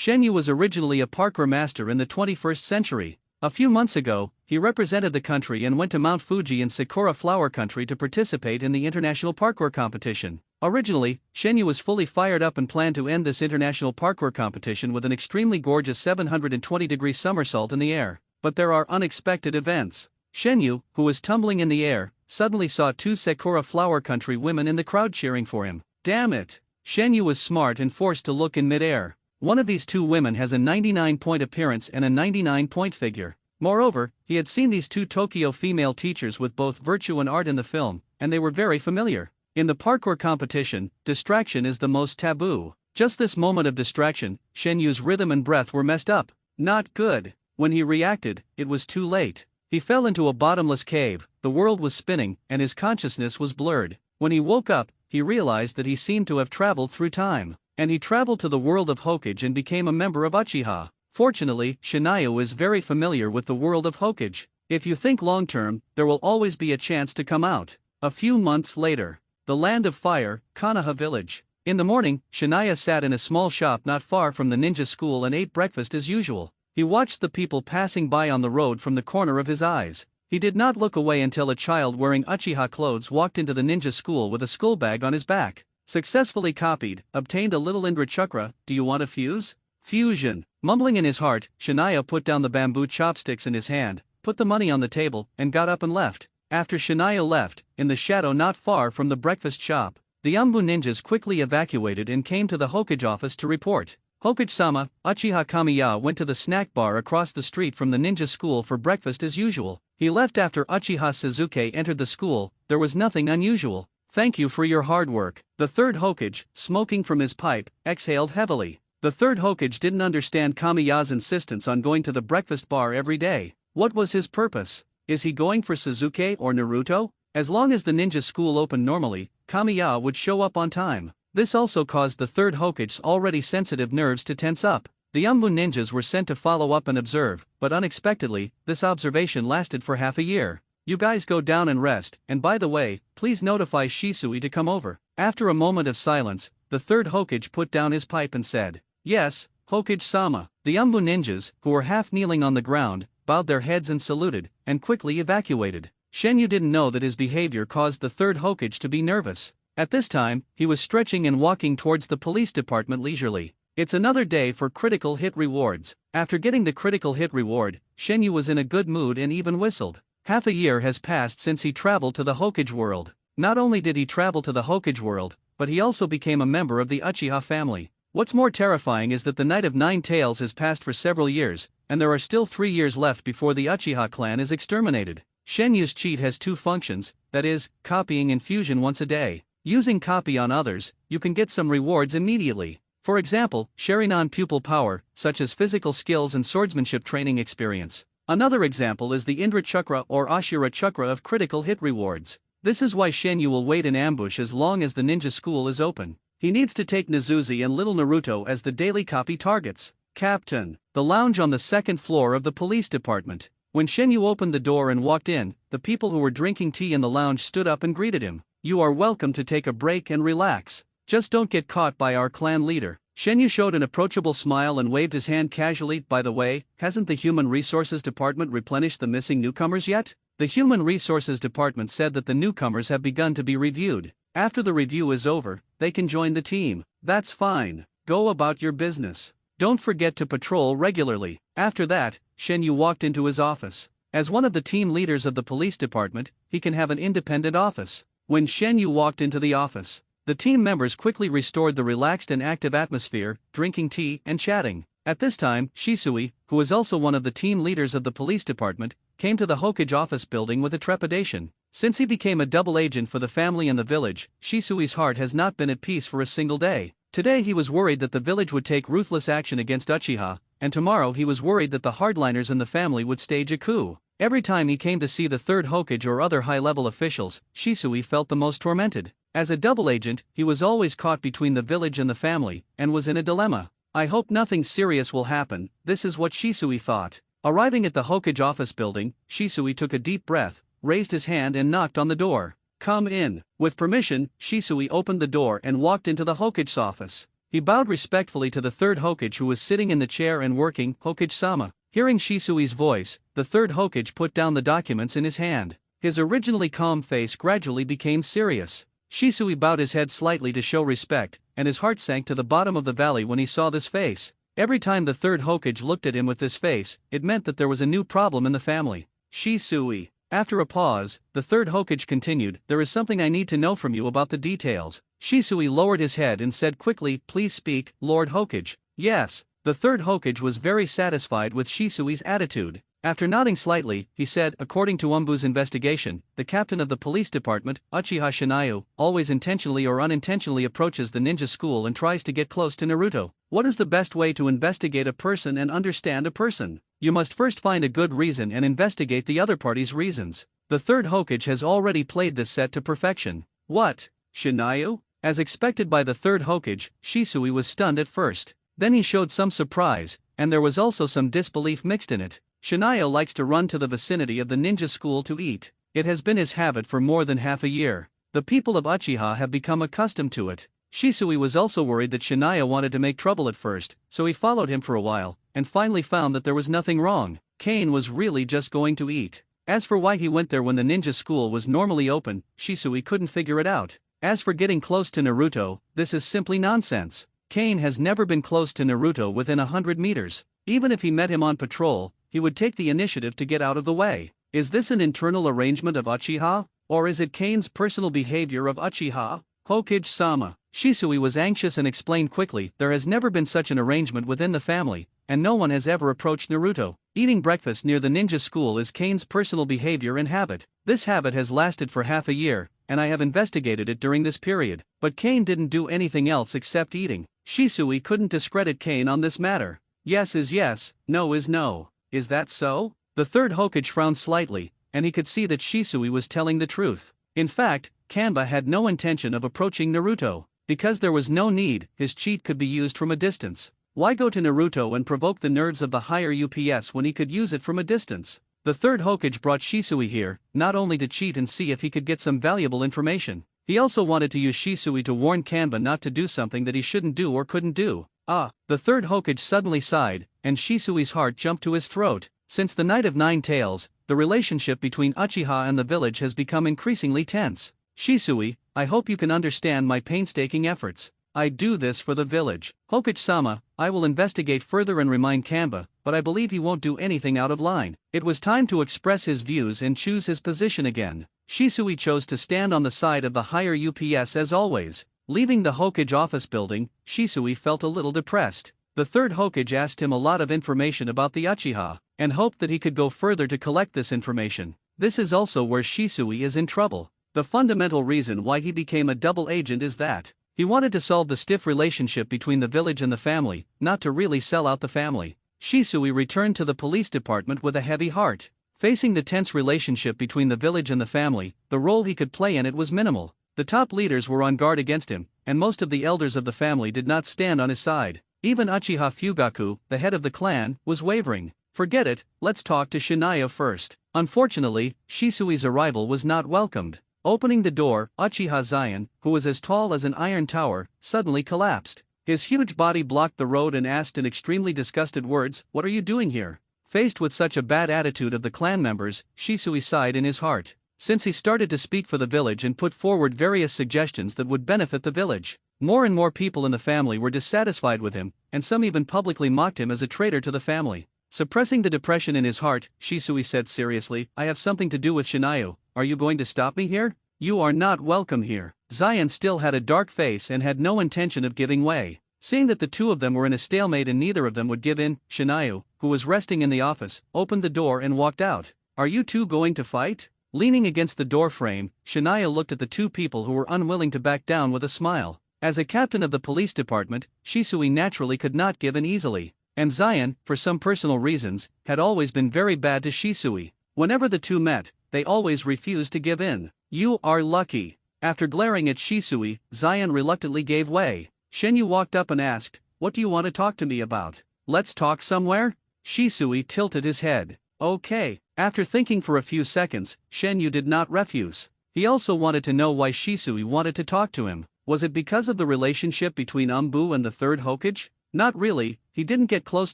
Shenyu was originally a parkour master in the 21st century. A few months ago, he represented the country and went to Mount Fuji in Sakura Flower Country to participate in the international parkour competition. Originally, Shenyu was fully fired up and planned to end this international parkour competition with an extremely gorgeous 720-degree somersault in the air. But there are unexpected events. Shenyu, who was tumbling in the air, suddenly saw two Sakura Flower Country women in the crowd cheering for him. Damn it! Shenyu was smart and forced to look in mid-air. One of these two women has a 99-point appearance and a 99-point figure. Moreover, he had seen these two Tokyo female teachers with both virtue and art in the film, and they were very familiar. In the parkour competition, distraction is the most taboo. Just this moment of distraction, Shenyu's rhythm and breath were messed up. Not good. When he reacted, it was too late. He fell into a bottomless cave, the world was spinning, and his consciousness was blurred. When he woke up, he realized that he seemed to have traveled through time. And he traveled to the world of Hokage and became a member of Uchiha. Fortunately, Shinayu is very familiar with the world of Hokage. If you think long-term, there will always be a chance to come out. A few months later. The Land of Fire, Konoha Village. In the morning, Shinaya sat in a small shop not far from the ninja school and ate breakfast as usual. He watched the people passing by on the road from the corner of his eyes. He did not look away until a child wearing Uchiha clothes walked into the ninja school with a skull bag on his back. Successfully copied, obtained a little Indra Chakra. Do you want to fuse? Fusion. Mumbling in his heart, Shinaya put down the bamboo chopsticks in his hand, put the money on the table, and got up and left. After Shinaya left, in the shadow not far from the breakfast shop, the Umbu ninjas quickly evacuated and came to the Hokage office to report. Hokage-sama, Uchiha Kamiya went to the snack bar across the street from the ninja school for breakfast as usual. He left after Uchiha Suzuki entered the school. There was nothing unusual. Thank you for your hard work. The third Hokage, smoking from his pipe, exhaled heavily. The third Hokage didn't understand Kamiya's insistence on going to the breakfast bar every day. What was his purpose? Is he going for Sasuke or Naruto? As long as the ninja school opened normally, Kamiya would show up on time. This also caused the third Hokage's already sensitive nerves to tense up. The Umbu ninjas were sent to follow up and observe, but unexpectedly, this observation lasted for half a year. You guys go down and rest, and by the way, please notify Shisui to come over. After a moment of silence, the third Hokage put down his pipe and said, Yes, Hokage-sama. The Umbu ninjas, who were half kneeling on the ground, bowed their heads and saluted, and quickly evacuated. Shenyu didn't know that his behavior caused the third Hokage to be nervous. At this time, he was stretching and walking towards the police department leisurely. It's another day for critical hit rewards. After getting the critical hit reward, Shenyu was in a good mood and even whistled. Half a year has passed since he traveled to the Hokage world. Not only did he travel to the Hokage world, but he also became a member of the Uchiha family. What's more terrifying is that the Night of Nine Tails has passed for several years, and there are still 3 years left before the Uchiha clan is exterminated. Shenyu's cheat has two functions, that is, copying and fusion once a day. Using copy on others, you can get some rewards immediately. For example, Sharingan pupil power, such as physical skills and swordsmanship training experience. Another example is the Indra Chakra or Ashura Chakra of critical hit rewards. This is why Shenyu will wait in ambush as long as the ninja school is open. He needs to take Nezuzi and little Naruto as the daily copy targets. Captain. The lounge on the second floor of the police department. When Shenyu opened the door and walked in, the people who were drinking tea in the lounge stood up and greeted him. You are welcome to take a break and relax. Just don't get caught by our clan leader. Shenyu showed an approachable smile and waved his hand casually. By the way, hasn't the Human Resources Department replenished the missing newcomers yet? The Human Resources Department said that the newcomers have begun to be reviewed. After the review is over, they can join the team. That's fine. Go about your business. Don't forget to patrol regularly. After that, Shenyu walked into his office. As one of the team leaders of the police department, he can have an independent office. When Shenyu walked into the office, the team members quickly restored the relaxed and active atmosphere, drinking tea and chatting. At this time, Shisui, who is also one of the team leaders of the police department, came to the Hokage office building with a trepidation. Since he became a double agent for the family and the village, Shisui's heart has not been at peace for a single day. Today he was worried that the village would take ruthless action against Uchiha, and tomorrow he was worried that the hardliners in the family would stage a coup. Every time he came to see the third Hokage or other high-level officials, Shisui felt the most tormented. As a double agent, he was always caught between the village and the family, and was in a dilemma. I hope nothing serious will happen, this is what Shisui thought. Arriving at the Hokage office building, Shisui took a deep breath, raised his hand and knocked on the door. Come in. With permission, Shisui opened the door and walked into the Hokage's office. He bowed respectfully to the third Hokage who was sitting in the chair and working. Hokage-sama. Hearing Shisui's voice, the third Hokage put down the documents in his hand. His originally calm face gradually became serious. Shisui bowed his head slightly to show respect, and his heart sank to the bottom of the valley when he saw this face. Every time the third Hokage looked at him with this face, it meant that there was a new problem in the family. Shisui. After a pause, the third Hokage continued, "There is something I need to know from you about the details." Shisui lowered his head and said quickly, "Please speak, Lord Hokage." "Yes." The third Hokage was very satisfied with Shisui's attitude. After nodding slightly, he said, "According to Umbu's investigation, the captain of the police department, Uchiha Shinayu, always intentionally or unintentionally approaches the ninja school and tries to get close to Naruto. What is the best way to investigate a person and understand a person? You must first find a good reason and investigate the other party's reasons. The third Hokage has already played this set to perfection." "What? Shinayu?" As expected by the third Hokage, Shisui was stunned at first. Then he showed some surprise, and there was also some disbelief mixed in it. "Shinayu likes to run to the vicinity of the ninja school to eat. It has been his habit for more than half a year. The people of Uchiha have become accustomed to it." Shisui was also worried that Shinayu wanted to make trouble at first, so he followed him for a while, and finally found that there was nothing wrong. Kane was really just going to eat. As for why he went there when the ninja school was normally open, Shisui couldn't figure it out. As for getting close to Naruto, this is simply nonsense. Kane has never been close to Naruto within 100 meters. Even if he met him on patrol, he would take the initiative to get out of the way. Is this an internal arrangement of Uchiha? Or is it Kane's personal behavior of Uchiha? Hokage-sama. Shisui was anxious and explained quickly, "There has never been such an arrangement within the family, and no one has ever approached Naruto. Eating breakfast near the ninja school is Kane's personal behavior and habit. This habit has lasted for half a year, and I have investigated it during this period, but Kane didn't do anything else except eating." Shisui couldn't discredit Kane on this matter. Yes is yes, no is no. Is that so? The third Hokage frowned slightly, and he could see that Shisui was telling the truth. In fact, Kanba had no intention of approaching Naruto. Because there was no need, his cheat could be used from a distance. Why go to Naruto and provoke the nerves of the higher UPS when he could use it from a distance? The third Hokage brought Shisui here, not only to cheat and see if he could get some valuable information. He also wanted to use Shisui to warn Kanba not to do something that he shouldn't do or couldn't do. The third Hokage suddenly sighed, and Shisui's heart jumped to his throat. Since the Night of Nine Tails, the relationship between Uchiha and the village has become increasingly tense. "Shisui, I hope you can understand my painstaking efforts. I do this for the village. Hokage-sama, I will investigate further and remind Kanba, but I believe he won't do anything out of line." It was time to express his views and choose his position again. Shisui chose to stand on the side of the higher UPS as always. Leaving the Hokage office building, Shisui felt a little depressed. The third Hokage asked him a lot of information about the Uchiha, and hoped that he could go further to collect this information. This is also where Shisui is in trouble. The fundamental reason why he became a double agent is that he wanted to solve the stiff relationship between the village and the family, not to really sell out the family. Shisui returned to the police department with a heavy heart. Facing the tense relationship between the village and the family, the role he could play in it was minimal. The top leaders were on guard against him, and most of the elders of the family did not stand on his side. Even Uchiha Fugaku, the head of the clan, was wavering. "Forget it, let's talk to Shinayu first." Unfortunately, Shisui's arrival was not welcomed. Opening the door, Uchiha Zion, who was as tall as an iron tower, suddenly collapsed. His huge body blocked the road and asked in extremely disgusted words, "What are you doing here?" Faced with such a bad attitude of the clan members, Shisui sighed in his heart. Since he started to speak for the village and put forward various suggestions that would benefit the village, more and more people in the family were dissatisfied with him, and some even publicly mocked him as a traitor to the family. Suppressing the depression in his heart, Shisui said seriously, "I have something to do with Shinayu. Are you going to stop me here? You are not welcome here." Zion still had a dark face and had no intention of giving way. Seeing that the two of them were in a stalemate and neither of them would give in, Shinayu, who was resting in the office, opened the door and walked out. "Are you two going to fight?" Leaning against the door frame, Shinayu looked at the two people who were unwilling to back down with a smile. As a captain of the police department, Shisui naturally could not give in easily. And Zion, for some personal reasons, had always been very bad to Shisui. Whenever the two met, they always refused to give in. "You are lucky." After glaring at Shisui, Zion reluctantly gave way. Shenyu walked up and asked, "What do you want to talk to me about? Let's talk somewhere?" Shisui tilted his head. "Okay." After thinking for a few seconds, Shenyu did not refuse. He also wanted to know why Shisui wanted to talk to him. Was it because of the relationship between Umbu and the third Hokage? Not really, he didn't get close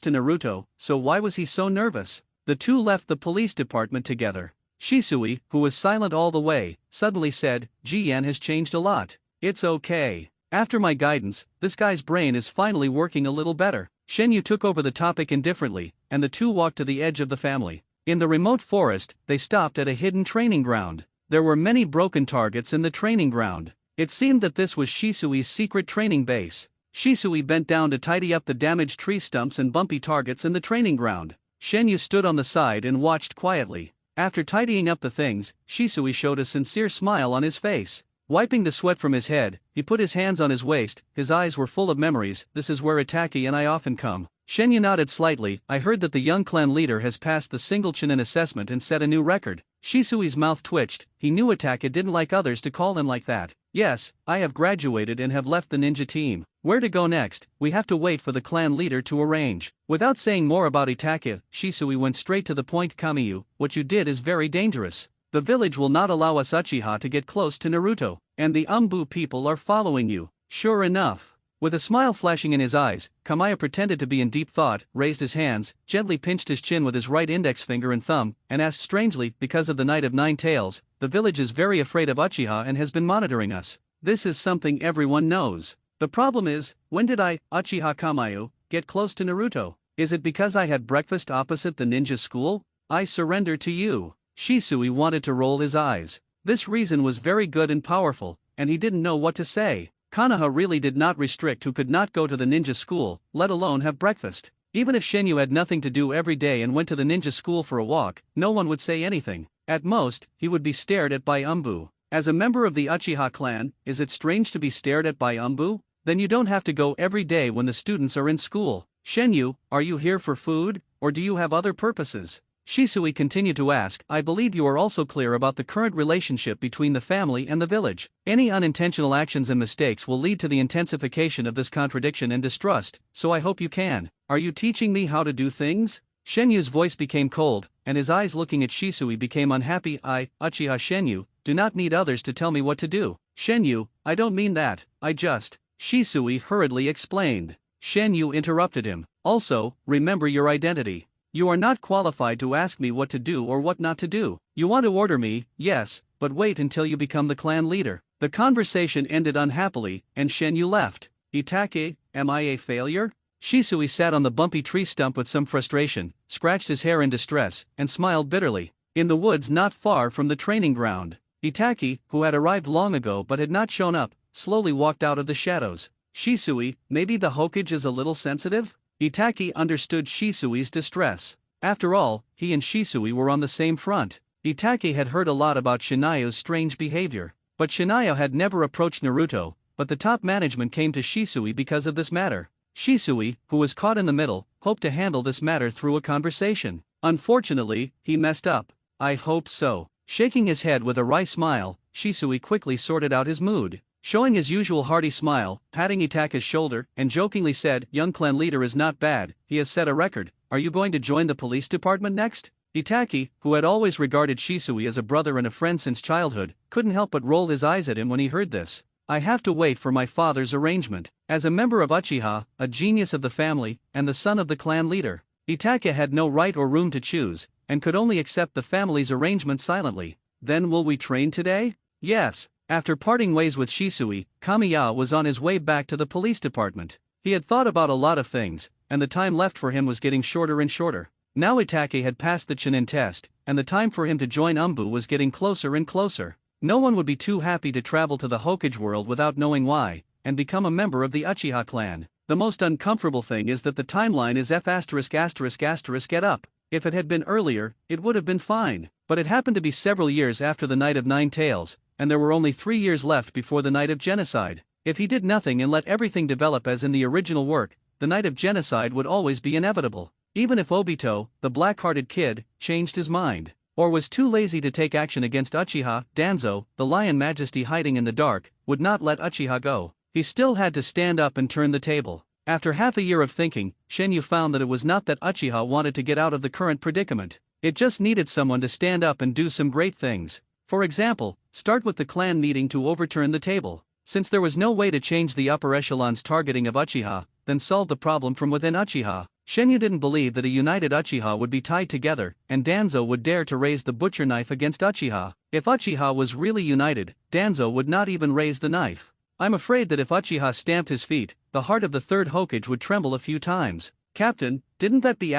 to Naruto, so why was he so nervous? The two left the police department together. Shisui, who was silent all the way, suddenly said, Jian has changed a lot. It's okay. After my guidance, this guy's brain is finally working a little better. Shenyu took over the topic indifferently, and the two walked to the edge of the family. In the remote forest, they stopped at a hidden training ground. There were many broken targets in the training ground. It seemed that this was Shisui's secret training base. Shisui bent down to tidy up the damaged tree stumps and bumpy targets in the training ground. Shenyu stood on the side and watched quietly. After tidying up the things, Shisui showed a sincere smile on his face. Wiping the sweat from his head, he put his hands on his waist, his eyes were full of memories. This is where Itachi and I often come. Shenyu nodded slightly. I heard that the young clan leader has passed the single Chunin assessment and set a new record. Shisui's mouth twitched. He knew Itachi didn't like others to call him like that. Yes, I have graduated and have left the ninja team. Where to go next? We have to wait for the clan leader to arrange. Without saying more about Itachi, Shisui went straight to the point. Kamiyu, what you did is very dangerous. The village will not allow us Uchiha to get close to Naruto, and the Umbu people are following you. Sure enough. With a smile flashing in his eyes, Kamiya pretended to be in deep thought, raised his hands, gently pinched his chin with his right index finger and thumb, and asked strangely, because of the Night of Nine Tails, the village is very afraid of Uchiha and has been monitoring us. This is something everyone knows. The problem is, when did I, Uchiha Kamiyu, get close to Naruto? Is it because I had breakfast opposite the ninja school? I surrender to you. Shisui wanted to roll his eyes. This reason was very good and powerful, and he didn't know what to say. Konoha really did not restrict who could not go to the ninja school, let alone have breakfast. Even if Shenyu had nothing to do every day and went to the ninja school for a walk, no one would say anything. At most, he would be stared at by Umbu. As a member of the Uchiha clan, is it strange to be stared at by Umbu? Then you don't have to go every day when the students are in school. Shenyu, are you here for food, or do you have other purposes? Shisui continued to ask, I believe you are also clear about the current relationship between the family and the village. Any unintentional actions and mistakes will lead to the intensification of this contradiction and distrust, so I hope you can. Are you teaching me how to do things? Shenyu's voice became cold, and his eyes looking at Shisui became unhappy. I, Uchiha Shenyu, do not need others to tell me what to do. Shenyu, I don't mean that, I just. Shisui hurriedly explained. Shenyu interrupted him. Also, remember your identity. You are not qualified to ask me what to do or what not to do. You want to order me, yes, but wait until you become the clan leader. The conversation ended unhappily, and Shenyu left. Itachi, am I a failure? Shisui sat on the bumpy tree stump with some frustration, scratched his hair in distress, and smiled bitterly. In the woods not far from the training ground, Itachi, who had arrived long ago but had not shown up, slowly walked out of the shadows. Shisui, maybe the Hokage is a little sensitive? Itachi understood Shisui's distress. After all, he and Shisui were on the same front. Itachi had heard a lot about Shinayo's strange behavior, but Shinayo had never approached Naruto, but the top management came to Shisui because of this matter. Shisui, who was caught in the middle, hoped to handle this matter through a conversation. Unfortunately, he messed up. I hope so. Shaking his head with a wry smile, Shisui quickly sorted out his mood. Showing his usual hearty smile, patting Itachi's shoulder, and jokingly said, young clan leader is not bad, he has set a record. Are you going to join the police department next? Itachi, who had always regarded Shisui as a brother and a friend since childhood, couldn't help but roll his eyes at him when he heard this. I have to wait for my father's arrangement. As a member of Uchiha, a genius of the family, and the son of the clan leader, Itachi had no right or room to choose, and could only accept the family's arrangement silently. Then will we train today? Yes. After parting ways with Shisui, Kamiya was on his way back to the police department. He had thought about a lot of things, and the time left for him was getting shorter and shorter. Now Itachi had passed the Chunin test, and the time for him to join Umbu was getting closer and closer. No one would be too happy to travel to the Hokage world without knowing why, and become a member of the Uchiha clan. The most uncomfortable thing is that the timeline is F***** get up. If it had been earlier, it would have been fine, but it happened to be several years after the Night of Nine Tails, and there were only 3 years left before the Night of Genocide. If he did nothing and let everything develop as in the original work, the Night of Genocide would always be inevitable. Even if Obito, the black-hearted kid, changed his mind, or was too lazy to take action against Uchiha, Danzo, the Lion Majesty hiding in the dark, would not let Uchiha go. He still had to stand up and turn the table. After half a year of thinking, Shenyu found that it was not that Uchiha wanted to get out of the current predicament. It just needed someone to stand up and do some great things. For example, start with the clan needing to overturn the table. Since there was no way to change the upper echelon's targeting of uchiha, then solve the problem from within uchiha. Shenyu didn't believe that a united uchiha would be tied together, and Danzo would dare to raise the butcher knife against uchiha. If uchiha was really united, Danzo would not even raise the knife. I'm afraid that if uchiha stamped his feet, the heart of the third Hokage would tremble a few times. Captain, didn't that be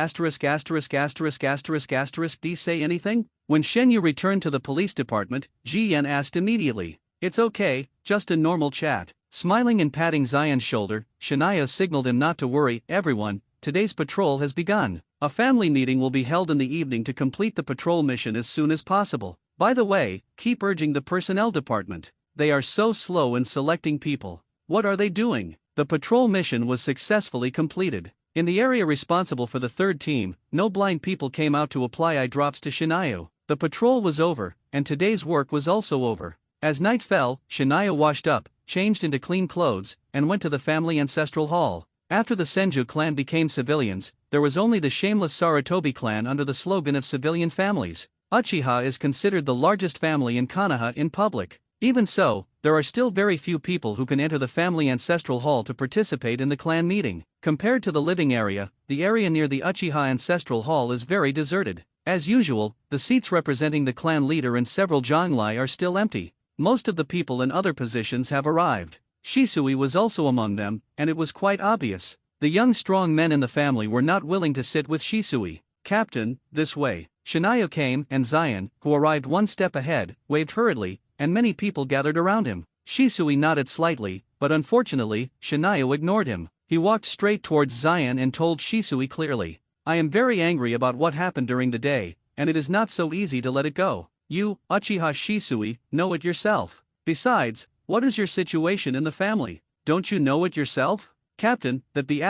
D say anything? When Shenyu returned to the police department, Ji Yan asked immediately. It's okay, just a normal chat. Smiling and patting Zion's shoulder, Shania signaled him not to worry. Everyone, today's patrol has begun. A family meeting will be held in the evening to complete the patrol mission as soon as possible. By the way, keep urging the personnel department. They are so slow in selecting people. What are they doing? The patrol mission was successfully completed. In the area responsible for the third team, no blind people came out to apply eye drops to Shinayu. The patrol was over, and today's work was also over. As night fell, Shinayu washed up, changed into clean clothes, and went to the family ancestral hall. After the Senju clan became civilians, there was only the shameless Sarutobi clan under the slogan of civilian families. Uchiha is considered the largest family in Konoha in public. Even so, there are still very few people who can enter the family ancestral hall to participate in the clan meeting. Compared to the living area, the area near the Uchiha ancestral hall is very deserted. As usual, the seats representing the clan leader and several Zhonglai are still empty. Most of the people in other positions have arrived. Shisui was also among them, and it was quite obvious. The young strong men in the family were not willing to sit with Shisui. Captain, this way. Shinayu came, and Zion, who arrived one step ahead, waved hurriedly, and many people gathered around him. Shisui nodded slightly, but unfortunately, Shinayu ignored him. He walked straight towards Zion and told Shisui clearly, I am very angry about what happened during the day, and it is not so easy to let it go. You, Uchiha Shisui, know it yourself. Besides, what is your situation in the family? Don't you know it yourself? Captain, that B*****************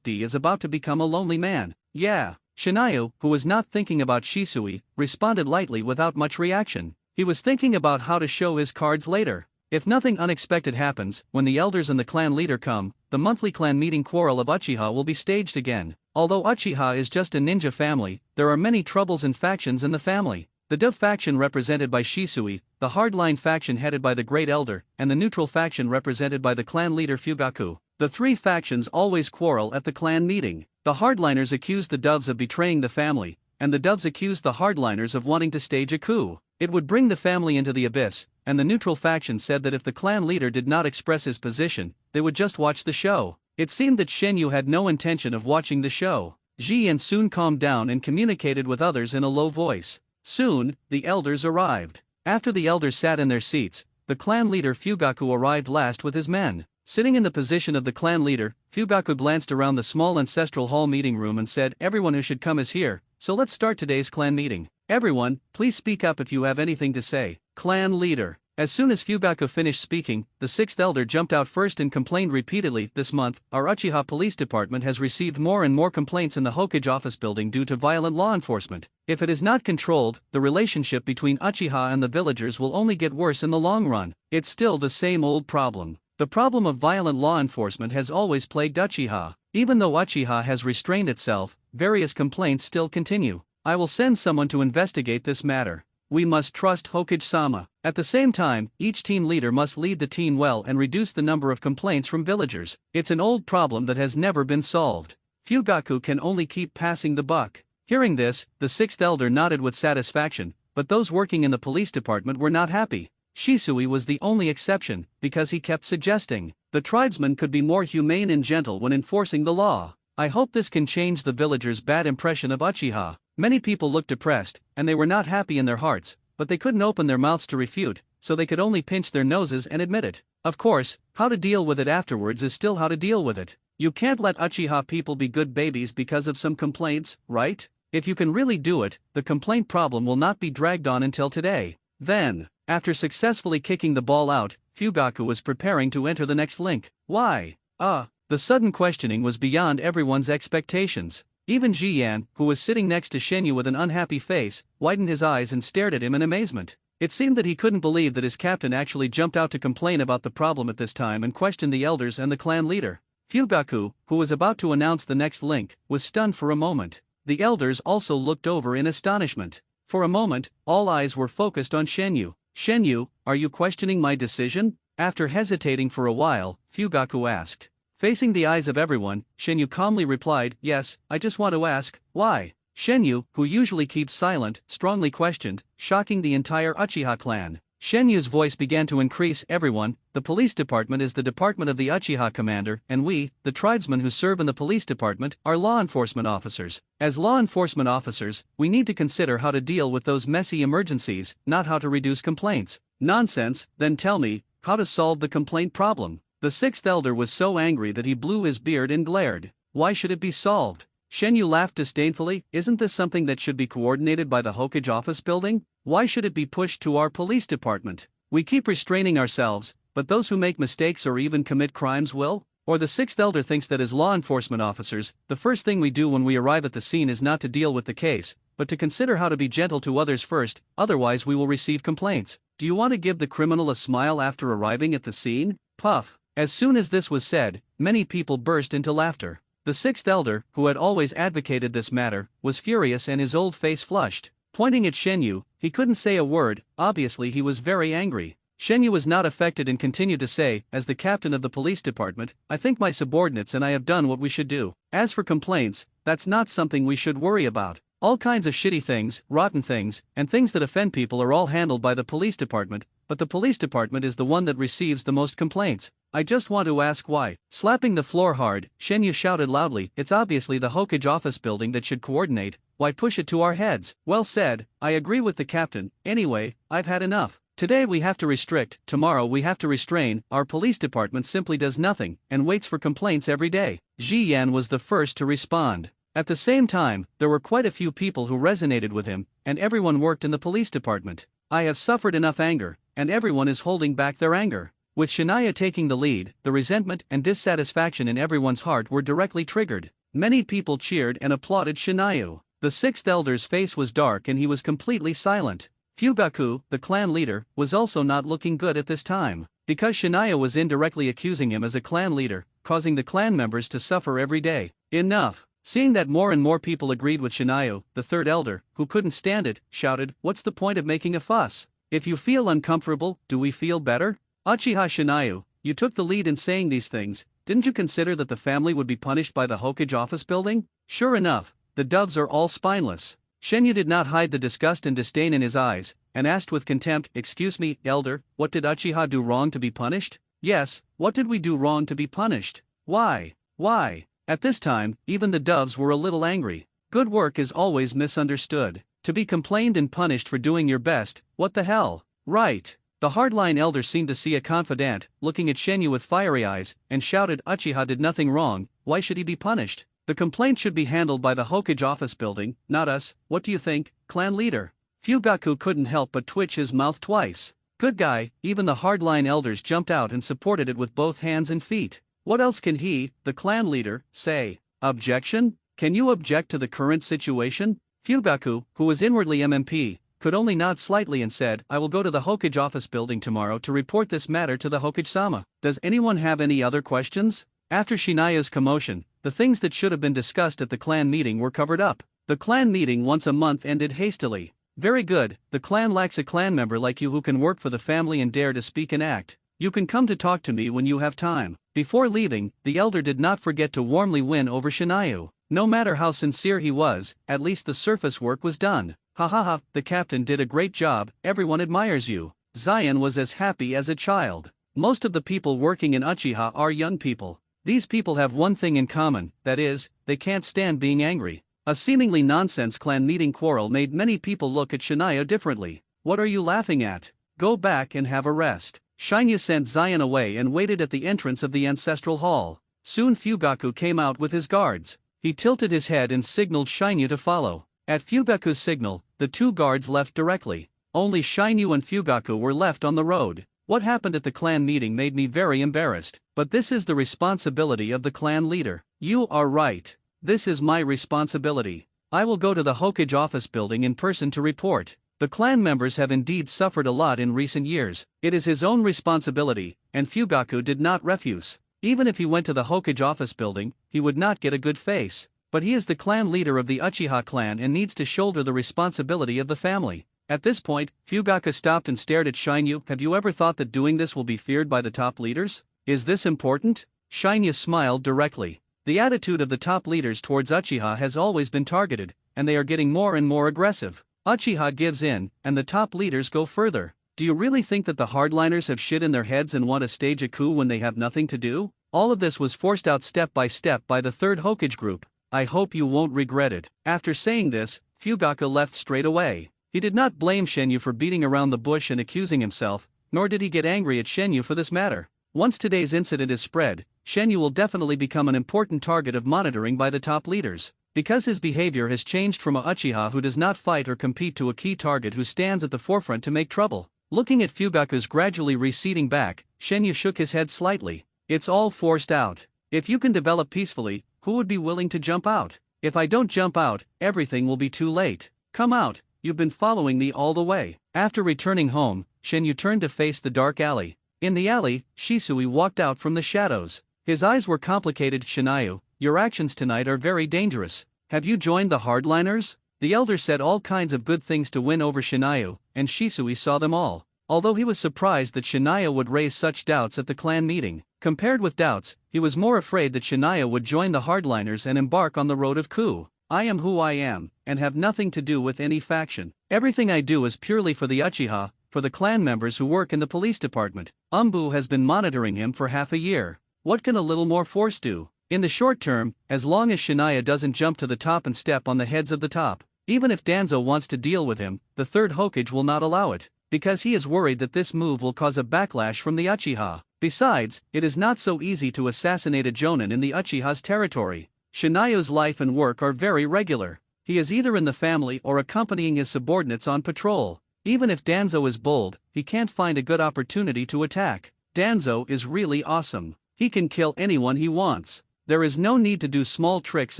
D is about to become a lonely man. Yeah. Shinayu, who was not thinking about Shisui, responded lightly without much reaction. He was thinking about how to show his cards later. If nothing unexpected happens, when the elders and the clan leader come, the monthly clan meeting quarrel of Uchiha will be staged again. Although Uchiha is just a ninja family, there are many troubles and factions in the family. The Dove faction represented by Shisui, the hardline faction headed by the Great Elder, and the neutral faction represented by the clan leader Fugaku. The three factions always quarrel at the clan meeting. The hardliners accuse the Doves of betraying the family, and the Doves accuse the hardliners of wanting to stage a coup. It would bring the family into the abyss, and the neutral faction said that if the clan leader did not express his position, they would just watch the show. It seemed that Shenyu had no intention of watching the show. Ji Yan soon calmed down and communicated with others in a low voice. Soon, the elders arrived. After the elders sat in their seats, the clan leader Fugaku arrived last with his men. Sitting in the position of the clan leader, Fugaku glanced around the small ancestral hall meeting room and said, everyone who should come is here, so let's start today's clan meeting. Everyone, please speak up if you have anything to say. Clan leader. As soon as Fugaku finished speaking, the sixth elder jumped out first and complained repeatedly, this month, our Uchiha police department has received more and more complaints in the Hokage office building due to violent law enforcement. If it is not controlled, the relationship between Uchiha and the villagers will only get worse in the long run. It's still the same old problem. The problem of violent law enforcement has always plagued Uchiha. Even though Uchiha has restrained itself, various complaints still continue. I will send someone to investigate this matter. We must trust Hokage-sama. At the same time, each team leader must lead the team well and reduce the number of complaints from villagers. It's an old problem that has never been solved. Fugaku can only keep passing the buck. Hearing this, the sixth elder nodded with satisfaction, but those working in the police department were not happy. Shisui was the only exception, because he kept suggesting, the tribesmen could be more humane and gentle when enforcing the law. I hope this can change the villagers' bad impression of Uchiha. Many people looked depressed, and they were not happy in their hearts, but they couldn't open their mouths to refute, so they could only pinch their noses and admit it. Of course, how to deal with it afterwards is still how to deal with it. You can't let Uchiha people be good babies because of some complaints, right? If you can really do it, the complaint problem will not be dragged on until today. Then, after successfully kicking the ball out, Fugaku was preparing to enter the next link. Why? The sudden questioning was beyond everyone's expectations. Even Ji Yan, who was sitting next to Shenyu with an unhappy face, widened his eyes and stared at him in amazement. It seemed that he couldn't believe that his captain actually jumped out to complain about the problem at this time and question the elders and the clan leader. Fugaku, who was about to announce the next link, was stunned for a moment. The elders also looked over in astonishment. For a moment, all eyes were focused on Shenyu. Shenyu, are you questioning my decision? After hesitating for a while, Fugaku asked. Facing the eyes of everyone, Shenyu calmly replied, yes, I just want to ask, why? Shenyu, who usually keeps silent, strongly questioned, shocking the entire Uchiha clan. Shenyu's voice began to increase. Everyone, the police department is the department of the Uchiha commander, and we, the tribesmen who serve in the police department, are law enforcement officers. As law enforcement officers, we need to consider how to deal with those messy emergencies, not how to reduce complaints. Nonsense, then tell me, how to solve the complaint problem. The sixth elder was so angry that he blew his beard and glared. Why should it be solved? Shenyu laughed disdainfully. Isn't this something that should be coordinated by the Hokage office building? Why should it be pushed to our police department? We keep restraining ourselves, but those who make mistakes or even commit crimes will? Or the sixth elder thinks that as law enforcement officers, the first thing we do when we arrive at the scene is not to deal with the case, but to consider how to be gentle to others first, otherwise we will receive complaints. Do you want to give the criminal a smile after arriving at the scene? Puff. As soon as this was said, many people burst into laughter. The sixth elder, who had always advocated this matter, was furious and his old face flushed. Pointing at Shenyu, he couldn't say a word. Obviously he was very angry. Shenyu was not affected and continued to say, as the captain of the police department, I think my subordinates and I have done what we should do. As for complaints, that's not something we should worry about. All kinds of shitty things, rotten things, and things that offend people are all handled by the police department, but the police department is the one that receives the most complaints. I just want to ask why. Slapping the floor hard, Shenyu shouted loudly, it's obviously the Hokage office building that should coordinate, why push it to our heads? Well said, I agree with the captain. Anyway, I've had enough. Today we have to restrict, tomorrow we have to restrain, our police department simply does nothing, and waits for complaints every day. Ji Yan was the first to respond. At the same time, there were quite a few people who resonated with him, and everyone worked in the police department. I have suffered enough anger, and everyone is holding back their anger. With Shania taking the lead, the resentment and dissatisfaction in everyone's heart were directly triggered. Many people cheered and applauded Shinayu. The sixth elder's face was dark and he was completely silent. Fugaku, the clan leader, was also not looking good at this time, because Shania was indirectly accusing him as a clan leader, causing the clan members to suffer every day. Enough. Seeing that more and more people agreed with Shinayu, the third elder, who couldn't stand it, shouted, what's the point of making a fuss? If you feel uncomfortable, do we feel better? Uchiha Shinayu, you took the lead in saying these things. Didn't you consider that the family would be punished by the Hokage office building? Sure enough, the doves are all spineless. Shenyu did not hide the disgust and disdain in his eyes, and asked with contempt, excuse me, elder, what did Uchiha do wrong to be punished? Yes, what did we do wrong to be punished? Why? Why? At this time, even the doves were a little angry. Good work is always misunderstood. To be complained and punished for doing your best, what the hell? Right. The hardline elder seemed to see a confidant, looking at Shenyu with fiery eyes, and shouted, Uchiha did nothing wrong, why should he be punished? The complaint should be handled by the Hokage office building, not us. What do you think, clan leader? Fugaku couldn't help but twitch his mouth twice. Good guy. Even the hardline elders jumped out and supported it with both hands and feet. What else can he, the clan leader, say? Objection? Can you object to the current situation? Fugaku, who was inwardly MMP, could only nod slightly and said, I will go to the Hokage office building tomorrow to report this matter to the Hokage-sama. Does anyone have any other questions? After Shinaya's commotion, the things that should have been discussed at the clan meeting were covered up. The clan meeting once a month ended hastily. Very good, the clan lacks a clan member like you who can work for the family and dare to speak and act. You can come to talk to me when you have time. Before leaving, the elder did not forget to warmly win over Shinayu. No matter how sincere he was, at least the surface work was done. Ha ha ha, the captain did a great job, everyone admires you. Zion was as happy as a child. Most of the people working in Uchiha are young people. These people have one thing in common, that is, they can't stand being angry. A seemingly nonsense clan meeting quarrel made many people look at Shania differently. What are you laughing at? Go back and have a rest. Shinya sent Zion away and waited at the entrance of the ancestral hall. Soon Fugaku came out with his guards. He tilted his head and signaled Shinyu to follow. At Fugaku's signal, the two guards left directly. Only Shinyu and Fugaku were left on the road. What happened at the clan meeting made me very embarrassed, but this is the responsibility of the clan leader. You are right. This is my responsibility. I will go to the Hokage office building in person to report. The clan members have indeed suffered a lot in recent years. It is his own responsibility, and Fugaku did not refuse. Even if he went to the Hokage office building, he would not get a good face. But he is the clan leader of the Uchiha clan and needs to shoulder the responsibility of the family. At this point, Fugaka stopped and stared at Shinyu. Have you ever thought that doing this will be feared by the top leaders? Is this important? Shinyu smiled directly. The attitude of the top leaders towards Uchiha has always been targeted, and they are getting more and more aggressive. Uchiha gives in, and the top leaders go further. Do you really think that the hardliners have shit in their heads and want to stage a coup when they have nothing to do? All of this was forced out step by the third Hokage group. I hope you won't regret it. After saying this, Fugaka left straight away. He did not blame Shenyu for beating around the bush and accusing himself, nor did he get angry at Shenyu for this matter. Once today's incident is spread, Shenyu will definitely become an important target of monitoring by the top leaders. Because his behavior has changed from a Uchiha who does not fight or compete to a key target who stands at the forefront to make trouble. Looking at Fugaka's gradually receding back, Shenyu shook his head slightly. It's all forced out. If you can develop peacefully, who would be willing to jump out? If I don't jump out, everything will be too late. Come out, you've been following me all the way. After returning home, Shenyu turned to face the dark alley. In the alley, Shisui walked out from the shadows. His eyes were complicated. Shinayu, your actions tonight are very dangerous. Have you joined the hardliners? The elder said all kinds of good things to win over Shinayu, and Shisui saw them all. Although he was surprised that Shinayu would raise such doubts at the clan meeting, compared with doubts, he was more afraid that Shinayu would join the hardliners and embark on the road of coup. I am who I am, and have nothing to do with any faction. Everything I do is purely for the Uchiha, for the clan members who work in the police department. Umbu has been monitoring him for half a year. What can a little more force do? In the short term, as long as Shinayu doesn't jump to the top and step on the heads of the top, even if Danzo wants to deal with him, the third Hokage will not allow it, because he is worried that this move will cause a backlash from the Uchiha. Besides, it is not so easy to assassinate a Jonin in the Uchiha's territory. Shinayu's life and work are very regular. He is either in the family or accompanying his subordinates on patrol. Even if Danzo is bold, he can't find a good opportunity to attack. Danzo is really awesome. He can kill anyone he wants. There is no need to do small tricks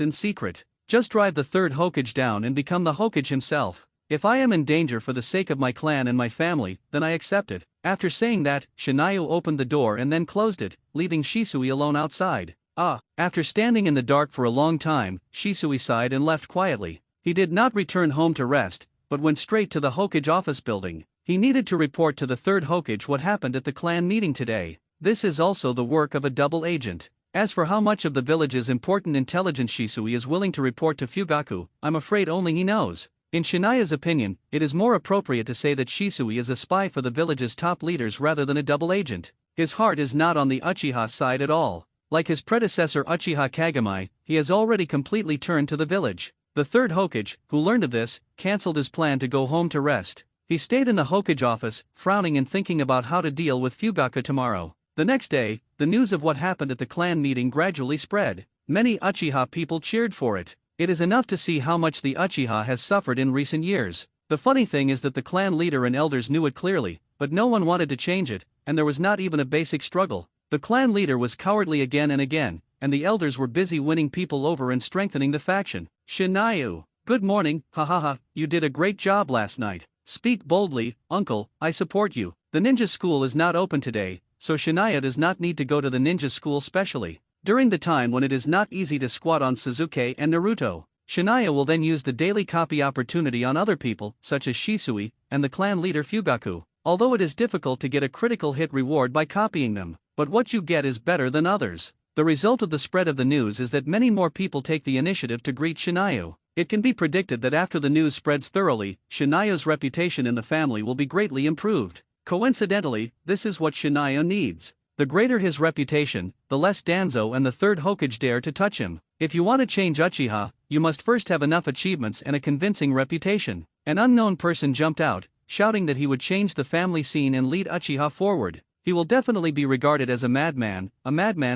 in secret. Just drive the third Hokage down and become the Hokage himself. If I am in danger for the sake of my clan and my family, then I accept it. After saying that, Shinayu opened the door and then closed it, leaving Shisui alone outside. After standing in the dark for a long time, Shisui sighed and left quietly. He did not return home to rest, but went straight to the Hokage office building. He needed to report to the third Hokage what happened at the clan meeting today. This is also the work of a double agent. As for how much of the village's important intelligence Shisui is willing to report to Fugaku, I'm afraid only he knows. In Shinayu's opinion, it is more appropriate to say that Shisui is a spy for the village's top leaders rather than a double agent. His heart is not on the Uchiha side at all. Like his predecessor Uchiha Kagami, he has already completely turned to the village. The third Hokage, who learned of this, cancelled his plan to go home to rest. He stayed in the Hokage office, frowning and thinking about how to deal with Fugaku tomorrow. The next day, the news of what happened at the clan meeting gradually spread. Many Uchiha people cheered for it. It is enough to see how much the Uchiha has suffered in recent years. The funny thing is that the clan leader and elders knew it clearly, but no one wanted to change it, and there was not even a basic struggle. The clan leader was cowardly again and again, and the elders were busy winning people over and strengthening the faction. Shinayu, good morning, hahaha, you did a great job last night. Speak boldly, uncle, I support you. The ninja school is not open today, so Shinayu does not need to go to the ninja school specially. During the time when it is not easy to squat on Sasuke and Naruto, Shinayu will then use the daily copy opportunity on other people, such as Shisui, and the clan leader Fugaku. Although it is difficult to get a critical hit reward by copying them, but what you get is better than others. The result of the spread of the news is that many more people take the initiative to greet Shinayu. It can be predicted that after the news spreads thoroughly, Shinayu's reputation in the family will be greatly improved. Coincidentally, this is what Shinayu needs. The greater his reputation, the less Danzo and the third Hokage dare to touch him. If you want to change Uchiha, you must first have enough achievements and a convincing reputation. An unknown person jumped out, shouting that he would change the family scene and lead Uchiha forward. He will definitely be regarded as a madman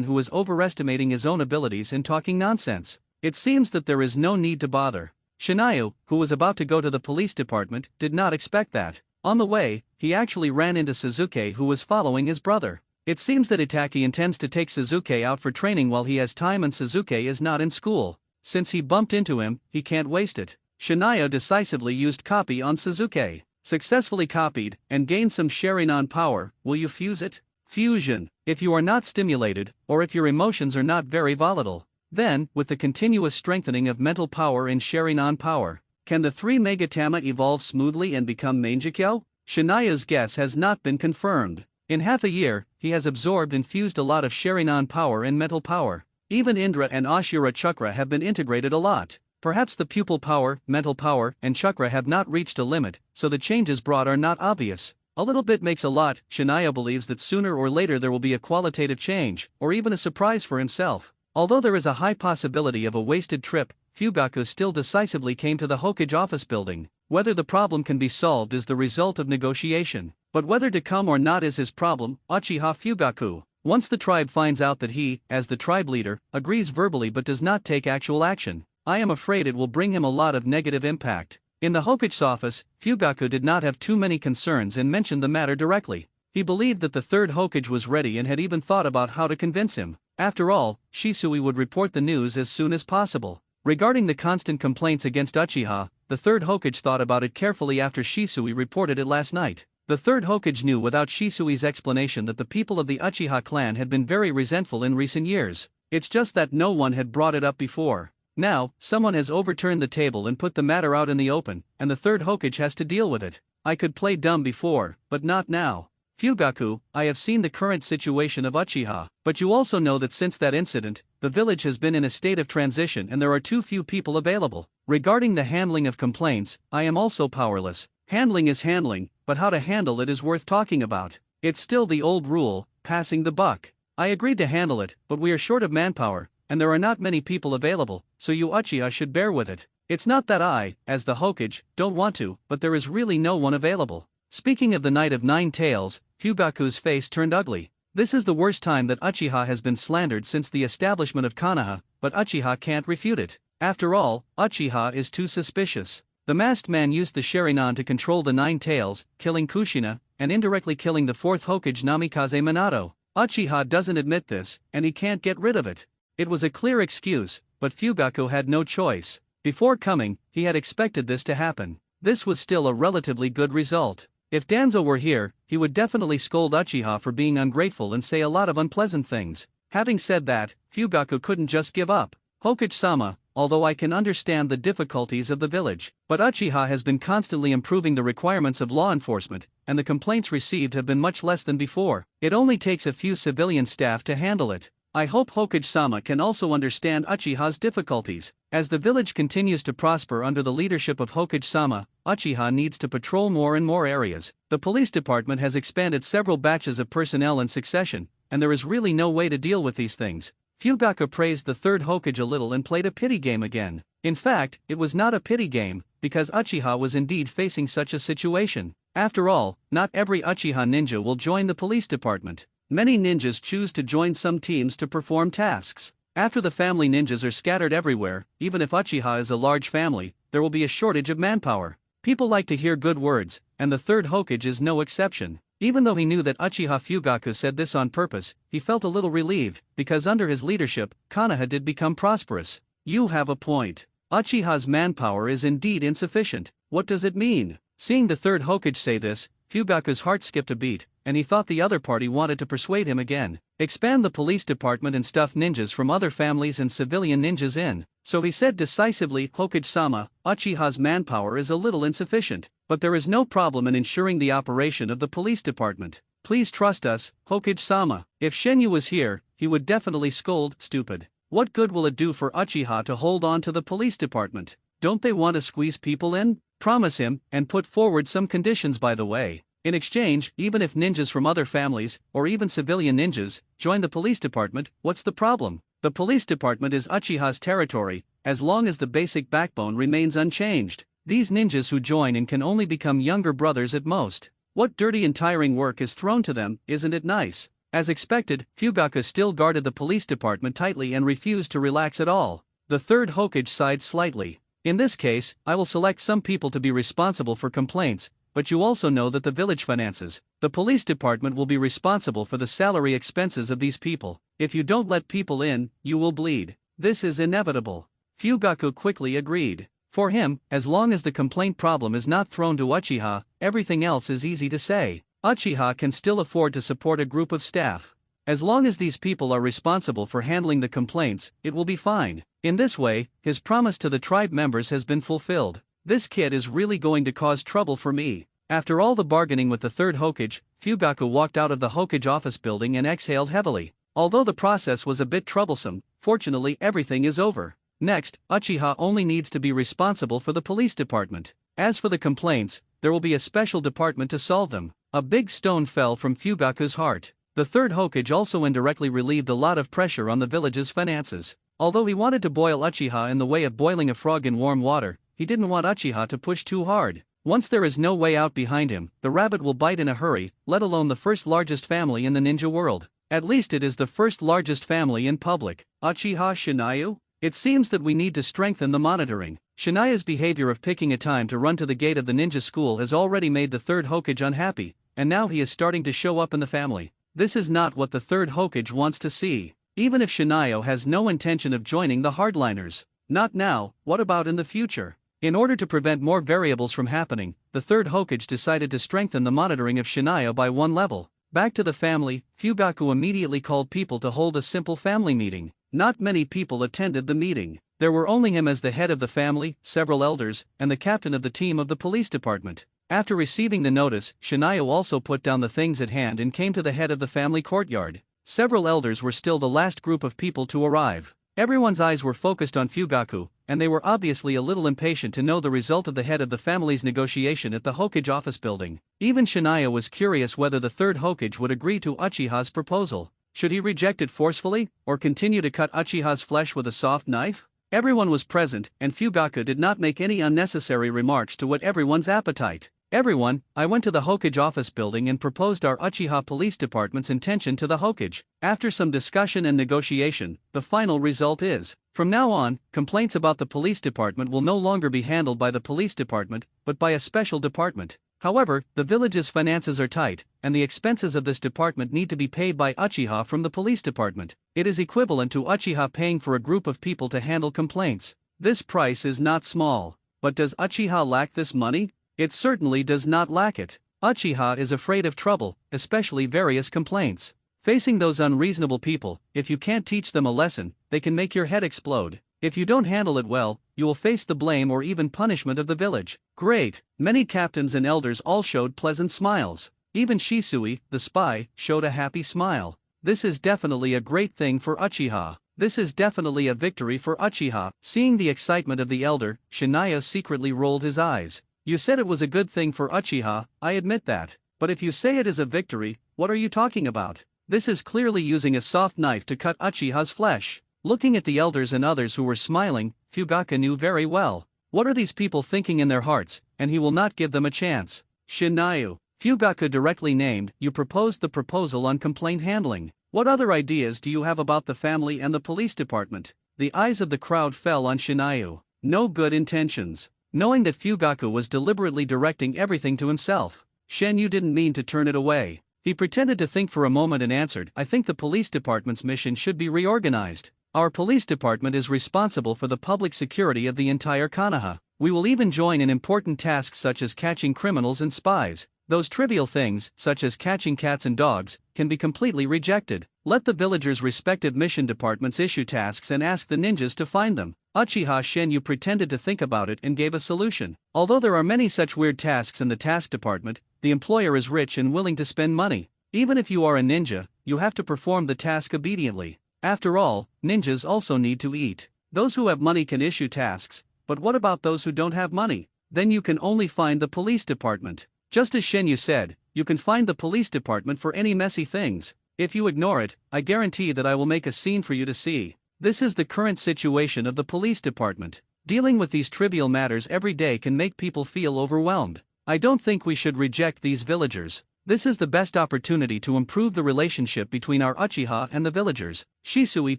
who is overestimating his own abilities and talking nonsense. It seems that there is no need to bother. Shinayu, who was about to go to the police department, did not expect that. On the way, he actually ran into Sasuke, who was following his brother. It seems that Itachi intends to take Sasuke out for training while he has time and Sasuke is not in school. Since he bumped into him, he can't waste it. Shinayu decisively used copy on Sasuke. Successfully copied, and gained some Sharingan power. Will you fuse it? Fusion. If you are not stimulated, or if your emotions are not very volatile, then, with the continuous strengthening of mental power and Sharingan power, Can the three Megatama evolve smoothly and become Mangekyo? Shinaya's guess has not been confirmed. In half a year, he has absorbed and fused a lot of Sharingan power and mental power. Even Indra and Ashura Chakra have been integrated a lot. Perhaps the pupil power, mental power, and chakra have not reached a limit, so the changes brought are not obvious. A little bit makes a lot. Shinaya believes that sooner or later there will be a qualitative change, or even a surprise for himself. Although there is a high possibility of a wasted trip, Fugaku still decisively came to the Hokage office building. Whether the problem can be solved is the result of negotiation, but whether to come or not is his problem. Uchiha Fugaku. Once the tribe finds out that he, as the tribe leader, agrees verbally but does not take actual action, I am afraid it will bring him a lot of negative impact. In the Hokage's office, Fugaku did not have too many concerns and mentioned the matter directly. He believed that the third Hokage was ready and had even thought about how to convince him. After all, Shisui would report the news as soon as possible. Regarding the constant complaints against Uchiha, the third Hokage thought about it carefully after Shisui reported it last night. The third Hokage knew without Shisui's explanation that the people of the Uchiha clan had been very resentful in recent years. It's just that no one had brought it up before. Now, someone has overturned the table and put the matter out in the open, and the third Hokage has to deal with it. I could play dumb before, but not now. Fugaku, I have seen the current situation of Uchiha, but you also know that since that incident, the village has been in a state of transition and there are too few people available. Regarding the handling of complaints, I am also powerless. Handling is handling, but how to handle it is worth talking about. It's still the old rule, passing the buck. I agreed to handle it, but we are short of manpower, and there are not many people available, so you Uchiha should bear with it. It's not that I, as the Hokage, don't want to, but there is really no one available. Speaking of the Knight of Nine Tails, Fugaku's face turned ugly. This is the worst time that Uchiha has been slandered since the establishment of Konoha, but Uchiha can't refute it. After all, Uchiha is too suspicious. The masked man used the Sharingan to control the Nine Tails, killing Kushina, and indirectly killing the fourth Hokage Namikaze Minato. Uchiha doesn't admit this, and he can't get rid of it. It was a clear excuse, but Fugaku had no choice. Before coming, he had expected this to happen. This was still a relatively good result. If Danzo were here, he would definitely scold Uchiha for being ungrateful and say a lot of unpleasant things. Having said that, Fugaku couldn't just give up. Hokage-sama, although I can understand the difficulties of the village, but Uchiha has been constantly improving the requirements of law enforcement, and the complaints received have been much less than before. It only takes a few civilian staff to handle it. I hope Hokage-sama can also understand Uchiha's difficulties. As the village continues to prosper under the leadership of Hokage-sama, Uchiha needs to patrol more and more areas. The police department has expanded several batches of personnel in succession, and there is really no way to deal with these things. Fugaku praised the third Hokage a little and played a pity game again. In fact, it was not a pity game, because Uchiha was indeed facing such a situation. After all, not every Uchiha ninja will join the police department. Many ninjas choose to join some teams to perform tasks. After the family ninjas are scattered everywhere, even if Uchiha is a large family, there will be a shortage of manpower. People like to hear good words, and the third Hokage is no exception. Even though he knew that Uchiha Fugaku said this on purpose, he felt a little relieved, because under his leadership, Konoha did become prosperous. You have a point. Uchiha's manpower is indeed insufficient. What does it mean? Seeing the third Hokage say this, Fugaku's heart skipped a beat, and he thought the other party wanted to persuade him again. Expand the police department and stuff ninjas from other families and civilian ninjas in. So he said decisively, Hokage-sama, Uchiha's manpower is a little insufficient, but there is no problem in ensuring the operation of the police department. Please trust us, Hokage-sama. If Shenyu was here, he would definitely scold, stupid. What good will it do for Uchiha to hold on to the police department? Don't they want to squeeze people in? Promise him, and put forward some conditions by the way. In exchange, even if ninjas from other families, or even civilian ninjas, join the police department, what's the problem? The police department is Uchiha's territory, as long as the basic backbone remains unchanged. These ninjas who join in can only become younger brothers at most. What dirty and tiring work is thrown to them, isn't it nice? As expected, Fugaku still guarded the police department tightly and refused to relax at all. The third Hokage sighed slightly. In this case, I will select some people to be responsible for complaints, but you also know that the village finances, the police department will be responsible for the salary expenses of these people. If you don't let people in, you will bleed. This is inevitable. Fugaku quickly agreed. For him, as long as the complaint problem is not thrown to Uchiha, everything else is easy to say. Uchiha can still afford to support a group of staff. As long as these people are responsible for handling the complaints, it will be fine. In this way, his promise to the tribe members has been fulfilled. This kid is really going to cause trouble for me. After all the bargaining with the third Hokage, Fugaku walked out of the Hokage office building and exhaled heavily. Although the process was a bit troublesome, fortunately everything is over. Next, Uchiha only needs to be responsible for the police department. As for the complaints, there will be a special department to solve them. A big stone fell from Fugaku's heart. The third Hokage also indirectly relieved a lot of pressure on the village's finances. Although he wanted to boil Uchiha in the way of boiling a frog in warm water, he didn't want Uchiha to push too hard. Once there is no way out behind him, the rabbit will bite in a hurry, let alone the first largest family in the ninja world. At least it is the first largest family in public. Uchiha Shinayu? It seems that we need to strengthen the monitoring. Shinaya's behavior of picking a time to run to the gate of the ninja school has already made the third Hokage unhappy, and now he is starting to show up in the family. This is not what the third Hokage wants to see. Even if Shinayo has no intention of joining the hardliners. Not now, what about in the future? In order to prevent more variables from happening, the third Hokage decided to strengthen the monitoring of Shinayo by one level. Back to the family, Fugaku immediately called people to hold a simple family meeting. Not many people attended the meeting. There were only him as the head of the family, several elders, and the captain of the team of the police department. After receiving the notice, Shinayo also put down the things at hand and came to the head of the family courtyard. Several elders were still the last group of people to arrive. Everyone's eyes were focused on Fugaku, and they were obviously a little impatient to know the result of the head of the family's negotiation at the Hokage office building. Even Shinayo was curious whether the third Hokage would agree to Uchiha's proposal. Should he reject it forcefully, or continue to cut Uchiha's flesh with a soft knife? Everyone was present, and Fugaku did not make any unnecessary remarks to whet everyone's appetite. Everyone, I went to the Hokage office building and proposed our Uchiha police department's intention to the Hokage. After some discussion and negotiation, the final result is, from now on, complaints about the police department will no longer be handled by the police department, but by a special department. However, the village's finances are tight, and the expenses of this department need to be paid by Uchiha from the police department. It is equivalent to Uchiha paying for a group of people to handle complaints. This price is not small. But does Uchiha lack this money? It certainly does not lack it. Uchiha is afraid of trouble, especially various complaints. Facing those unreasonable people, if you can't teach them a lesson, they can make your head explode. If you don't handle it well, you will face the blame or even punishment of the village. Great! Many captains and elders all showed pleasant smiles. Even Shisui, the spy, showed a happy smile. This is definitely a great thing for Uchiha. This is definitely a victory for Uchiha. Seeing the excitement of the elder, Shinayo secretly rolled his eyes. You said it was a good thing for Uchiha, I admit that. But if you say it is a victory, what are you talking about? This is clearly using a soft knife to cut Uchiha's flesh. Looking at the elders and others who were smiling, Fugaku knew very well. What are these people thinking in their hearts, and he will not give them a chance. Shinayu, Fugaku directly named, you proposed the proposal on complaint handling. What other ideas do you have about the family and the police department? The eyes of the crowd fell on Shinayu. No good intentions. Knowing that Fugaku was deliberately directing everything to himself, Shenyu didn't mean to turn it away. He pretended to think for a moment and answered, I think the police department's mission should be reorganized. Our police department is responsible for the public security of the entire Konoha. We will even join in important tasks such as catching criminals and spies. Those trivial things, such as catching cats and dogs, can be completely rejected. Let the villagers' respective mission departments issue tasks and ask the ninjas to find them. Uchiha Shenyu pretended to think about it and gave a solution. Although there are many such weird tasks in the task department, the employer is rich and willing to spend money. Even if you are a ninja, you have to perform the task obediently. After all, ninjas also need to eat. Those who have money can issue tasks, but what about those who don't have money? Then you can only find the police department. Just as Shenyu said, you can find the police department for any messy things. If you ignore it, I guarantee that I will make a scene for you to see. This is the current situation of the police department. Dealing with these trivial matters every day can make people feel overwhelmed. I don't think we should reject these villagers. This is the best opportunity to improve the relationship between our Uchiha and the villagers. Shisui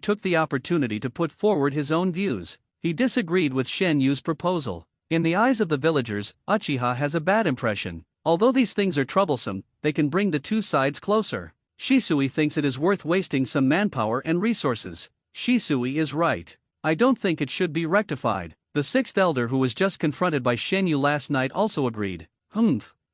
took the opportunity to put forward his own views. He disagreed with Shenyu's proposal. In the eyes of the villagers, Uchiha has a bad impression. Although these things are troublesome, they can bring the two sides closer. Shisui thinks it is worth wasting some manpower and resources. Shisui is right. I don't think it should be rectified. The sixth elder who was just confronted by Shenyu last night also agreed.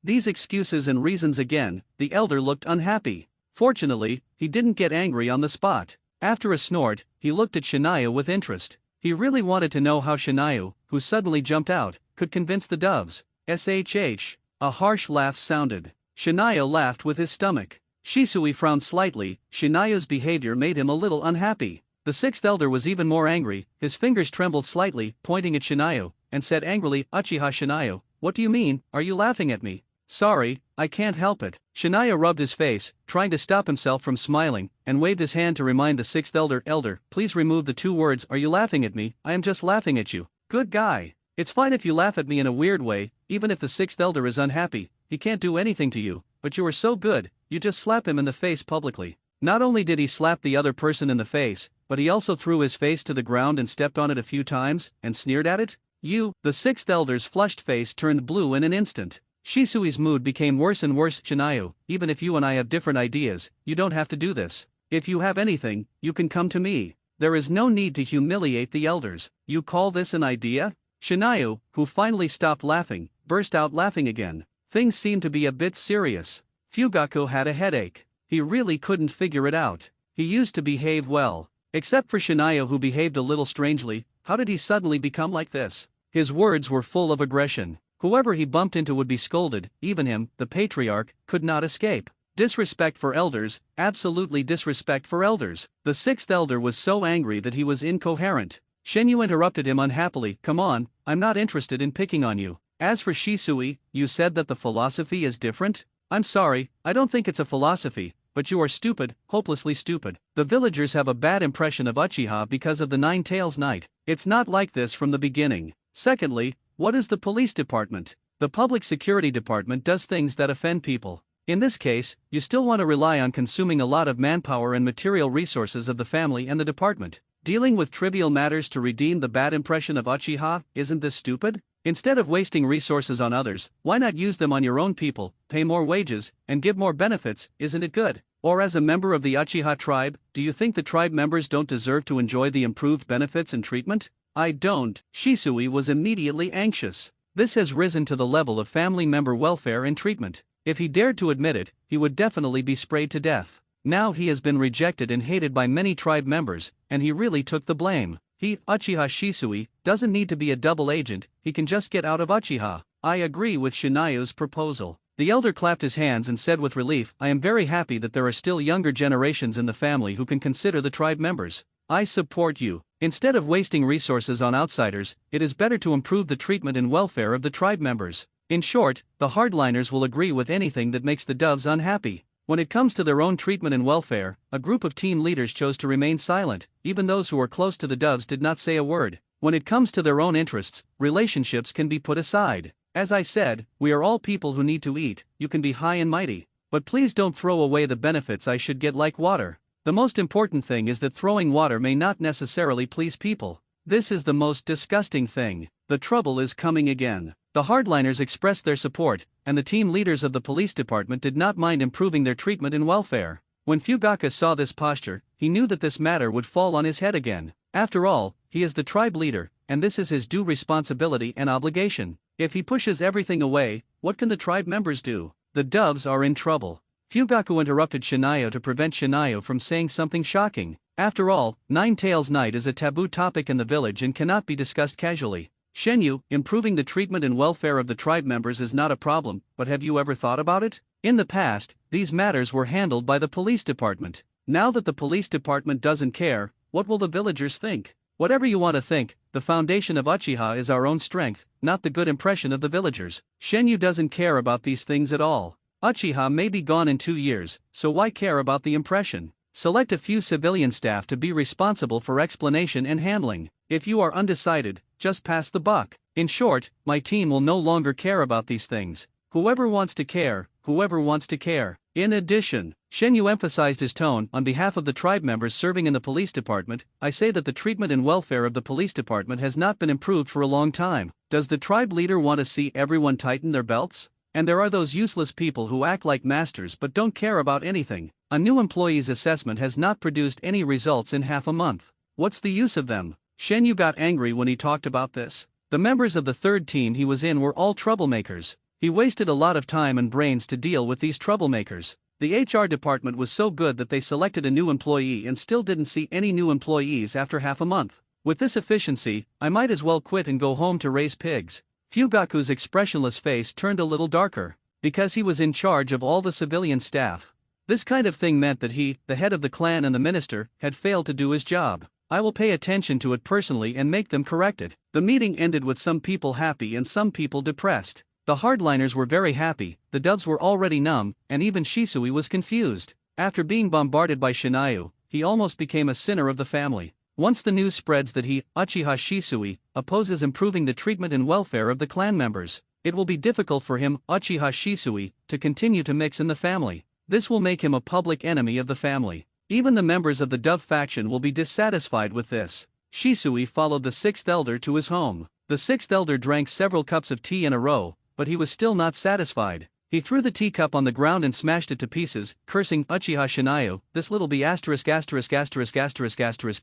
These excuses and reasons again, the elder looked unhappy. Fortunately, he didn't get angry on the spot. After a snort, he looked at Shinayu with interest. He really wanted to know how Shinayu, who suddenly jumped out, could convince the doves. SHH. A harsh laugh sounded. Shinayo laughed with his stomach. Shisui frowned slightly. Shinayo's behavior made him a little unhappy. The sixth elder was even more angry, his fingers trembled slightly, pointing at Shinayo, and said angrily, Uchiha Shinayo, what do you mean, are you laughing at me? Sorry, I can't help it. Shinayo rubbed his face, trying to stop himself from smiling, and waved his hand to remind the sixth elder, please remove the two words, are you laughing at me, I am just laughing at you. Good guy. It's fine if you laugh at me in a weird way, even if the sixth elder is unhappy, he can't do anything to you, but you are so good, you just slap him in the face publicly. Not only did he slap the other person in the face, but he also threw his face to the ground and stepped on it a few times, and sneered at it. The sixth elder's flushed face turned blue in an instant. Shisui's mood became worse and worse. Shinayo, even if you and I have different ideas, you don't have to do this. If you have anything, you can come to me. There is no need to humiliate the elders. You call this an idea? Shinayo, who finally stopped laughing, burst out laughing again. Things seemed to be a bit serious. Fugaku had a headache. He really couldn't figure it out. He used to behave well. Except for Shinayo, who behaved a little strangely. How did he suddenly become like this? His words were full of aggression. Whoever he bumped into would be scolded, even him, the patriarch, could not escape. Disrespect for elders, absolutely disrespect for elders. The sixth elder was so angry that he was incoherent. Shenyu interrupted him unhappily, come on, I'm not interested in picking on you. As for Shisui, you said that the philosophy is different? I'm sorry, I don't think it's a philosophy, but you are stupid, hopelessly stupid. The villagers have a bad impression of Uchiha because of the Nine Tails Knight. It's not like this from the beginning. Secondly, what is the police department? The public security department does things that offend people. In this case, you still want to rely on consuming a lot of manpower and material resources of the family and the department. Dealing with trivial matters to redeem the bad impression of Uchiha, isn't this stupid? Instead of wasting resources on others, why not use them on your own people, pay more wages, and give more benefits, isn't it good? Or as a member of the Uchiha tribe, do you think the tribe members don't deserve to enjoy the improved benefits and treatment? I don't. Shisui was immediately anxious. This has risen to the level of family member welfare and treatment. If he dared to admit it, he would definitely be sprayed to death. Now he has been rejected and hated by many tribe members, and he really took the blame. Uchiha Shisui, doesn't need to be a double agent, he can just get out of Uchiha. I agree with Shinayo's proposal. The elder clapped his hands and said with relief, I am very happy that there are still younger generations in the family who can consider the tribe members. I support you. Instead of wasting resources on outsiders, it is better to improve the treatment and welfare of the tribe members. In short, the hardliners will agree with anything that makes the doves unhappy. When it comes to their own treatment and welfare, a group of team leaders chose to remain silent. Even those who were close to the doves did not say a word. When it comes to their own interests, relationships can be put aside. As I said, we are all people who need to eat. You can be high and mighty, but please don't throw away the benefits I should get, like water. The most important thing is that throwing water may not necessarily please people. This is the most disgusting thing. The trouble is coming again. The hardliners expressed their support, and the team leaders of the police department did not mind improving their treatment and welfare. When Fugaku saw this posture, he knew that this matter would fall on his head again. After all, he is the tribe leader, and this is his due responsibility and obligation. If he pushes everything away, what can the tribe members do? The doves are in trouble. Fugaku interrupted Shinayo to prevent Shinayo from saying something shocking. After all, Nine Tails Night is a taboo topic in the village and cannot be discussed casually. Shenyu, improving the treatment and welfare of the tribe members is not a problem, but have you ever thought about it? In the past, these matters were handled by the police department. Now that the police department doesn't care, what will the villagers think? Whatever you want to think, the foundation of Uchiha is our own strength, not the good impression of the villagers. Shenyu doesn't care about these things at all. Uchiha may be gone in 2 years, so why care about the impression? Select a few civilian staff to be responsible for explanation and handling. If you are undecided, just pass the buck. In short, my team will no longer care about these things. Whoever wants to care, whoever wants to care. In addition, Shenyu emphasized his tone, on behalf of the tribe members serving in the police department, I say that the treatment and welfare of the police department has not been improved for a long time. Does the tribe leader want to see everyone tighten their belts? And there are those useless people who act like masters but don't care about anything. A new employee's assessment has not produced any results in half a month. What's the use of them? Shenyu got angry when he talked about this. The members of the third team he was in were all troublemakers. He wasted a lot of time and brains to deal with these troublemakers. The HR department was so good that they selected a new employee and still didn't see any new employees after half a month. With this efficiency, I might as well quit and go home to raise pigs. Fugaku's expressionless face turned a little darker. Because he was in charge of all the civilian staff. This kind of thing meant that he, the head of the clan and the minister, had failed to do his job. I will pay attention to it personally and make them correct it. The meeting ended with some people happy and some people depressed. The hardliners were very happy, the doves were already numb, and even Shisui was confused. After being bombarded by Shinayu, he almost became a sinner of the family. Once the news spreads that he, Uchiha Shisui, opposes improving the treatment and welfare of the clan members, it will be difficult for him, Uchiha Shisui, to continue to mix in the family. This will make him a public enemy of the family. Even the members of the Dove faction will be dissatisfied with this. Shisui followed the sixth elder to his home. The sixth elder drank several cups of tea in a row, but he was still not satisfied. He threw the teacup on the ground and smashed it to pieces, cursing Uchiha Shinayu. This little b*****************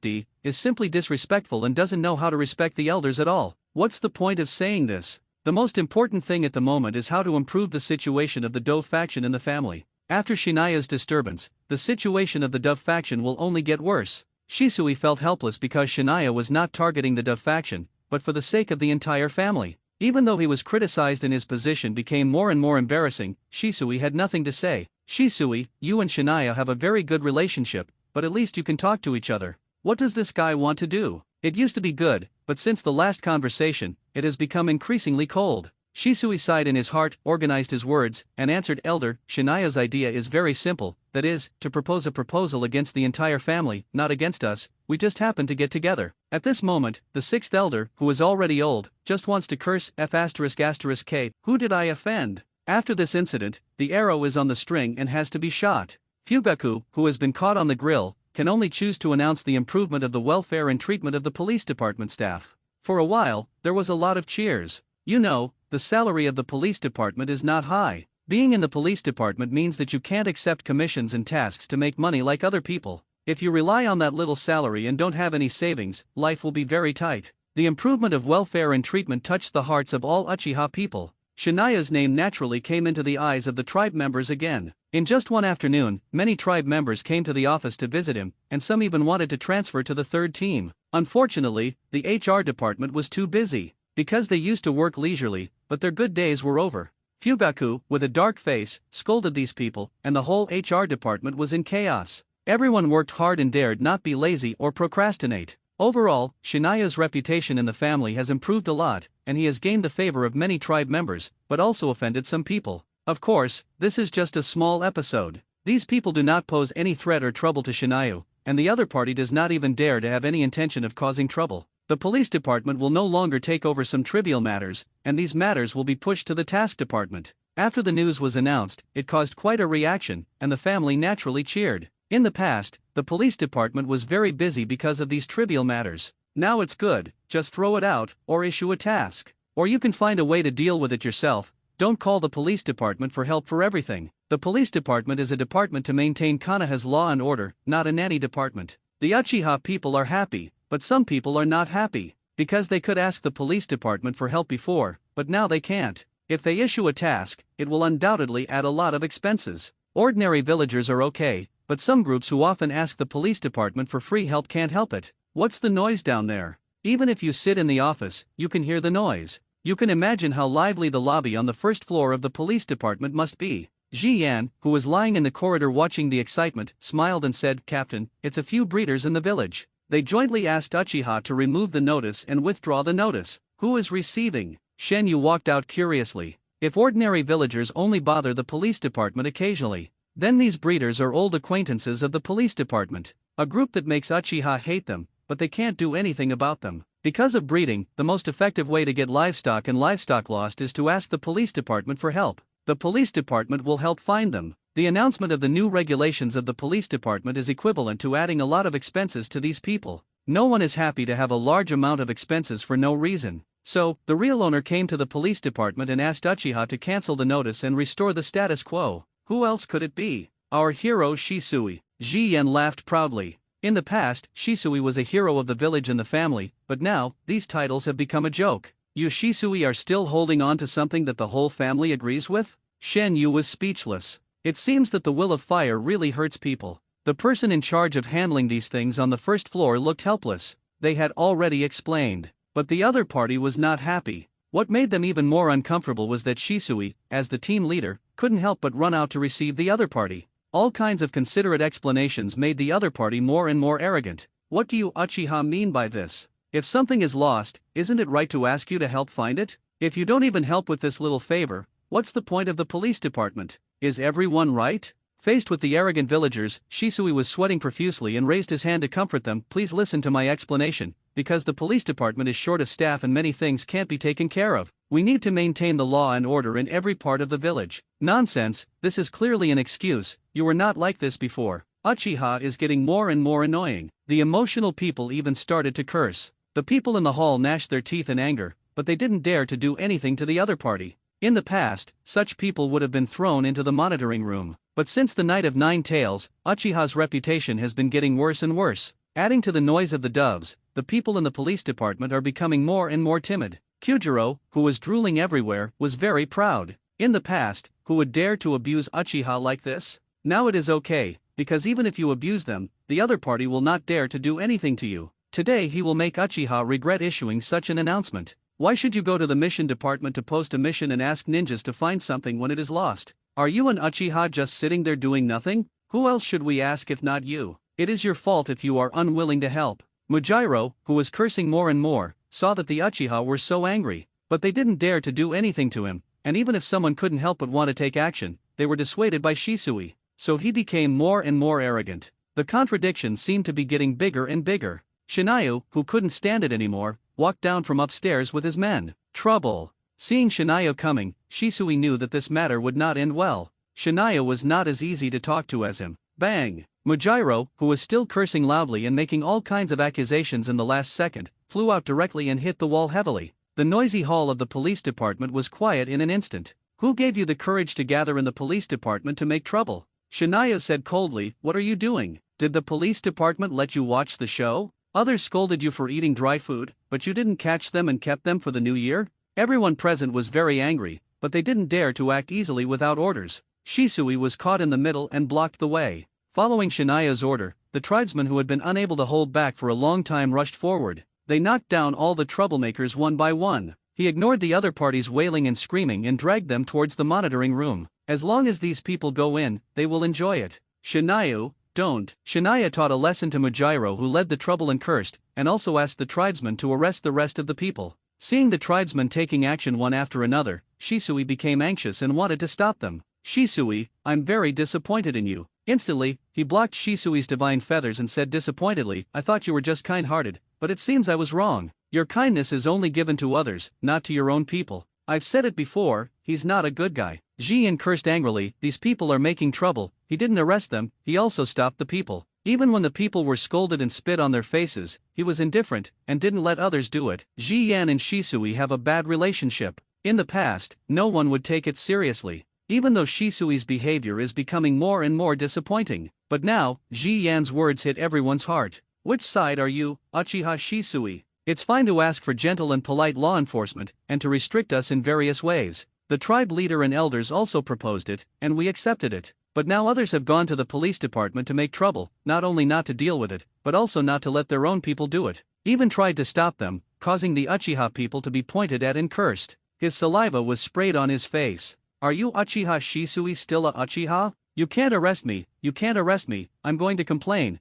d is simply disrespectful and doesn't know how to respect the elders at all. What's the point of saying this? The most important thing at the moment is how to improve the situation of the Dove faction in the family. After Shinayu's disturbance, the situation of the Dove faction will only get worse. Shisui felt helpless because Shinayu was not targeting the Dove faction, but for the sake of the entire family. Even though he was criticized and his position became more and more embarrassing, Shisui had nothing to say. Shisui, you and Shinayu have a very good relationship, but at least you can talk to each other. What does this guy want to do? It used to be good, but since the last conversation, it has become increasingly cold. Shisui sighed in his heart, organized his words, and answered, Elder, Shinayu's idea is very simple, that is, to propose a proposal against the entire family, not against us, we just happen to get together. At this moment, the sixth elder, who is already old, just wants to curse F***k, who did I offend? After this incident, the arrow is on the string and has to be shot. Fugaku, who has been caught on the grill, can only choose to announce the improvement of the welfare and treatment of the police department staff. For a while, there was a lot of cheers. You know, the salary of the police department is not high. Being in the police department means that you can't accept commissions and tasks to make money like other people. If you rely on that little salary and don't have any savings, life will be very tight. The improvement of welfare and treatment touched the hearts of all Uchiha people. Shinayu's name naturally came into the eyes of the tribe members again. In just one afternoon, many tribe members came to the office to visit him, and some even wanted to transfer to the third team. Unfortunately, the HR department was too busy. Because they used to work leisurely, but their good days were over. Fugaku, with a dark face, scolded these people, and the whole HR department was in chaos. Everyone worked hard and dared not be lazy or procrastinate. Overall, Shinayu's reputation in the family has improved a lot, and he has gained the favor of many tribe members, but also offended some people. Of course, this is just a small episode. These people do not pose any threat or trouble to Shinayu, and the other party does not even dare to have any intention of causing trouble. The police department will no longer take over some trivial matters, and these matters will be pushed to the task department. After the news was announced, it caused quite a reaction, and the family naturally cheered. In the past, the police department was very busy because of these trivial matters. Now it's good, just throw it out, or issue a task. Or you can find a way to deal with it yourself. Don't call the police department for help for everything. The police department is a department to maintain Konoha's law and order, not a nanny department. The Uchiha people are happy. But some people are not happy, because they could ask the police department for help before, but now they can't. If they issue a task, it will undoubtedly add a lot of expenses. Ordinary villagers are okay, but some groups who often ask the police department for free help can't help it. What's the noise down there? Even if you sit in the office, you can hear the noise. You can imagine how lively the lobby on the first floor of the police department must be. Ji Yan, who was lying in the corridor watching the excitement, smiled and said, Captain, it's a few breeders in the village. They jointly asked Uchiha to remove the notice and withdraw the notice. Who is receiving? Shen Yu walked out curiously. If ordinary villagers only bother the police department occasionally, then these breeders are old acquaintances of the police department. A group that makes Uchiha hate them, but they can't do anything about them. Because of breeding, the most effective way to get livestock and livestock lost is to ask the police department for help. The police department will help find them. The announcement of the new regulations of the police department is equivalent to adding a lot of expenses to these people. No one is happy to have a large amount of expenses for no reason. So, the real owner came to the police department and asked Uchiha to cancel the notice and restore the status quo. Who else could it be? Our hero Shisui. Ji Yan laughed proudly. In the past, Shisui was a hero of the village and the family, but now, these titles have become a joke. You Shisui are still holding on to something that the whole family agrees with? Shen Yu was speechless. It seems that the will of fire really hurts people. The person in charge of handling these things on the first floor looked helpless. They had already explained. But the other party was not happy. What made them even more uncomfortable was that Shisui, as the team leader, couldn't help but run out to receive the other party. All kinds of considerate explanations made the other party more and more arrogant. What do you uchiha mean by this? If something is lost, isn't it right to ask you to help find it? If you don't even help with this little favor, what's the point of the police department? Is everyone right? Faced with the arrogant villagers, Shisui was sweating profusely and raised his hand to comfort them. Please listen to my explanation, because the police department is short of staff and many things can't be taken care of. We need to maintain the law and order in every part of the village. Nonsense, this is clearly an excuse, you were not like this before. Uchiha is getting more and more annoying. The emotional people even started to curse. The people in the hall gnashed their teeth in anger, but they didn't dare to do anything to the other party. In the past, such people would have been thrown into the monitoring room. But since the Night of Nine Tails, Uchiha's reputation has been getting worse and worse. Adding to the noise of the doves, the people in the police department are becoming more and more timid. Kyujiro, who was drooling everywhere, was very proud. In the past, who would dare to abuse Uchiha like this? Now it is okay, because even if you abuse them, the other party will not dare to do anything to you. Today he will make Uchiha regret issuing such an announcement. Why should you go to the mission department to post a mission and ask ninjas to find something when it is lost? Are you an Uchiha just sitting there doing nothing? Who else should we ask if not you? It is your fault if you are unwilling to help. Mujiro, who was cursing more and more, saw that the Uchiha were so angry, but they didn't dare to do anything to him, and even if someone couldn't help but want to take action, they were dissuaded by Shisui. So he became more and more arrogant. The contradiction seemed to be getting bigger and bigger. Shinayu, who couldn't stand it anymore, walked down from upstairs with his men. Trouble. Seeing Shinayu coming, Shisui knew that this matter would not end well. Shinayu was not as easy to talk to as him. Bang! Mujiro, who was still cursing loudly and making all kinds of accusations in the last second, flew out directly and hit the wall heavily. The noisy hall of the police department was quiet in an instant. Who gave you the courage to gather in the police department to make trouble? Shinayu said coldly, what are you doing? Did the police department let you watch the show? Others scolded you for eating dry food, but you didn't catch them and kept them for the new year? Everyone present was very angry, but they didn't dare to act easily without orders. Shisui was caught in the middle and blocked the way. Following Shinayu's order, the tribesmen who had been unable to hold back for a long time rushed forward. They knocked down all the troublemakers one by one. He ignored the other party's wailing and screaming and dragged them towards the monitoring room. As long as these people go in, they will enjoy it. Shinayu, don't. Shinayu taught a lesson to Mujiro, who led the trouble and cursed, and also asked the tribesmen to arrest the rest of the people. Seeing the tribesmen taking action one after another, Shisui became anxious and wanted to stop them. Shisui, I'm very disappointed in you. Instantly, he blocked Shisui's divine feathers and said disappointedly, I thought you were just kind-hearted, but it seems I was wrong. Your kindness is only given to others, not to your own people. I've said it before, he's not a good guy. Jian cursed angrily, these people are making trouble. He didn't arrest them, he also stopped the people. Even when the people were scolded and spit on their faces, he was indifferent, and didn't let others do it. Jian and Shisui have a bad relationship. In the past, no one would take it seriously. Even though Shisui's behavior is becoming more and more disappointing. But now, Jian's words hit everyone's heart. Which side are you, Uchiha Shisui? It's fine to ask for gentle and polite law enforcement, and to restrict us in various ways. The tribe leader and elders also proposed it, and we accepted it. But now others have gone to the police department to make trouble, not only not to deal with it, but also not to let their own people do it. Even tried to stop them, causing the Uchiha people to be pointed at and cursed. His saliva was sprayed on his face. Are you Uchiha Shisui still a Uchiha? You can't arrest me, you can't arrest me, I'm going to complain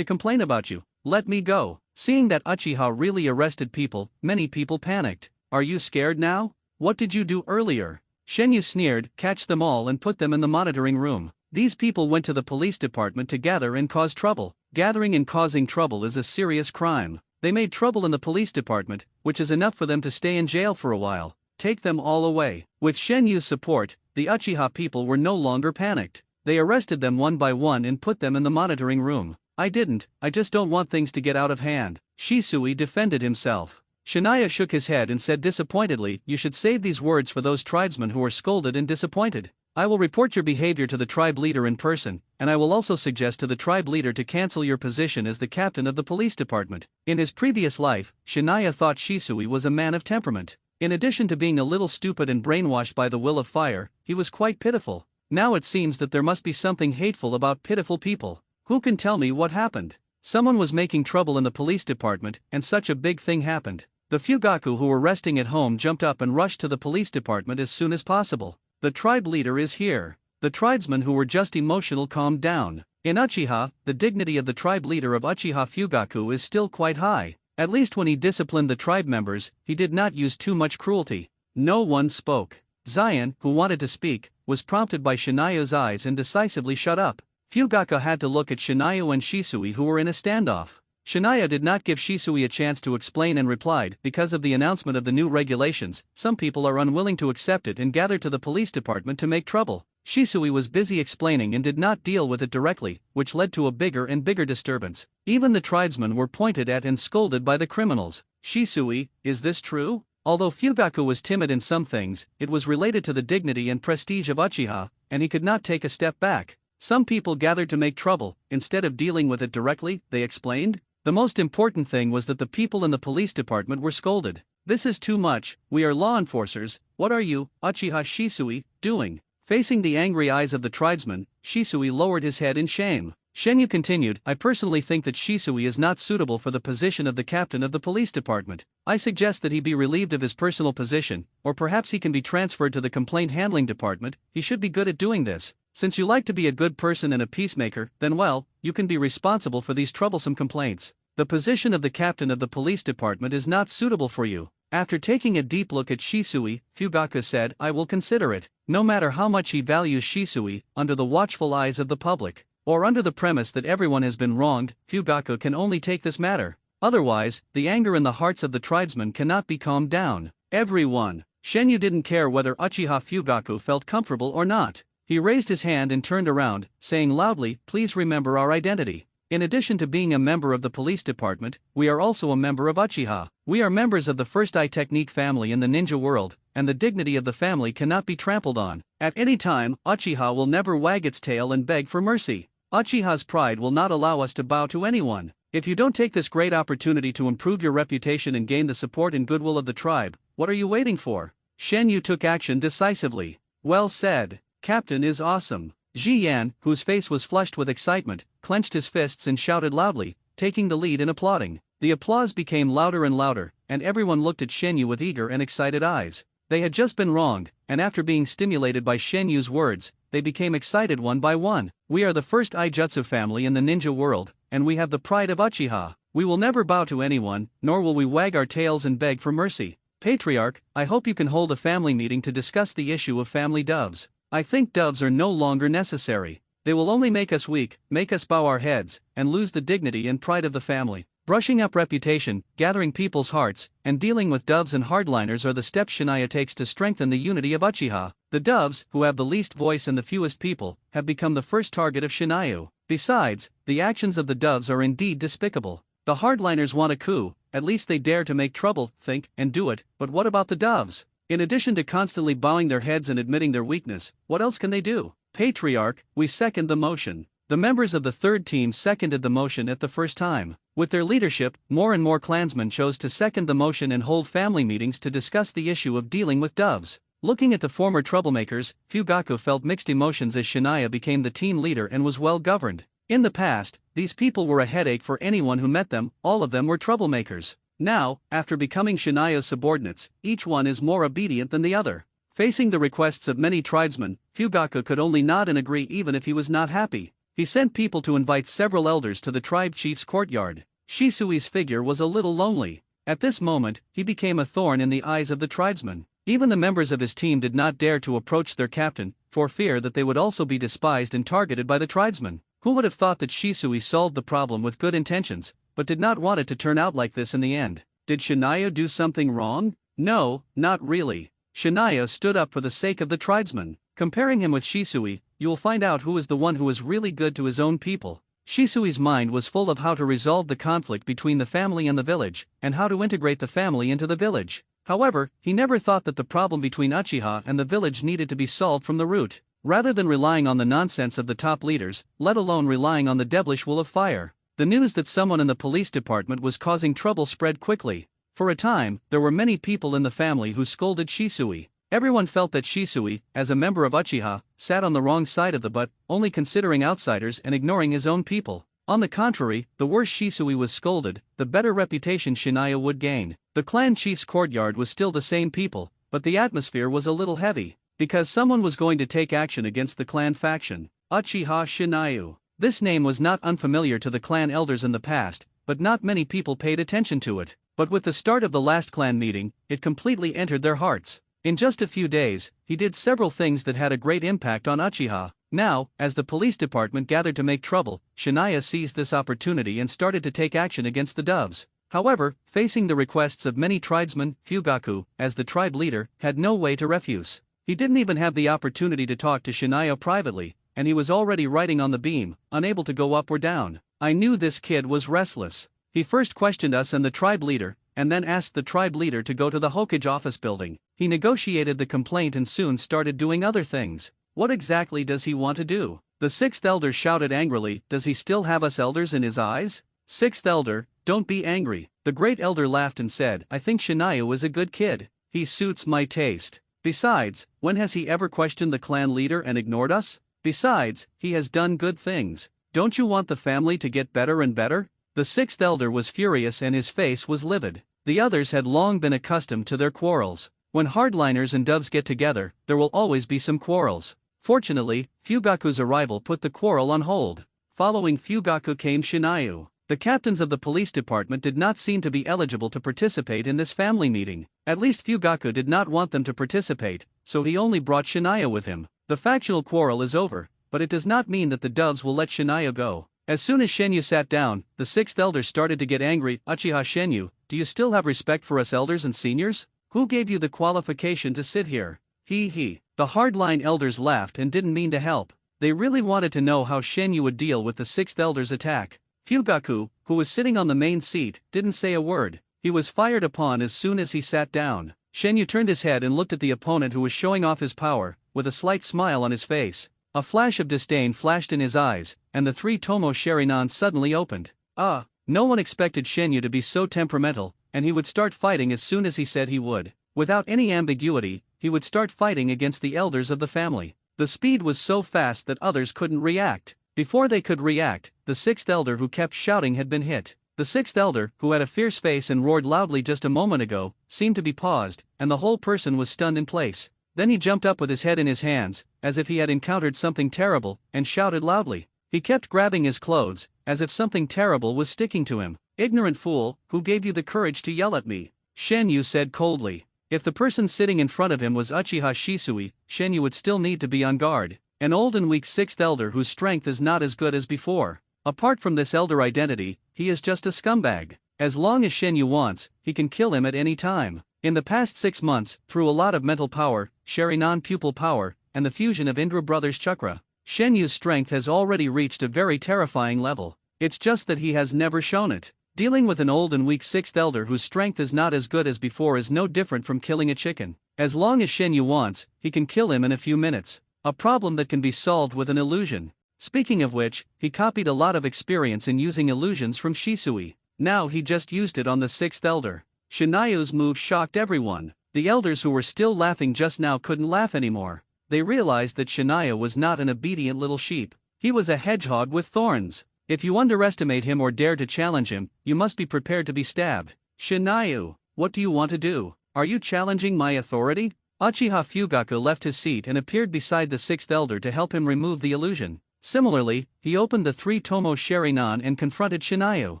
about you. Let me go. Seeing that Uchiha really arrested people, many people panicked. Are you scared now? What did you do earlier? Shenyu sneered, catch them all and put them in the monitoring room. These people went to the police department to gather and cause trouble. Gathering and causing trouble is a serious crime. They made trouble in the police department, which is enough for them to stay in jail for a while. Take them all away. With Shenyu's support, the Uchiha people were no longer panicked. They arrested them one by one and put them in the monitoring room. I just don't want things to get out of hand. Shisui defended himself. Shinayu shook his head and said disappointedly, you should save these words for those tribesmen who are scolded and disappointed. I will report your behavior to the tribe leader in person, and I will also suggest to the tribe leader to cancel your position as the captain of the police department. In his previous life, Shinayu thought Shisui was a man of temperament. In addition to being a little stupid and brainwashed by the will of fire, he was quite pitiful. Now it seems that there must be something hateful about pitiful people. Who can tell me what happened? Someone was making trouble in the police department, and such a big thing happened. The Fugaku who were resting at home jumped up and rushed to the police department as soon as possible. The tribe leader is here. The tribesmen who were just emotional calmed down. In Uchiha, the dignity of the tribe leader of Uchiha Fugaku is still quite high. At least when he disciplined the tribe members, he did not use too much cruelty. No one spoke. Zion, who wanted to speak, was prompted by Shinayo's eyes and decisively shut up. Fugaku had to look at Shinayo and Shisui who were in a standoff. Shinayo did not give Shisui a chance to explain and replied, because of the announcement of the new regulations, some people are unwilling to accept it and gathered to the police department to make trouble. Shisui was busy explaining and did not deal with it directly, which led to a bigger and bigger disturbance. Even the tribesmen were pointed at and scolded by the criminals. Shisui, is this true? Although Fugaku was timid in some things, it was related to the dignity and prestige of Uchiha, and he could not take a step back. Some people gathered to make trouble, instead of dealing with it directly, they explained. The most important thing was that the people in the police department were scolded. This is too much, we are law enforcers, what are you, Uchiha Shisui, doing? Facing the angry eyes of the tribesman, Shisui lowered his head in shame. Shenyu continued, I personally think that Shisui is not suitable for the position of the captain of the police department. I suggest that he be relieved of his personal position, or perhaps he can be transferred to the complaint handling department. He should be good at doing this. Since you like to be a good person and a peacemaker, then well, you can be responsible for these troublesome complaints. The position of the captain of the police department is not suitable for you. After taking a deep look at Shisui, Fugaku said, I will consider it. No matter how much he values Shisui, under the watchful eyes of the public, or under the premise that everyone has been wronged, Fugaku can only take this matter. Otherwise, the anger in the hearts of the tribesmen cannot be calmed down. Everyone. Shenyu didn't care whether Uchiha Fugaku felt comfortable or not. He raised his hand and turned around, saying loudly, please remember our identity. In addition to being a member of the police department, we are also a member of Uchiha. We are members of the first eye technique family in the ninja world, and the dignity of the family cannot be trampled on. At any time, Uchiha will never wag its tail and beg for mercy. Uchiha's pride will not allow us to bow to anyone. If you don't take this great opportunity to improve your reputation and gain the support and goodwill of the tribe, what are you waiting for? Shenyu took action decisively. Well said. Captain is awesome. Ji Yan, whose face was flushed with excitement, clenched his fists and shouted loudly, taking the lead and applauding. The applause became louder and louder, and everyone looked at Shenyu with eager and excited eyes. They had just been wronged, and after being stimulated by Shenyu's words, they became excited one by one. We are the first Aijutsu family in the ninja world, and we have the pride of Uchiha. We will never bow to anyone, nor will we wag our tails and beg for mercy. Patriarch, I hope you can hold a family meeting to discuss the issue of family doves. I think doves are no longer necessary. They will only make us weak, make us bow our heads, and lose the dignity and pride of the family. Brushing up reputation, gathering people's hearts, and dealing with doves and hardliners are the steps Shinayo takes to strengthen the unity of Uchiha. The doves, who have the least voice and the fewest people, have become the first target of Shinayo. Besides, the actions of the doves are indeed despicable. The hardliners want a coup, at least they dare to make trouble, think, and do it, but what about the doves? In addition to constantly bowing their heads and admitting their weakness, what else can they do? Patriarch, we second the motion. The members of the third team seconded the motion at the first time. With their leadership, more and more clansmen chose to second the motion and hold family meetings to discuss the issue of dealing with doves. Looking at the former troublemakers, Fugaku felt mixed emotions as Shinayo became the team leader and was well governed. In the past, these people were a headache for anyone who met them, all of them were troublemakers. Now, after becoming Shinayo's subordinates, each one is more obedient than the other. Facing the requests of many tribesmen, Fugaku could only nod and agree even if he was not happy. He sent people to invite several elders to the tribe chief's courtyard. Shisui's figure was a little lonely. At this moment, he became a thorn in the eyes of the tribesmen. Even the members of his team did not dare to approach their captain, for fear that they would also be despised and targeted by the tribesmen. Who would have thought that Shisui solved the problem with good intentions, but did not want it to turn out like this in the end? Did Shinayo do something wrong? No, not really. Shinayo stood up for the sake of the tribesmen. Comparing him with Shisui, you will find out who is the one who is really good to his own people. Shisui's mind was full of how to resolve the conflict between the family and the village, and how to integrate the family into the village. However, he never thought that the problem between Uchiha and the village needed to be solved from the root. Rather than relying on the nonsense of the top leaders, let alone relying on the devilish will of fire, the news that someone in the police department was causing trouble spread quickly. For a time, there were many people in the family who scolded Shisui. Everyone felt that Shisui, as a member of Uchiha, sat on the wrong side of the butt, only considering outsiders and ignoring his own people. On the contrary, the worse Shisui was scolded, the better reputation Shinayo would gain. The clan chief's courtyard was still the same people, but the atmosphere was a little heavy, because someone was going to take action against the clan faction, Uchiha Shinayu. This name was not unfamiliar to the clan elders in the past, but not many people paid attention to it. But with the start of the last clan meeting, it completely entered their hearts. In just a few days, he did several things that had a great impact on Uchiha. Now, as the police department gathered to make trouble, Shania seized this opportunity and started to take action against the doves. However, facing the requests of many tribesmen, Fugaku, as the tribe leader, had no way to refuse. He didn't even have the opportunity to talk to Shania privately, and he was already writing on the beam, unable to go up or down. I knew this kid was restless. He first questioned us and the tribe leader, and then asked the tribe leader to go to the hokage office building. He negotiated the complaint and soon started doing other things. What exactly does he want to do? The sixth elder shouted angrily, does he still have us elders in his eyes? Sixth elder, don't be angry. The great elder laughed and said, I think Shinayu is a good kid. He suits my taste. Besides, when has he ever questioned the clan leader and ignored us? Besides, he has done good things. Don't you want the family to get better and better? The sixth elder was furious and his face was livid. The others had long been accustomed to their quarrels. When hardliners and doves get together, there will always be some quarrels. Fortunately, Fugaku's arrival put the quarrel on hold. Following Fugaku came Shinayu. The captains of the police department did not seem to be eligible to participate in this family meeting. At least Fugaku did not want them to participate, so he only brought Shinayu with him. The factional quarrel is over, but it does not mean that the doves will let Shinayu go. As soon as Shenyu sat down, the sixth elder started to get angry. Uchiha Shenyu, do you still have respect for us elders and seniors? Who gave you the qualification to sit here? He. The hardline elders laughed and didn't mean to help. They really wanted to know how Shenyu would deal with the sixth elder's attack. Fugaku, who was sitting on the main seat, didn't say a word. He was fired upon as soon as he sat down. Shenyu turned his head and looked at the opponent who was showing off his power, with a slight smile on his face. A flash of disdain flashed in his eyes, and the three Tomo Sharingan suddenly opened. No one expected Shenyu to be so temperamental, and he would start fighting as soon as he said he would. Without any ambiguity, he would start fighting against the elders of the family. The speed was so fast that others couldn't react. Before they could react, the sixth elder who kept shouting had been hit. The sixth elder, who had a fierce face and roared loudly just a moment ago, seemed to be paused, and the whole person was stunned in place. Then he jumped up with his head in his hands, as if he had encountered something terrible, and shouted loudly. He kept grabbing his clothes, as if something terrible was sticking to him. Ignorant fool, who gave you the courage to yell at me? Shenyu said coldly. If the person sitting in front of him was Uchiha Shisui, Shenyu would still need to be on guard. An old and weak sixth elder whose strength is not as good as before. Apart from this elder identity, he is just a scumbag. As long as Shenyu wants, he can kill him at any time. In the past 6 months, through a lot of mental power, Sharingan pupil power, and the fusion of Indra Brothers chakra, Shenyu's strength has already reached a very terrifying level. It's just that he has never shown it. Dealing with an old and weak sixth elder whose strength is not as good as before is no different from killing a chicken. As long as Shenyu wants, he can kill him in a few minutes. A problem that can be solved with an illusion. Speaking of which, he copied a lot of experience in using illusions from Shisui. Now he just used it on the sixth elder. Shinayu's move shocked everyone. The elders who were still laughing just now couldn't laugh anymore. They realized that Shinayu was not an obedient little sheep. He was a hedgehog with thorns. If you underestimate him or dare to challenge him, you must be prepared to be stabbed. Shinayu, what do you want to do? Are you challenging my authority? Uchiha Fugaku left his seat and appeared beside the sixth elder to help him remove the illusion. Similarly, he opened the three Tomo Sharingan and confronted Shinayu.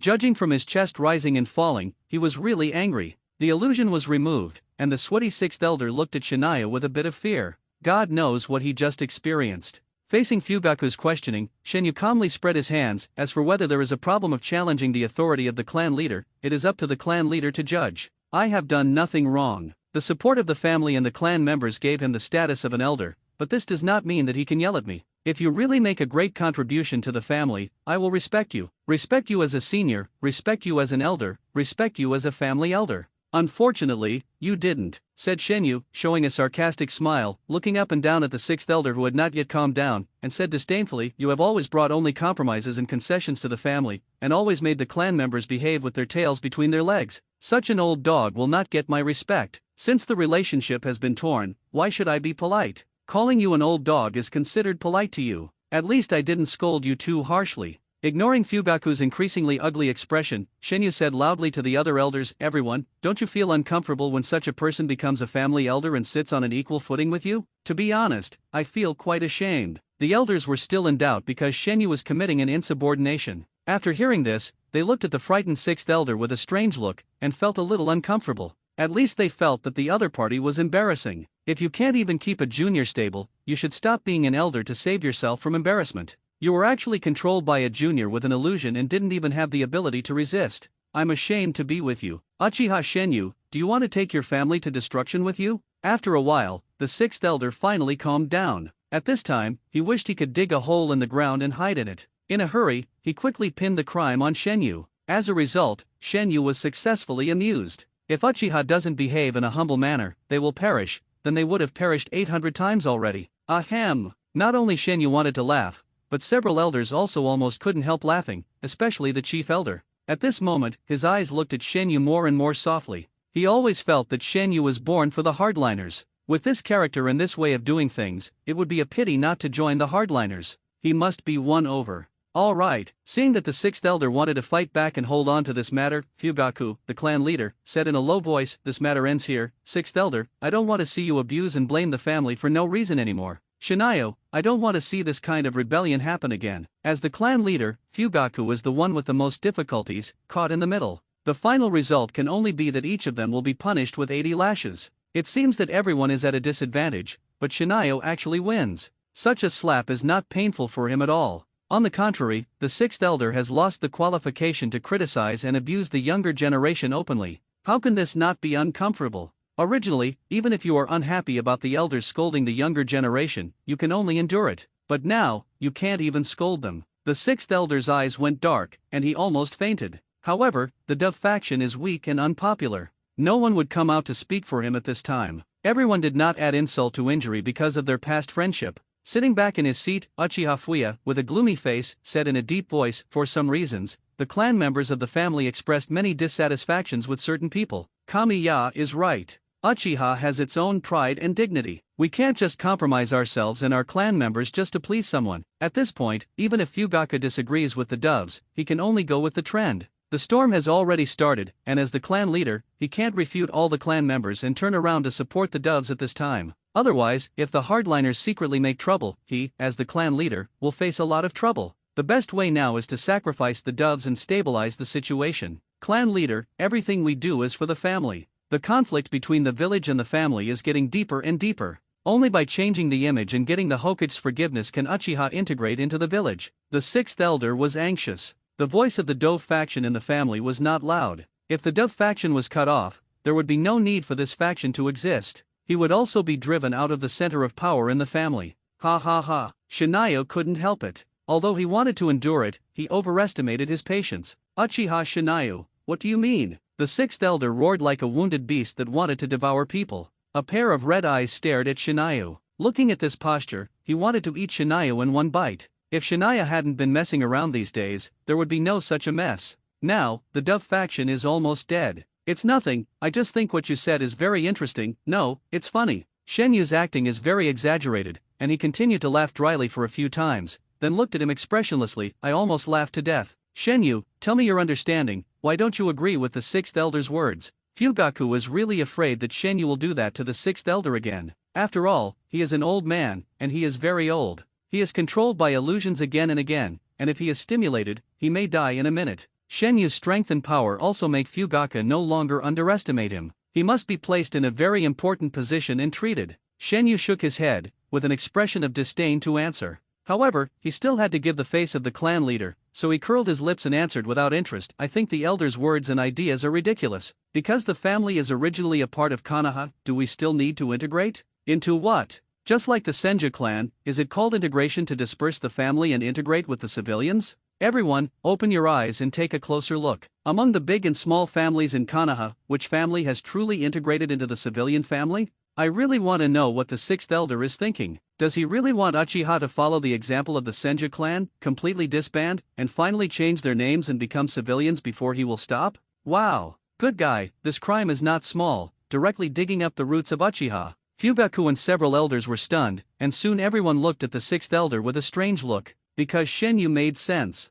Judging from his chest rising and falling, he was really angry. The illusion was removed, and the sweaty sixth elder looked at Shinayu with a bit of fear. God knows what he just experienced. Facing Fugaku's questioning, Shenyu calmly spread his hands. As for whether there is a problem of challenging the authority of the clan leader, it is up to the clan leader to judge. I have done nothing wrong. The support of the family and the clan members gave him the status of an elder, but this does not mean that he can yell at me. If you really make a great contribution to the family, I will respect you. Respect you as a senior, respect you as an elder, respect you as a family elder. Unfortunately, you didn't, said Shenyu, showing a sarcastic smile, looking up and down at the sixth elder who had not yet calmed down, and said disdainfully, you have always brought only compromises and concessions to the family, and always made the clan members behave with their tails between their legs. Such an old dog will not get my respect. Since the relationship has been torn, why should I be polite? Calling you an old dog is considered polite to you. At least I didn't scold you too harshly. Ignoring Fugaku's increasingly ugly expression, Shenyu said loudly to the other elders, "Everyone, don't you feel uncomfortable when such a person becomes a family elder and sits on an equal footing with you? To be honest, I feel quite ashamed." The elders were still in doubt because Shenyu was committing an insubordination. After hearing this, they looked at the frightened sixth elder with a strange look, and felt a little uncomfortable. At least they felt that the other party was embarrassing. If you can't even keep a junior stable, you should stop being an elder to save yourself from embarrassment. You were actually controlled by a junior with an illusion and didn't even have the ability to resist. I'm ashamed to be with you. Uchiha Shenyu, do you want to take your family to destruction with you? After a while, the sixth elder finally calmed down. At this time, he wished he could dig a hole in the ground and hide in it. In a hurry, he quickly pinned the crime on Shenyu. As a result, Shenyu was successfully amused. If Uchiha doesn't behave in a humble manner, they will perish, then they would have perished 800 times already. Ahem. Not only Shenyu wanted to laugh, but several elders also almost couldn't help laughing, especially the chief elder. At this moment, his eyes looked at Shenyu more and more softly. He always felt that Shenyu was born for the hardliners. With this character and this way of doing things, it would be a pity not to join the hardliners. He must be won over. Alright, seeing that the sixth elder wanted to fight back and hold on to this matter, Fugaku, the clan leader, said in a low voice, "This matter ends here. Sixth elder, I don't want to see you abuse and blame the family for no reason anymore. Shinayo, I don't want to see this kind of rebellion happen again." As the clan leader, Fugaku was the one with the most difficulties, caught in the middle. The final result can only be that each of them will be punished with 80 lashes. It seems that everyone is at a disadvantage, but Shinayo actually wins. Such a slap is not painful for him at all. On the contrary, the sixth elder has lost the qualification to criticize and abuse the younger generation openly. How can this not be uncomfortable? Originally, even if you are unhappy about the elders scolding the younger generation, you can only endure it. But now, you can't even scold them. The sixth elder's eyes went dark, and he almost fainted. However, the Dove faction is weak and unpopular. No one would come out to speak for him at this time. Everyone did not add insult to injury because of their past friendship. Sitting back in his seat, Uchiha Fuya, with a gloomy face, said in a deep voice, "For some reasons, the clan members of the family expressed many dissatisfactions with certain people. Kamiya is right. Uchiha has its own pride and dignity. We can't just compromise ourselves and our clan members just to please someone." At this point, even if Fugaku disagrees with the doves, he can only go with the trend. The storm has already started, and as the clan leader, he can't refute all the clan members and turn around to support the doves at this time. Otherwise, if the hardliners secretly make trouble, he, as the clan leader, will face a lot of trouble. The best way now is to sacrifice the doves and stabilize the situation. Clan leader, everything we do is for the family. The conflict between the village and the family is getting deeper and deeper. Only by changing the image and getting the Hokage's forgiveness can Uchiha integrate into the village. The sixth elder was anxious. The voice of the Dove faction in the family was not loud. If the Dove faction was cut off, there would be no need for this faction to exist. He would also be driven out of the center of power in the family. Ha ha ha. Shinayo couldn't help it. Although he wanted to endure it, he overestimated his patience. Uchiha Shinayo, what do you mean? The sixth elder roared like a wounded beast that wanted to devour people. A pair of red eyes stared at Shinayo. Looking at this posture, he wanted to eat Shinayo in one bite. If Shinayo hadn't been messing around these days, there would be no such a mess. Now, the Dove faction is almost dead. It's nothing, I just think what you said is very interesting. No, it's funny. Shenyu's acting is very exaggerated, and he continued to laugh dryly for a few times, then looked at him expressionlessly. I almost laughed to death. Shenyu, tell me your understanding, why don't you agree with the sixth elder's words? Fugaku was really afraid that Shenyu will do that to the sixth elder again. After all, he is an old man, and he is very old. He is controlled by illusions again and again, and if he is stimulated, he may die in a minute. Shenyu's strength and power also make Fugaku no longer underestimate him. He must be placed in a very important position and treated. Shenyu shook his head, with an expression of disdain to answer. However, he still had to give the face of the clan leader, so he curled his lips and answered without interest. I think the elder's words and ideas are ridiculous. Because the family is originally a part of Konoha, do we still need to integrate? Into what? Just like the Senju clan, is it called integration to disperse the family and integrate with the civilians? Everyone, open your eyes and take a closer look. Among the big and small families in Konoha, which family has truly integrated into the civilian family? I really want to know what the sixth elder is thinking. Does he really want Uchiha to follow the example of the Senju clan, completely disband, and finally change their names and become civilians before he will stop? Wow, good guy, this crime is not small, directly digging up the roots of Uchiha. Fugaku and several elders were stunned, and soon everyone looked at the sixth elder with a strange look, because Shenyu made sense.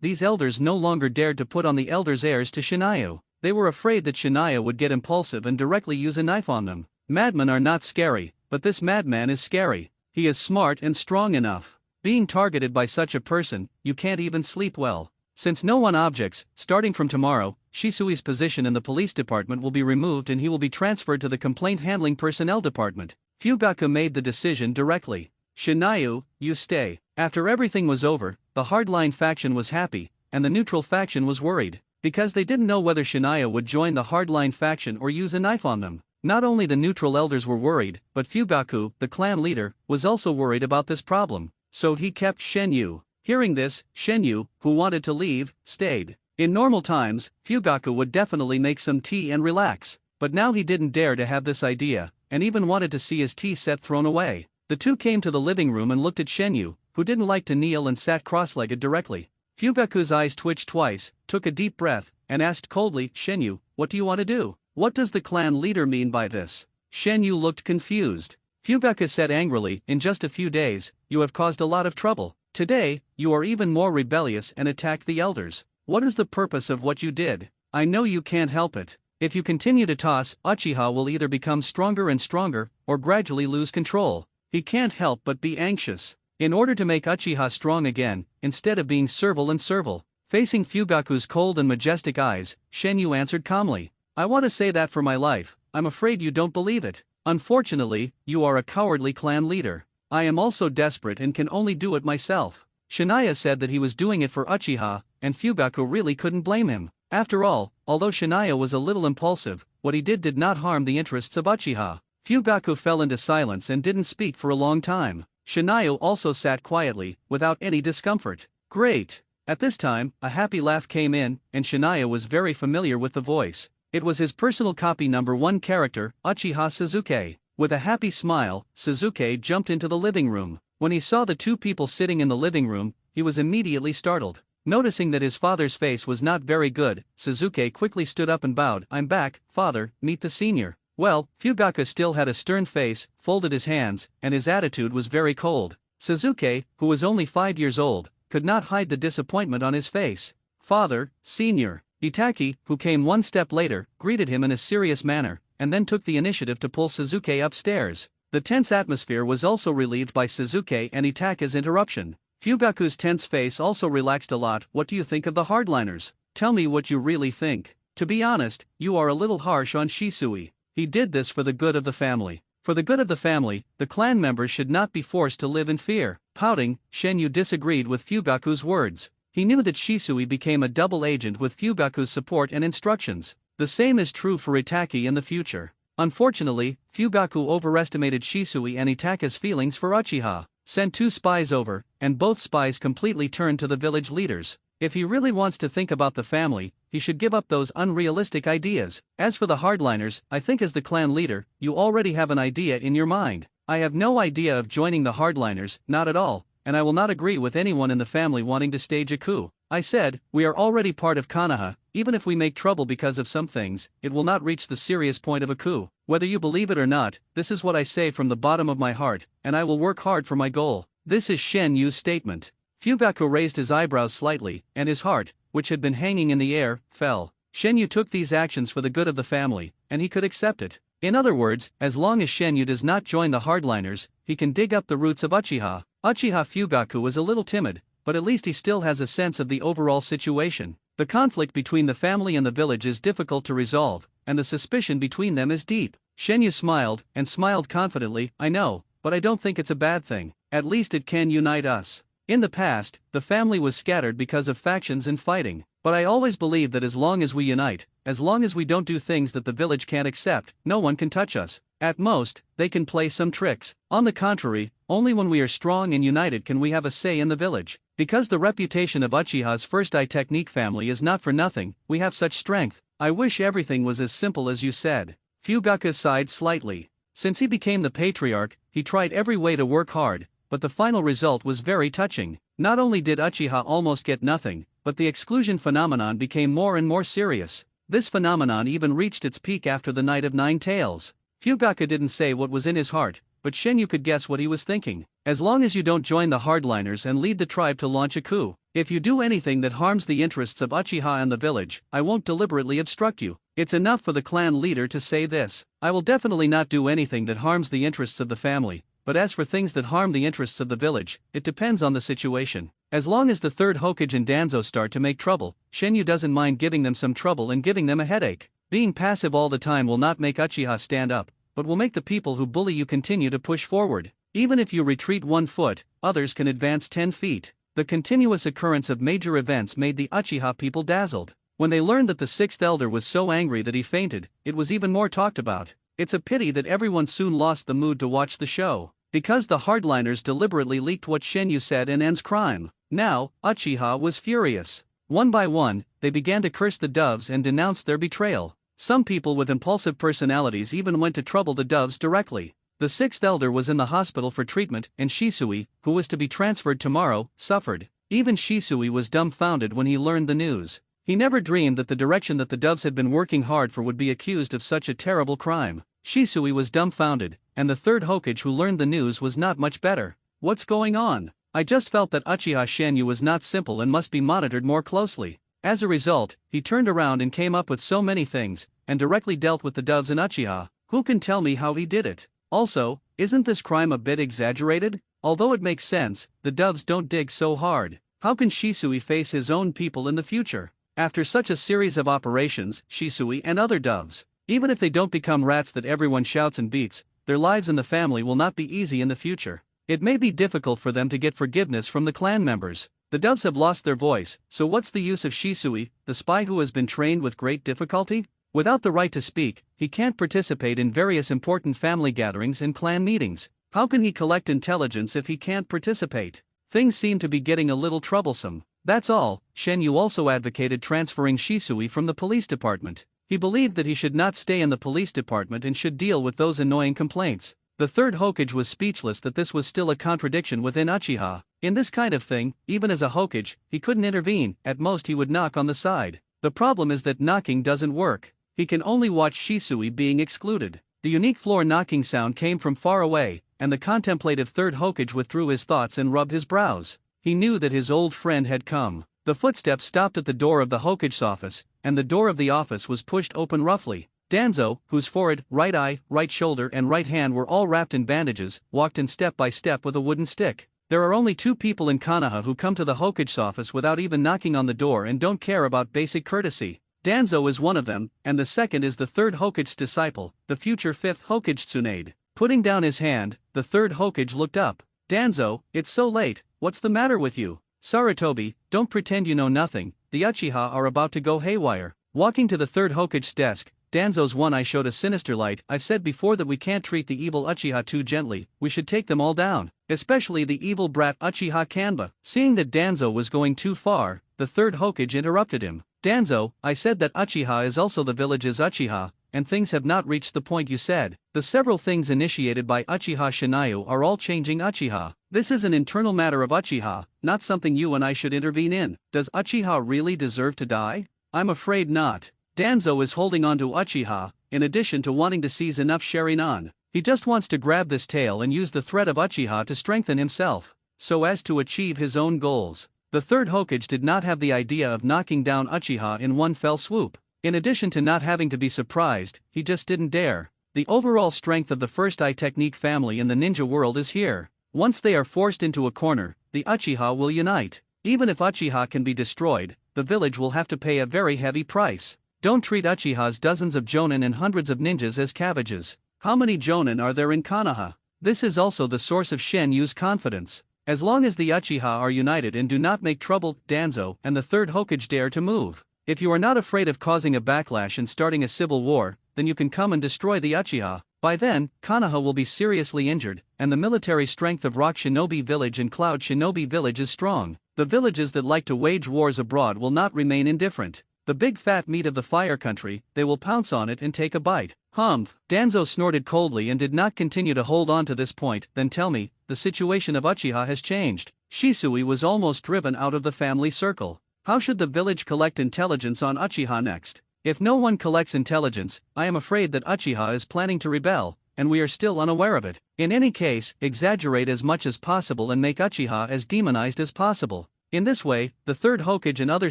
these elders no longer dared to put on the elders' airs to Shinayu. They were afraid that Shania would get impulsive and directly use a knife on them. Madmen are not scary, but this madman is scary. He is smart and strong enough. Being targeted by such a person, you can't even sleep well. Since no one objects, starting from tomorrow, Shisui's position in the police department will be removed and he will be transferred to the complaint handling personnel department. Fugaku made the decision directly. Shinayu, you stay. After everything was over, the hardline faction was happy, and the neutral faction was worried, because they didn't know whether Shania would join the hardline faction or use a knife on them. Not only the neutral elders were worried, but Fugaku, the clan leader, was also worried about this problem, so he kept Shenyu. Hearing this, Shenyu, who wanted to leave, stayed. In normal times, Fugaku would definitely make some tea and relax, but now he didn't dare to have this idea, and even wanted to see his tea set thrown away. The two came to the living room and looked at Shenyu, who didn't like to kneel and sat cross-legged directly. Fugaku's eyes twitched twice, took a deep breath, and asked coldly, Shenyu, what do you want to do? What does the clan leader mean by this? Shenyu looked confused. Fugaku said angrily, in just a few days, you have caused a lot of trouble. Today, you are even more rebellious and attacked the elders. What is the purpose of what you did? I know you can't help it. If you continue to toss, Uchiha will either become stronger and stronger, or gradually lose control. He can't help but be anxious. In order to make Uchiha strong again, instead of being servile and servile, facing Fugaku's cold and majestic eyes, Shenyu answered calmly. I want to say that for my life, I'm afraid you don't believe it. Unfortunately, you are a cowardly clan leader. I am also desperate and can only do it myself. Shania said that he was doing it for Uchiha, and Fugaku really couldn't blame him. After all, although Shania was a little impulsive, what he did not harm the interests of Uchiha. Fugaku fell into silence and didn't speak for a long time. Shania also sat quietly, without any discomfort. Great! At this time, a happy laugh came in, and Shania was very familiar with the voice. It was his personal copy #1 character, Uchiha Suzuki. With a happy smile, Suzuki jumped into the living room. When he saw the two people sitting in the living room, he was immediately startled. Noticing that his father's face was not very good, Suzuki quickly stood up and bowed. I'm back, father, meet the senior. Well, Fugaku still had a stern face, folded his hands, and his attitude was very cold. Suzuki, who was only 5 years old, could not hide the disappointment on his face. Father, Senior. Itachi, who came one step later, greeted him in a serious manner, and then took the initiative to pull Suzuki upstairs. The tense atmosphere was also relieved by Suzuki and Itachi's interruption. Fugaku's tense face also relaxed a lot. What do you think of the hardliners? Tell me what you really think. To be honest, you are a little harsh on Shisui. He did this for the good of the family. For the good of the family, the clan members should not be forced to live in fear. Pouting, Shenyu disagreed with Fugaku's words. He knew that Shisui became a double agent with Fugaku's support and instructions. The same is true for Itachi in the future. Unfortunately, Fugaku overestimated Shisui and Itachi's feelings for Uchiha, sent 2 spies over, and both spies completely turned to the village leaders. If he really wants to think about the family, he should give up those unrealistic ideas. As for the hardliners, I think as the clan leader, you already have an idea in your mind. I have no idea of joining the hardliners, not at all, and I will not agree with anyone in the family wanting to stage a coup. I said, we are already part of Konoha. Even if we make trouble because of some things, it will not reach the serious point of a coup. Whether you believe it or not, this is what I say from the bottom of my heart, and I will work hard for my goal. This is Shen Yu's statement. Fugaku raised his eyebrows slightly, and his heart, which had been hanging in the air, fell. Shen Yu took these actions for the good of the family, and he could accept it. In other words, as long as Shen Yu does not join the hardliners, he can dig up the roots of Uchiha. Uchiha Fugaku was a little timid, but at least he still has a sense of the overall situation. The conflict between the family and the village is difficult to resolve, and the suspicion between them is deep. Shen Yu smiled, and smiled confidently. I know, but I don't think it's a bad thing. At least it can unite us. In the past, the family was scattered because of factions and fighting, but I always believe that as long as we unite, as long as we don't do things that the village can't accept, no one can touch us. At most, they can play some tricks. On the contrary, only when we are strong and united can we have a say in the village. Because the reputation of Uchiha's first eye technique family is not for nothing, we have such strength. I wish everything was as simple as you said. Fugaku sighed slightly. Since he became the patriarch, he tried every way to work hard, but the final result was very touching. Not only did Uchiha almost get nothing, but the exclusion phenomenon became more and more serious. This phenomenon even reached its peak after the Night of Nine Tails. Fugaku didn't say what was in his heart, but Shenyu could guess what he was thinking. As long as you don't join the hardliners and lead the tribe to launch a coup, if you do anything that harms the interests of Uchiha and the village, I won't deliberately obstruct you. It's enough for the clan leader to say this. I will definitely not do anything that harms the interests of the family, but as for things that harm the interests of the village, it depends on the situation. As long as the third Hokage and Danzo start to make trouble, Shenyu doesn't mind giving them some trouble and giving them a headache. Being passive all the time will not make Uchiha stand up, but will make the people who bully you continue to push forward. Even if you retreat 1 foot, others can advance 10 feet. The continuous occurrence of major events made the Uchiha people dazzled. When they learned that the 6th elder was so angry that he fainted, it was even more talked about. It's a pity that everyone soon lost the mood to watch the show, because the hardliners deliberately leaked what Shenyu said and ends crime. Now, Uchiha was furious. One by one, they began to curse the doves and denounce their betrayal. Some people with impulsive personalities even went to trouble the doves directly. The 6th elder was in the hospital for treatment, and Shisui, who was to be transferred tomorrow, suffered. Even Shisui was dumbfounded when he learned the news. He never dreamed that the direction that the doves had been working hard for would be accused of such a terrible crime. Shisui was dumbfounded, and the third Hokage who learned the news was not much better. What's going on? I just felt that Uchiha Shenyu was not simple and must be monitored more closely. As a result, he turned around and came up with so many things, and directly dealt with the doves and Uchiha. Who can tell me how he did it? Also, isn't this crime a bit exaggerated? Although it makes sense, the doves don't dig so hard. How can Shisui face his own people in the future? After such a series of operations, Shisui and other doves, even if they don't become rats that everyone shouts and beats, their lives in the family will not be easy in the future. It may be difficult for them to get forgiveness from the clan members. The doves have lost their voice, so what's the use of Shisui, the spy who has been trained with great difficulty? Without the right to speak, he can't participate in various important family gatherings and clan meetings. How can he collect intelligence if he can't participate? Things seem to be getting a little troublesome. That's all. Shenyu also advocated transferring Shisui from the police department. He believed that he should not stay in the police department and should deal with those annoying complaints. The third Hokage was speechless that this was still a contradiction within Uchiha. In this kind of thing, even as a Hokage, he couldn't intervene. At most he would knock on the side. The problem is that knocking doesn't work. He can only watch Shisui being excluded. The unique floor knocking sound came from far away, and the contemplative third Hokage withdrew his thoughts and rubbed his brows. He knew that his old friend had come. The footsteps stopped at the door of the Hokage's office, and the door of the office was pushed open roughly. Danzo, whose forehead, right eye, right shoulder and right hand were all wrapped in bandages, walked in step by step with a wooden stick. There are only 2 people in Konoha who come to the Hokage's office without even knocking on the door and don't care about basic courtesy. Danzo is one of them, and the second is the third Hokage's disciple, the future 5th Hokage Tsunade. Putting down his hand, the third Hokage looked up. Danzo, it's so late, what's the matter with you? Sarutobi, don't pretend you know nothing, the Uchiha are about to go haywire. Walking to the third Hokage's desk, Danzo's one eye showed a sinister light. I've said before that we can't treat the evil Uchiha too gently, we should take them all down, especially the evil brat Uchiha Kanba. Seeing that Danzo was going too far, the third Hokage interrupted him. Danzo, I said that Uchiha is also the village's Uchiha, and things have not reached the point you said. The several things initiated by Uchiha Shinayu are all changing Uchiha. This is an internal matter of Uchiha, not something you and I should intervene in. Does Uchiha really deserve to die? I'm afraid not. Danzo is holding on to Uchiha, in addition to wanting to seize enough Sharingan. He just wants to grab this tail and use the threat of Uchiha to strengthen himself, so as to achieve his own goals. The third Hokage did not have the idea of knocking down Uchiha in one fell swoop. In addition to not having to be surprised, he just didn't dare. The overall strength of the first eye technique family in the ninja world is here. Once they are forced into a corner, the Uchiha will unite. Even if Uchiha can be destroyed, the village will have to pay a very heavy price. Don't treat Uchiha's dozens of jonin and hundreds of ninjas as cabbages. How many jonin are there in Konoha? This is also the source of Shen Yu's confidence. As long as the Uchiha are united and do not make trouble, Danzo and the third Hokage dare to move. If you are not afraid of causing a backlash and starting a civil war, then you can come and destroy the Uchiha. By then, Konoha will be seriously injured, and the military strength of Rock Shinobi Village and Cloud Shinobi Village is strong. The villages that like to wage wars abroad will not remain indifferent. The big fat meat of the fire country, they will pounce on it and take a bite. Humph. Danzo snorted coldly and did not continue to hold on to this point. Then tell me, the situation of Uchiha has changed. Shisui was almost driven out of the family circle. How should the village collect intelligence on Uchiha next? If no one collects intelligence, I am afraid that Uchiha is planning to rebel, and we are still unaware of it. In any case, exaggerate as much as possible and make Uchiha as demonized as possible. In this way, the third Hokage and other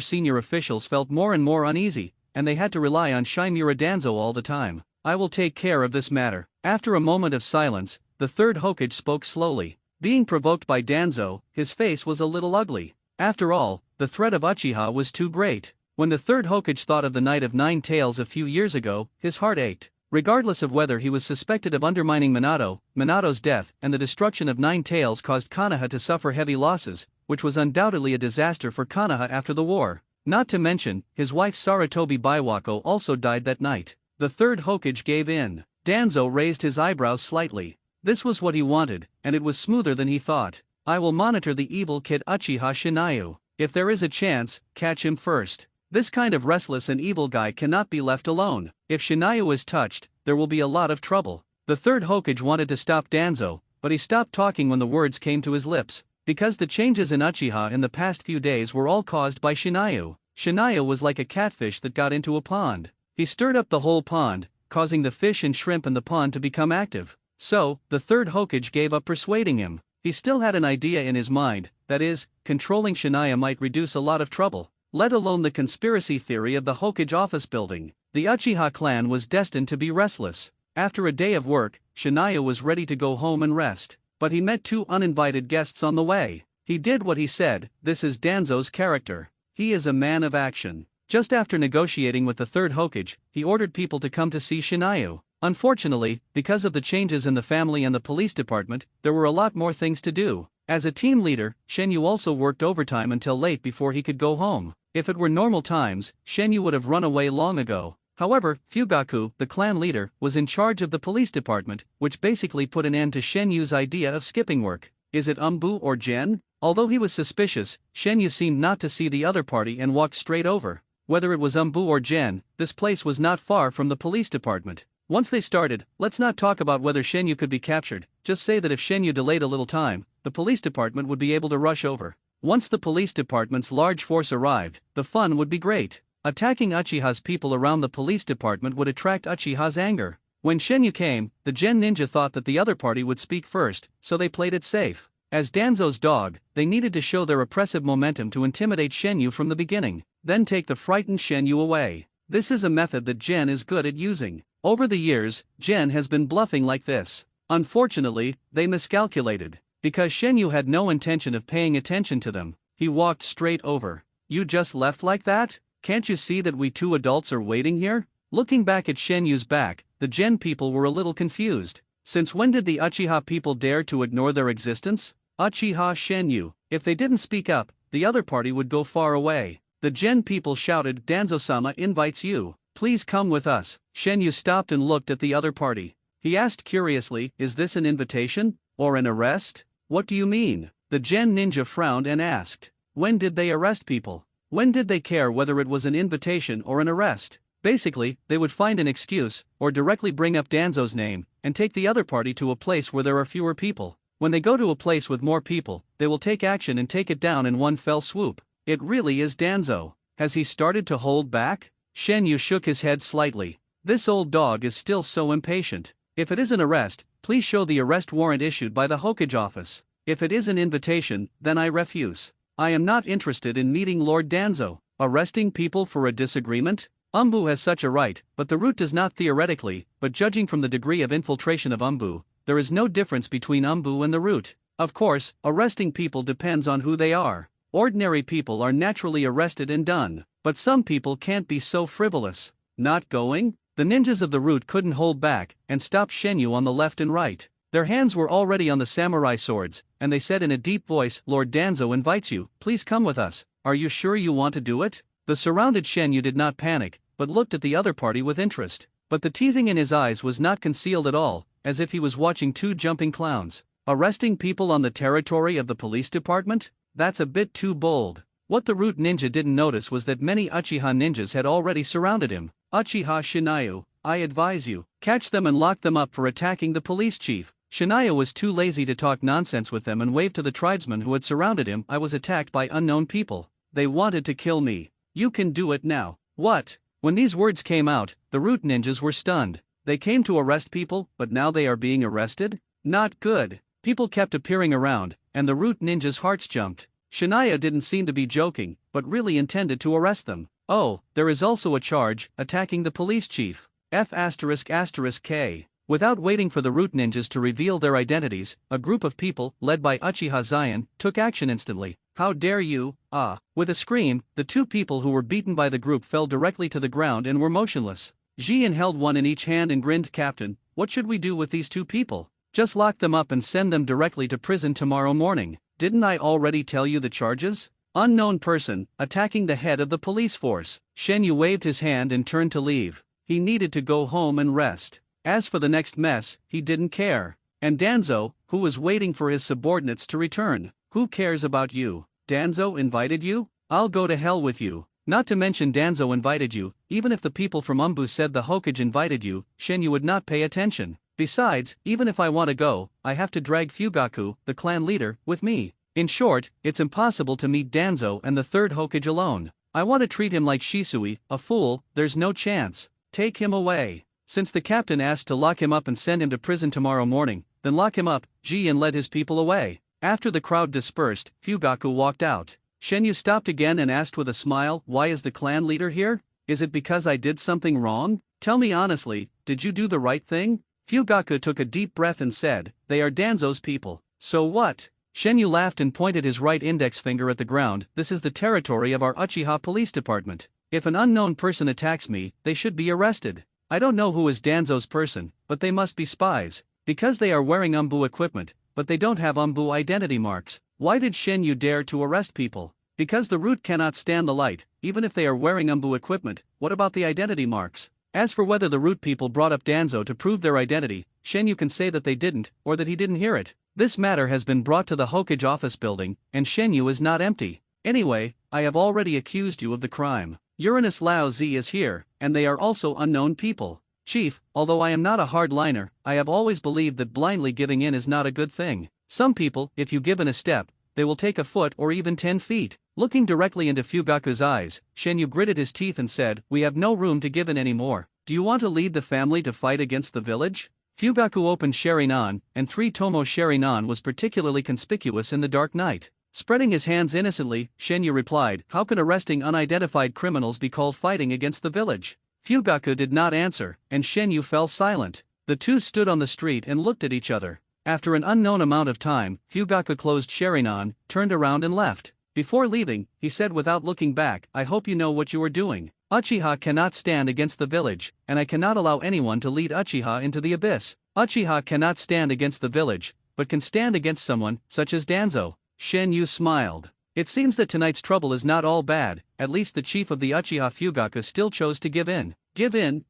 senior officials felt more and more uneasy, and they had to rely on Shimura Danzo all the time. I will take care of this matter. After a moment of silence, the third Hokage spoke slowly. Being provoked by Danzo, his face was a little ugly. After all, the threat of Uchiha was too great. When the third Hokage thought of the Night of Nine Tails a few years ago, his heart ached. Regardless of whether he was suspected of undermining Minato, Minato's death and the destruction of Nine Tails caused Konoha to suffer heavy losses, which was undoubtedly a disaster for Konoha after the war. Not to mention, his wife Sarutobi Biwako also died that night. The third Hokage gave in. Danzo raised his eyebrows slightly. This was what he wanted, and it was smoother than he thought. I will monitor the evil kid Uchiha Shinayu. If there is a chance, catch him first. This kind of restless and evil guy cannot be left alone. If Shinayu is touched, there will be a lot of trouble. The third Hokage wanted to stop Danzo, but he stopped talking when the words came to his lips. Because the changes in Uchiha in the past few days were all caused by Shinayu. Shinayu was like a catfish that got into a pond. He stirred up the whole pond, causing the fish and shrimp in the pond to become active. So, the third Hokage gave up persuading him. He still had an idea in his mind, that is, controlling Shinayu might reduce a lot of trouble, let alone the conspiracy theory of the Hokage office building. The Uchiha clan was destined to be restless. After a day of work, Shinayu was ready to go home and rest. But he met 2 uninvited guests on the way. He did what he said. This is Danzo's character. He is a man of action. Just after negotiating with the third Hokage, he ordered people to come to see Shinayu. Unfortunately, because of the changes in the family and the police department, there were a lot more things to do. As a team leader, Shenyu also worked overtime until late before he could go home. If it were normal times, Shenyu would have run away long ago. However, Fugaku, the clan leader, was in charge of the police department, which basically put an end to Shenyu's idea of skipping work. Is it Umbu or Gen? Although he was suspicious, Shenyu seemed not to see the other party and walked straight over. Whether it was Umbu or Gen, this place was not far from the police department. Once they started, let's not talk about whether Shenyu could be captured, just say that if Shenyu delayed a little time, the police department would be able to rush over. Once the police department's large force arrived, the fun would be great. Attacking Uchiha's people around the police department would attract Uchiha's anger. When Shenyu came, the Gen ninja thought that the other party would speak first, so they played it safe. As Danzo's dog, they needed to show their oppressive momentum to intimidate Shenyu from the beginning, then take the frightened Shenyu away. This is a method that Gen is good at using. Over the years, Gen has been bluffing like this. Unfortunately, they miscalculated. Because Shenyu had no intention of paying attention to them, he walked straight over. You just left like that? Can't you see that we two adults are waiting here? Looking back at Shenyu's back, the Gen people were a little confused. Since when did the Uchiha people dare to ignore their existence? Uchiha Shenyu. If they didn't speak up, the other party would go far away. The Gen people shouted, Danzo-sama invites you. Please come with us. Shenyu stopped and looked at the other party. He asked curiously, is this an invitation? Or an arrest? What do you mean? The Gen ninja frowned and asked. When did they arrest people? When did they care whether it was an invitation or an arrest? Basically, they would find an excuse, or directly bring up Danzo's name, and take the other party to a place where there are fewer people. When they go to a place with more people, they will take action and take it down in one fell swoop. It really is Danzo. Has he started to hold back? Shenyu shook his head slightly. This old dog is still so impatient. If it is an arrest, please show the arrest warrant issued by the Hokage office. If it is an invitation, then I refuse. I am not interested in meeting Lord Danzo. Arresting people for a disagreement? Umbu has such a right, but the root does not theoretically, but judging from the degree of infiltration of Umbu, there is no difference between Umbu and the root. Of course, arresting people depends on who they are. Ordinary people are naturally arrested and done, but some people can't be so frivolous. Not going? The ninjas of the root couldn't hold back, and stopped Shenyu on the left and right. Their hands were already on the samurai swords, and they said in a deep voice, Lord Danzo invites you, please come with us. Are you sure you want to do it? The surrounded Shenyu did not panic, but looked at the other party with interest. But the teasing in his eyes was not concealed at all, as if he was watching two jumping clowns. Arresting people on the territory of the police department? That's a bit too bold. What the root ninja didn't notice was that many Uchiha ninjas had already surrounded him. Uchiha Shinayu, I advise you, catch them and lock them up for attacking the police chief. Shinayu was too lazy to talk nonsense with them and waved to the tribesmen who had surrounded him. I was attacked by unknown people. They wanted to kill me. You can do it now. What? When these words came out, the root ninjas were stunned. They came to arrest people, but now they are being arrested? Not good. People kept appearing around, and the root ninjas' hearts jumped. Shania didn't seem to be joking, but really intended to arrest them. Oh, there is also a charge, attacking the police chief. F***K. Without waiting for the root ninjas to reveal their identities, a group of people, led by Uchiha Zion, took action instantly. How dare you, ah! With a scream, the two people who were beaten by the group fell directly to the ground and were motionless. Jian held one in each hand and grinned, Captain, what should we do with these two people? Just lock them up and send them directly to prison tomorrow morning. Didn't I already tell you the charges? Unknown person, attacking the head of the police force. Shenyu waved his hand and turned to leave. He needed to go home and rest. As for the next mess, he didn't care. And Danzo, who was waiting for his subordinates to return. Who cares about you? Danzo invited you? I'll go to hell with you. Not to mention Danzo invited you, even if the people from Umbu said the Hokage invited you, Shenyu would not pay attention. Besides, even if I want to go, I have to drag Fugaku, the clan leader, with me. In short, it's impossible to meet Danzo and the third Hokage alone. I want to treat him like Shisui, a fool, there's no chance. Take him away. Since the captain asked to lock him up and send him to prison tomorrow morning, then lock him up, Jian led his people away. After the crowd dispersed, Fugaku walked out. Shenyu stopped again and asked with a smile, why is the clan leader here? Is it because I did something wrong? Tell me honestly, did you do the right thing? Fugaku took a deep breath and said, they are Danzo's people. So what? Shenyu laughed and pointed his right index finger at the ground. This is the territory of our Uchiha police department. If an unknown person attacks me, they should be arrested. I don't know who is Danzo's person, but they must be spies. Because they are wearing Umbu equipment, but they don't have Umbu identity marks. Why did Shenyu dare to arrest people? Because the root cannot stand the light, even if they are wearing Umbu equipment. What about the identity marks? As for whether the root people brought up Danzo to prove their identity, Shenyu can say that they didn't, or that he didn't hear it. This matter has been brought to the Hokage office building, and Shenyu is not empty. Anyway, I have already accused you of the crime. Uranus Lao Zi is here, and they are also unknown people. Chief, although I am not a hardliner, I have always believed that blindly giving in is not a good thing. Some people, if you give in a step, they will take a foot or even 10 feet. Looking directly into Fugaku's eyes, Shenyu gritted his teeth and said, we have no room to give in anymore. Do you want to lead the family to fight against the village? Fugaku opened Sharinan, and 3 Tomo Sharinan was particularly conspicuous in the dark night. Spreading his hands innocently, Shenyu replied, "How can arresting unidentified criminals be called fighting against the village?" Fugaku did not answer, and Shenyu fell silent. The two stood on the street and looked at each other. After an unknown amount of time, Fugaku closed Sharinan, turned around and left. Before leaving, he said without looking back, "I hope you know what you are doing. Uchiha cannot stand against the village, and I cannot allow anyone to lead Uchiha into the abyss. Uchiha cannot stand against the village, but can stand against someone, such as Danzo." Shenyu smiled. It seems that tonight's trouble is not all bad. At least the chief of the Uchiha Fugaku still chose to give in. Give in,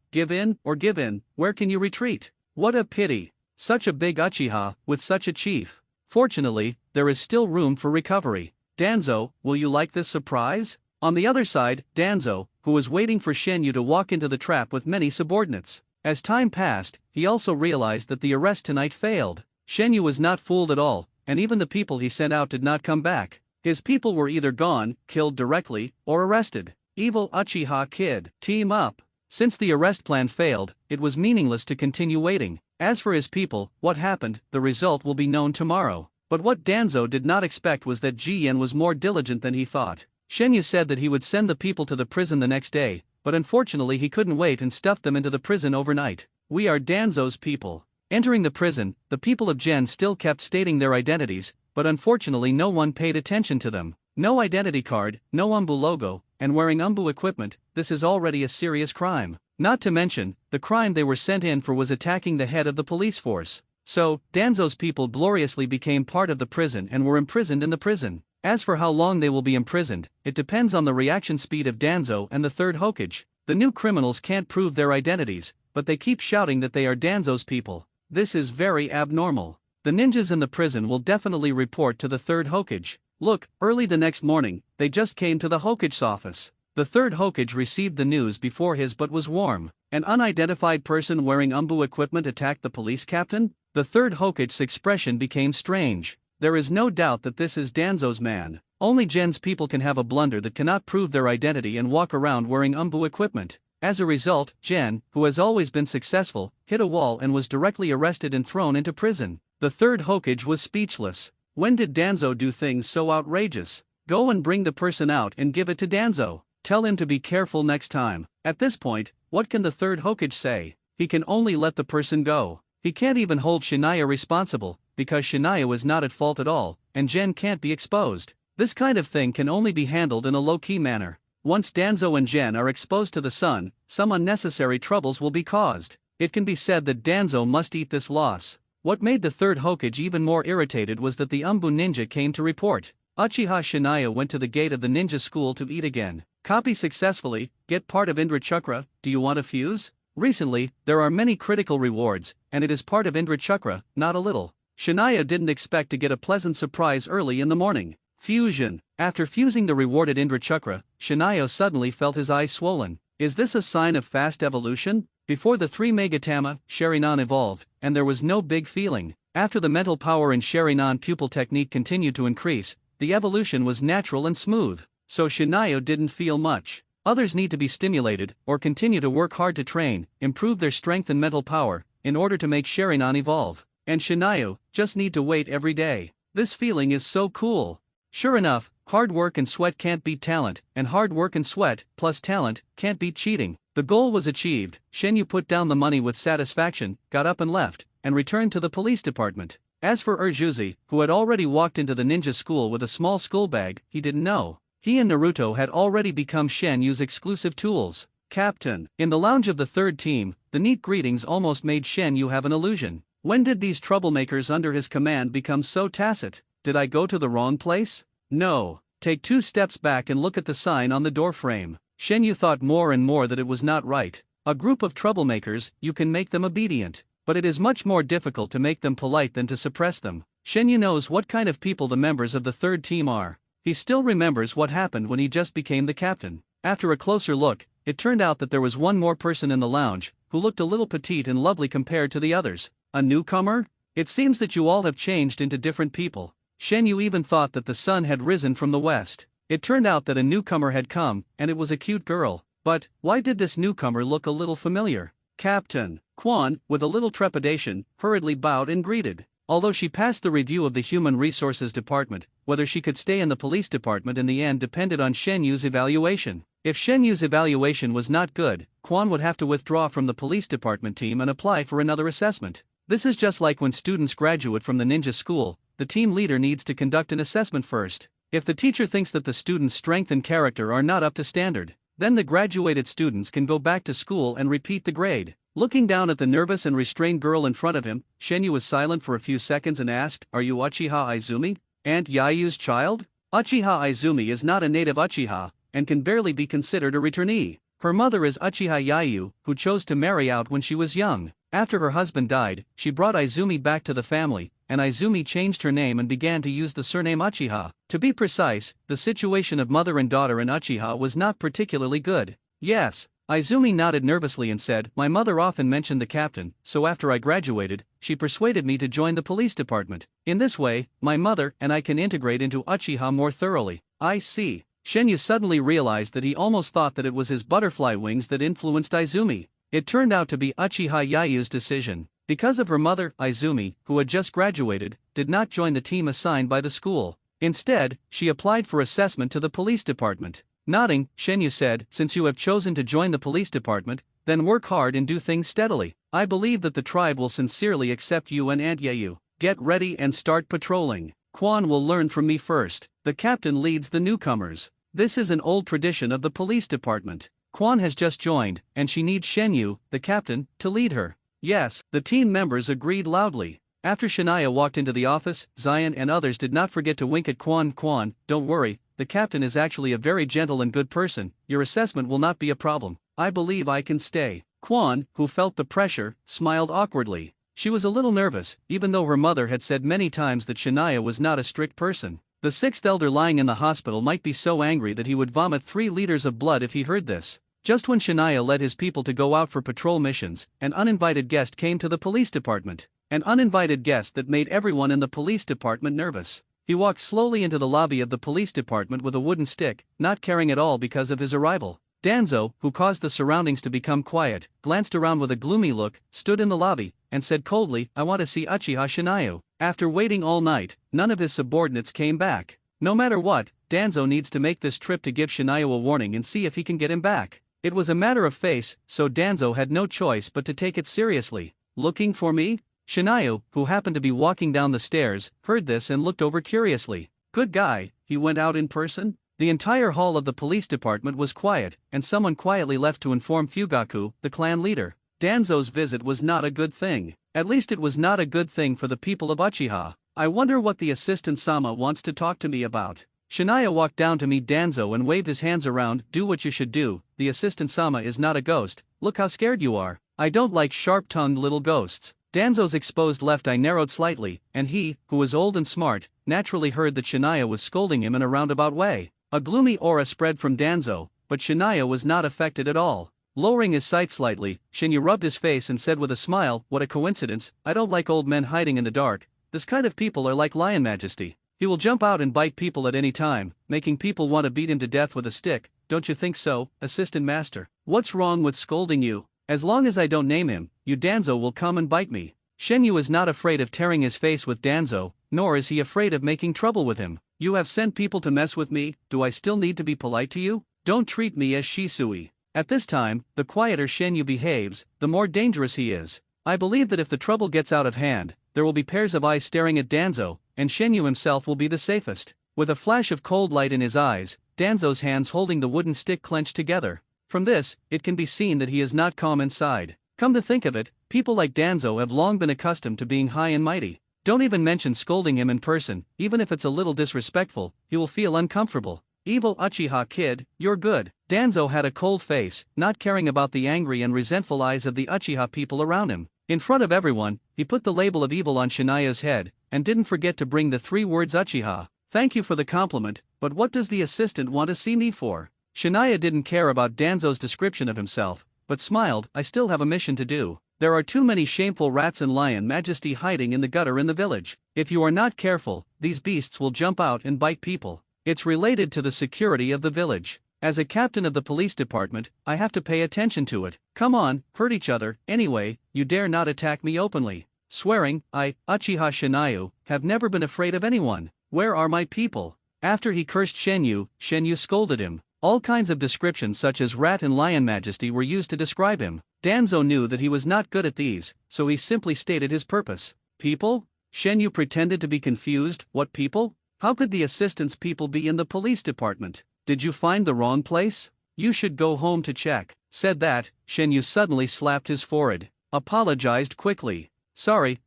or give in, where can you retreat? What a pity. Such a big Uchiha, with such a chief. Fortunately, there is still room for recovery. Danzo, will you like this surprise? On the other side, Danzo, who was waiting for Shenyu to walk into the trap with many subordinates. As time passed, he also realized that the arrest tonight failed. Shenyu was not fooled at all, and even the people he sent out did not come back. His people were either gone, killed directly, or arrested. Evil Uchiha Kid, team up. Since the arrest plan failed, it was meaningless to continue waiting. As for his people, what happened, the result will be known tomorrow. But what Danzo did not expect was that Jiyen was more diligent than he thought. Shenyu said that he would send the people to the prison the next day, but unfortunately he couldn't wait and stuffed them into the prison overnight. "We are Danzo's people." Entering the prison, the people of Gen still kept stating their identities, but unfortunately no one paid attention to them. No identity card, no Umbu logo, and wearing Umbu equipment, this is already a serious crime. Not to mention, the crime they were sent in for was attacking the head of the police force. So, Danzo's people gloriously became part of the prison and were imprisoned in the prison. As for how long they will be imprisoned, it depends on the reaction speed of Danzo and the third Hokage. The new criminals can't prove their identities, but they keep shouting that they are Danzo's people. This is very abnormal. The ninjas in the prison will definitely report to the third Hokage. Look, early the next morning, they just came to the Hokage's office. The third Hokage received the news before his but was warm. An unidentified person wearing Umbu equipment attacked the police captain? The third Hokage's expression became strange. There is no doubt that this is Danzo's man. Only Gen's people can have a blunder that cannot prove their identity and walk around wearing Umbu equipment. As a result, Gen, who has always been successful, hit a wall and was directly arrested and thrown into prison. The third Hokage was speechless. When did Danzo do things so outrageous? Go and bring the person out and give it to Danzo. Tell him to be careful next time. At this point, what can the third Hokage say? He can only let the person go. He can't even hold Shinaya responsible, because Shinaya was not at fault at all, and Gen can't be exposed. This kind of thing can only be handled in a low-key manner. Once Danzo and Gen are exposed to the sun, some unnecessary troubles will be caused. It can be said that Danzo must eat this loss. What made the third Hokage even more irritated was that the Umbu ninja came to report. Uchiha Shinaya went to the gate of the ninja school to eat again. Copy successfully, get part of Indra Chakra, do you want a fuse? Recently, there are many critical rewards, and it is part of Indra Chakra, not a little. Shinaya didn't expect to get a pleasant surprise early in the morning. Fusion. After fusing the rewarded Indra Chakra, Shinaya suddenly felt his eyes swollen. Is this a sign of fast evolution? Before the 3 Megatama, Sharinan evolved, and there was no big feeling. After the mental power in Sharinan pupil technique continued to increase, the evolution was natural and smooth. So Shinaya didn't feel much. Others need to be stimulated, or continue to work hard to train, improve their strength and mental power, in order to make Sharinan evolve. And Shinaya just need to wait every day. This feeling is so cool. Sure enough, hard work and sweat can't beat talent, and hard work and sweat, plus talent, can't beat cheating. The goal was achieved. Shenyu put down the money with satisfaction, got up and left, and returned to the police department. As for Urjuzi, who had already walked into the ninja school with a small school bag, he didn't know. He and Naruto had already become Shenyu's exclusive tools. Captain. In the lounge of the third team, the neat greetings almost made Shenyu have an illusion. When did these troublemakers under his command become so tacit? Did I go to the wrong place? No. Take 2 steps back and look at the sign on the door frame. Shenyu thought more and more that it was not right. A group of troublemakers, you can make them obedient, but it is much more difficult to make them polite than to suppress them. Shenyu knows what kind of people the members of the third team are. He still remembers what happened when he just became the captain. After a closer look, it turned out that there was one more person in the lounge, who looked a little petite and lovely compared to the others. A newcomer? It seems that you all have changed into different people. Shenyu even thought that the sun had risen from the west. It turned out that a newcomer had come, and it was a cute girl. But, why did this newcomer look a little familiar? Captain. Quan, with a little trepidation, hurriedly bowed and greeted. Although she passed the review of the Human Resources Department, whether she could stay in the police department in the end depended on Shen Yu's evaluation. If Shen Yu's evaluation was not good, Quan would have to withdraw from the police department team and apply for another assessment. This is just like when students graduate from the ninja school, the team leader needs to conduct an assessment first. If the teacher thinks that the student's strength and character are not up to standard, then the graduated students can go back to school and repeat the grade. Looking down at the nervous and restrained girl in front of him, Shen Yu was silent for a few seconds and asked, "Are you Uchiha Izumi? Aunt Yayu's child?" Uchiha Izumi is not a native Uchiha, and can barely be considered a returnee. Her mother is Uchiha Yayu, who chose to marry out when she was young. After her husband died, she brought Izumi back to the family, and Izumi changed her name and began to use the surname Uchiha. To be precise, the situation of mother and daughter in Uchiha was not particularly good. Yes. Izumi nodded nervously and said, "My mother often mentioned the captain, so after I graduated, she persuaded me to join the police department. In this way, my mother and I can integrate into Uchiha more thoroughly." I see. Shen Yu suddenly realized that he almost thought that it was his butterfly wings that influenced Izumi. It turned out to be Uchiha Yayu's decision. Because of her mother, Izumi, who had just graduated, did not join the team assigned by the school. Instead, she applied for assessment to the police department. Nodding, Shen Yu said, "Since you have chosen to join the police department, then work hard and do things steadily. I believe that the tribe will sincerely accept you and Aunt Yayu. Get ready and start patrolling. Quan will learn from me first. The captain leads the newcomers. This is an old tradition of the police department. Quan has just joined, and she needs Shen Yu, the captain, to lead her." Yes, the team members agreed loudly. After Shania walked into the office, Zion and others did not forget to wink at Quan. "Quan, don't worry, the captain is actually a very gentle and good person, your assessment will not be a problem. I believe I can stay." Quan, who felt the pressure, smiled awkwardly. She was a little nervous, even though her mother had said many times that Shania was not a strict person. The sixth elder lying in the hospital might be so angry that he would vomit 3 liters of blood if he heard this. Just when Shania led his people to go out for patrol missions, an uninvited guest came to the police department. An uninvited guest that made everyone in the police department nervous. He walked slowly into the lobby of the police department with a wooden stick, not caring at all because of his arrival. Danzo, who caused the surroundings to become quiet, glanced around with a gloomy look, stood in the lobby, and said coldly, "I want to see Uchiha Shinayu." After waiting all night, none of his subordinates came back. No matter what, Danzo needs to make this trip to give Shinayu a warning and see if he can get him back. It was a matter of face, so Danzo had no choice but to take it seriously. "Looking for me?" Shinayu, who happened to be walking down the stairs, heard this and looked over curiously. "Good guy, he went out in person?" The entire hall of the police department was quiet, and someone quietly left to inform Fugaku, the clan leader. Danzo's visit was not a good thing. At least it was not a good thing for the people of Uchiha. "I wonder what the assistant Sama wants to talk to me about." Shania walked down to meet Danzo and waved his hands around. "Do what you should do, the assistant Sama is not a ghost, look how scared you are. I don't like sharp-tongued little ghosts." Danzo's exposed left eye narrowed slightly, and he, who was old and smart, naturally heard that Shania was scolding him in a roundabout way. A gloomy aura spread from Danzo, but Shania was not affected at all. Lowering his sight slightly, Shinya rubbed his face and said with a smile, "What a coincidence, I don't like old men hiding in the dark. This kind of people are like Lion Majesty. He will jump out and bite people at any time, making people want to beat him to death with a stick, don't you think so, assistant master? What's wrong with scolding you? As long as I don't name him, you Danzo will come and bite me." Shenyu is not afraid of tearing his face with Danzo, nor is he afraid of making trouble with him. "You have sent people to mess with me, do I still need to be polite to you? Don't treat me as Shisui." At this time, the quieter Shenyu behaves, the more dangerous he is. I believe that if the trouble gets out of hand, there will be pairs of eyes staring at Danzo, and Shenyu himself will be the safest. With a flash of cold light in his eyes, Danzo's hands holding the wooden stick clenched together. From this, it can be seen that he is not calm inside. Come to think of it, people like Danzo have long been accustomed to being high and mighty. Don't even mention scolding him in person, even if it's a little disrespectful, he will feel uncomfortable. "Evil Uchiha kid, you're good." Danzo had a cold face, not caring about the angry and resentful eyes of the Uchiha people around him. In front of everyone, he put the label of evil on Shania's head, and didn't forget to bring the 3 words Uchiha. "Thank you for the compliment, but what does the assistant want to see me for?" Shania didn't care about Danzo's description of himself, but smiled. "I still have a mission to do. There are too many shameful rats and Lion Majesty hiding in the gutter in the village. If you are not careful, these beasts will jump out and bite people. It's related to the security of the village." As a captain of the police department, I have to pay attention to it. Come on, hurt each other, anyway, you dare not attack me openly. Swearing, I, Uchiha Shinayu, have never been afraid of anyone. Where are my people? After he cursed Shenyu, Shenyu scolded him. All kinds of descriptions such as rat and lion majesty were used to describe him. Danzo knew that he was not good at these, so he simply stated his purpose. People? Shenyu pretended to be confused. What people? How could the assistant's people be in the police department? Did you find the wrong place? You should go home to check. Said that, Shenyu suddenly slapped his forehead. Apologized quickly. Sorry,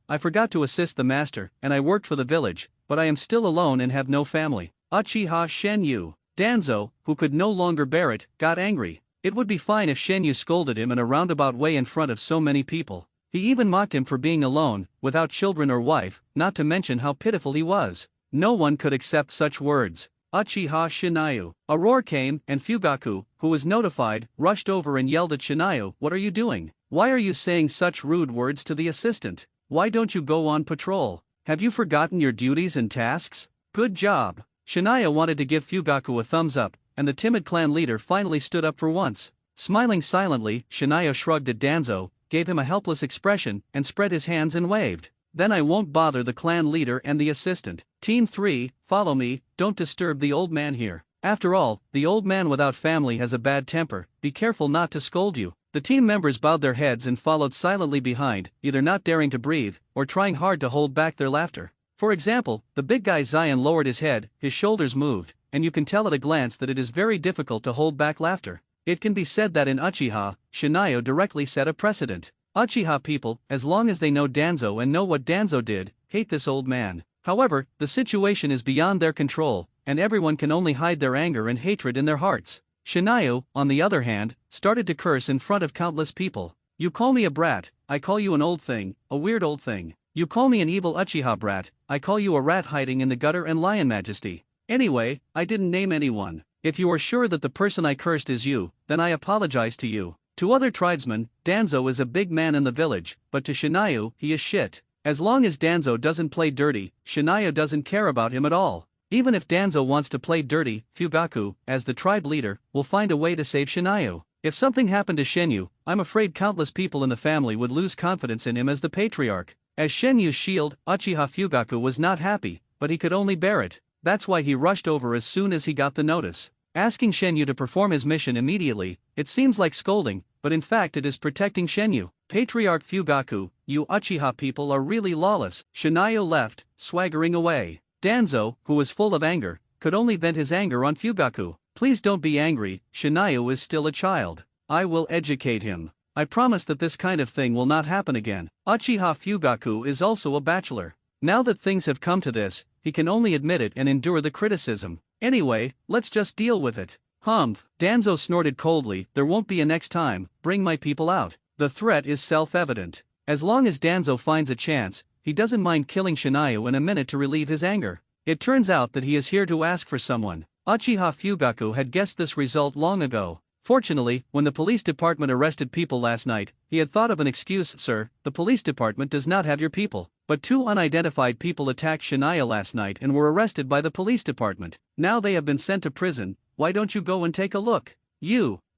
I forgot to assist the master, and I worked for the village, but I am still alone and have no family. Uchiha Shenyu. Danzo, who could no longer bear it, got angry. It would be fine if Shenyu scolded him in a roundabout way in front of so many people. He even mocked him for being alone, without children or wife, not to mention how pitiful he was. No one could accept such words. Uchiha Shinayu. A roar came, and Fugaku, who was notified, rushed over and yelled at Shinayu, "What are you doing? Why are you saying such rude words to the assistant? Why don't you go on patrol? Have you forgotten your duties and tasks? Good job." Shinayu wanted to give Fugaku a thumbs up, and the timid clan leader finally stood up for once. Smiling silently, Shinayu shrugged at Danzo, gave him a helpless expression, and spread his hands and waved. Then I won't bother the clan leader and the assistant. Team 3, follow me, don't disturb the old man here. After all, the old man without family has a bad temper, be careful not to scold you. The team members bowed their heads and followed silently behind, either not daring to breathe, or trying hard to hold back their laughter. For example, the big guy Zion lowered his head, his shoulders moved, and you can tell at a glance that it is very difficult to hold back laughter. It can be said that in Uchiha, Shinayu directly set a precedent. Uchiha people, as long as they know Danzo and know what Danzo did, hate this old man. However, the situation is beyond their control, and everyone can only hide their anger and hatred in their hearts. Shinayu, on the other hand, started to curse in front of countless people. You call me a brat, I call you an old thing, a weird old thing. You call me an evil Uchiha brat, I call you a rat hiding in the gutter and lion majesty. Anyway, I didn't name anyone. If you are sure that the person I cursed is you, then I apologize to you. To other tribesmen, Danzo is a big man in the village, but to Shinayu, he is shit. As long as Danzo doesn't play dirty, Shinayu doesn't care about him at all. Even if Danzo wants to play dirty, Fugaku, as the tribe leader, will find a way to save Shinayu. If something happened to Shenyu, I'm afraid countless people in the family would lose confidence in him as the patriarch. As Shenyu's shield, Uchiha Fugaku was not happy, but he could only bear it. That's why he rushed over as soon as he got the notice. Asking Shenyu to perform his mission immediately, it seems like scolding, but in fact it is protecting Shenyu. Patriarch Fugaku, you Uchiha people are really lawless. Shinayu left, swaggering away. Danzo, who was full of anger, could only vent his anger on Fugaku. Please don't be angry, Shinayu is still a child. I will educate him. I promise that this kind of thing will not happen again. Uchiha Fugaku is also a bachelor. Now that things have come to this, he can only admit it and endure the criticism. Anyway, let's just deal with it. Humph, Danzo snorted coldly, there won't be a next time, bring my people out. The threat is self-evident. As long as Danzo finds a chance, he doesn't mind killing Shinayu in a minute to relieve his anger. It turns out that he is here to ask for someone. Uchiha Fugaku had guessed this result long ago. Fortunately, when the police department arrested people last night, he had thought of an excuse. Sir, the police department does not have your people. But 2 unidentified people attacked Shinayu last night and were arrested by the police department. Now they have been sent to prison, why don't you go and take a look?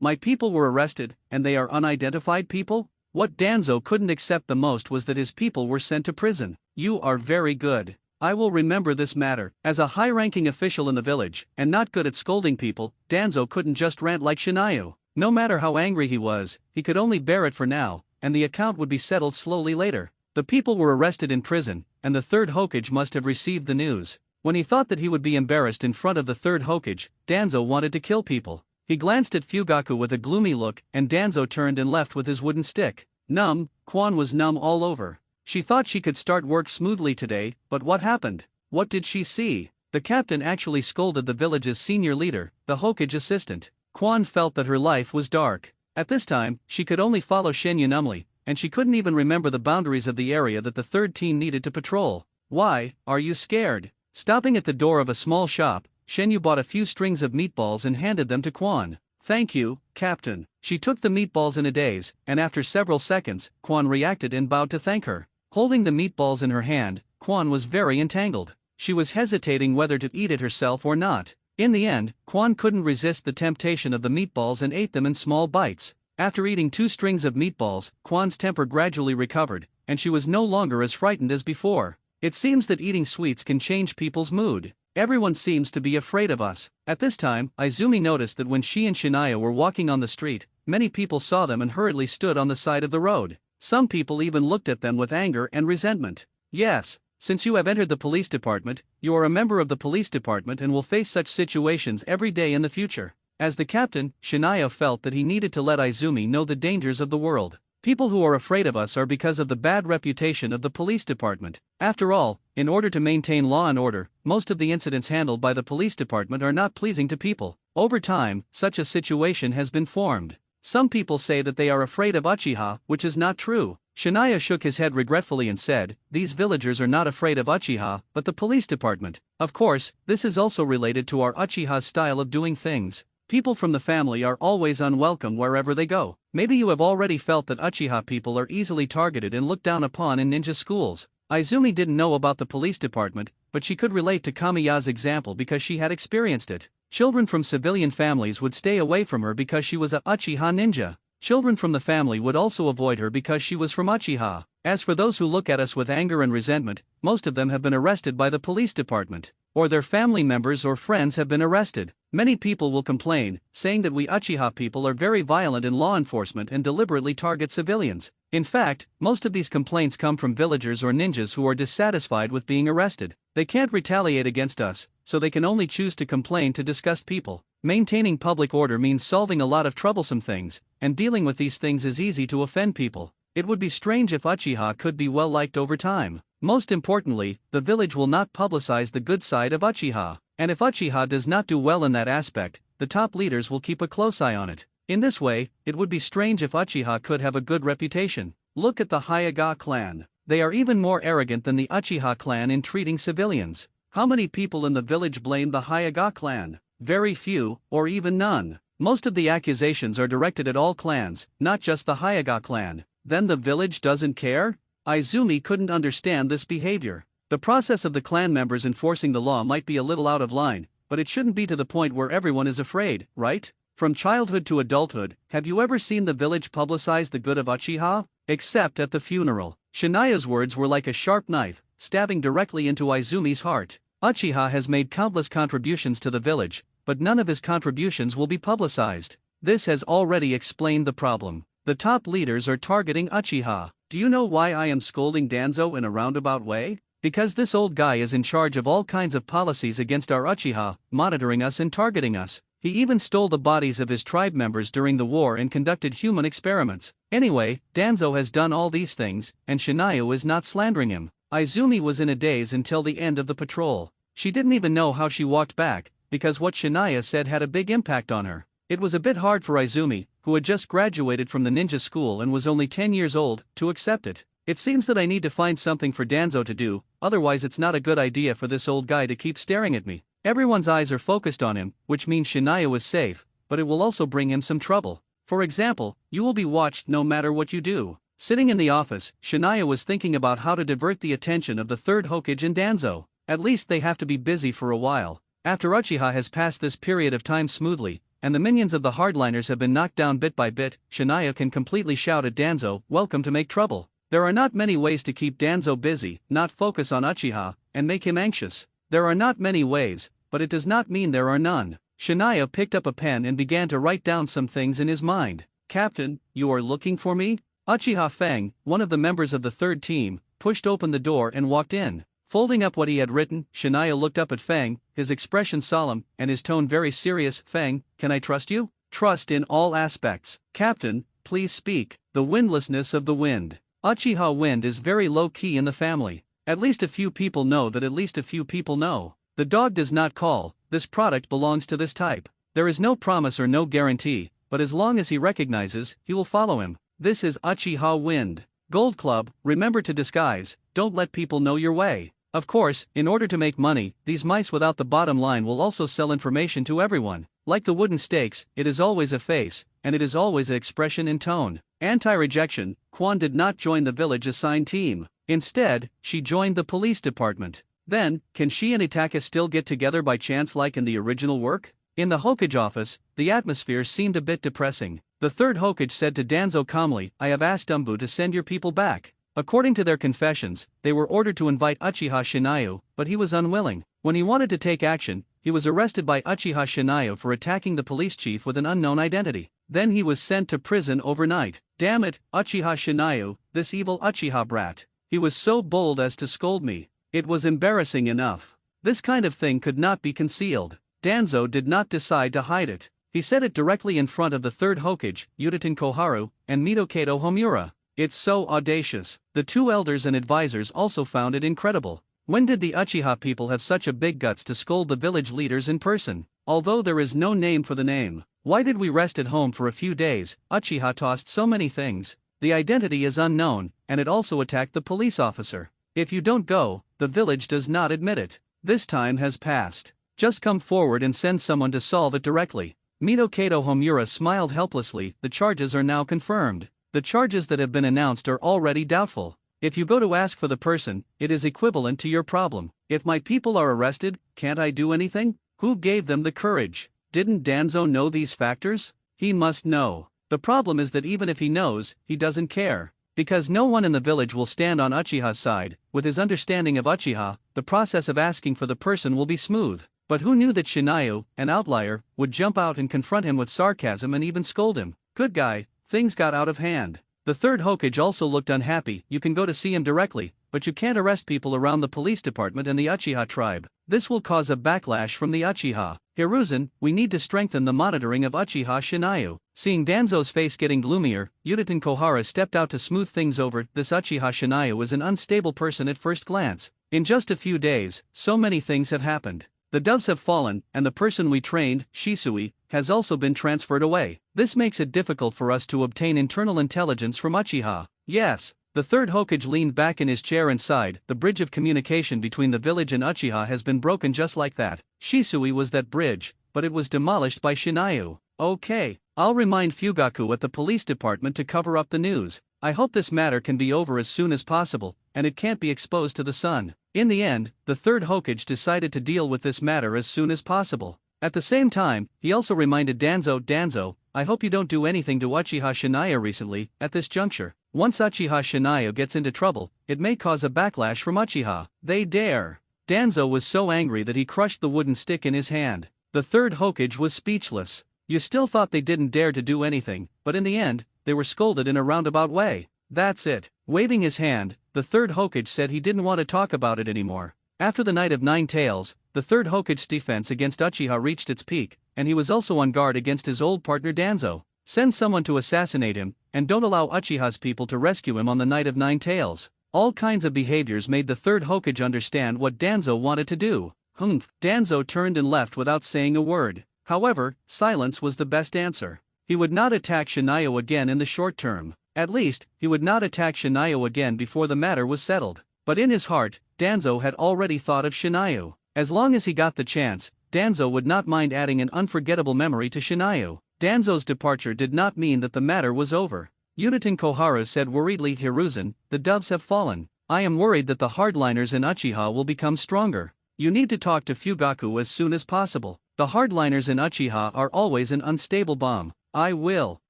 My people were arrested, and they are unidentified people? What Danzo couldn't accept the most was that his people were sent to prison. You are very good. I will remember this matter. As a high-ranking official in the village, and not good at scolding people, Danzo couldn't just rant like Shinayu. No matter how angry he was, he could only bear it for now, and the account would be settled slowly later. The people were arrested in prison, and the third Hokage must have received the news. When he thought that he would be embarrassed in front of the third Hokage, Danzo wanted to kill people. He glanced at Fugaku with a gloomy look, and Danzo turned and left with his wooden stick. Quan was numb all over. She thought she could start work smoothly today, but what happened? What did she see? The captain actually scolded the village's senior leader, the Hokage assistant. Quan felt that her life was dark. At this time, she could only follow Shenyu numbly, and she couldn't even remember the boundaries of the area that the third team needed to patrol. Why, are you scared? Stopping at the door of a small shop, Shenyu bought a few strings of meatballs and handed them to Quan. Thank you, Captain. She took the meatballs in a daze, and after several seconds, Quan reacted and bowed to thank her. Holding the meatballs in her hand, Quan was very entangled. She was hesitating whether to eat it herself or not. In the end, Quan couldn't resist the temptation of the meatballs and ate them in small bites. After eating 2 strings of meatballs, Quan's temper gradually recovered, and she was no longer as frightened as before. It seems that eating sweets can change people's mood. Everyone seems to be afraid of us. At this time, Izumi noticed that when she and Shania were walking on the street, many people saw them and hurriedly stood on the side of the road. Some people even looked at them with anger and resentment. Yes, since you have entered the police department, you are a member of the police department and will face such situations every day in the future. As the captain, Shania felt that he needed to let Izumi know the dangers of the world. People who are afraid of us are because of the bad reputation of the police department. After all, in order to maintain law and order, most of the incidents handled by the police department are not pleasing to people. Over time, such a situation has been formed. Some people say that they are afraid of uchiha, which is not true. Shania shook his head regretfully and said, "These villagers are not afraid of uchiha, but the police department." Of course, this is also related to our uchiha's style of doing things. People from the family are always unwelcome wherever they go. Maybe you have already felt that uchiha people are easily targeted and looked down upon in ninja schools. Izumi didn't know about the police department, but she could relate to Kamiya's example because she had experienced it. Children from civilian families would stay away from her because she was a uchiha ninja. Children from the family would also avoid her because she was from uchiha. As for those who look at us with anger and resentment, most of them have been arrested by the police department, or their family members or friends have been arrested. Many people will complain, saying that we uchiha people are very violent in law enforcement and deliberately target civilians. In fact, most of these complaints come from villagers or ninjas who are dissatisfied with being arrested. They can't retaliate against us, so they can only choose to complain to disgust people. Maintaining public order means solving a lot of troublesome things, and dealing with these things is easy to offend people. It would be strange if uchiha could be well liked over time. Most importantly, the village will not publicize the good side of uchiha. And if uchiha does not do well in that aspect, the top leaders will keep a close eye on it. In this way, it would be strange if uchiha could have a good reputation. Look at the Hokage clan. They are even more arrogant than the Uchiha clan in treating civilians. How many people in the village blame the Hokage clan? Very few, or even none. Most of the accusations are directed at all clans, not just the Hokage clan. Then the village doesn't care? Izumi couldn't understand this behavior. The process of the clan members enforcing the law might be a little out of line, but it shouldn't be to the point where everyone is afraid, right? From childhood to adulthood, have you ever seen the village publicize the good of uchiha? Except at the funeral. Shania's words were like a sharp knife, stabbing directly into Izumi's heart. Uchiha has made countless contributions to the village, but none of his contributions will be publicized. This has already explained the problem. The top leaders are targeting uchiha. Do you know why I am scolding Danzo in a roundabout way? Because this old guy is in charge of all kinds of policies against our uchiha, monitoring us and targeting us. He even stole the bodies of his tribe members during the war and conducted human experiments. Anyway, Danzo has done all these things, and Shania is not slandering him. Izumi was in a daze until the end of the patrol. She didn't even know how she walked back, because what Shania said had a big impact on her. It was a bit hard for Izumi, who had just graduated from the ninja school and was only 10 years old, to accept it. It seems that I need to find something for Danzo to do, otherwise it's not a good idea for this old guy to keep staring at me. Everyone's eyes are focused on him, which means Shania is safe, but it will also bring him some trouble. For example, you will be watched no matter what you do. Sitting in the office, Shania was thinking about how to divert the attention of the third Hokage and Danzo. At least they have to be busy for a while. After Uchiha has passed this period of time smoothly, and the minions of the hardliners have been knocked down bit by bit, Shania can completely shout at Danzo, "Welcome to make trouble." There are not many ways to keep Danzo busy, not focus on Uchiha, and make him anxious. There are not many ways, but it does not mean there are none. Shania picked up a pen and began to write down some things in his mind. "Captain, you are looking for me?" Uchiha Feng, one of the members of the third team, pushed open the door and walked in. Folding up what he had written, Shania looked up at Feng, his expression solemn, and his tone very serious. "Feng, can I trust you?" "Trust in all aspects." "Captain, please speak." "The windlessness of the wind." Uchiha wind is very low-key in the family. At least a few people know that at least a few people know. The dog does not call, this product belongs to this type. There is no promise or no guarantee, but as long as he recognizes, he will follow him. This is Uchiha wind. Gold Club, remember to disguise, don't let people know your way. Of course, in order to make money, these mice without the bottom line will also sell information to everyone. Like the wooden stakes, it is always a face, and it is always an expression in tone. Anti-rejection, Quan did not join the village assigned team. Instead, she joined the police department. Then, can she and Itachi still get together by chance like in the original work? In the Hokage office, the atmosphere seemed a bit depressing. The third Hokage said to Danzo calmly, I have asked Umbu to send your people back. According to their confessions, they were ordered to invite Uchiha Shinayu, but he was unwilling. When he wanted to take action, he was arrested by Uchiha Shinayu for attacking the police chief with an unknown identity. Then he was sent to prison overnight. Damn it, Uchiha Shinayu, this evil Uchiha brat. He was so bold as to scold me. It was embarrassing enough. This kind of thing could not be concealed. Danzo did not decide to hide it. He said it directly in front of the third Hokage, Utatin Koharu, and Mitokato Homura. It's so audacious. The two elders and advisors also found it incredible. When did the Uchiha people have such a big guts to scold the village leaders in person? Although there is no name for the name. Why did we rest at home for a few days? Uchiha tossed so many things. The identity is unknown, and it also attacked the police officer. If you don't go, the village does not admit it. This time has passed. Just come forward and send someone to solve it directly. Mitokato Homura smiled helplessly. The charges are now confirmed. The charges that have been announced are already doubtful. If you go to ask for the person, it is equivalent to your problem. If my people are arrested, can't I do anything? Who gave them the courage? Didn't Danzo know these factors? He must know. The problem is that even if he knows, he doesn't care. Because no one in the village will stand on Uchiha's side. With his understanding of Uchiha, the process of asking for the person will be smooth. But who knew that Shinayu, an outlier, would jump out and confront him with sarcasm and even scold him? Good guy, things got out of hand. The third Hokage also looked unhappy. You can go to see him directly, but you can't arrest people around the police department and the Uchiha tribe. This will cause a backlash from the Uchiha. Hiruzen, we need to strengthen the monitoring of Uchiha Shinayu. Seeing Danzo's face getting gloomier, Utatin Kohara stepped out to smooth things over. This Uchiha Shinayu is an unstable person at first glance. In just a few days, so many things have happened. The doves have fallen, and the person we trained, Shisui, has also been transferred away. This makes it difficult for us to obtain internal intelligence from Uchiha. Yes. The third Hokage leaned back in his chair and sighed. The bridge of communication between the village and Uchiha has been broken just like that. Shisui was that bridge, but it was demolished by Shinayu. Okay, I'll remind Fugaku at the police department to cover up the news. I hope this matter can be over as soon as possible, and it can't be exposed to the sun. In the end, the third Hokage decided to deal with this matter as soon as possible. At the same time, he also reminded Danzo, I hope you don't do anything to Uchiha Shinayu recently. At this juncture, once Uchiha Shinayu gets into trouble, it may cause a backlash from Uchiha. They dare. Danzo was so angry that he crushed the wooden stick in his hand. The third Hokage was speechless. You still thought they didn't dare to do anything, but in the end, they were scolded in a roundabout way. That's it. Waving his hand, the third Hokage said he didn't want to talk about it anymore. After the Night of Nine Tails, the third Hokage's defense against Uchiha reached its peak, and he was also on guard against his old partner Danzo. Send someone to assassinate him, and don't allow Uchiha's people to rescue him on the Night of Nine Tails. All kinds of behaviors made the third Hokage understand what Danzo wanted to do. Humph. Danzo turned and left without saying a word. However, silence was the best answer. He would not attack Shinayu again in the short term. At least, he would not attack Shinayu again before the matter was settled. But in his heart, Danzo had already thought of Shinayu. As long as he got the chance, Danzo would not mind adding an unforgettable memory to Shinayu. Danzo's departure did not mean that the matter was over. Utatin Koharu said worriedly, Hiruzen, the doves have fallen. I am worried that the hardliners in Uchiha will become stronger. You need to talk to Fugaku as soon as possible. The hardliners in Uchiha are always an unstable bomb. I will.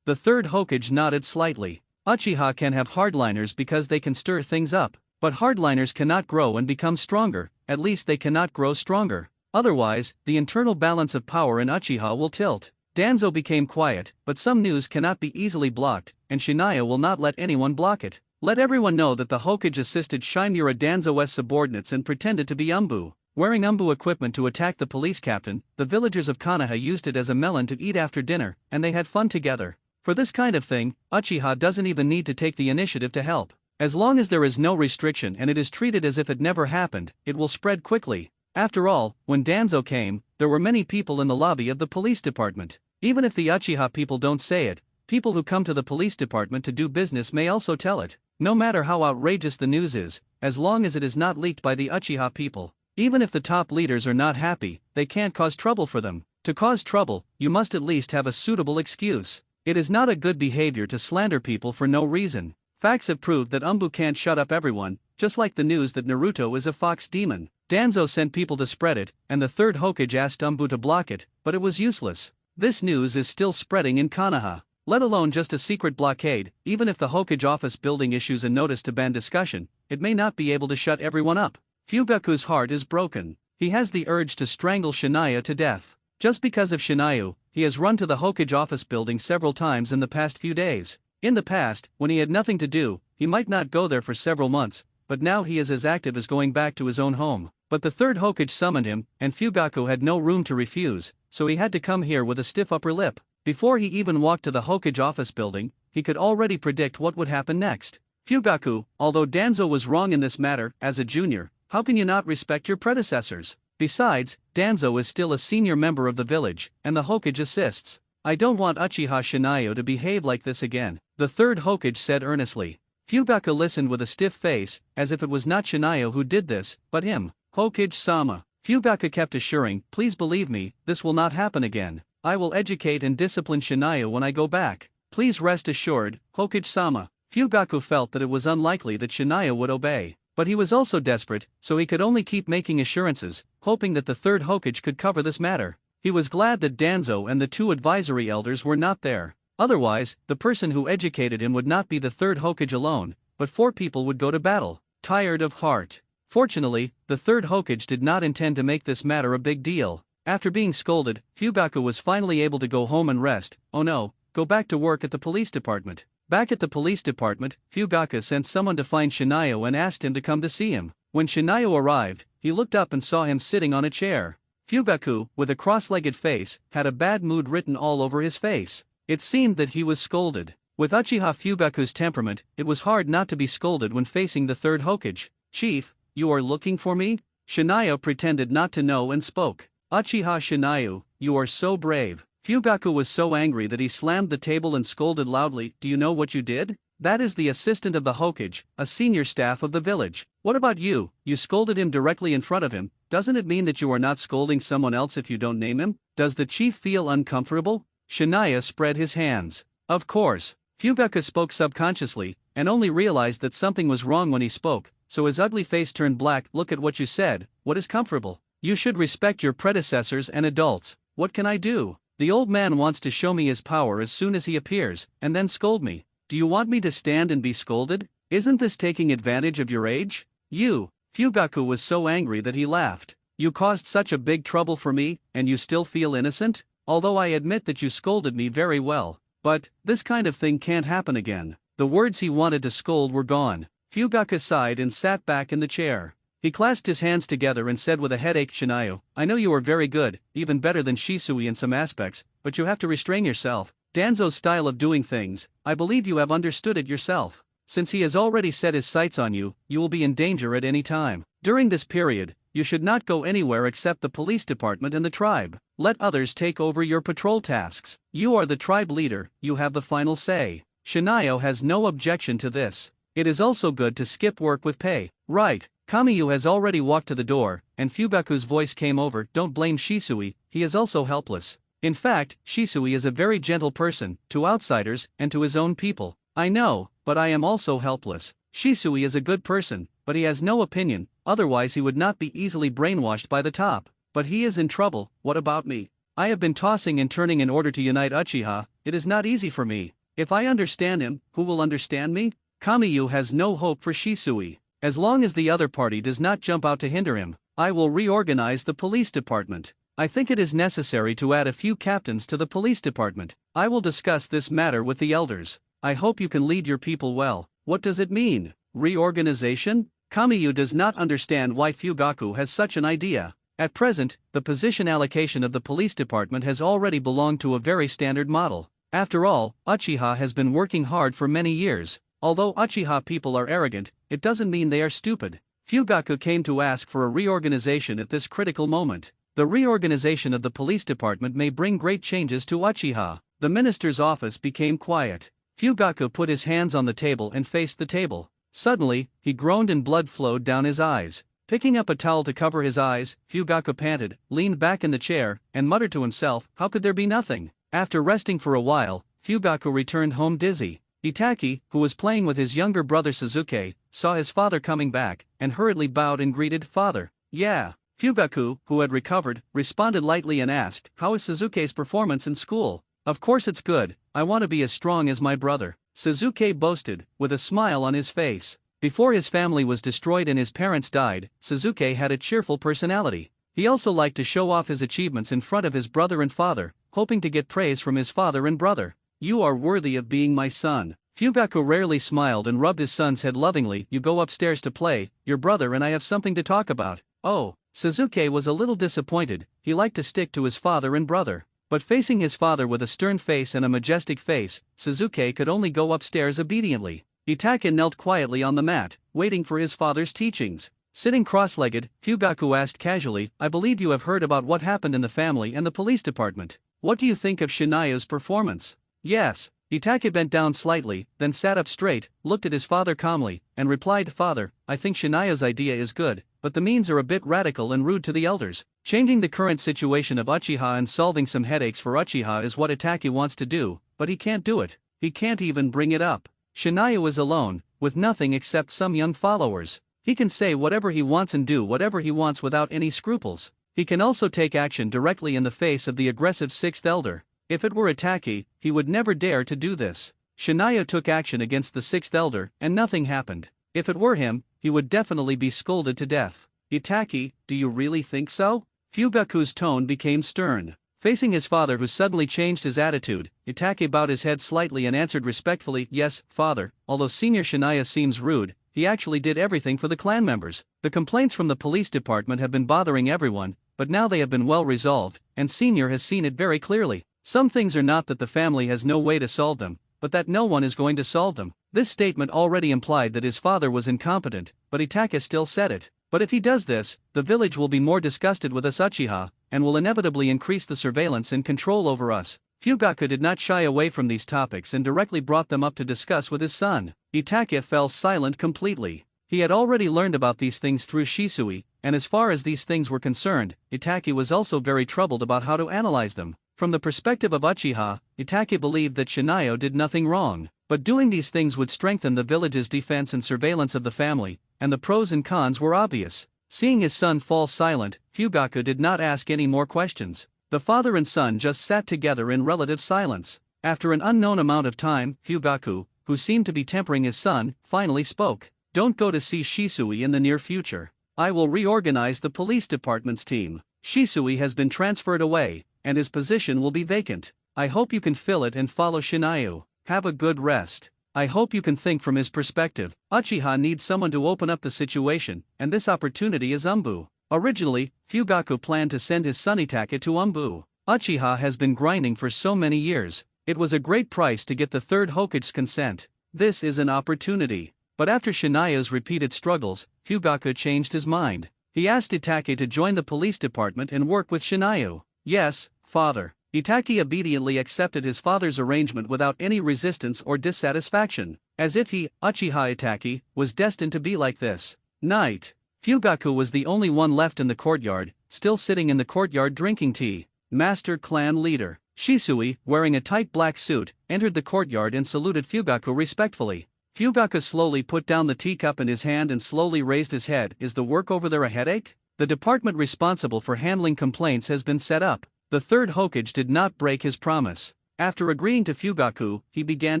The third Hokage nodded slightly. Uchiha can have hardliners because they can stir things up. But hardliners cannot grow and become stronger, at least they cannot grow stronger. Otherwise, the internal balance of power in Uchiha will tilt. Danzo became quiet, but some news cannot be easily blocked, and Shinayu will not let anyone block it. Let everyone know that the Hokage assisted Shinmura Danzo's subordinates and pretended to be Umbu. Wearing Umbu equipment to attack the police captain, the villagers of Konoha used it as a melon to eat after dinner, and they had fun together. For this kind of thing, Uchiha doesn't even need to take the initiative to help. As long as there is no restriction and it is treated as if it never happened, it will spread quickly. After all, when Danzo came, there were many people in the lobby of the police department. Even if the Uchiha people don't say it, people who come to the police department to do business may also tell it. No matter how outrageous the news is, as long as it is not leaked by the Uchiha people. Even if the top leaders are not happy, they can't cause trouble for them. To cause trouble, you must at least have a suitable excuse. It is not a good behavior to slander people for no reason. Facts have proved that Umbu can't shut up everyone, just like the news that Naruto is a fox demon. Danzo sent people to spread it, and the third Hokage asked Umbu to block it, but it was useless. This news is still spreading in Konoha. Let alone just a secret blockade. Even if the Hokage office building issues a notice to ban discussion, it may not be able to shut everyone up. Fugaku's heart is broken. He has the urge to strangle Shania to death. Just because of Shinayu, he has run to the Hokage office building several times in the past few days. In the past, when he had nothing to do, he might not go there for several months, but now he is as active as going back to his own home. But the third Hokage summoned him, and Fugaku had no room to refuse, so he had to come here with a stiff upper lip. Before he even walked to the Hokage office building, he could already predict what would happen next. Fugaku, although Danzo was wrong in this matter, as a junior, how can you not respect your predecessors? Besides, Danzo is still a senior member of the village, and the Hokage assists. I don't want Uchiha Shinayo to behave like this again, the third Hokage said earnestly. Fugaku listened with a stiff face, as if it was not Shinayo who did this, but him. Hokage-sama. Fugaku kept assuring, please believe me, this will not happen again. I will educate and discipline Shinayo when I go back. Please rest assured, Hokage-sama. Fugaku felt that it was unlikely that Shinayo would obey. But he was also desperate, so he could only keep making assurances, hoping that the third Hokage could cover this matter. He was glad that Danzo and the two advisory elders were not there. Otherwise, the person who educated him would not be the third Hokage alone, but 4 people would go to battle. Tired of heart. Fortunately, the third Hokage did not intend to make this matter a big deal. After being scolded, Fugaku was finally able to go home and rest. Oh no, go back to work at the police department. Back at the police department, Fugaku sent someone to find Shinayo and asked him to come to see him. When Shinayo arrived, he looked up and saw him sitting on a chair. Fugaku, with a cross-legged face, had a bad mood written all over his face. It seemed that he was scolded. With Uchiha Fugaku's temperament, it was hard not to be scolded when facing the third Hokage. Chief, you are looking for me? Shinayo pretended not to know and spoke. Uchiha Shinayu, you are so brave. Fugaku was so angry that he slammed the table and scolded loudly, do you know what you did? That is the assistant of the Hokage, a senior staff of the village. What about you? You scolded him directly in front of him. Doesn't it mean that you are not scolding someone else if you don't name him? Does the chief feel uncomfortable? Shania spread his hands. Of course. Fugaku spoke subconsciously, and only realized that something was wrong when he spoke, so his ugly face turned black. Look at what you said. What is comfortable? You should respect your predecessors and adults. What can I do? The old man wants to show me his power as soon as he appears, and then scold me. Do you want me to stand and be scolded? Isn't this taking advantage of your age? You. Fugaku was so angry that he laughed. You caused such a big trouble for me, and you still feel innocent? Although I admit that you scolded me very well. But, this kind of thing can't happen again. The words he wanted to scold were gone. Fugaku sighed and sat back in the chair. He clasped his hands together and said with a headache, Shinayo, I know you are very good, even better than Shisui in some aspects, but you have to restrain yourself. Danzo's style of doing things, I believe you have understood it yourself. Since he has already set his sights on you, you will be in danger at any time. During this period, you should not go anywhere except the police department and the tribe. Let others take over your patrol tasks. You are the tribe leader, you have the final say. Shinayo has no objection to this. It is also good to skip work with pay. Right. Kamiyu has already walked to the door, and Fugaku's voice came over, don't blame Shisui, he is also helpless. In fact, Shisui is a very gentle person, to outsiders, and to his own people. I know, but I am also helpless. Shisui is a good person, but he has no opinion, otherwise he would not be easily brainwashed by the top. But he is in trouble. What about me? I have been tossing and turning in order to unite Uchiha, it is not easy for me. If I understand him, who will understand me? Kamiyu has no hope for Shisui. As long as the other party does not jump out to hinder him, I will reorganize the police department. I think it is necessary to add a few captains to the police department. I will discuss this matter with the elders. I hope you can lead your people well. What does it mean? Reorganization? Kamiyu does not understand why Fugaku has such an idea. At present, the position allocation of the police department has already belonged to a very standard model. After all, Uchiha has been working hard for many years. Although Uchiha people are arrogant, it doesn't mean they are stupid. Fugaku came to ask for a reorganization at this critical moment. The reorganization of the police department may bring great changes to Uchiha. The minister's office became quiet. Fugaku put his hands on the table and faced the table. Suddenly, he groaned and blood flowed down his eyes. Picking up a towel to cover his eyes, Fugaku panted, leaned back in the chair, and muttered to himself, how could there be nothing? After resting for a while, Fugaku returned home dizzy. Itachi, who was playing with his younger brother Suzuki, saw his father coming back, and hurriedly bowed and greeted, Father. Yeah. Fugaku, who had recovered, responded lightly and asked, "How is Suzuki's performance in school?" "Of course it's good, I want to be as strong as my brother," Suzuki boasted, with a smile on his face. Before his family was destroyed and his parents died, Suzuki had a cheerful personality. He also liked to show off his achievements in front of his brother and father, hoping to get praise from his father and brother. "You are worthy of being my son." Fugaku rarely smiled and rubbed his son's head lovingly. "You go upstairs to play, your brother and I have something to talk about." Oh, Suzuki was a little disappointed. He liked to stick to his father and brother. But facing his father with a stern face and a majestic face, Suzuki could only go upstairs obediently. Itachi knelt quietly on the mat, waiting for his father's teachings. Sitting cross-legged, Fugaku asked casually, "I believe you have heard about what happened in the family and the police department. What do you think of Shinayo's performance?" "Yes." Itachi bent down slightly, then sat up straight, looked at his father calmly, and replied, "Father, I think Shinayo's idea is good, but the means are a bit radical and rude to the elders. Changing the current situation of Uchiha and solving some headaches for Uchiha is what Itachi wants to do, but he can't do it. He can't even bring it up. Shinayo is alone, with nothing except some young followers. He can say whatever he wants and do whatever he wants without any scruples. He can also take action directly in the face of the aggressive sixth elder. If it were Itachi, he would never dare to do this. Shinayo took action against the sixth elder, and nothing happened. If it were him, he would definitely be scolded to death." "Itachi, do you really think so?" Fugaku's tone became stern. Facing his father, who suddenly changed his attitude, Itachi bowed his head slightly and answered respectfully, "Yes, father, although Senior Shinayo seems rude, he actually did everything for the clan members. The complaints from the police department have been bothering everyone, but now they have been well resolved, and Senior has seen it very clearly. Some things are not that the family has no way to solve them, but that no one is going to solve them." This statement already implied that his father was incompetent, but Itachi still said it. "But if he does this, the village will be more disgusted with us Uchiha, and will inevitably increase the surveillance and control over us." Fugaku did not shy away from these topics and directly brought them up to discuss with his son. Itachi fell silent completely. He had already learned about these things through Shisui, and as far as these things were concerned, Itachi was also very troubled about how to analyze them. From the perspective of Uchiha, Itachi believed that Shinayo did nothing wrong, but doing these things would strengthen the village's defense and surveillance of the family, and the pros and cons were obvious. Seeing his son fall silent, Fugaku did not ask any more questions. The father and son just sat together in relative silence. After an unknown amount of time, Fugaku, who seemed to be tempering his son, finally spoke. "Don't go to see Shisui in the near future. I will reorganize the police department's team. Shisui has been transferred away, and his position will be vacant. I hope you can fill it and follow Shinayo. Have a good rest. I hope you can think from his perspective. Uchiha needs someone to open up the situation, and this opportunity is Umbu." Originally, Fugaku planned to send his son Itachi to Umbu. Uchiha has been grinding for so many years. It was a great price to get the third Hokage's consent. This is an opportunity. But after Shinayo's repeated struggles, Fugaku changed his mind. He asked Itachi to join the police department and work with Shinayo. "Yes, father." Itachi obediently accepted his father's arrangement without any resistance or dissatisfaction, as if he, Uchiha Itachi, was destined to be like this. Night. Fugaku was the only one left in the courtyard, still sitting in the courtyard drinking tea. Master clan leader, Shisui, wearing a tight black suit, entered the courtyard and saluted Fugaku respectfully. Fugaku slowly put down the teacup in his hand and slowly raised his head. "Is the work over there a headache? The department responsible for handling complaints has been set up." The third Hokage did not break his promise. After agreeing to Fugaku, he began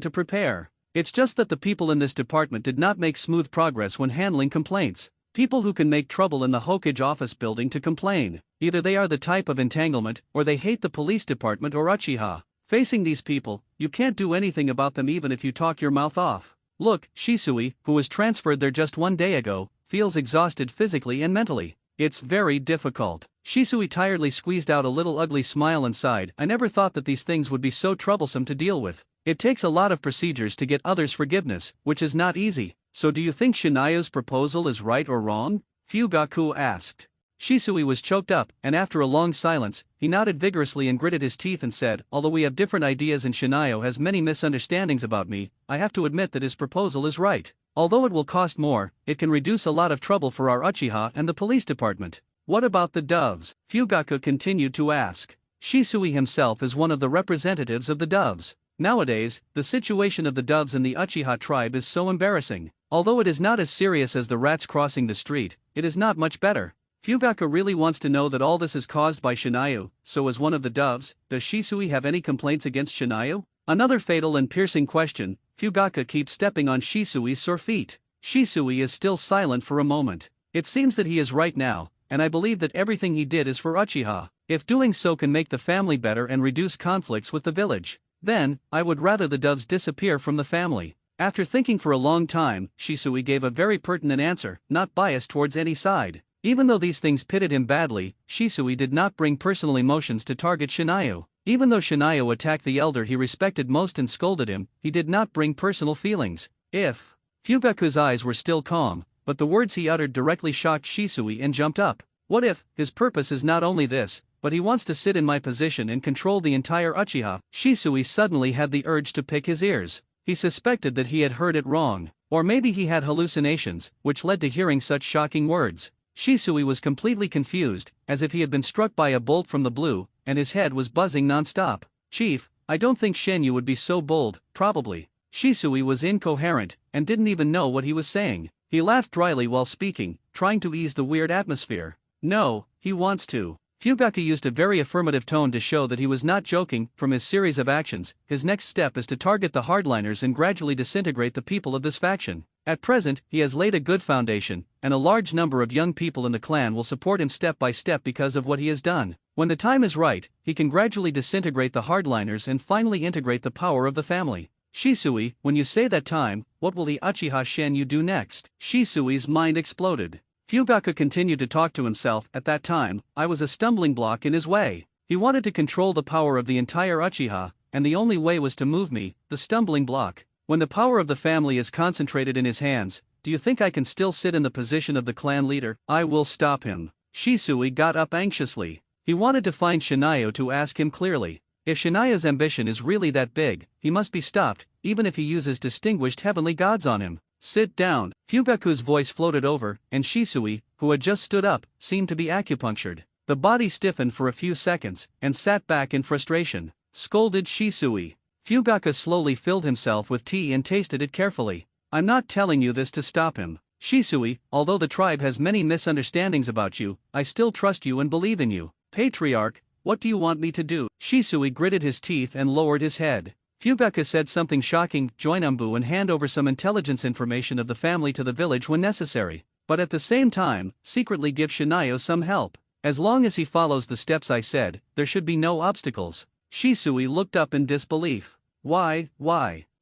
to prepare. "It's just that the people in this department did not make smooth progress when handling complaints. People who can make trouble in the Hokage office building to complain. Either they are the type of entanglement, or they hate the police department or Uchiha. Facing these people, you can't do anything about them even if you talk your mouth off. Look, Shisui, who was transferred there just 1 day ago, feels exhausted physically and mentally. It's very difficult." Shisui tiredly squeezed out a little ugly smile and sighed. "I never thought that these things would be so troublesome to deal with. It takes a lot of procedures to get others' forgiveness, which is not easy. So do you think Shinayo's proposal is right or wrong?" Fugaku asked. Shisui was choked up, and after a long silence, he nodded vigorously and gritted his teeth and said, "Although we have different ideas and Shinayo has many misunderstandings about me, I have to admit that his proposal is right. Although it will cost more, it can reduce a lot of trouble for our Uchiha and the police department." "What about the doves?" Fugaku continued to ask. Shisui himself is one of the representatives of the doves. Nowadays, the situation of the doves in the Uchiha tribe is so embarrassing. Although it is not as serious as the rats crossing the street, it is not much better. Fugaka really wants to know that all this is caused by Shinayu, so as one of the doves, does Shisui have any complaints against Shinayu? Another fatal and piercing question. Fugaka keeps stepping on Shisui's sore feet. Shisui is still silent for a moment. It seems that he is right now, and I believe that everything he did is for uchiha. If doing so can make the family better and reduce conflicts with the village, then, I would rather the doves disappear from the family. After thinking for a long time, Shisui gave a very pertinent answer, not biased towards any side. Even though these things pitted him badly, Shisui did not bring personal emotions to target Shinayu. Even though Shinayu attacked the elder he respected most and scolded him, he did not bring personal feelings. If Fugaku's eyes were still calm, but the words he uttered directly shocked Shisui and jumped up. What if his purpose is not only this, but he wants to sit in my position and control the entire uchiha? Shisui suddenly had the urge to pick his ears. He suspected that he had heard it wrong, or maybe he had hallucinations, which led to hearing such shocking words. Shisui was completely confused, as if he had been struck by a bolt from the blue, and his head was buzzing non-stop. Chief, I don't think Shenyu would be so bold, probably. Shisui was incoherent, and didn't even know what he was saying. He laughed dryly while speaking, trying to ease the weird atmosphere. No, he wants to. Fugaka used a very affirmative tone to show that he was not joking. From his series of actions, his next step is to target the hardliners and gradually disintegrate the people of this faction. At present, he has laid a good foundation, and a large number of young people in the clan will support him step by step because of what he has done. When the time is right, he can gradually disintegrate the hardliners and finally integrate the power of the family. Shisui, when you say that time, what will the Uchiha Shenyu do next? Shisui's mind exploded. Fugaka continued to talk to himself. At that time, I was a stumbling block in his way. He wanted to control the power of the entire Uchiha, and the only way was to move me, the stumbling block. When the power of the family is concentrated in his hands, do you think I can still sit in the position of the clan leader? I will stop him. Shisui got up anxiously. He wanted to find Shinayu to ask him clearly. If Shinayu's ambition is really that big, he must be stopped, even if he uses distinguished heavenly gods on him. Sit down. Fugaku's voice floated over, and Shisui, who had just stood up, seemed to be acupunctured. The body stiffened for a few seconds, and sat back in frustration. Scolded Shisui. Fugaka slowly filled himself with tea and tasted it carefully. I'm not telling you this to stop him. Shisui, although the tribe has many misunderstandings about you, I still trust you and believe in you. Patriarch, what do you want me to do? Shisui gritted his teeth and lowered his head. Fugaka said something shocking, join Umbu and hand over some intelligence information of the family to the village when necessary. But at the same time, secretly give Shinayu some help. As long as he follows the steps I said, there should be no obstacles. Shisui looked up in disbelief. Why?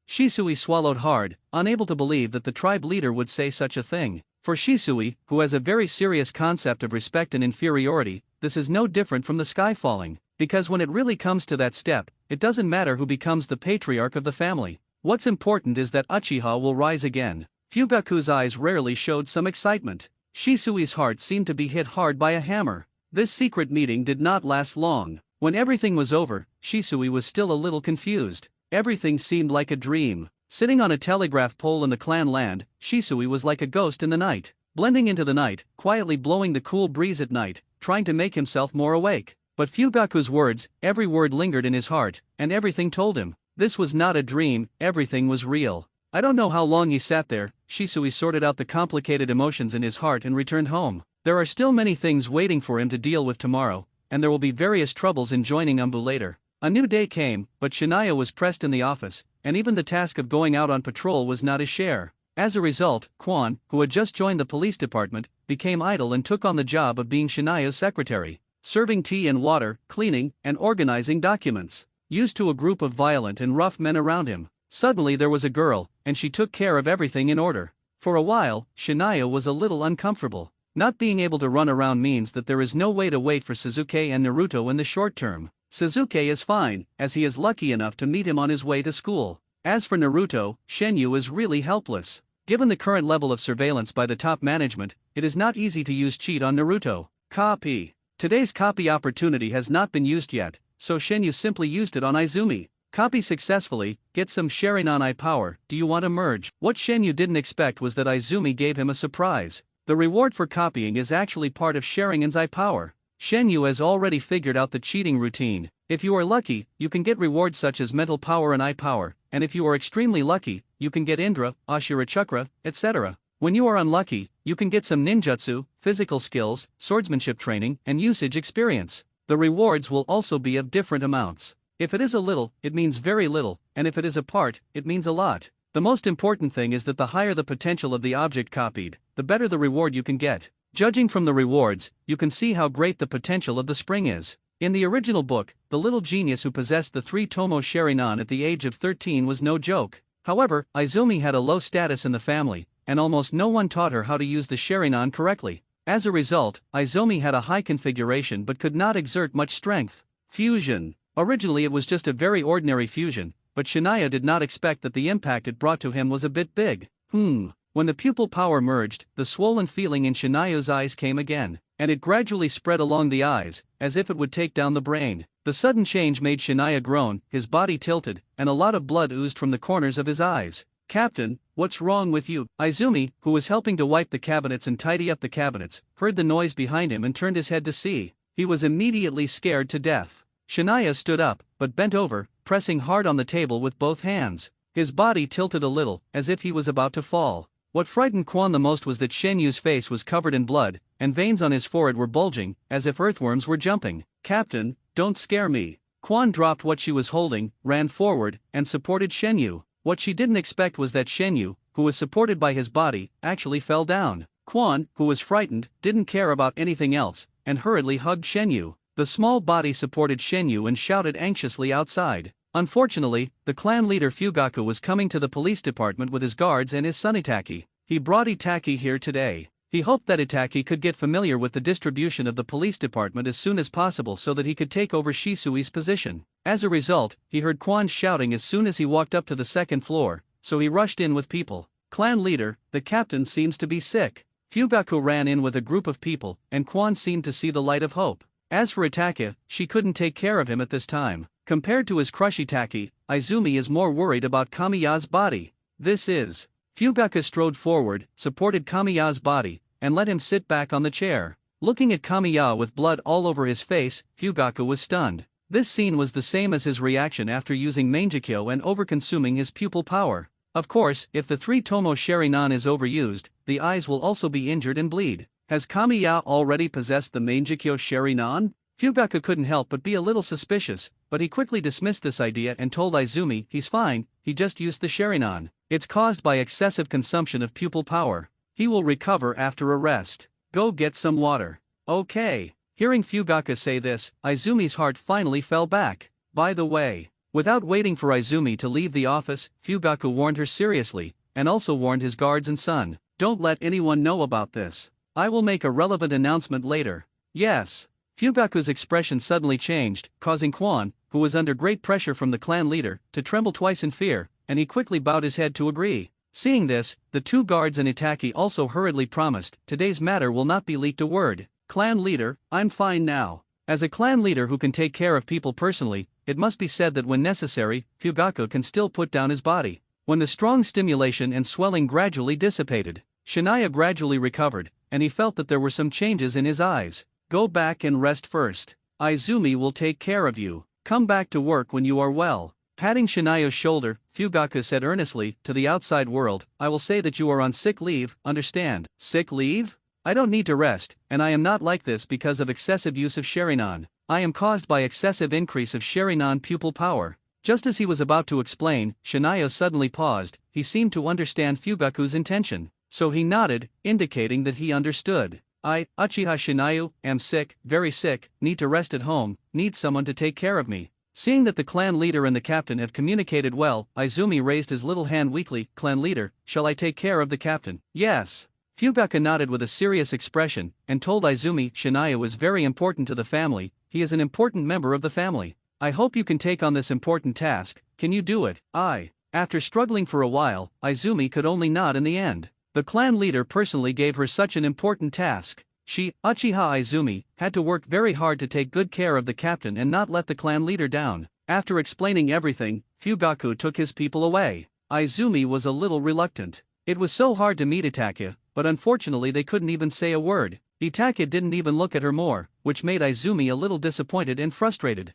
Shisui swallowed hard, unable to believe that the tribe leader would say such a thing. For Shisui, who has a very serious concept of respect and inferiority, this is no different from the sky falling. Because when it really comes to that step, it doesn't matter who becomes the patriarch of the family. What's important is that Uchiha will rise again. Fugaku's eyes rarely showed some excitement. Shisui's heart seemed to be hit hard by a hammer. This secret meeting did not last long. When everything was over, Shisui was still a little confused. Everything seemed like a dream. Sitting on a telegraph pole in the clan land, Shisui was like a ghost in the night, blending into the night, quietly blowing the cool breeze at night, trying to make himself more awake. But Fugaku's words, every word lingered in his heart, and everything told him. This was not a dream, everything was real. I don't know how long he sat there. Shisui sorted out the complicated emotions in his heart and returned home. There are still many things waiting for him to deal with tomorrow, and there will be various troubles in joining Umbu later. A new day came, but Shinayu was pressed in the office, and even the task of going out on patrol was not his share. As a result, Quan, who had just joined the police department, became idle and took on the job of being Shinayu's secretary, serving tea and water, cleaning, and organizing documents. Used to a group of violent and rough men around him, suddenly there was a girl, and she took care of everything in order. For a while, Shinayu was a little uncomfortable. Not being able to run around means that there is no way to wait for Suzuki and Naruto in the short term. Suzuki is fine, as he is lucky enough to meet him on his way to school. As for Naruto, Shenyu is really helpless. Given the current level of surveillance by the top management, it is not easy to use cheat on Naruto. Copy. Today's copy opportunity has not been used yet, so Shenyu simply used it on Izumi. Copy successfully, get some Sharingan eye power. Do you want to merge? What Shenyu didn't expect was that Izumi gave him a surprise. The reward for copying is actually part of Sharingan's eye power. Shenyu has already figured out the cheating routine. If you are lucky, you can get rewards such as mental power and eye power, and if you are extremely lucky, you can get Indra, Ashura Chakra, etc. When you are unlucky, you can get some ninjutsu, physical skills, swordsmanship training, and usage experience. The rewards will also be of different amounts. If it is a little, it means very little, and if it is a part, it means a lot. The most important thing is that the higher the potential of the object copied, the better the reward you can get. Judging from the rewards, you can see how great the potential of the spring is. In the original book, the little genius who possessed the 3-tomo Sharingan at the age of 13 was no joke. However, Izumi had a low status in the family, and almost no one taught her how to use the Sharingan correctly. As a result, Izumi had a high configuration but could not exert much strength. Fusion. Originally it was just a very ordinary fusion, but Shania did not expect that the impact it brought to him was a bit big. When the pupil power merged, the swollen feeling in Shania's eyes came again, and it gradually spread along the eyes, as if it would take down the brain. The sudden change made Shania groan, his body tilted, and a lot of blood oozed from the corners of his eyes. "Captain, what's wrong with you?" Izumi, who was helping to wipe the cabinets and tidy up the cabinets, heard the noise behind him and turned his head to see. He was immediately scared to death. Shania stood up, but bent over, pressing hard on the table with both hands. His body tilted a little, as if he was about to fall. What frightened Quan the most was that Shenyu's face was covered in blood, and veins on his forehead were bulging, as if earthworms were jumping. "Captain, don't scare me." Quan dropped what she was holding, ran forward, and supported Shenyu. What she didn't expect was that Shenyu, who was supported by his body, actually fell down. Quan, who was frightened, didn't care about anything else, and hurriedly hugged Shenyu. The small body supported Shenyu and shouted anxiously outside. Unfortunately, the clan leader Fugaku was coming to the police department with his guards and his son Itachi. He brought Itachi here today. He hoped that Itachi could get familiar with the distribution of the police department as soon as possible so that he could take over Shisui's position. As a result, he heard Quan shouting as soon as he walked up to the second floor, so he rushed in with people. "Clan leader, the captain seems to be sick." Fugaku ran in with a group of people, and Quan seemed to see the light of hope. As for Itachi, she couldn't take care of him at this time. Compared to his crush Itachi, Izumi is more worried about Kamiya's body. This is. Fugaku strode forward, supported Kamiya's body, and let him sit back on the chair. Looking at Kamiya with blood all over his face, Fugaku was stunned. This scene was the same as his reaction after using Mangekyo and overconsuming his pupil power. Of course, if the 3-tomo Sharingan is overused, the eyes will also be injured and bleed. Has Kamiya already possessed the Mangekyo Sharingan? Fugaku couldn't help but be a little suspicious, but he quickly dismissed this idea and told Izumi he's fine, he just used the Sharingan. It's caused by excessive consumption of pupil power. He will recover after a rest. Go get some water. Okay. Hearing Fugaku say this, Izumi's heart finally fell back. By the way, without waiting for Izumi to leave the office, Fugaku warned her seriously, and also warned his guards and son. Don't let anyone know about this. I will make a relevant announcement later. Yes. Fugaku's expression suddenly changed, causing Quan, who was under great pressure from the clan leader, to tremble twice in fear, and he quickly bowed his head to agree. Seeing this, the two guards and Itachi also hurriedly promised, today's matter will not be leaked a word. Clan leader, I'm fine now. As a clan leader who can take care of people personally, it must be said that when necessary, Fugaku can still put down his body. When the strong stimulation and swelling gradually dissipated, Shania gradually recovered, and he felt that there were some changes in his eyes. Go back and rest first. Izumi will take care of you. Come back to work when you are well. Patting Shania's shoulder, Fugaku said earnestly to the outside world, I will say that you are on sick leave, understand? Sick leave? I don't need to rest, and I am not like this because of excessive use of Sharingan. I am caused by excessive increase of Sharingan pupil power. Just as he was about to explain, Shania suddenly paused. He seemed to understand Fugaku's intention, so he nodded, indicating that he understood. I, Uchiha Shinayu, am sick, very sick, need to rest at home, need someone to take care of me. Seeing that the clan leader and the captain have communicated well, Izumi raised his little hand weakly. Clan leader, shall I take care of the captain? Yes. Fugaku nodded with a serious expression, and told Izumi Shania is very important to the family, he is an important member of the family. I hope you can take on this important task, can you do it? After struggling for a while, Izumi could only nod in the end. The clan leader personally gave her such an important task. She, Uchiha Izumi, had to work very hard to take good care of the captain and not let the clan leader down. After explaining everything, Fugaku took his people away. Izumi was a little reluctant. It was so hard to meet Itachi, but unfortunately they couldn't even say a word. Itachi didn't even look at her more, which made Izumi a little disappointed and frustrated.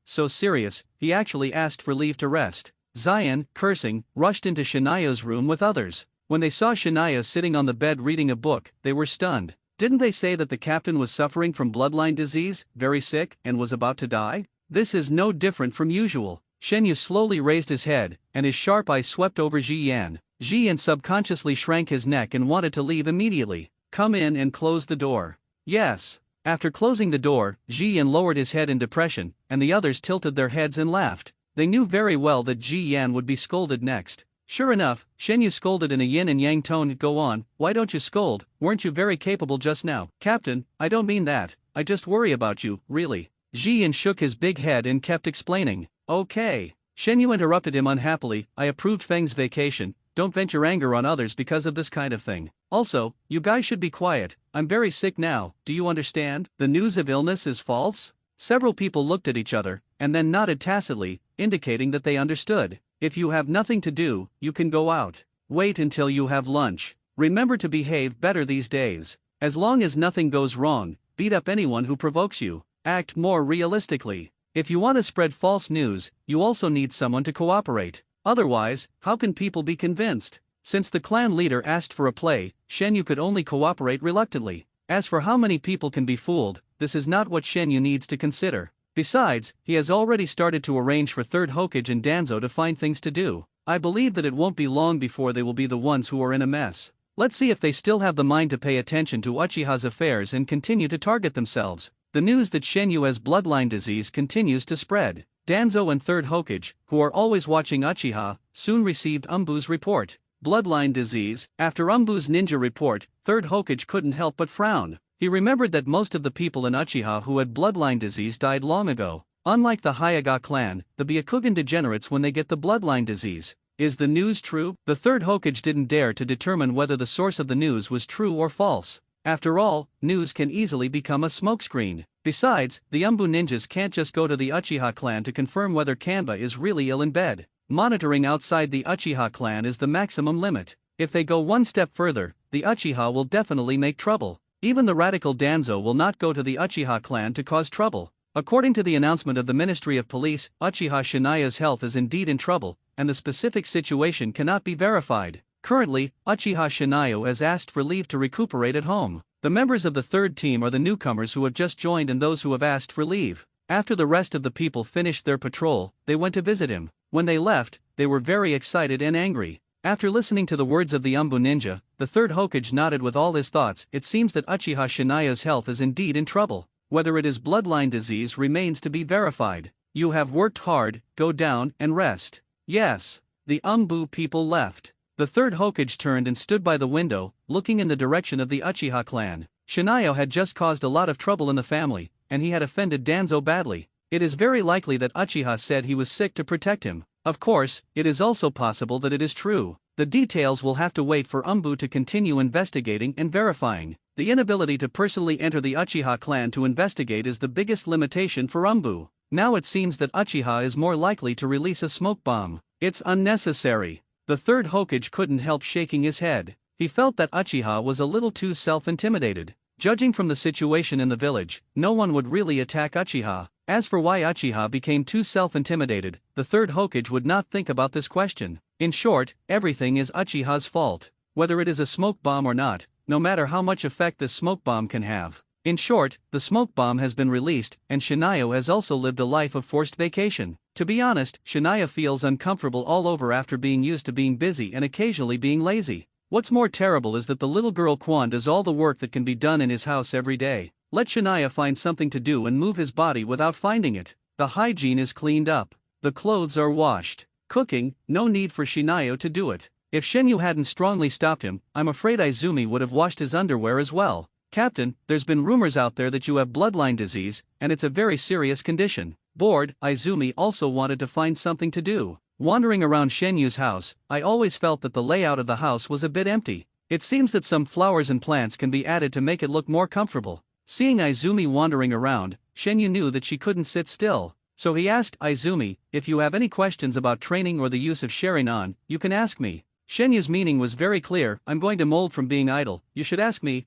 so serious, he actually asked for leave to rest. Zion, cursing, rushed into Shania's room with others. When they saw Shania sitting on the bed reading a book, they were stunned. Didn't they say that the captain was suffering from bloodline disease, very sick, and was about to die? This is no different from usual. Shenyu slowly raised his head, and his sharp eyes swept over Ji Yan. Ji Yan subconsciously shrank his neck and wanted to leave immediately. Come in and close the door. Yes. After closing the door, Ji Yan lowered his head in depression, and the others tilted their heads and laughed. They knew very well that Ji Yan would be scolded next. Sure enough, Shenyu scolded in a yin and yang tone. Go on, why don't you scold? Weren't you very capable just now? Captain, I don't mean that, I just worry about you, really. Ji Yan shook his big head and kept explaining. Okay. Shenyu interrupted him unhappily. I approved Feng's vacation. Don't vent your anger on others because of this kind of thing. Also, you guys should be quiet. I'm very sick now, do you understand? The news of illness is false? Several people looked at each other, and then nodded tacitly, indicating that they understood. If you have nothing to do, you can go out. Wait until you have lunch. Remember to behave better these days. As long as nothing goes wrong, beat up anyone who provokes you. Act more realistically. If you want to spread false news, you also need someone to cooperate. Otherwise, how can people be convinced? Since the clan leader asked for a play, Shenyu could only cooperate reluctantly. As for how many people can be fooled, this is not what Shenyu needs to consider. Besides, he has already started to arrange for 3rd Hokage and Danzo to find things to do. I believe that it won't be long before they will be the ones who are in a mess. Let's see if they still have the mind to pay attention to Uchiha's affairs and continue to target themselves. The news that Shenyu has bloodline disease continues to spread. Danzo and 3rd Hokage, who are always watching Uchiha, soon received Umbu's report. Bloodline disease. After Umbu's ninja report, 3rd Hokage couldn't help but frown. He remembered that most of the people in Uchiha who had bloodline disease died long ago. Unlike the Hyaga clan, the Byakugan degenerates when they get the bloodline disease. Is the news true? The 3rd Hokage didn't dare to determine whether the source of the news was true or false. After all, news can easily become a smokescreen. Besides, the Umbu ninjas can't just go to the Uchiha clan to confirm whether Kanba is really ill in bed. Monitoring outside the Uchiha clan is the maximum limit. If they go one step further, the Uchiha will definitely make trouble. Even the radical Danzo will not go to the Uchiha clan to cause trouble. According to the announcement of the Ministry of Police, Uchiha Shania's health is indeed in trouble, and the specific situation cannot be verified. Currently, Uchiha Shanayo has asked for leave to recuperate at home. The members of the 3rd team are the newcomers who have just joined and those who have asked for leave. After the rest of the people finished their patrol, they went to visit him. When they left, they were very excited and angry. After listening to the words of the Umbu ninja, the 3rd Hokage nodded with all his thoughts. It seems that Uchiha Shanaya's health is indeed in trouble. Whether it is bloodline disease remains to be verified. You have worked hard, go down and rest. Yes. The Umbu people left. The 3rd Hokage turned and stood by the window, looking in the direction of the Uchiha clan. Shanayo had just caused a lot of trouble in the family, and he had offended Danzo badly. It is very likely that Uchiha said he was sick to protect him. Of course, it is also possible that it is true. The details will have to wait for Umbu to continue investigating and verifying. The inability to personally enter the Uchiha clan to investigate is the biggest limitation for Umbu. Now it seems that Uchiha is more likely to release a smoke bomb. It's unnecessary. The third Hokage couldn't help shaking his head. He felt that Uchiha was a little too self-intimidated. Judging from the situation in the village, no one would really attack Uchiha. As for why Uchiha became too self-intimidated, the third Hokage would not think about this question. In short, everything is Uchiha's fault. Whether it is a smoke bomb or not, no matter how much effect this smoke bomb can have. In short, the smoke bomb has been released, and Shinayo has also lived a life of forced vacation. To be honest, Shinayo feels uncomfortable all over after being used to being busy and occasionally being lazy. What's more terrible is that the little girl Quan does all the work that can be done in his house every day. Let Shinayo find something to do and move his body without finding it. The hygiene is cleaned up. The clothes are washed. Cooking, no need for Shinayo to do it. If Shenyu hadn't strongly stopped him, I'm afraid Izumi would have washed his underwear as well. Captain, there's been rumors out there that you have bloodline disease, and it's a very serious condition. Bored, Izumi also wanted to find something to do. Wandering around Shenyu's house, I always felt that the layout of the house was a bit empty. It seems that some flowers and plants can be added to make it look more comfortable. Seeing Izumi wandering around, Shenyu knew that she couldn't sit still. So he asked Izumi, if you have any questions about training or the use of Sharingan, you can ask me. Shenyu's meaning was very clear, I'm going to mold from being idle, you should ask me,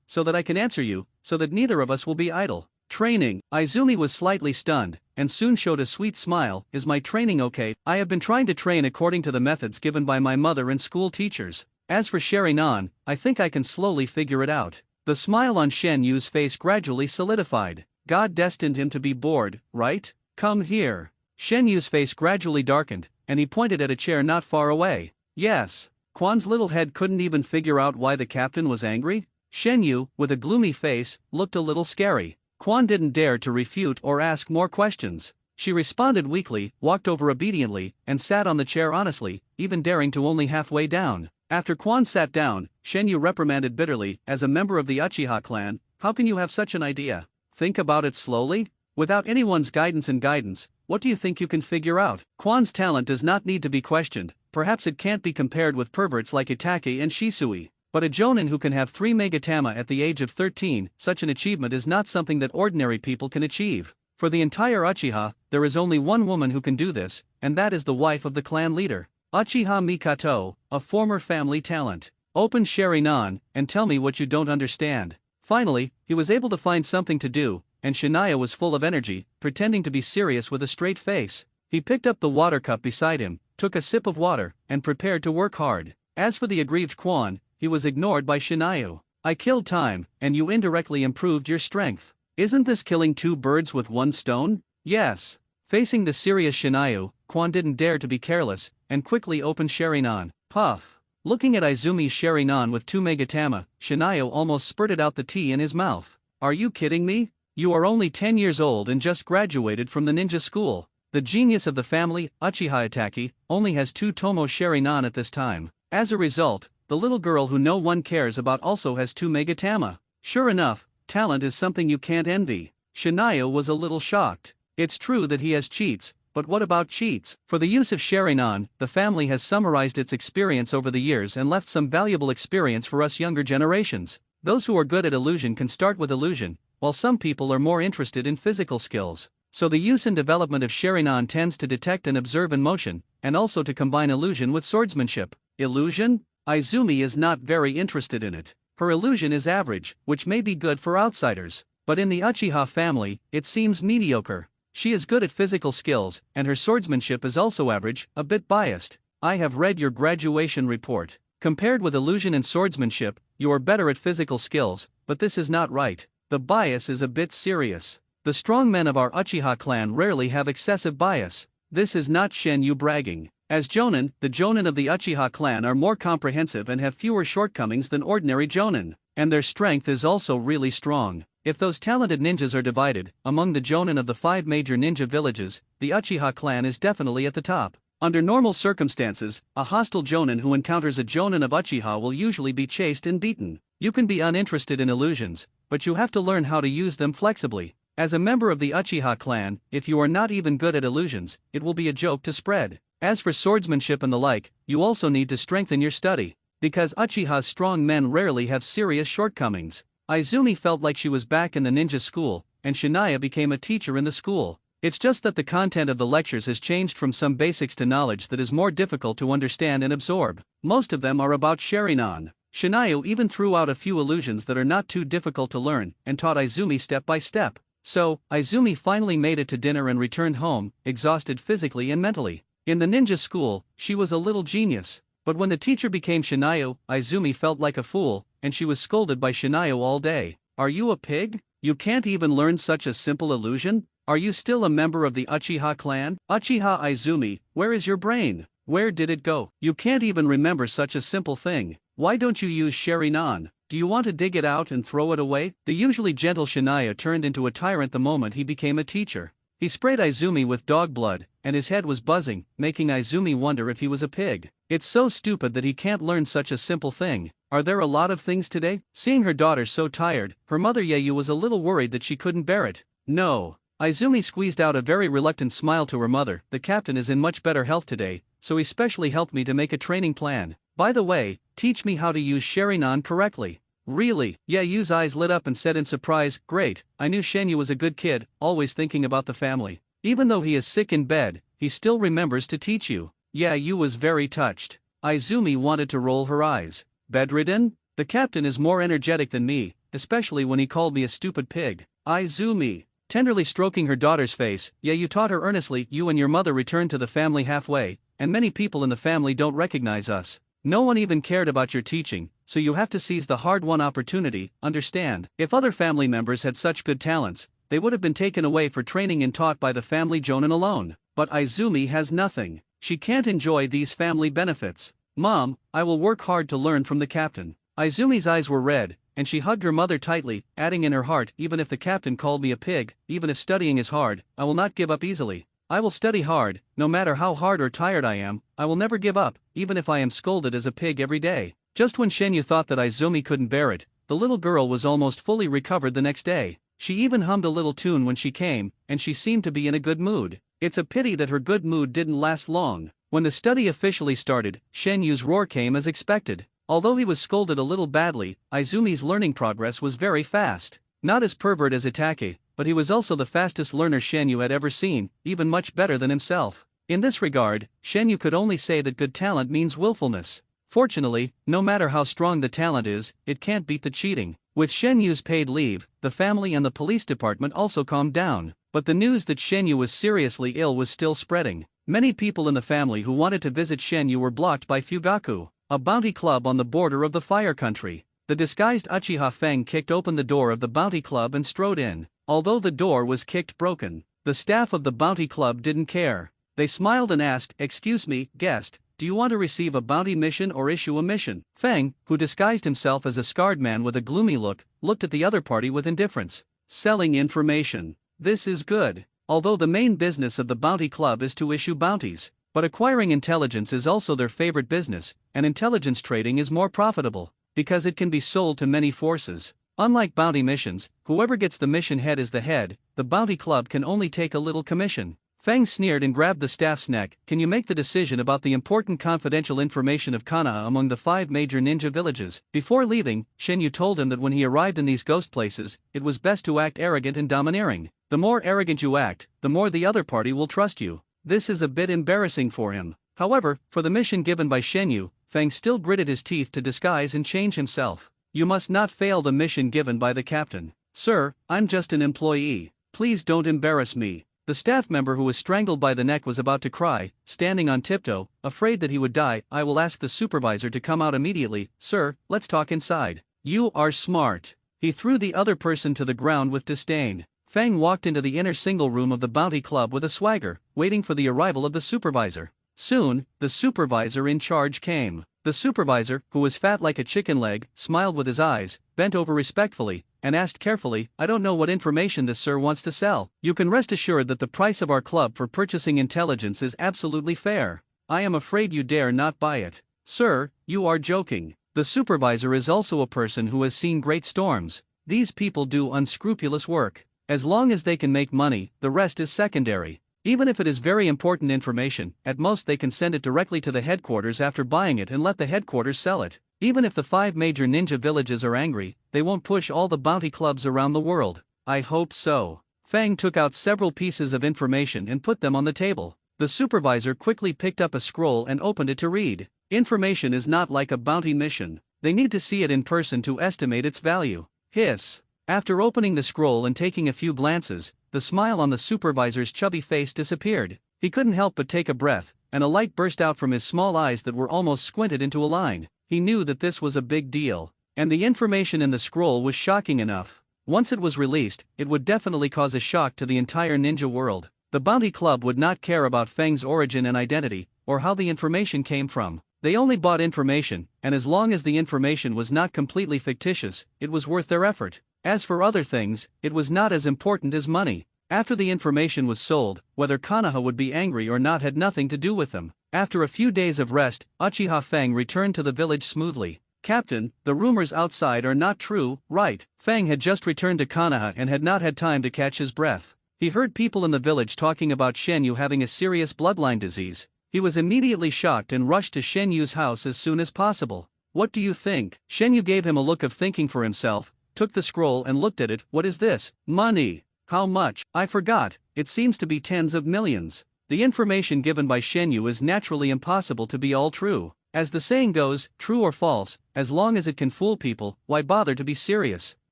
so that I can answer you, so that neither of us will be idle. Training, Izumi was slightly stunned, and soon showed a sweet smile, is my training okay? I have been trying to train according to the methods given by my mother and school teachers. As for Sharingan, I think I can slowly figure it out. The smile on Shenyu's face gradually solidified. God destined him to be bored, right? Come here. Shenyu's face gradually darkened, and he pointed at a chair not far away. Yes. Quan's little head couldn't even figure out why the captain was angry. Shenyu, with a gloomy face, looked a little scary. Quan didn't dare to refute or ask more questions. She responded weakly, walked over obediently, and sat on the chair honestly, even daring to only halfway down. After Quan sat down, Shenyu reprimanded bitterly, as a member of the Uchiha clan, how can you have such an idea? Think about it slowly? Without anyone's guidance, what do you think you can figure out? Quan's talent does not need to be questioned, perhaps it can't be compared with perverts like Itachi and Shisui. But a jonin who can have 3 megatama at the age of 13, such an achievement is not something that ordinary people can achieve. For the entire Uchiha, there is only one woman who can do this, and that is the wife of the clan leader. Uchiha Mikato, a former family talent. Open Sharingan, and tell me what you don't understand. Finally, he was able to find something to do, and Shania was full of energy, pretending to be serious with a straight face. He picked up the water cup beside him, took a sip of water, and prepared to work hard. As for the aggrieved Quan, he was ignored by Shinayu. I killed time, and you indirectly improved your strength. Isn't this killing 2 birds with 1 stone? Yes. Facing the serious Shinayu, Quan didn't dare to be careless, and quickly opened Sharingan. Puff. Looking at Izumi's Sharingan with 2 megatama, Shinayu almost spurted out the tea in his mouth. Are you kidding me? You are only 10 years old and just graduated from the ninja school. The genius of the family, Uchiha Itachi, only has 2 Tomo Sharingan at this time. As a result, the little girl who no one cares about also has 2 megatama. Sure enough, talent is something you can't envy. Shinayu was a little shocked. It's true that he has cheats, but what about cheats? For the use of Sharingan, the family has summarized its experience over the years and left some valuable experience for us younger generations. Those who are good at illusion can start with illusion, while some people are more interested in physical skills. So the use and development of Sharingan tends to detect and observe in motion, and also to combine illusion with swordsmanship. Illusion? Izumi is not very interested in it. Her illusion is average, which may be good for outsiders. But in the Uchiha family, it seems mediocre. She is good at physical skills, and her swordsmanship is also average, a bit biased. I have read your graduation report. Compared with illusion and swordsmanship, you are better at physical skills, but this is not right. The bias is a bit serious. The strong men of our Uchiha clan rarely have excessive bias. This is not Shenyu bragging. As Jonin, the Jonin of the Uchiha clan are more comprehensive and have fewer shortcomings than ordinary Jonin, and their strength is also really strong. If those talented ninjas are divided, among the Jonin of the 5 major ninja villages, the Uchiha clan is definitely at the top. Under normal circumstances, a hostile Jonin who encounters a Jonin of Uchiha will usually be chased and beaten. You can be uninterested in illusions, but you have to learn how to use them flexibly. As a member of the Uchiha clan, if you are not even good at illusions, it will be a joke to spread. As for swordsmanship and the like, you also need to strengthen your study, because Uchiha's strong men rarely have serious shortcomings. Izumi felt like she was back in the ninja school, and Shania became a teacher in the school. It's just that the content of the lectures has changed from some basics to knowledge that is more difficult to understand and absorb. Most of them are about Sharingan. Shania even threw out a few illusions that are not too difficult to learn, and taught Izumi step by step. So, Izumi finally made it to dinner and returned home, exhausted physically and mentally. In the ninja school, she was a little genius. But when the teacher became Shania, Izumi felt like a fool, and she was scolded by Shania all day. Are you a pig? You can't even learn such a simple illusion? Are you still a member of the Uchiha clan? Uchiha Izumi, where is your brain? Where did it go? You can't even remember such a simple thing. Why don't you use Sharingan? Do you want to dig it out and throw it away? The usually gentle Shania turned into a tyrant the moment he became a teacher. He sprayed Izumi with dog blood, and his head was buzzing, making Izumi wonder if he was a pig. It's so stupid that he can't learn such a simple thing. Are there a lot of things today? Seeing her daughter so tired, her mother Yayu was a little worried that she couldn't bear it. No. Izumi squeezed out a very reluctant smile to her mother. The captain is in much better health today, so he specially helped me to make a training plan. By the way, teach me how to use Sharingan correctly. Really? Yayu's eyes lit up and said in surprise, great, I knew Shenyu was a good kid, always thinking about the family. Even though he is sick in bed, he still remembers to teach you. Yayu was very touched. Izumi wanted to roll her eyes. Bedridden? The captain is more energetic than me, especially when he called me a stupid pig. Izumi. Tenderly stroking her daughter's face, Yayu taught her earnestly, you and your mother returned to the family halfway, and many people in the family don't recognize us. No one even cared about your teaching, so you have to seize the hard-won opportunity, understand? If other family members had such good talents, they would have been taken away for training and taught by the family Jonin alone. But Izumi has nothing. She can't enjoy these family benefits. Mom, I will work hard to learn from the captain. Izumi's eyes were red, and she hugged her mother tightly, adding in her heart, even if the captain called me a pig, even if studying is hard, I will not give up easily. I will study hard, no matter how hard or tired I am, I will never give up, even if I am scolded as a pig every day. Just when Shenyu thought that Izumi couldn't bear it, the little girl was almost fully recovered the next day. She even hummed a little tune when she came, and she seemed to be in a good mood. It's a pity that her good mood didn't last long. When the study officially started, Shenyu's roar came as expected. Although he was scolded a little badly, Izumi's learning progress was very fast. Not as pervert as Itachi, but he was also the fastest learner Shenyu had ever seen, even much better than himself. In this regard, Shenyu could only say that good talent means willfulness. Fortunately, no matter how strong the talent is, it can't beat the cheating. With Shenyu's paid leave, the family and the police department also calmed down. But the news that Shenyu was seriously ill was still spreading. Many people in the family who wanted to visit Shenyu were blocked by Fugaku, a bounty club on the border of the Fire Country. The disguised Uchiha Feng kicked open the door of the bounty club and strode in. Although the door was kicked broken, the staff of the bounty club didn't care. They smiled and asked, "Excuse me, guest, do you want to receive a bounty mission or issue a mission?" Feng, who disguised himself as a scarred man with a gloomy look, looked at the other party with indifference. Selling information. This is good. Although the main business of the bounty club is to issue bounties, but acquiring intelligence is also their favorite business, and intelligence trading is more profitable, because it can be sold to many forces. Unlike bounty missions, whoever gets the mission head is the head, the bounty club can only take a little commission. Feng sneered and grabbed the staff's neck. Can you make the decision about the important confidential information of Kana among the 5 major ninja villages? Before leaving, Shenyu told him that when he arrived in these ghost places, it was best to act arrogant and domineering. The more arrogant you act, the more the other party will trust you. This is a bit embarrassing for him. However, for the mission given by Shenyu, Feng still gritted his teeth to disguise and change himself. You must not fail the mission given by the captain. Sir, I'm just an employee. Please don't embarrass me. The staff member who was strangled by the neck was about to cry, standing on tiptoe, afraid that he would die. I will ask the supervisor to come out immediately. Sir, let's talk inside. You are smart. He threw the other person to the ground with disdain. Feng walked into the inner single room of the bounty club with a swagger, waiting for the arrival of the supervisor. Soon, the supervisor in charge came. The supervisor, who was fat like a chicken leg, smiled with his eyes, bent over respectfully, and asked carefully, I don't know what information this sir wants to sell. You can rest assured that the price of our club for purchasing intelligence is absolutely fair. I am afraid you dare not buy it. Sir, you are joking. The supervisor is also a person who has seen great storms. These people do unscrupulous work. As long as they can make money, the rest is secondary. Even if it is very important information, at most they can send it directly to the headquarters after buying it and let the headquarters sell it. Even if the 5 major ninja villages are angry, they won't push all the bounty clubs around the world. I hope so. Fang took out several pieces of information and put them on the table. The supervisor quickly picked up a scroll and opened it to read. Information is not like a bounty mission. They need to see it in person to estimate its value. Hiss. After opening the scroll and taking a few glances, the smile on the supervisor's chubby face disappeared. He couldn't help but take a breath, and a light burst out from his small eyes that were almost squinted into a line. He knew that this was a big deal. And the information in the scroll was shocking enough. Once it was released, it would definitely cause a shock to the entire ninja world. The Bounty Club would not care about Feng's origin and identity, or how the information came from. They only bought information, and as long as the information was not completely fictitious, it was worth their effort. As for other things, it was not as important as money. After the information was sold, whether Konoha would be angry or not had nothing to do with them. After a few days of rest, Uchiha Feng returned to the village smoothly. Captain, the rumors outside are not true, right? Feng had just returned to Konoha and had not had time to catch his breath. He heard people in the village talking about Shen-Yu having a serious bloodline disease. He was immediately shocked and rushed to Shen-Yu's house as soon as possible. What do you think? Shen-Yu gave him a look of thinking for himself, took the scroll and looked at it. What is this? Money. How much? I forgot. It seems to be tens of millions. The information given by Shen-Yu is naturally impossible to be all true. As the saying goes, true or false, as long as it can fool people, why bother to be serious?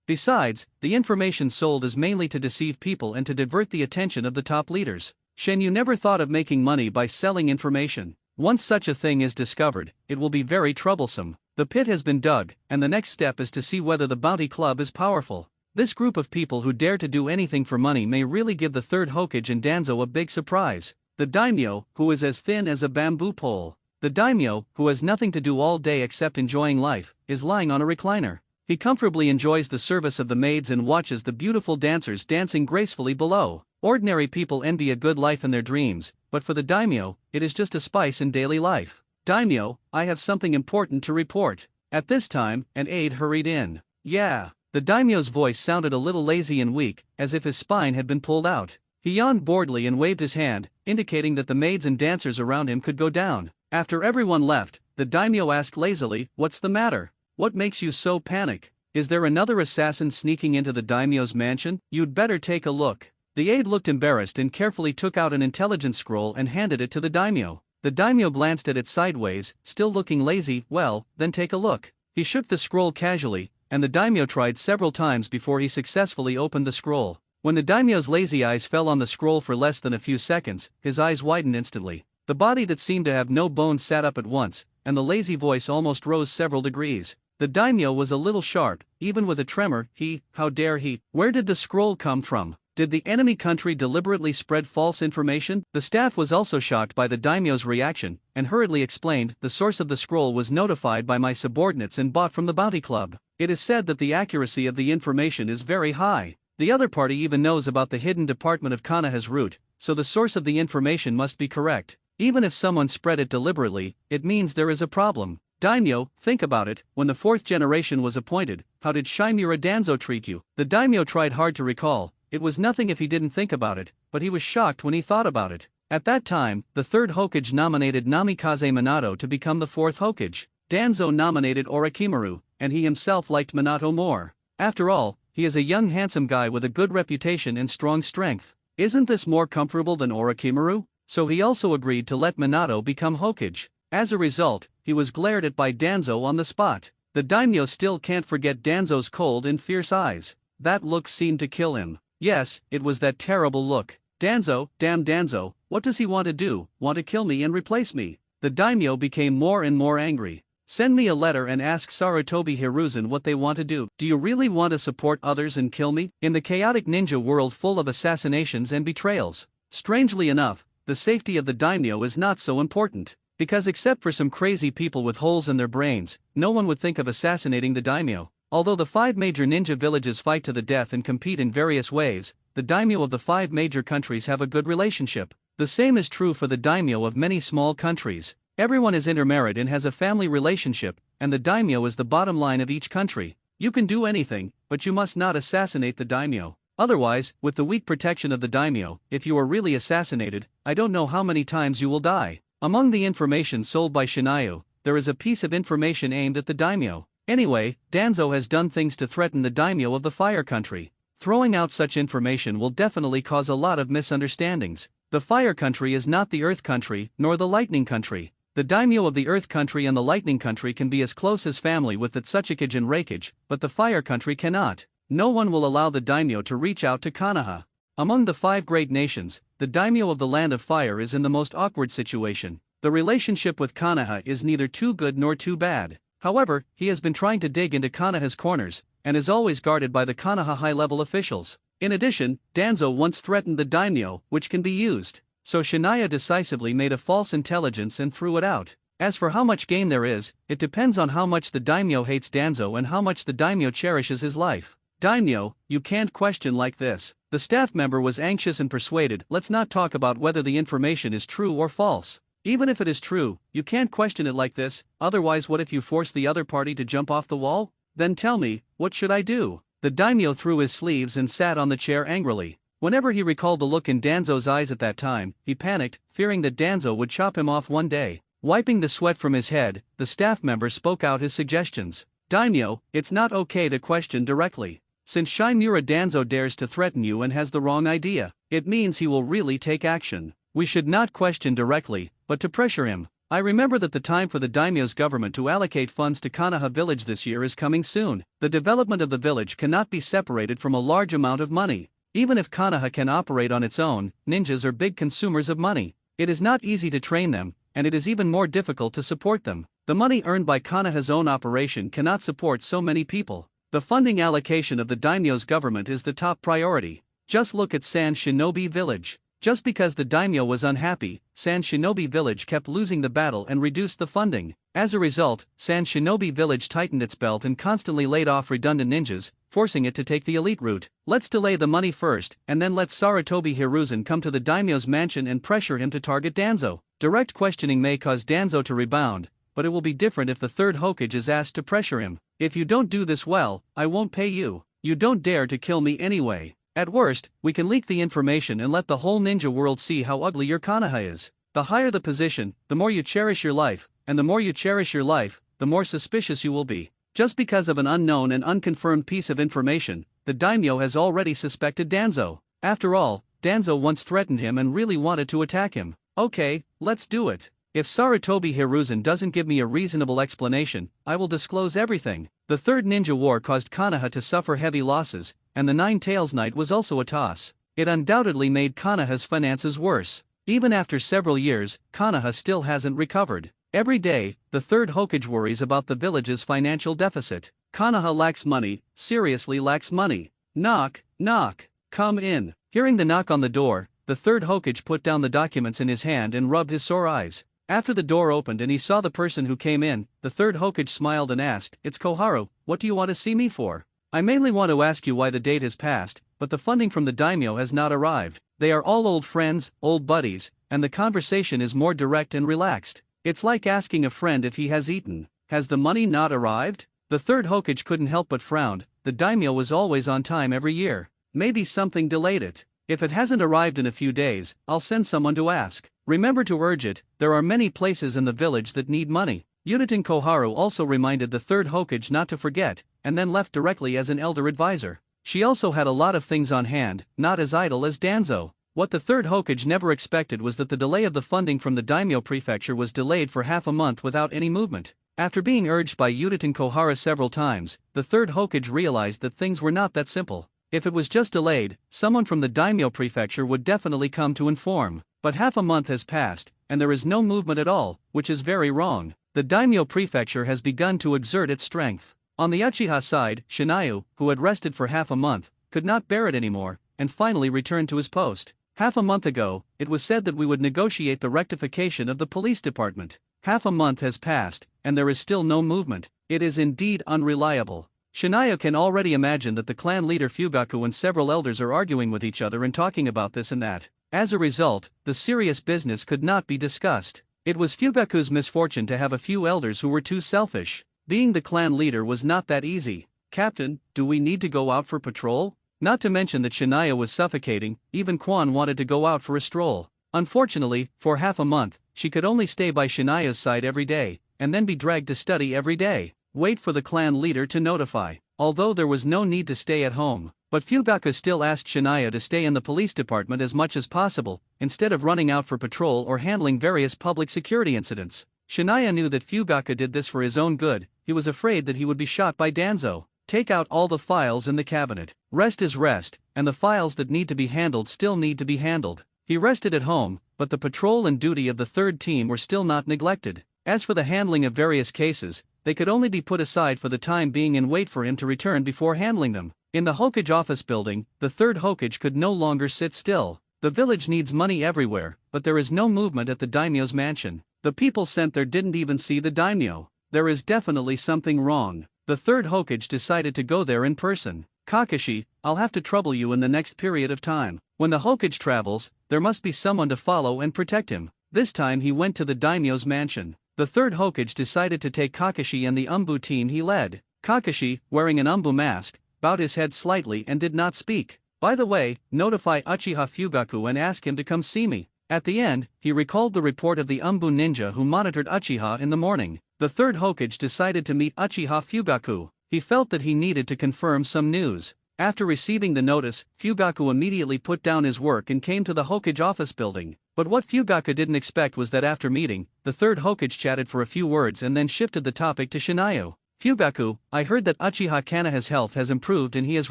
Besides, the information sold is mainly to deceive people and to divert the attention of the top leaders. Shen-Yu never thought of making money by selling information. Once such a thing is discovered, it will be very troublesome. The pit has been dug, and the next step is to see whether the Bounty Club is powerful. This group of people who dare to do anything for money may really give the third Hokage and Danzo a big surprise. The daimyo, who is as thin as a bamboo pole. The daimyo, who has nothing to do all day except enjoying life, is lying on a recliner. He comfortably enjoys the service of the maids and watches the beautiful dancers dancing gracefully below. Ordinary people envy a good life in their dreams, but for the daimyo, it is just a spice in daily life. Daimyo, I have something important to report. At this time, an aide hurried in. Yeah. The daimyo's voice sounded a little lazy and weak, as if his spine had been pulled out. He yawned boredly and waved his hand, indicating that the maids and dancers around him could go down. After everyone left, the daimyo asked lazily, "What's the matter? What makes you so panic? Is there another assassin sneaking into the daimyo's mansion? You'd better take a look." The aide looked embarrassed and carefully took out an intelligence scroll and handed it to the daimyo. The daimyo glanced at it sideways, still looking lazy. "Well, then take a look." He shook the scroll casually, and the daimyo tried several times before he successfully opened the scroll. When the daimyo's lazy eyes fell on the scroll for less than a few seconds, his eyes widened instantly. The body that seemed to have no bones sat up at once, and the lazy voice almost rose several degrees. The daimyo was a little sharp, even with a tremor. How dare he? Where did the scroll come from? Did the enemy country deliberately spread false information? The staff was also shocked by the daimyo's reaction, and hurriedly explained, "The source of the scroll was notified by my subordinates and bought from the Bounty Club. It is said that the accuracy of the information is very high. The other party even knows about the hidden department of Konoha's route, so the source of the information must be correct. Even if someone spread it deliberately, it means there is a problem. Daimyo, think about it, when the 4th generation was appointed, how did Shimura Danzo treat you?" The daimyo tried hard to recall. It was nothing if he didn't think about it, but he was shocked when he thought about it. At that time, the 3rd Hokage nominated Namikaze Minato to become the 4th Hokage. Danzo nominated Orochimaru, and he himself liked Minato more. After all, he is a young handsome guy with a good reputation and strong strength. Isn't this more comfortable than Orochimaru? So he also agreed to let Minato become Hokage. As a result, he was glared at by Danzo on the spot. The daimyo still can't forget Danzo's cold and fierce eyes. That look seemed to kill him. Yes, it was that terrible look. Danzo, damn Danzo, what does he want to do? Want to kill me and replace me? The daimyo became more and more angry. Send me a letter and ask Sarutobi Hiruzen what they want to do. Do you really want to support others and kill me? In the chaotic ninja world full of assassinations and betrayals. Strangely enough, the safety of the daimyo is not so important. Because except for some crazy people with holes in their brains, no one would think of assassinating the daimyo. Although the 5 major ninja villages fight to the death and compete in various ways, the daimyo of the 5 major countries have a good relationship. The same is true for the daimyo of many small countries. Everyone is intermarried and has a family relationship, and the daimyo is the bottom line of each country. You can do anything, but you must not assassinate the daimyo. Otherwise, with the weak protection of the daimyo, if you are really assassinated, I don't know how many times you will die. Among the information sold by Shinayu, there is a piece of information aimed at the daimyo. Anyway, Danzo has done things to threaten the daimyo of the fire country. Throwing out such information will definitely cause a lot of misunderstandings. The fire country is not the earth country, nor the lightning country. The daimyo of the earth country and the lightning country can be as close as family with the Tsuchikage and Reikage, but the fire country cannot. No one will allow the daimyo to reach out to Konoha. Among the 5 great nations, the daimyo of the land of fire is in the most awkward situation. The relationship with Konoha is neither too good nor too bad. However, he has been trying to dig into Konoha's corners, and is always guarded by the Konoha high-level officials. In addition, Danzo once threatened the daimyo, which can be used. So Shinayu decisively made a false intelligence and threw it out. As for how much gain there is, it depends on how much the daimyo hates Danzo and how much the daimyo cherishes his life. Daimyo, you can't question like this. The staff member was anxious and persuaded. Let's not talk about whether the information is true or false. Even if it is true, you can't question it like this, otherwise what if you force the other party to jump off the wall? Then tell me, what should I do? The daimyo threw his sleeves and sat on the chair angrily. Whenever he recalled the look in Danzo's eyes at that time, he panicked, fearing that Danzo would chop him off one day. Wiping the sweat from his head, the staff member spoke out his suggestions. Daimyo, it's not okay to question directly. Since Shimura Danzo dares to threaten you and has the wrong idea, it means he will really take action. We should not question directly, but to pressure him. I remember that the time for the daimyo's government to allocate funds to Konoha village this year is coming soon. The development of the village cannot be separated from a large amount of money. Even if Konoha can operate on its own, ninjas are big consumers of money. It is not easy to train them, and it is even more difficult to support them. The money earned by Konoha's own operation cannot support so many people. The funding allocation of the daimyo's government is the top priority. Just look at San Shinobi Village. Just because the daimyo was unhappy, San Shinobi Village kept losing the battle and reduced the funding. As a result, San Shinobi Village tightened its belt and constantly laid off redundant ninjas, forcing it to take the elite route. Let's delay the money first, and then let Sarutobi Hiruzen come to the daimyo's mansion and pressure him to target Danzo. Direct questioning may cause Danzo to rebound, but it will be different if the third Hokage is asked to pressure him. If you don't do this well, I won't pay you. You don't dare to kill me anyway. At worst, we can leak the information and let the whole ninja world see how ugly your Konoha is. The higher the position, the more you cherish your life, and the more you cherish your life, the more suspicious you will be. Just because of an unknown and unconfirmed piece of information, the daimyo has already suspected Danzo. After all, Danzo once threatened him and really wanted to attack him. Okay, let's do it. If Sarutobi Hiruzen doesn't give me a reasonable explanation, I will disclose everything. The Third Ninja War caused Konoha to suffer heavy losses, and the Nine Tails Night was also a toss. It undoubtedly made Konoha's finances worse. Even after several years, Konoha still hasn't recovered. Every day, the third Hokage worries about the village's financial deficit. Konoha lacks money, seriously lacks money. Knock, knock, come in. Hearing the knock on the door, the third Hokage put down the documents in his hand and rubbed his sore eyes. After the door opened and he saw the person who came in, the third Hokage smiled and asked, "It's Koharu, what do you want to see me for?" "I mainly want to ask you why the date has passed, but the funding from the daimyo has not arrived." They are all old friends, old buddies, and the conversation is more direct and relaxed. It's like asking a friend if he has eaten. Has the money not arrived? The third Hokage couldn't help but frown. The daimyo was always on time every year. Maybe something delayed it. If it hasn't arrived in a few days, I'll send someone to ask. Remember to urge it, there are many places in the village that need money. Unitin Koharu also reminded the third Hokage not to forget, and then left directly as an elder advisor. She also had a lot of things on hand, not as idle as Danzo. What the third Hokage never expected was that the delay of the funding from the daimyo prefecture was delayed for half a month without any movement. After being urged by Unitin Koharu several times, the third Hokage realized that things were not that simple. If it was just delayed, someone from the daimyo prefecture would definitely come to inform. But half a month has passed, and there is no movement at all, which is very wrong. The daimyo prefecture has begun to exert its strength. On the uchiha side, Shinayu, who had rested for half a month, could not bear it anymore, and finally returned to his post. Half a month ago, it was said that we would negotiate the rectification of the police department. Half a month has passed, and there is still no movement. It is indeed unreliable. Shinayu can already imagine that the clan leader Fugaku and several elders are arguing with each other and talking about this and that. As a result, the serious business could not be discussed. It was Fugaku's misfortune to have a few elders who were too selfish. Being the clan leader was not that easy. "Captain, do we need to go out for patrol?" Not to mention that Shania was suffocating, even Quan wanted to go out for a stroll. Unfortunately, for half a month, she could only stay by Shania's side every day, and then be dragged to study every day. Wait for the clan leader to notify. Although there was no need to stay at home, but Fugaka still asked Shania to stay in the police department as much as possible, instead of running out for patrol or handling various public security incidents. Shania knew that Fugaka did this for his own good. He was afraid that he would be shot by Danzo. Take out all the files in the cabinet. Rest is rest, and the files that need to be handled still need to be handled. He rested at home, but the patrol and duty of the third team were still not neglected. As for the handling of various cases, they could only be put aside for the time being and wait for him to return before handling them. In the Hokage office building, the third Hokage could no longer sit still. The village needs money everywhere, but there is no movement at the daimyo's mansion. The people sent there didn't even see the daimyo. There is definitely something wrong. The third Hokage decided to go there in person. Kakashi, I'll have to trouble you in the next period of time. When the Hokage travels, there must be someone to follow and protect him. This time he went to the daimyo's mansion. The third Hokage decided to take Kakashi and the Umbu team he led. Kakashi, wearing an Umbu mask, bowed his head slightly and did not speak. By the way, notify Uchiha Fugaku and ask him to come see me. At the end, he recalled the report of the Umbu ninja who monitored Uchiha in the morning. The third Hokage decided to meet Uchiha Fugaku. He felt that he needed to confirm some news. After receiving the notice, Fugaku immediately put down his work and came to the Hokage office building. But what Fugaku didn't expect was that after meeting, the third Hokage chatted for a few words and then shifted the topic to Shinayu. Fugaku, I heard that Uchiha Kanaha's health has improved and he has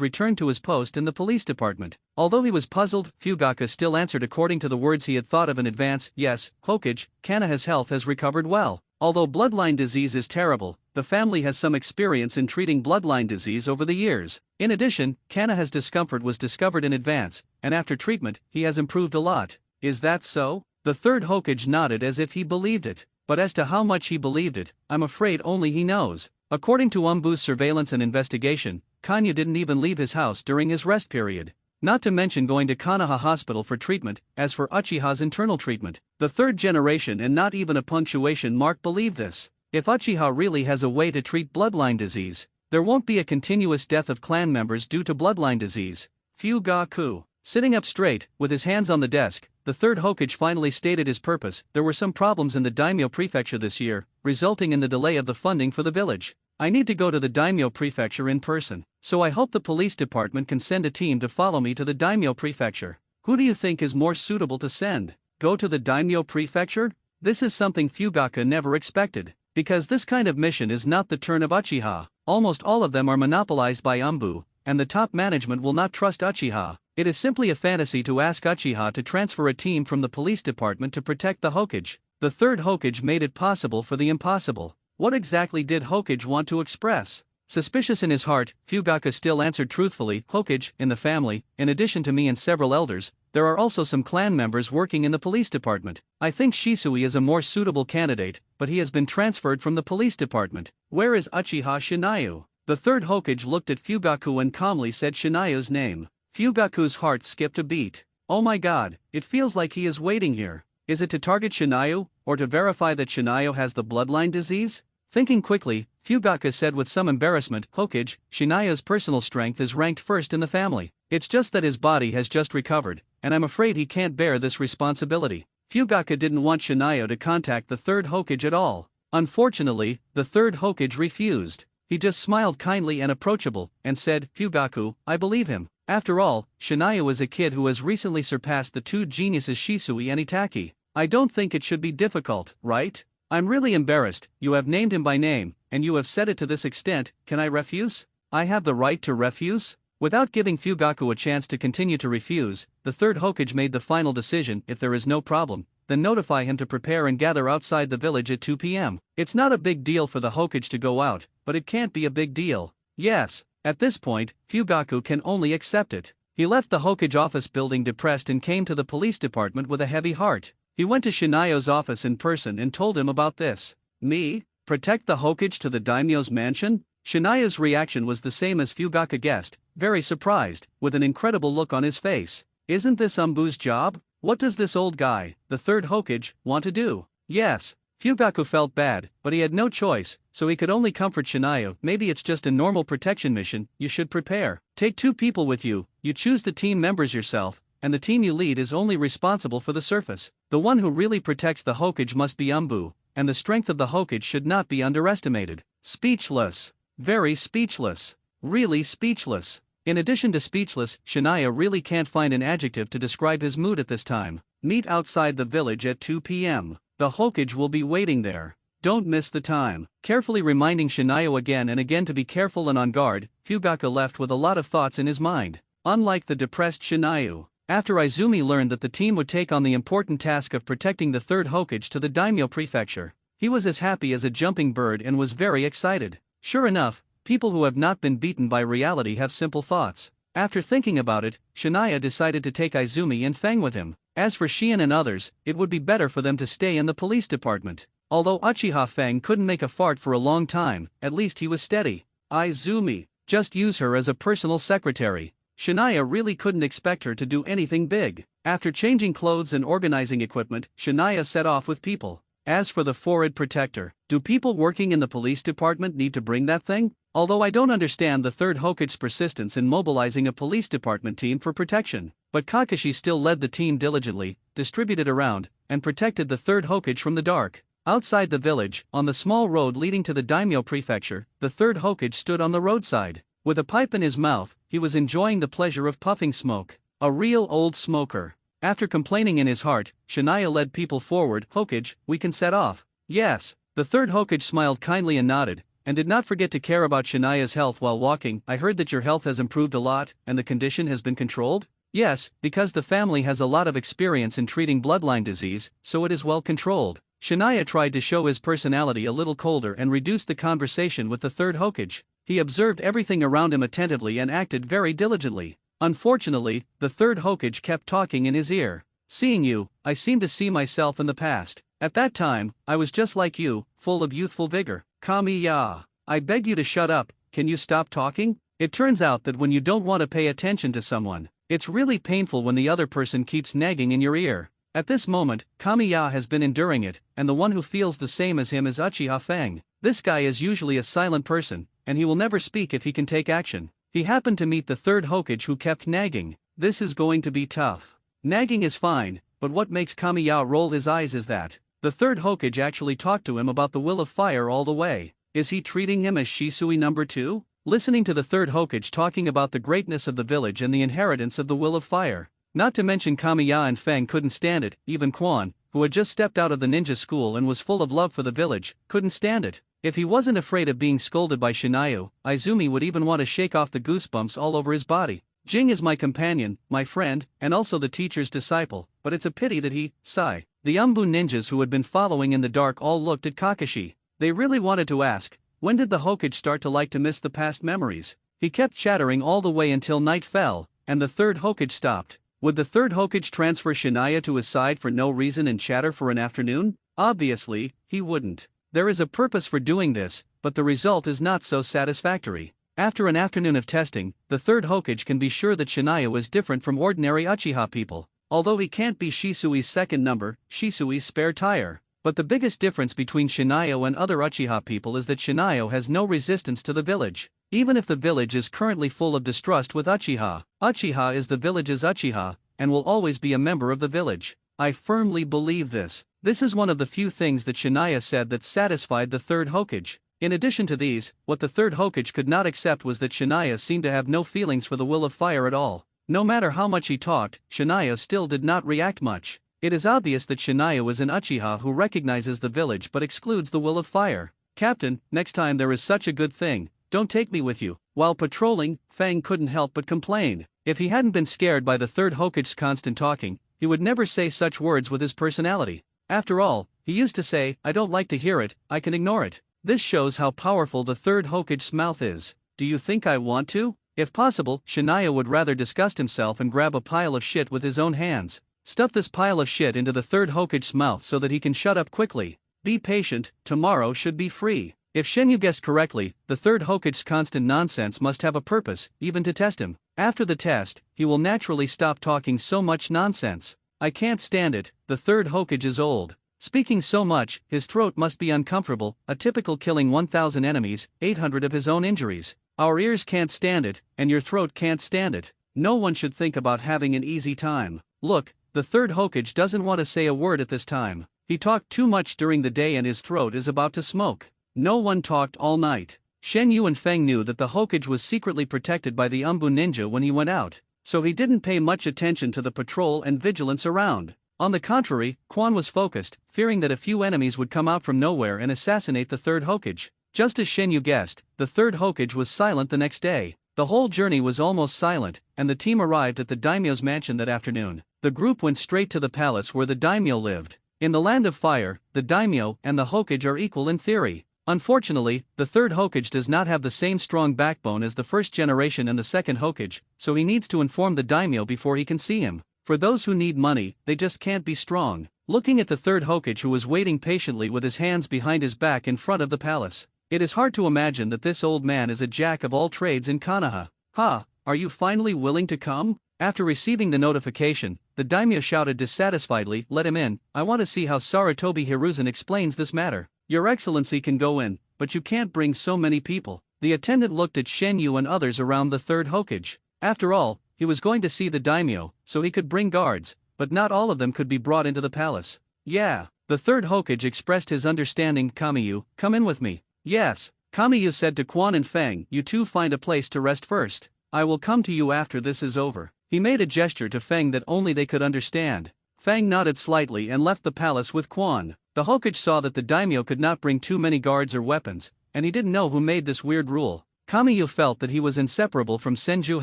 returned to his post in the police department. Although he was puzzled, Fugaku still answered according to the words he had thought of in advance. Yes, Hokage, Kanaha's health has recovered well. Although bloodline disease is terrible, the family has some experience in treating bloodline disease over the years. In addition, Kanaha's discomfort was discovered in advance, and after treatment, he has improved a lot. Is that so? The third Hokage nodded as if he believed it. But as to how much he believed it, I'm afraid only he knows. According to Umbu's surveillance and investigation, Kanya didn't even leave his house during his rest period. Not to mention going to Konoha Hospital for treatment. As for Uchiha's internal treatment, the third generation and not even a punctuation mark believe this. If Uchiha really has a way to treat bloodline disease, there won't be a continuous death of clan members due to bloodline disease. Fugaku. Sitting up straight, with his hands on the desk, the third Hokage finally stated his purpose. There were some problems in the daimyo prefecture this year, resulting in the delay of the funding for the village. I need to go to the daimyo prefecture in person, so I hope the police department can send a team to follow me to the daimyo prefecture. Who do you think is more suitable to send? Go to the daimyo prefecture? This is something Fugaku never expected, because this kind of mission is not the turn of Uchiha. Almost all of them are monopolized by Umbu, and the top management will not trust Uchiha. It is simply a fantasy to ask Uchiha to transfer a team from the police department to protect the Hokage. The third Hokage made it possible for the impossible. What exactly did Hokage want to express? Suspicious in his heart, Fugaku still answered truthfully, Hokage, in the family, in addition to me and several elders, there are also some clan members working in the police department. I think Shisui is a more suitable candidate, but he has been transferred from the police department. Where is Uchiha Shinayu? The third Hokage looked at Fugaku and calmly said Shinayu's name. Fugaku's heart skipped a beat. Oh my god, it feels like he is waiting here. Is it to target Shinayu, or to verify that Shinayu has the bloodline disease? Thinking quickly, Fugaku said with some embarrassment, Hokage, Shinayu's personal strength is ranked first in the family. It's just that his body has just recovered, and I'm afraid he can't bear this responsibility. Fugaku didn't want Shinayu to contact the third Hokage at all. Unfortunately, the third Hokage refused. He just smiled kindly and approachable, and said, Fugaku, I believe him. After all, Shinayu is a kid who has recently surpassed the two geniuses Shisui and Itachi. I don't think it should be difficult, right? I'm really embarrassed. You have named him by name, and you have said it to this extent. Can I refuse? I have the right to refuse? Without giving Fugaku a chance to continue to refuse, the third Hokage made the final decision. If there is no problem, then notify him to prepare and gather outside the village at 2 p.m. It's not a big deal for the Hokage to go out, but it can't be a big deal. Yes. At this point, Fugaku can only accept it. He left the Hokage office building depressed and came to the police department with a heavy heart. He went to Shinayu's office in person and told him about this. Me? Protect the Hokage to the daimyo's mansion? Shinayu's reaction was the same as Fugaku guessed, very surprised, with an incredible look on his face. Isn't this Umbu's job? What does this old guy, the third Hokage, want to do? Yes. Fugaku felt bad, but he had no choice, so he could only comfort Shinayu. Maybe it's just a normal protection mission. You should prepare. Take 2 people with you. You choose the team members yourself, and the team you lead is only responsible for the surface. The one who really protects the hokage must be Umbu, and the strength of the hokage should not be underestimated. Speechless. Very speechless. Really speechless. In addition to speechless, Shania really can't find an adjective to describe his mood at this time. Meet outside the village at 2 p.m. The hokage will be waiting there. Don't miss the time. Carefully reminding Shania again and again to be careful and on guard, Fugaku left with a lot of thoughts in his mind. Unlike the depressed Shinayu, after Izumi learned that the team would take on the important task of protecting the third hokage to the daimyo prefecture, he was as happy as a jumping bird and was very excited. Sure enough, people who have not been beaten by reality have simple thoughts. After thinking about it, Shania decided to take Izumi and Feng with him. As for Xian and others, it would be better for them to stay in the police department. Although Uchiha Feng couldn't make a fart for a long time, at least he was steady. Izumi, just use her as a personal secretary. Shania really couldn't expect her to do anything big. After changing clothes and organizing equipment, Shania set off with people. As for the forehead protector, do people working in the police department need to bring that thing? Although I don't understand the third Hokage's persistence in mobilizing a police department team for protection, but Kakashi still led the team diligently, distributed around, and protected the third Hokage from the dark. Outside the village, on the small road leading to the daimyo prefecture, the third Hokage stood on the roadside. With a pipe in his mouth, he was enjoying the pleasure of puffing smoke. A real old smoker. After complaining in his heart, Shania led people forward. Hokage, we can set off. Yes. The third Hokage smiled kindly and nodded, and did not forget to care about Shania's health while walking. I heard that your health has improved a lot, and the condition has been controlled? Yes, because the family has a lot of experience in treating bloodline disease, so it is well controlled. Shania tried to show his personality a little colder and reduced the conversation with the third Hokage. He observed everything around him attentively and acted very diligently. Unfortunately, the third Hokage kept talking in his ear. Seeing you, I seem to see myself in the past. At that time, I was just like you, full of youthful vigor. Kamiya. I beg you to shut up, can you stop talking? It turns out that when you don't want to pay attention to someone, it's really painful when the other person keeps nagging in your ear. At this moment, Kamiya has been enduring it, and the one who feels the same as him is Uchiha Feng. This guy is usually a silent person, and he will never speak if he can take action. He happened to meet the third Hokage who kept nagging. This is going to be tough. Nagging is fine, but what makes Kamiya roll his eyes is that the third Hokage actually talked to him about the will of fire all the way. Is he treating him as Shisui number 2? Listening to the third Hokage talking about the greatness of the village and the inheritance of the will of fire. Not to mention Kamiya and Feng couldn't stand it, even Quan, who had just stepped out of the ninja school and was full of love for the village, couldn't stand it. If he wasn't afraid of being scolded by Shinayu, Izumi would even want to shake off the goosebumps all over his body. Jing is my companion, my friend, and also the teacher's disciple, but it's a pity that he, sigh. The Umbu ninjas who had been following in the dark all looked at Kakashi. They really wanted to ask, when did the Hokage start to like to miss the past memories? He kept chattering all the way until night fell, and the third Hokage stopped. Would the third Hokage transfer Shania to his side for no reason and chatter for an afternoon? Obviously, he wouldn't. There is a purpose for doing this, but the result is not so satisfactory. After an afternoon of testing, the third Hokage can be sure that Shania is different from ordinary Uchiha people. Although he can't be Shisui's second number, Shisui's spare tire. But the biggest difference between Shinayo and other Uchiha people is that Shinayo has no resistance to the village. Even if the village is currently full of distrust with Uchiha, Uchiha is the village's Uchiha, and will always be a member of the village. I firmly believe this. This is one of the few things that Shania said that satisfied the third Hokage. In addition to these, what the third Hokage could not accept was that Shania seemed to have no feelings for the will of fire at all. No matter how much he talked, Shania still did not react much. It is obvious that Shania is an Uchiha who recognizes the village but excludes the will of fire. Captain, next time there is such a good thing, don't take me with you. While patrolling, Feng couldn't help but complain. If he hadn't been scared by the third Hokage's constant talking, he would never say such words with his personality. After all, he used to say, I don't like to hear it, I can ignore it. This shows how powerful the third Hokage's mouth is. Do you think I want to? If possible, Shania would rather disgust himself and grab a pile of shit with his own hands. Stuff this pile of shit into the third Hokage's mouth so that he can shut up quickly. Be patient, tomorrow should be free. If Shenyu guessed correctly, the third Hokage's constant nonsense must have a purpose, even to test him. After the test, he will naturally stop talking so much nonsense. I can't stand it, the third Hokage is old. Speaking so much, his throat must be uncomfortable, a typical killing 1,000 enemies, 800 of his own injuries. Our ears can't stand it, and your throat can't stand it. No one should think about having an easy time. Look, the third Hokage doesn't want to say a word at this time. He talked too much during the day and his throat is about to smoke. No one talked all night. Shen Yu and Feng knew that the Hokage was secretly protected by the Umbu ninja when he went out, so he didn't pay much attention to the patrol and vigilance around. On the contrary, Quan was focused, fearing that a few enemies would come out from nowhere and assassinate the third Hokage. Just as Shen Yu guessed, the third Hokage was silent the next day. The whole journey was almost silent, and the team arrived at the daimyo's mansion that afternoon. The group went straight to the palace where the daimyo lived. In the Land of Fire, the daimyo and the Hokage are equal in theory. Unfortunately, the third Hokage does not have the same strong backbone as the first generation and the second Hokage, so he needs to inform the daimyo before he can see him. For those who need money, they just can't be strong. Looking at the third Hokage who was waiting patiently with his hands behind his back in front of the palace, it is hard to imagine that this old man is a jack of all trades in Konoha. "Ha, are you finally willing to come?" After receiving the notification, the daimyo shouted dissatisfiedly, "Let him in, I want to see how Sarutobi Hiruzen explains this matter." "Your Excellency can go in, but you can't bring so many people." The attendant looked at Shen Yu and others around the third Hokage. After all, he was going to see the daimyo, so he could bring guards, but not all of them could be brought into the palace. "Yeah." The third Hokage expressed his understanding. "Kamiyu, come in with me." "Yes." Kamiyu said to Quan and Feng, "You two find a place to rest first. I will come to you after this is over." He made a gesture to Feng that only they could understand. Feng nodded slightly and left the palace with Quan. The Hokage saw that the daimyo could not bring too many guards or weapons, and he didn't know who made this weird rule. Kamiyu felt that he was inseparable from Senju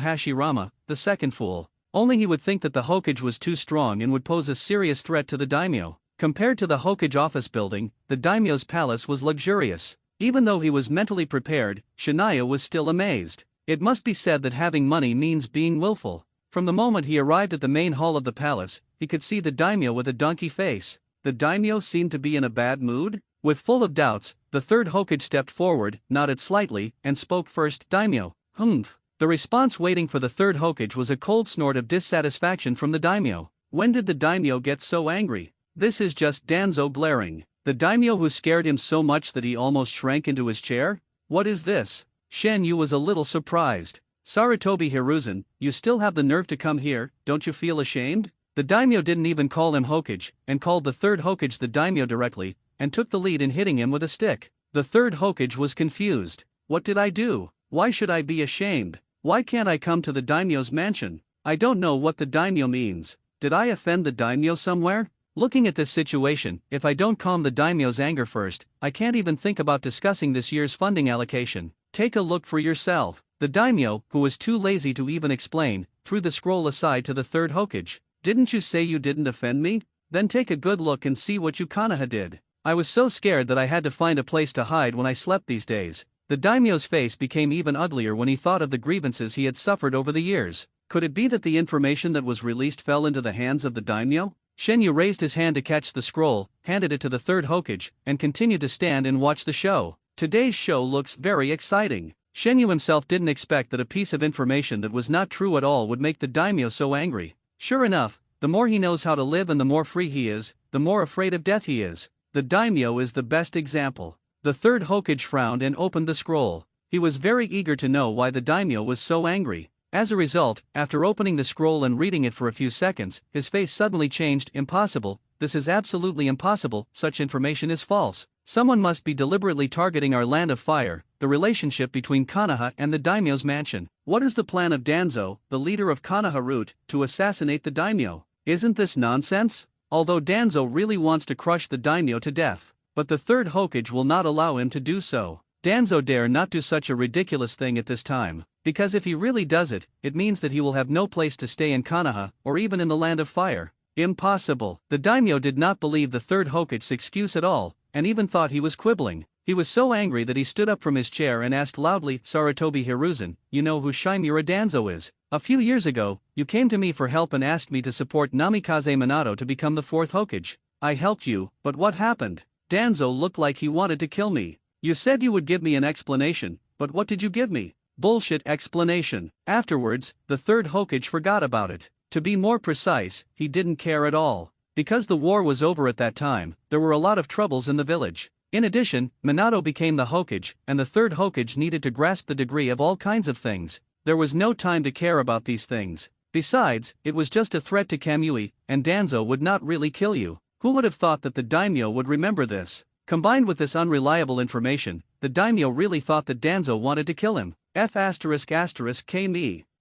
Hashirama, the second fool. Only he would think that the Hokage was too strong and would pose a serious threat to the daimyo. Compared to the Hokage office building, the daimyo's palace was luxurious. Even though he was mentally prepared, Shania was still amazed. It must be said that having money means being willful. From the moment he arrived at the main hall of the palace, he could see the daimyo with a donkey face. The daimyo seemed to be in a bad mood. With full of doubts, the third Hokage stepped forward, nodded slightly, and spoke first. "Daimyo, humph." The response waiting for the third Hokage was a cold snort of dissatisfaction from the daimyo. When did the daimyo get so angry? This is just Danzo glaring. The daimyo who scared him so much that he almost shrank into his chair? What is this? Shen Yu was a little surprised. "Sarutobi Hiruzen, you still have the nerve to come here, don't you feel ashamed?" The daimyo didn't even call him Hokage, and called the third Hokage the daimyo directly, and took the lead in hitting him with a stick. The third Hokage was confused. "What did I do? Why should I be ashamed? Why can't I come to the daimyo's mansion? I don't know what the daimyo means. Did I offend the daimyo somewhere? Looking at this situation, if I don't calm the daimyo's anger first, I can't even think about discussing this year's funding allocation. Take a look for yourself." The daimyo, who was too lazy to even explain, threw the scroll aside to the third Hokage. "Didn't you say you didn't offend me? Then take a good look and see what you Konoha did. I was so scared that I had to find a place to hide when I slept these days." The daimyo's face became even uglier when he thought of the grievances he had suffered over the years. Could it be that the information that was released fell into the hands of the daimyo? Shen Yu raised his hand to catch the scroll, handed it to the third Hokage, and continued to stand and watch the show. Today's show looks very exciting. Shen Yu himself didn't expect that a piece of information that was not true at all would make the daimyo so angry. Sure enough, the more he knows how to live and the more free he is, the more afraid of death he is. The daimyo is the best example. The third Hokage frowned and opened the scroll. He was very eager to know why the daimyo was so angry. As a result, after opening the scroll and reading it for a few seconds, his face suddenly changed. "Impossible, this is absolutely impossible, such information is false. Someone must be deliberately targeting our Land of Fire, the relationship between Konoha and the daimyo's mansion. What is the plan of Danzo, the leader of Konoha Root, to assassinate the daimyo? Isn't this nonsense?" Although Danzo really wants to crush the daimyo to death, but the third Hokage will not allow him to do so. Danzo dare not do such a ridiculous thing at this time, because if he really does it, it means that he will have no place to stay in Konoha, or even in the Land of Fire. Impossible. The daimyo did not believe the third Hokage's excuse at all, and even thought he was quibbling. He was so angry that he stood up from his chair and asked loudly, "Sarutobi Hiruzen, you know who Shimura Danzo is? A few years ago, you came to me for help and asked me to support Namikaze Minato to become the fourth Hokage. I helped you, but what happened? Danzo looked like he wanted to kill me. You said you would give me an explanation, but what did you give me? Bullshit explanation." Afterwards, the third Hokage forgot about it. To be more precise, he didn't care at all. Because the war was over at that time, there were a lot of troubles in the village. In addition, Minato became the Hokage, and the third Hokage needed to grasp the degree of all kinds of things. there was no time to care about these things. Besides, it was just a threat to Kamui, and Danzo would not really kill you. Who would have thought that the daimyo would remember this? Combined with this unreliable information, the daimyo really thought that Danzo wanted to kill him. F***K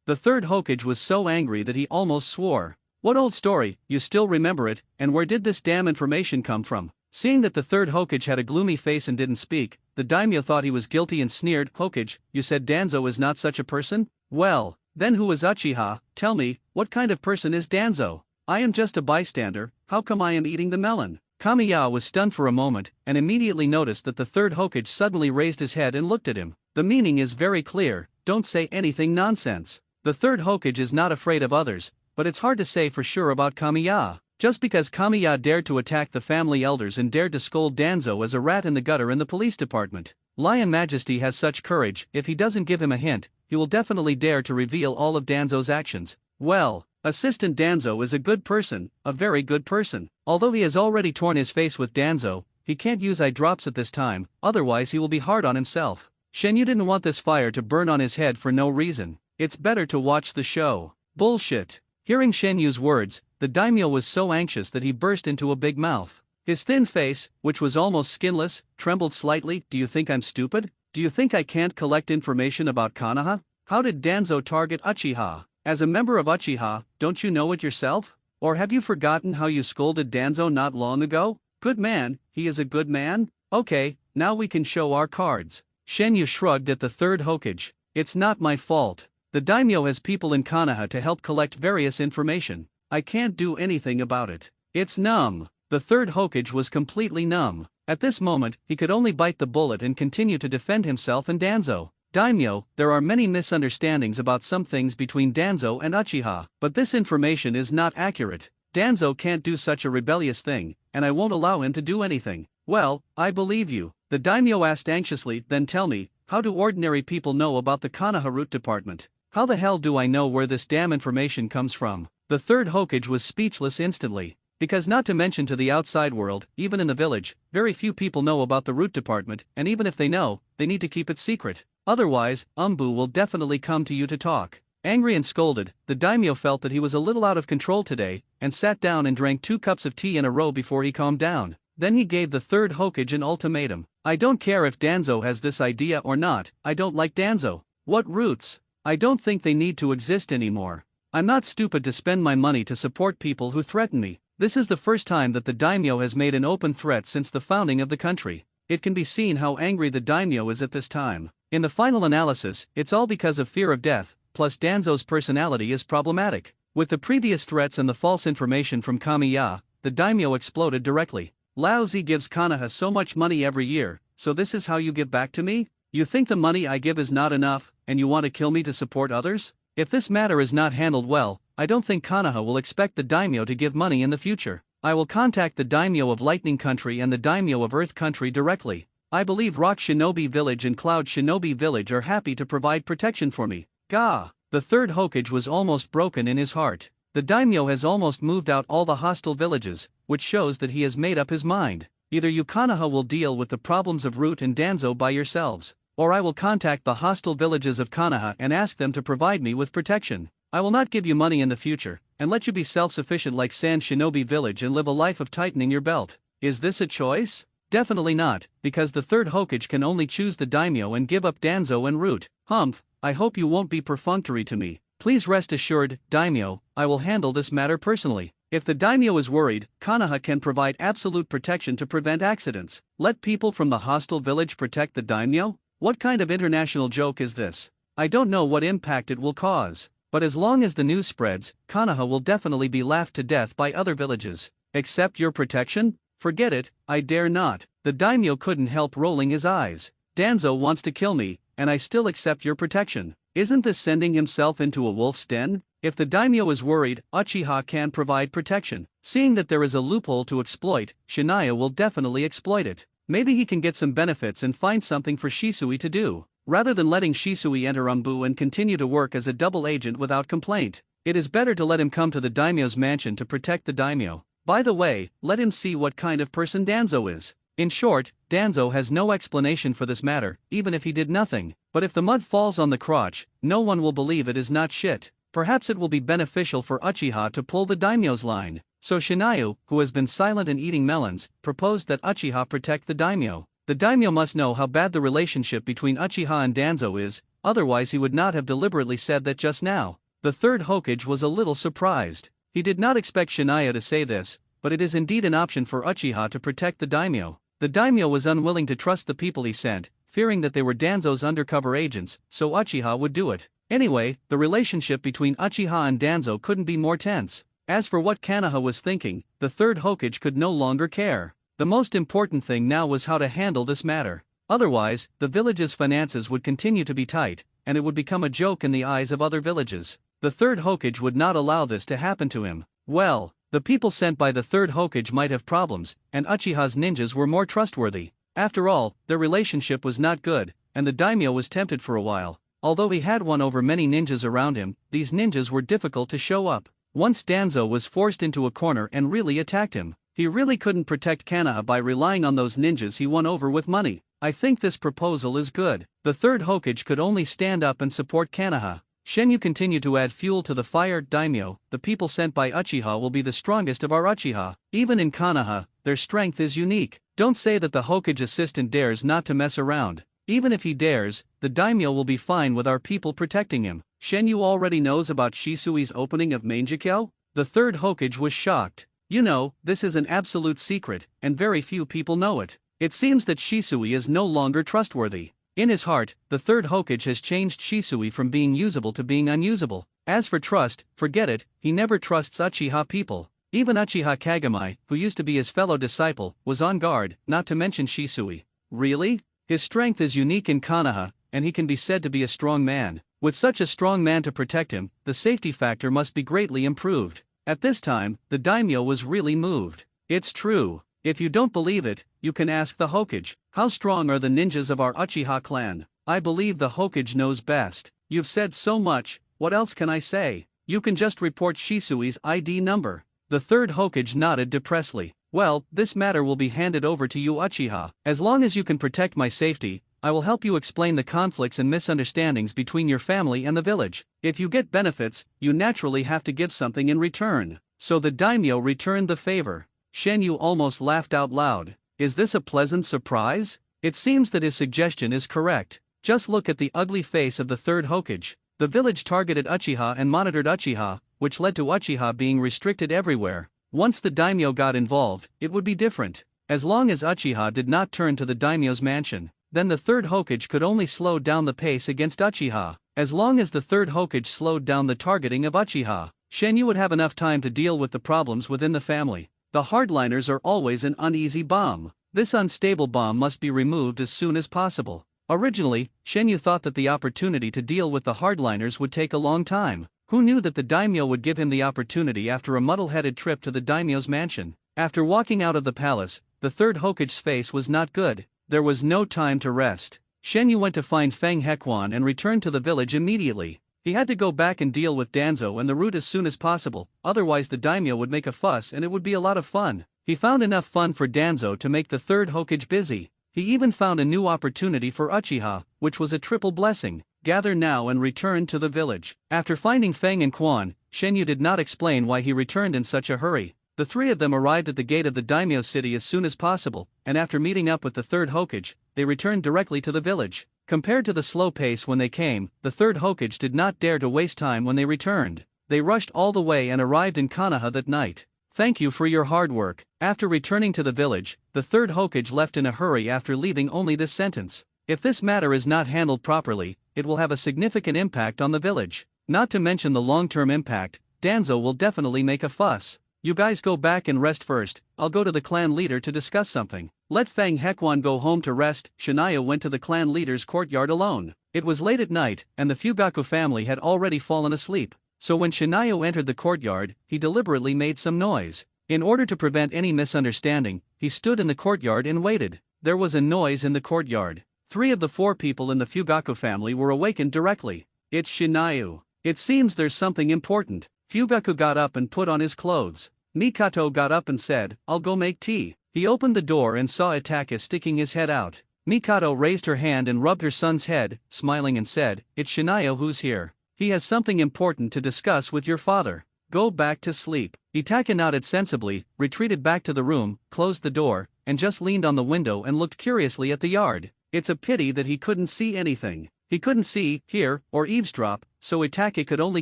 The third Hokage was so angry that he almost swore. What old story, you still remember it, and where did this damn information come from? Seeing that the third Hokage had a gloomy face and didn't speak, the daimyo thought he was guilty and sneered. Hokage, you said Danzo is not such a person? Well, then who is Uchiha? Tell me, what kind of person is Danzo? I am just a bystander, how come I am eating the melon? Kamiya was stunned for a moment, and immediately noticed that the third Hokage suddenly raised his head and looked at him. The meaning is very clear, don't say anything nonsense. The third Hokage is not afraid of others, but it's hard to say for sure about Kamiya. Just because Kamiya dared to attack the family elders and dared to scold Danzo as a rat in the gutter in the police department. Lion Majesty has such courage, if he doesn't give him a hint, he will definitely dare to reveal all of Danzo's actions. Well, Assistant Danzo is a good person, a very good person. Although he has already torn his face with Danzo, he can't use eye drops at this time, otherwise he will be hard on himself. Shenyu didn't want this fire to burn on his head for no reason. It's better to watch the show. Bullshit. Hearing Shenyu's words, the daimyo was so anxious that he burst into a big mouth. His thin face, which was almost skinless, trembled slightly. Do you think I'm stupid? Do you think I can't collect information about Konoha? How did Danzo target Uchiha? As a member of Uchiha, don't you know it yourself? Or have you forgotten how you scolded Danzo not long ago? Good man, he is a good man? Okay, now we can show our cards. Shenyu shrugged at the third Hokage. It's not my fault. The daimyo has people in Konoha to help collect various information. I can't do anything about it. It's numb. The third Hokage was completely numb. At this moment, he could only bite the bullet and continue to defend himself and Danzo. Daimyo, there are many misunderstandings about some things between Danzo and Uchiha, but this information is not accurate. Danzo can't do such a rebellious thing, and I won't allow him to do anything. Well, I believe you. The daimyo asked anxiously. Then tell me, how do ordinary people know about the Konoha root department? How the hell do I know where this damn information comes from? The third Hokage was speechless instantly. Because not to mention to the outside world, even in the village, very few people know about the root department, and even if they know, they need to keep it secret. Otherwise, Umbu will definitely come to you to talk. Angry and scolded, the daimyo felt that he was a little out of control today, and sat down and drank 2 cups of tea in a row before he calmed down. Then he gave the third Hokage an ultimatum. I don't care if Danzo has this idea or not, I don't like Danzo. What roots? I don't think they need to exist anymore. I'm not stupid to spend my money to support people who threaten me. This is the first time that the daimyo has made an open threat since the founding of the country. It can be seen how angry the daimyo is at this time. In the final analysis, it's all because of fear of death, plus Danzo's personality is problematic. With the previous threats and the false information from Kamiya, the daimyo exploded directly. Lao Zi gives Konoha so much money every year, so this is how you give back to me? You think the money I give is not enough, and you want to kill me to support others? If this matter is not handled well, I don't think Konoha will expect the daimyo to give money in the future. I will contact the daimyo of Lightning Country and the daimyo of Earth Country directly. I believe Rock Shinobi Village and Cloud Shinobi Village are happy to provide protection for me. Gah! The third Hokage was almost broken in his heart. The daimyo has almost moved out all the hostile villages, which shows that he has made up his mind. Either you Konoha will deal with the problems of Root and Danzo by yourselves, or I will contact the hostile villages of Konoha and ask them to provide me with protection. I will not give you money in the future, and let you be self-sufficient like Sand Shinobi Village and live a life of tightening your belt. Is this a choice? Definitely not, because the third Hokage can only choose the daimyo and give up Danzo and Root. Humph, I hope you won't be perfunctory to me. Please rest assured, daimyo, I will handle this matter personally. If the daimyo is worried, Konoha can provide absolute protection to prevent accidents. Let people from the hostile village protect the daimyo? What kind of international joke is this? I don't know what impact it will cause. But as long as the news spreads, Konoha will definitely be laughed to death by other villages. Accept your protection? Forget it, I dare not. The daimyo couldn't help rolling his eyes. Danzo wants to kill me, and I still accept your protection. Isn't this sending himself into a wolf's den? If the daimyo is worried, Uchiha can provide protection. Seeing that there is a loophole to exploit, Shinaya will definitely exploit it. Maybe he can get some benefits and find something for Shisui to do. Rather than letting Shisui enter Umbu and continue to work as a double agent without complaint, it is better to let him come to the daimyo's mansion to protect the daimyo. By the way, let him see what kind of person Danzo is. In short, Danzo has no explanation for this matter, even if he did nothing. But if the mud falls on the crotch, no one will believe it is not shit. Perhaps it will be beneficial for Uchiha to pull the daimyo's line. So Shinayu, who has been silent and eating melons, proposed that Uchiha protect the daimyo. The daimyo must know how bad the relationship between Uchiha and Danzo is, otherwise he would not have deliberately said that just now. The third Hokage was a little surprised. He did not expect Shinayu to say this, but it is indeed an option for Uchiha to protect the daimyo. The daimyo was unwilling to trust the people he sent, fearing that they were Danzo's undercover agents, so Uchiha would do it. Anyway, the relationship between Uchiha and Danzo couldn't be more tense. As for what Konoha was thinking, the third Hokage could no longer care. The most important thing now was how to handle this matter. Otherwise, the village's finances would continue to be tight, and it would become a joke in the eyes of other villages. The third Hokage would not allow this to happen to him. Well, the people sent by the third Hokage might have problems, and Uchiha's ninjas were more trustworthy. After all, their relationship was not good, and the daimyo was tempted for a while. Although he had won over many ninjas around him, these ninjas were difficult to show up. Once Danzo was forced into a corner and really attacked him. He really couldn't protect Konoha by relying on those ninjas he won over with money. I think this proposal is good. The third Hokage could only stand up and support Konoha. Shenyu continued to add fuel to the fire. Daimyo, the people sent by Uchiha will be the strongest of our Uchiha. Even in Konoha, their strength is unique. Don't say that the Hokage assistant dares not to mess around. Even if he dares, the daimyo will be fine with our people protecting him. Shenyu already knows about Shisui's opening of Mangekyo? The third Hokage was shocked. You know, this is an absolute secret, and very few people know it. It seems that Shisui is no longer trustworthy. In his heart, the third Hokage has changed Shisui from being usable to being unusable. As for trust, forget it, he never trusts Uchiha people. Even Uchiha Kagami, who used to be his fellow disciple, was on guard, not to mention Shisui. Really? His strength is unique in Konoha, and he can be said to be a strong man. With such a strong man to protect him, the safety factor must be greatly improved. At this time, the daimyo was really moved. It's true. If you don't believe it, you can ask the Hokage. How strong are the ninjas of our Uchiha clan? I believe the Hokage knows best. You've said so much, what else can I say? You can just report Shisui's ID number. The third Hokage nodded depressedly. Well, this matter will be handed over to you Uchiha. As long as you can protect my safety, I will help you explain the conflicts and misunderstandings between your family and the village. If you get benefits, you naturally have to give something in return. So the daimyo returned the favor. Shenyu almost laughed out loud. Is this a pleasant surprise? It seems that his suggestion is correct. Just look at the ugly face of the third Hokage. The village targeted Uchiha and monitored Uchiha, which led to Uchiha being restricted everywhere. Once the daimyo got involved, it would be different. As long as Uchiha did not turn to the daimyo's mansion, then the third Hokage could only slow down the pace against Uchiha. As long as the third Hokage slowed down the targeting of Uchiha, Shenyu would have enough time to deal with the problems within the family. The hardliners are always an uneasy bomb. This unstable bomb must be removed as soon as possible. Originally, Shenyu thought that the opportunity to deal with the hardliners would take a long time. Who knew that the daimyo would give him the opportunity after a muddle-headed trip to the daimyo's mansion? After walking out of the palace, the third Hokage's face was not good. There was no time to rest. Shenyu went to find Feng Hequan and returned to the village immediately. He had to go back and deal with Danzo and the root as soon as possible, otherwise the daimyo would make a fuss and it would be a lot of fun. He found enough fun for Danzo to make the third Hokage busy. He even found a new opportunity for Uchiha, which was a triple blessing. Gather now and return to the village. After finding Feng and Quan, Shenyu did not explain why he returned in such a hurry. The three of them arrived at the gate of the daimyo city as soon as possible, and after meeting up with the third Hokage, they returned directly to the village. Compared to the slow pace when they came, the third Hokage did not dare to waste time when they returned. They rushed all the way and arrived in Konoha that night. Thank you for your hard work. After returning to the village, the third Hokage left in a hurry after leaving only this sentence. If this matter is not handled properly, it will have a significant impact on the village. Not to mention the long-term impact, Danzo will definitely make a fuss. You guys go back and rest first, I'll go to the clan leader to discuss something. Let Feng Hequan go home to rest. Shania went to the clan leader's courtyard alone. It was late at night, and the Fugaku family had already fallen asleep. So when Shinayo entered the courtyard, he deliberately made some noise. In order to prevent any misunderstanding, he stood in the courtyard and waited. There was a noise in the courtyard. 3 of the 4 people in the Fugaku family were awakened directly. It's Shinayo. It seems there's something important. Fugaku got up and put on his clothes. Mikato got up and said, I'll go make tea. He opened the door and saw Itachi sticking his head out. Mikado raised her hand and rubbed her son's head, smiling and said, "It's Shinayo who's here. He has something important to discuss with your father. Go back to sleep." Itachi nodded sensibly, retreated back to the room, closed the door, and just leaned on the window and looked curiously at the yard. It's a pity that he couldn't see anything. He couldn't see, hear, or eavesdrop, so Itachi could only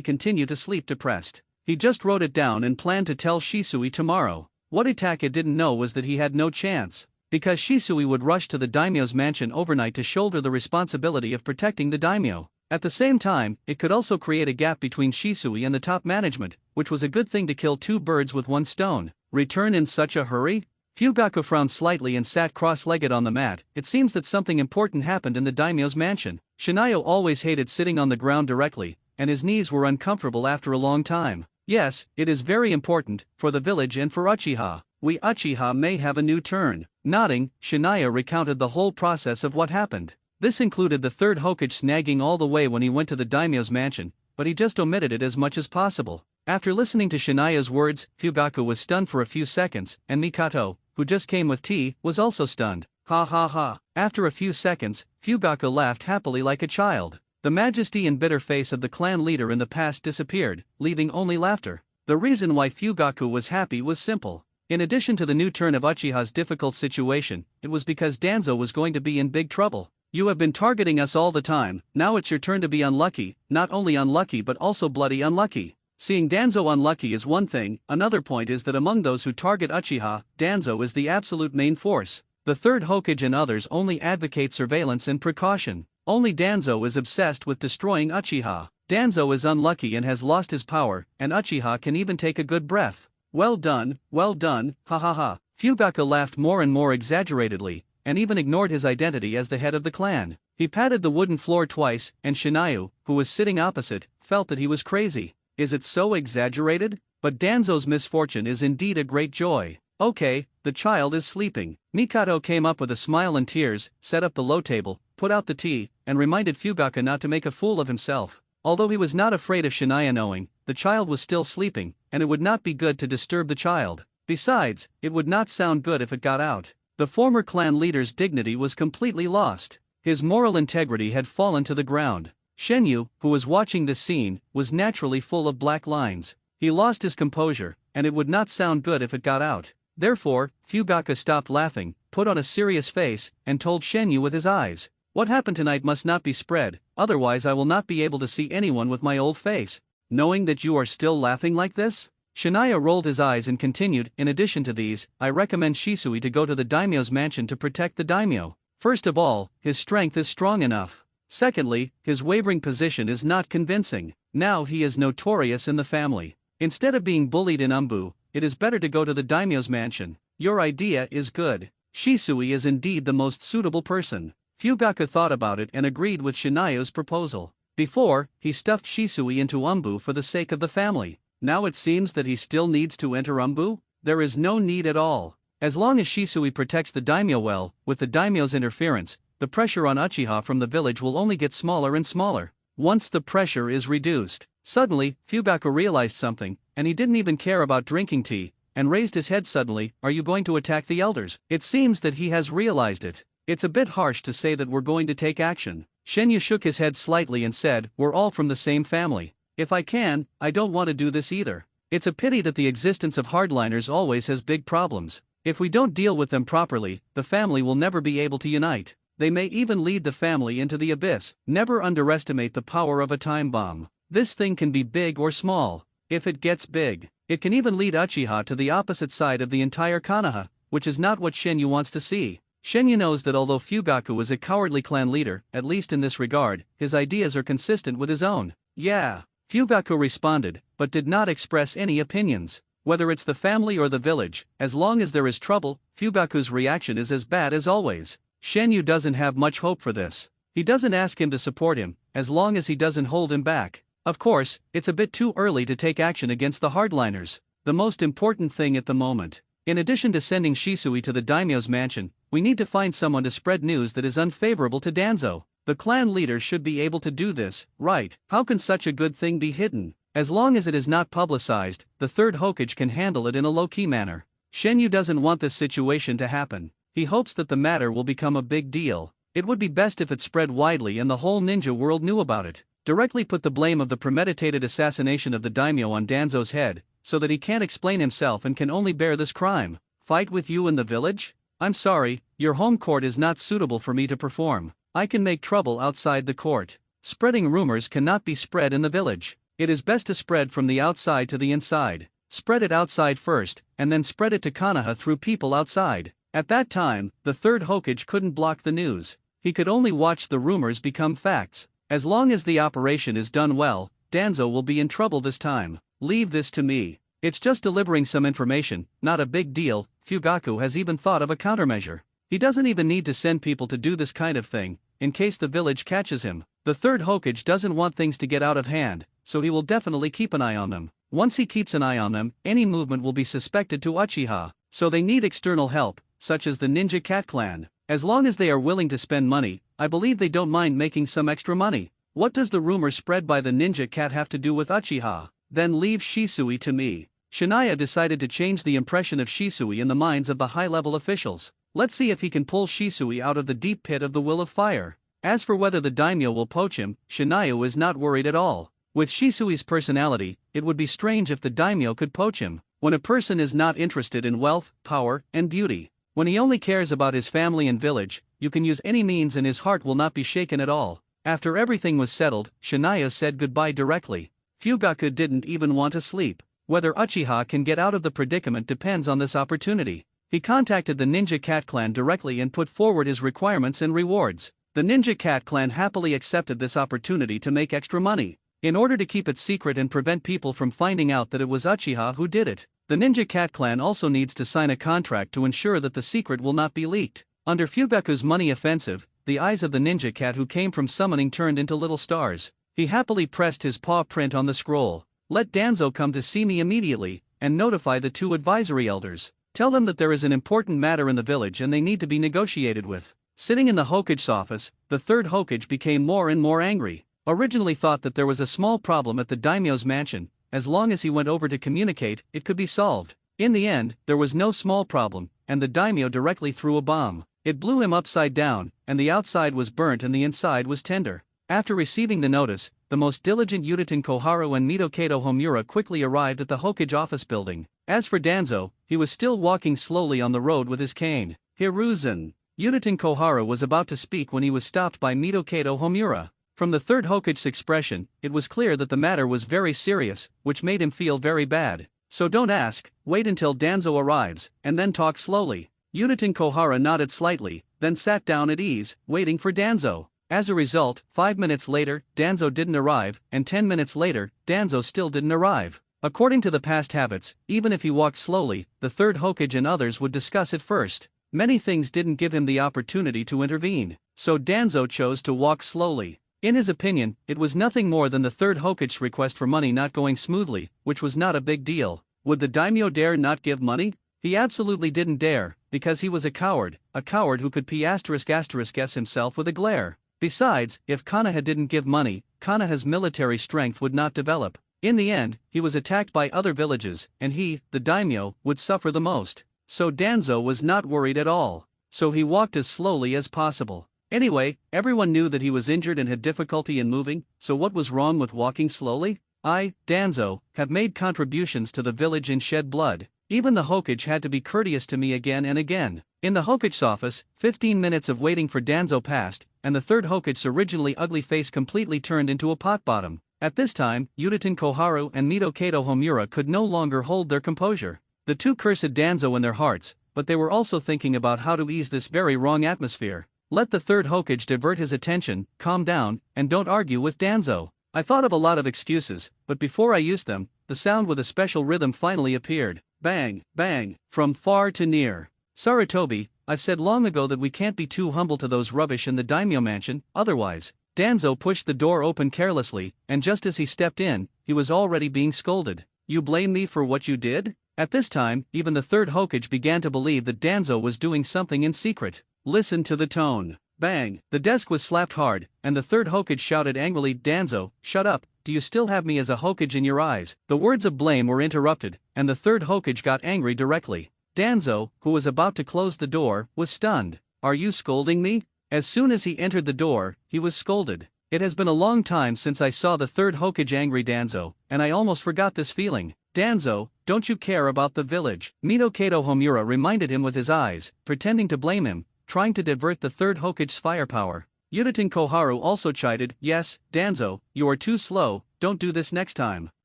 continue to sleep depressed. He just wrote it down and planned to tell Shisui tomorrow. What Itachi didn't know was that he had no chance, because Shisui would rush to the daimyo's mansion overnight to shoulder the responsibility of protecting the daimyo. At the same time, it could also create a gap between Shisui and the top management, which was a good thing to kill two birds with one stone. Return in such a hurry? Fugaku frowned slightly and sat cross-legged on the mat. It seems that something important happened in the daimyo's mansion. Shinayo always hated sitting on the ground directly, and his knees were uncomfortable after a long time. Yes, it is very important, for the village and for Uchiha. We Uchiha may have a new turn. Nodding, Shinayo recounted the whole process of what happened. This included the third Hokage snagging all the way when he went to the daimyo's mansion, but he just omitted it as much as possible. After listening to Shinayo's words, Fugaku was stunned for a few seconds, and Mikato, who just came with tea, was also stunned. Ha ha ha. After a few seconds, Fugaku laughed happily like a child. The majesty and bitter face of the clan leader in the past disappeared, leaving only laughter. The reason why Fugaku was happy was simple. In addition to the new turn of Uchiha's difficult situation, it was because Danzo was going to be in big trouble. You have been targeting us all the time, now it's your turn to be unlucky, not only unlucky but also bloody unlucky. Seeing Danzo unlucky is one thing, another point is that among those who target Uchiha, Danzo is the absolute main force. The third Hokage and others only advocate surveillance and precaution. Only Danzo is obsessed with destroying Uchiha. Danzo is unlucky and has lost his power, and Uchiha can even take a good breath. Well done, ha ha ha. Fugaku laughed more and more exaggeratedly, and even ignored his identity as the head of the clan. He patted the wooden floor twice, and Shinayu, who was sitting opposite, felt that he was crazy. Is it so exaggerated? But Danzo's misfortune is indeed a great joy. Okay, the child is sleeping. Mikado came up with a smile and tears, set up the low table, put out the tea, and reminded Fugaku not to make a fool of himself. Although he was not afraid of Shinayo knowing, the child was still sleeping, and it would not be good to disturb the child. Besides, it would not sound good if it got out. The former clan leader's dignity was completely lost. His moral integrity had fallen to the ground. Shenyu, who was watching this scene, was naturally full of black lines. He lost his composure, and it would not sound good if it got out. Therefore, Fugaku stopped laughing, put on a serious face, and told Shenyu with his eyes, "What happened tonight must not be spread, otherwise I will not be able to see anyone with my old face. Knowing that you are still laughing like this?" Shinayo rolled his eyes and continued, "In addition to these, I recommend Shisui to go to the daimyo's mansion to protect the daimyo. First of all, his strength is strong enough. Secondly, his wavering position is not convincing. Now he is notorious in the family. Instead of being bullied in Umbu, it is better to go to the daimyo's mansion. Your idea is good. Shisui is indeed the most suitable person." Fugaku thought about it and agreed with Shinayo's proposal. Before, he stuffed Shisui into Umbu for the sake of the family. Now it seems that he still needs to enter Umbu? There is no need at all. As long as Shisui protects the daimyo well, with the daimyo's interference, the pressure on Uchiha from the village will only get smaller and smaller. Once the pressure is reduced. Suddenly, Fugaku realized something, and he didn't even care about drinking tea, and raised his head suddenly. "Are you going to attack the elders?" It seems that he has realized it. It's a bit harsh to say that we're going to take action. Shenyu shook his head slightly and said, "We're all from the same family. If I can, I don't want to do this either. It's a pity that the existence of hardliners always has big problems. If we don't deal with them properly, the family will never be able to unite. They may even lead the family into the abyss." Never underestimate the power of a time bomb. This thing can be big or small. If it gets big, it can even lead Uchiha to the opposite side of the entire Konoha, which is not what Shenyu wants to see. Shenyu knows that although Fugaku is a cowardly clan leader, at least in this regard, his ideas are consistent with his own. "Yeah." Fugaku responded, but did not express any opinions. Whether it's the family or the village, as long as there is trouble, Fugaku's reaction is as bad as always. Shenyu doesn't have much hope for this. He doesn't ask him to support him, as long as he doesn't hold him back. Of course, it's a bit too early to take action against the hardliners. The most important thing at the moment, in addition to sending Shisui to the daimyo's mansion, we need to find someone to spread news that is unfavorable to Danzo. The clan leader should be able to do this, right? How can such a good thing be hidden? As long as it is not publicized, the third Hokage can handle it in a low-key manner. Shenyu doesn't want this situation to happen. He hopes that the matter will become a big deal. It would be best if it spread widely and the whole ninja world knew about it. Directly put the blame of the premeditated assassination of the daimyo on Danzo's head, so that he can't explain himself and can only bear this crime. Fight with you in the village? I'm sorry, your home court is not suitable for me to perform. I can make trouble outside the court. Spreading rumors cannot be spread in the village. It is best to spread from the outside to the inside. Spread it outside first, and then spread it to Konoha through people outside. At that time, the third Hokage couldn't block the news. He could only watch the rumors become facts. As long as the operation is done well, Danzo will be in trouble this time. Leave this to me. It's just delivering some information, not a big deal. Fugaku has even thought of a countermeasure. He doesn't even need to send people to do this kind of thing, in case the village catches him. The third Hokage doesn't want things to get out of hand, so he will definitely keep an eye on them. Once he keeps an eye on them, any movement will be suspected to uchiha, so they need external help, such as the Ninja Cat Clan. As long as they are willing to spend money, I believe they don't mind making some extra money. What does the rumor spread by the Ninja Cat have to do with uchiha? Then leave Shisui to me. Shania decided to change the impression of Shisui in the minds of the high-level officials. Let's see if he can pull Shisui out of the deep pit of the will of fire. As for whether the daimyo will poach him, Shania is not worried at all. With Shisui's personality, it would be strange if the daimyo could poach him. When a person is not interested in wealth, power, and beauty, when he only cares about his family and village, you can use any means and his heart will not be shaken at all. After everything was settled, Shania said goodbye directly. Fugaku didn't even want to sleep. Whether Uchiha can get out of the predicament depends on this opportunity. He contacted the Ninja Cat Clan directly and put forward his requirements and rewards. The Ninja Cat Clan happily accepted this opportunity to make extra money. In order to keep it secret and prevent people from finding out that it was Uchiha who did it, the Ninja Cat Clan also needs to sign a contract to ensure that the secret will not be leaked. Under Fugaku's money offensive, the eyes of the Ninja Cat who came from summoning turned into little stars. He happily pressed his paw print on the scroll. Let Danzo come to see me immediately, and notify the two advisory elders. Tell them that there is an important matter in the village and they need to be negotiated with. Sitting in the Hokage's office, the third Hokage became more and more angry. Originally thought that there was a small problem at the daimyo's mansion. As long as he went over to communicate, it could be solved. In the end, there was no small problem, and the daimyo directly threw a bomb. It blew him upside down, and the outside was burnt and the inside was tender. After receiving the notice, the most diligent Uchiha Koharu and Midokado Homura quickly arrived at the Hokage office building. As for Danzo, he was still walking slowly on the road with his cane. Hiruzen. Uchiha Koharu was about to speak when he was stopped by Midokado Homura. From the third Hokage's expression, it was clear that the matter was very serious, which made him feel very bad. So don't ask, wait until Danzo arrives, and then talk slowly. Uchiha Koharu nodded slightly, then sat down at ease, waiting for Danzo. As a result, 5 minutes later, Danzo didn't arrive, and 10 minutes later, Danzo still didn't arrive. According to the past habits, even if he walked slowly, the third Hokage and others would discuss it first. Many things didn't give him the opportunity to intervene, so Danzo chose to walk slowly. In his opinion, it was nothing more than the third Hokage's request for money not going smoothly, which was not a big deal. Would the daimyo dare not give money? He absolutely didn't dare, because he was a coward who could guess himself with a glare. Besides, if Konoha didn't give money, Konoha's military strength would not develop. In the end, he was attacked by other villages, and he, the daimyo, would suffer the most. So Danzo was not worried at all. So he walked as slowly as possible. Anyway, everyone knew that he was injured and had difficulty in moving, so what was wrong with walking slowly? I, Danzo, have made contributions to the village and shed blood. Even the Hokage had to be courteous to me again and again. In the Hokage's office, 15 minutes of waiting for Danzo passed, and the third Hokage's originally ugly face completely turned into a pot bottom. At this time, Uchiha Koharu and Midokado Homura could no longer hold their composure. The two cursed Danzo in their hearts, but they were also thinking about how to ease this very wrong atmosphere. Let the third Hokage divert his attention, calm down, and don't argue with Danzo. I thought of a lot of excuses, but before I used them, the sound with a special rhythm finally appeared. Bang, bang, from far to near. Sarutobi, I've said long ago that we can't be too humble to those rubbish in the daimyo mansion, otherwise. Danzo pushed the door open carelessly, and just as he stepped in, he was already being scolded. You blame me for what you did? At this time, even the third Hokage began to believe that Danzo was doing something in secret. Listen to the tone. Bang! The desk was slapped hard, and the third Hokage shouted angrily, Danzo, shut up, do you still have me as a Hokage in your eyes? The words of blame were interrupted, and the third Hokage got angry directly. Danzo, who was about to close the door, was stunned. "Are you scolding me?" As soon as he entered the door, he was scolded. "It has been a long time since I saw the third Hokage angry Danzo, and I almost forgot this feeling. Danzo, don't you care about the village?" Midokado Homura reminded him with his eyes, pretending to blame him, trying to divert the third Hokage's firepower. Yutatin Koharu also chided, "Yes, Danzo, you are too slow, don't do this next time."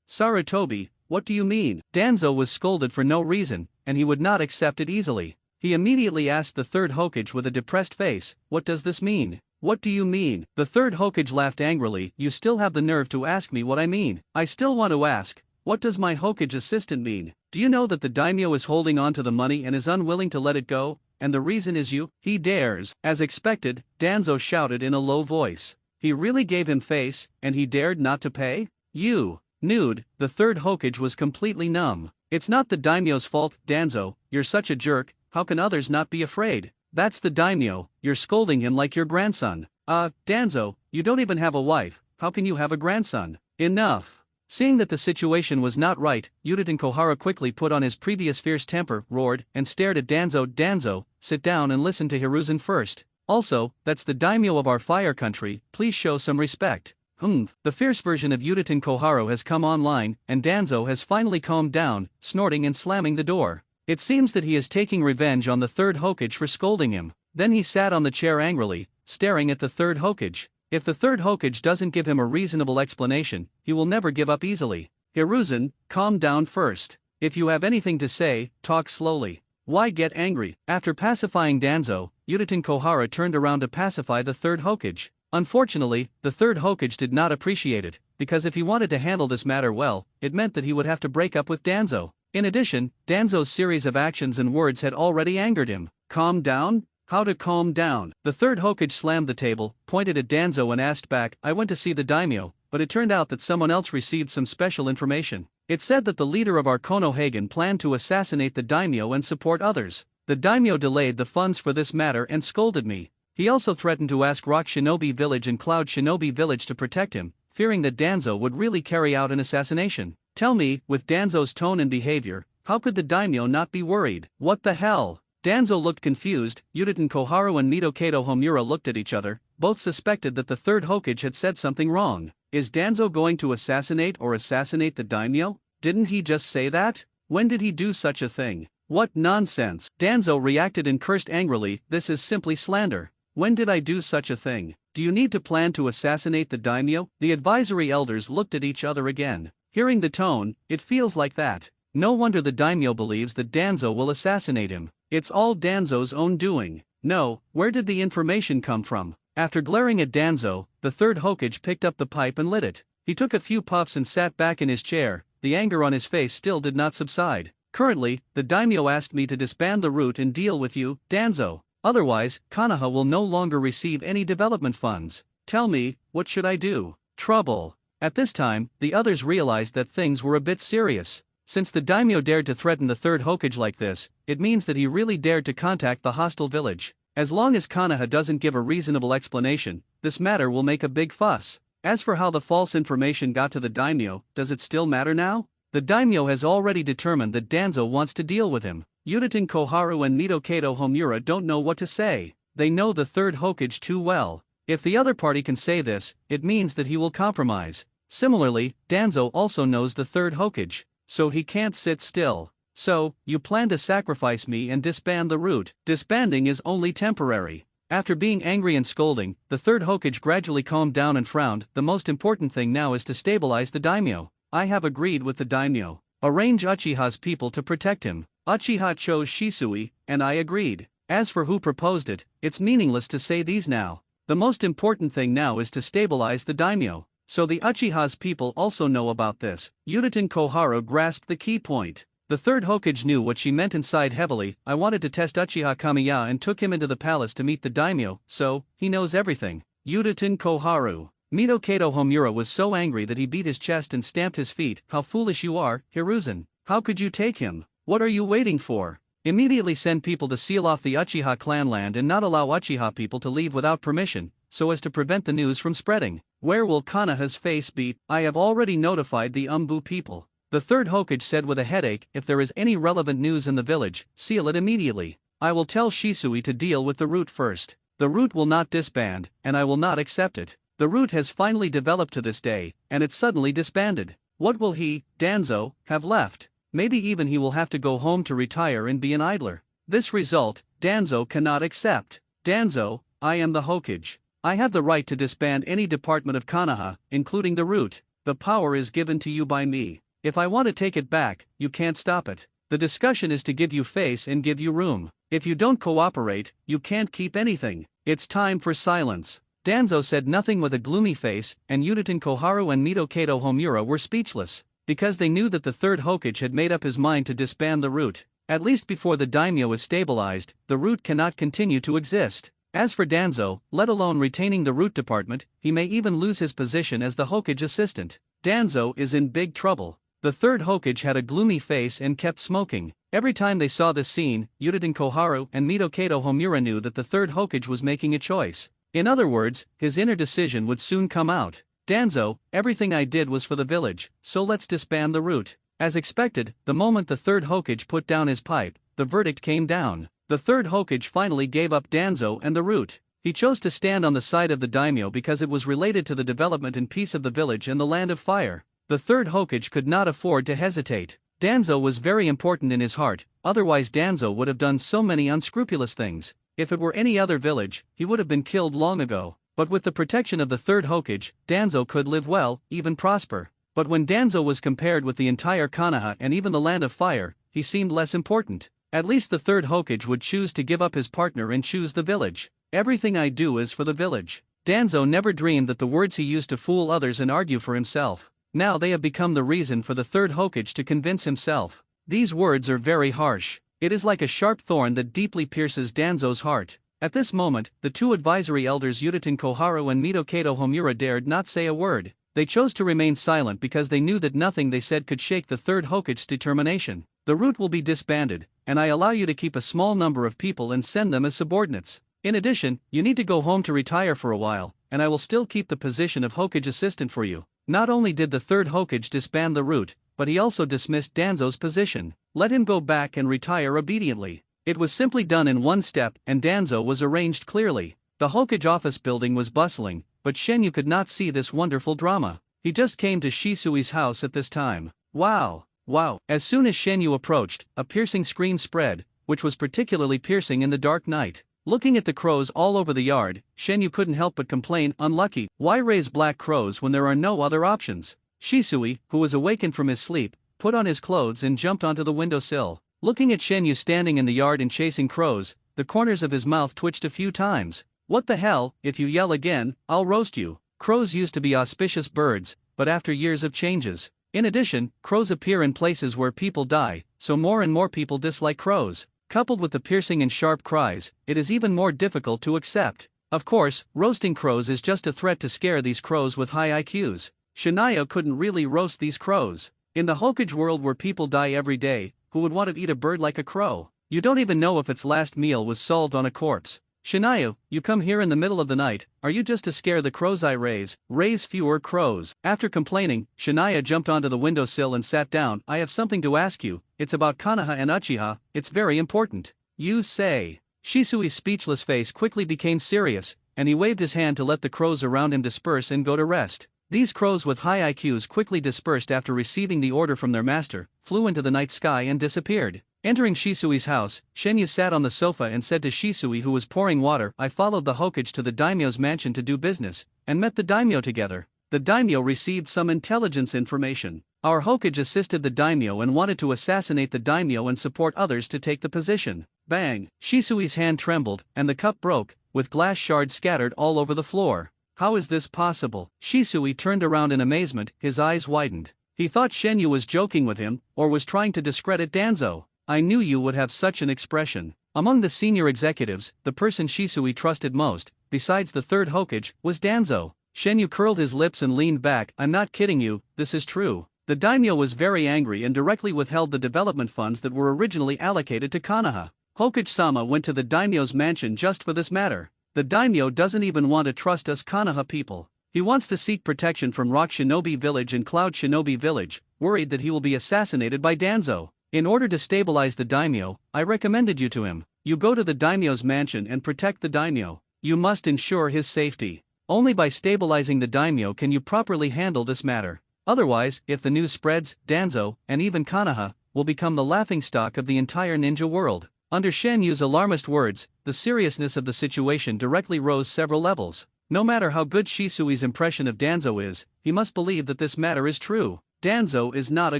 "Sarutobi, what do you mean?" Danzo was scolded for no reason, and he would not accept it easily. He immediately asked the third Hokage with a depressed face, "What does this mean?" "What do you mean?" The third Hokage laughed angrily, "You still have the nerve to ask me what I mean." "I still want to ask, what does my Hokage assistant mean? Do you know that the daimyo is holding on to the money and is unwilling to let it go, and the reason is you?" "He dares." As expected, Danzo shouted in a low voice. He really gave him face, and he dared not to pay? "You." Nude, the third Hokage was completely numb. "It's not the daimyo's fault, Danzo, you're such a jerk, how can others not be afraid? That's the daimyo, you're scolding him like your grandson." Danzo, you don't even have a wife, how can you have a grandson?" "Enough." Seeing that the situation was not right, Yutatin Kohara quickly put on his previous fierce temper, roared, and stared at Danzo. "Danzo, sit down and listen to Hiruzen first. Also, that's the daimyo of our fire country, please show some respect." The fierce version of Yutatin Koharu has come online, and Danzo has finally calmed down, snorting and slamming the door. It seems that he is taking revenge on the third Hokage for scolding him. Then he sat on the chair angrily, staring at the third Hokage. If the third Hokage doesn't give him a reasonable explanation, he will never give up easily. "Hiruzen, calm down first. If you have anything to say, talk slowly. Why get angry?" After pacifying Danzo, Yutatin Kohara turned around to pacify the third Hokage. Unfortunately, the third Hokage did not appreciate it, because if he wanted to handle this matter well, it meant that he would have to break up with Danzo. In addition, Danzo's series of actions and words had already angered him. "Calm down? How to calm down?" The third Hokage slammed the table, pointed at Danzo and asked back, "I went to see the daimyo, but it turned out that someone else received some special information. It said that the leader of our Konohagen planned to assassinate the daimyo and support others. The daimyo delayed the funds for this matter and scolded me. He also threatened to ask Rock Shinobi Village and Cloud Shinobi Village to protect him, fearing that Danzo would really carry out an assassination. Tell me, with Danzo's tone and behavior, how could the daimyo not be worried? What the hell?" Danzo looked confused. Yutatin Koharu and Midokado Homura looked at each other, both suspected that the third Hokage had said something wrong. Is Danzo going to assassinate the daimyo? Didn't he just say that? When did he do such a thing? What nonsense! Danzo reacted and cursed angrily, "This is simply slander. When did I do such a thing? Do you need to plan to assassinate the daimyo?" The advisory elders looked at each other again. Hearing the tone, it feels like that. No wonder the daimyo believes that Danzo will assassinate him. It's all Danzo's own doing. No, where did the information come from? After glaring at Danzo, the third Hokage picked up the pipe and lit it. He took a few puffs and sat back in his chair. The anger on his face still did not subside. "Currently, the daimyo asked me to disband the route and deal with you, Danzo. Otherwise, Konoha will no longer receive any development funds. Tell me, what should I do?" Trouble. At this time, the others realized that things were a bit serious. Since the daimyo dared to threaten the third Hokage like this, it means that he really dared to contact the hostile village. As long as Konoha doesn't give a reasonable explanation, this matter will make a big fuss. As for how the false information got to the daimyo, does it still matter now? The daimyo has already determined that Danzo wants to deal with him. Yutatin Koharu and Midokado Homura don't know what to say. They know the third Hokage too well. If the other party can say this, it means that he will compromise. Similarly, Danzo also knows the third Hokage, so he can't sit still. "So, you plan to sacrifice me and disband the route." Disbanding is only temporary. After being angry and scolding, the third Hokage gradually calmed down and frowned. "The most important thing now is to stabilize the daimyo. I have agreed with the daimyo. Arrange Uchiha's people to protect him. Uchiha chose Shisui, and I agreed. As for who proposed it, it's meaningless to say these now. The most important thing now is to stabilize the daimyo. So the Uchiha's people also know about this." Yutatin Koharu grasped the key point. The third Hokage knew what she meant and sighed heavily. "I wanted to test Uchiha Kamiya and took him into the palace to meet the daimyo, so, he knows everything." Yutatin Koharu. Midokado Homura was so angry that he beat his chest and stamped his feet. "How foolish you are, Hiruzen. How could you take him? What are you waiting for? Immediately send people to seal off the Uchiha clan land and not allow Uchiha people to leave without permission, so as to prevent the news from spreading. Where will Konoha's face be? I have already notified the Umbu people. The third Hokage said with a headache, if there is any relevant news in the village, seal it immediately. I will tell Shisui to deal with the root first. The root will not disband, and I will not accept it. The root has finally developed to this day, and it suddenly disbanded. What will he, Danzo, have left? Maybe even he will have to go home to retire and be an idler. This result, Danzo cannot accept. Danzo, I am the Hokage. I have the right to disband any department of Konoha, including the root. The power is given to you by me. If I want to take it back, you can't stop it. The discussion is to give you face and give you room. If you don't cooperate, you can't keep anything. It's time for silence. Danzo said nothing with a gloomy face, and Uchiha Koharu and Midokado Homura were speechless, because they knew that the third Hokage had made up his mind to disband the root. At least before the daimyo is stabilized, the root cannot continue to exist. As for Danzo, let alone retaining the root department, he may even lose his position as the Hokage assistant. Danzo is in big trouble. The third Hokage had a gloomy face and kept smoking. Every time they saw this scene, Uchiha Koharu and Midokado Homura knew that the third Hokage was making a choice. In other words, his inner decision would soon come out. Danzo, everything I did was for the village, so let's disband the root. As expected, the moment the third Hokage put down his pipe, the verdict came down. The third Hokage finally gave up Danzo and the root. He chose to stand on the side of the daimyo because it was related to the development and peace of the village and the land of fire. The third Hokage could not afford to hesitate. Danzo was very important in his heart, otherwise Danzo would have done so many unscrupulous things. If it were any other village, he would have been killed long ago. But with the protection of the third Hokage, Danzo could live well, even prosper. But when Danzo was compared with the entire Konoha and even the land of fire, he seemed less important. At least the third Hokage would choose to give up his partner and choose the village. Everything I do is for the village. Danzo never dreamed that the words he used to fool others and argue for himself. Now they have become the reason for the third Hokage to convince himself. These words are very harsh. It is like a sharp thorn that deeply pierces Danzo's heart. At this moment, the two advisory elders Uchiha Koharu and Midokado Homura dared not say a word. They chose to remain silent because they knew that nothing they said could shake the third Hokage's determination. The root will be disbanded, and I allow you to keep a small number of people and send them as subordinates. In addition, you need to go home to retire for a while, and I will still keep the position of Hokage assistant for you. Not only did the third Hokage disband the root, but he also dismissed Danzo's position. Let him go back and retire obediently. It was simply done in one step, and Danzo was arranged clearly. The Hokage office building was bustling, but Shenyu could not see this wonderful drama. He just came to Shisui's house at this time. Wow! Wow! As soon as Shenyu approached, a piercing scream spread, which was particularly piercing in the dark night. Looking at the crows all over the yard, Shenyu couldn't help but complain, unlucky, why raise black crows when there are no other options? Shisui, who was awakened from his sleep, put on his clothes and jumped onto the windowsill. Looking at Shenyu standing in the yard and chasing crows, the corners of his mouth twitched a few times. What the hell, if you yell again, I'll roast you. Crows used to be auspicious birds, but after years of changes. In addition, crows appear in places where people die, so more and more people dislike crows. Coupled with the piercing and sharp cries, it is even more difficult to accept. Of course, roasting crows is just a threat to scare these crows with high IQs. Shania couldn't really roast these crows. In the Hokage world where people die every day, who would want to eat a bird like a crow? You don't even know if its last meal was solved on a corpse. Shania, you come here in the middle of the night, are you just to scare the crows I raise? Raise fewer crows. After complaining, Shania jumped onto the windowsill and sat down. I have something to ask you, it's about Konoha and Uchiha, it's very important. You say. Shisui's speechless face quickly became serious, and he waved his hand to let the crows around him disperse and go to rest. These crows with high IQs quickly dispersed after receiving the order from their master, flew into the night sky and disappeared. Entering Shisui's house, Shenyu sat on the sofa and said to Shisui, who was pouring water, I followed the Hokage to the daimyo's mansion to do business, and met the daimyo together. The daimyo received some intelligence information. Our Hokage assisted the daimyo and wanted to assassinate the daimyo and support others to take the position. Bang! Shisui's hand trembled, and the cup broke, with glass shards scattered all over the floor. How is this possible? Shisui turned around in amazement, his eyes widened. He thought Shenyu was joking with him, or was trying to discredit Danzo. I knew you would have such an expression. Among the senior executives, the person Shisui trusted most, besides the third Hokage, was Danzo. Shenyu curled his lips and leaned back. I'm not kidding you, this is true. The daimyo was very angry and directly withheld the development funds that were originally allocated to Konoha. Hokage-sama went to the daimyo's mansion just for this matter. The daimyo doesn't even want to trust us Konoha people. He wants to seek protection from Rock Shinobi Village and Cloud Shinobi Village, worried that he will be assassinated by Danzo. In order to stabilize the daimyo, I recommended you to him. You go to the daimyo's mansion and protect the daimyo. You must ensure his safety. Only by stabilizing the daimyo can you properly handle this matter. Otherwise, if the news spreads, Danzo, and even Konoha, will become the laughingstock of the entire ninja world. Under Shen Yu's alarmist words, the seriousness of the situation directly rose several levels. No matter how good Shisui's impression of Danzo is, he must believe that this matter is true. Danzo is not a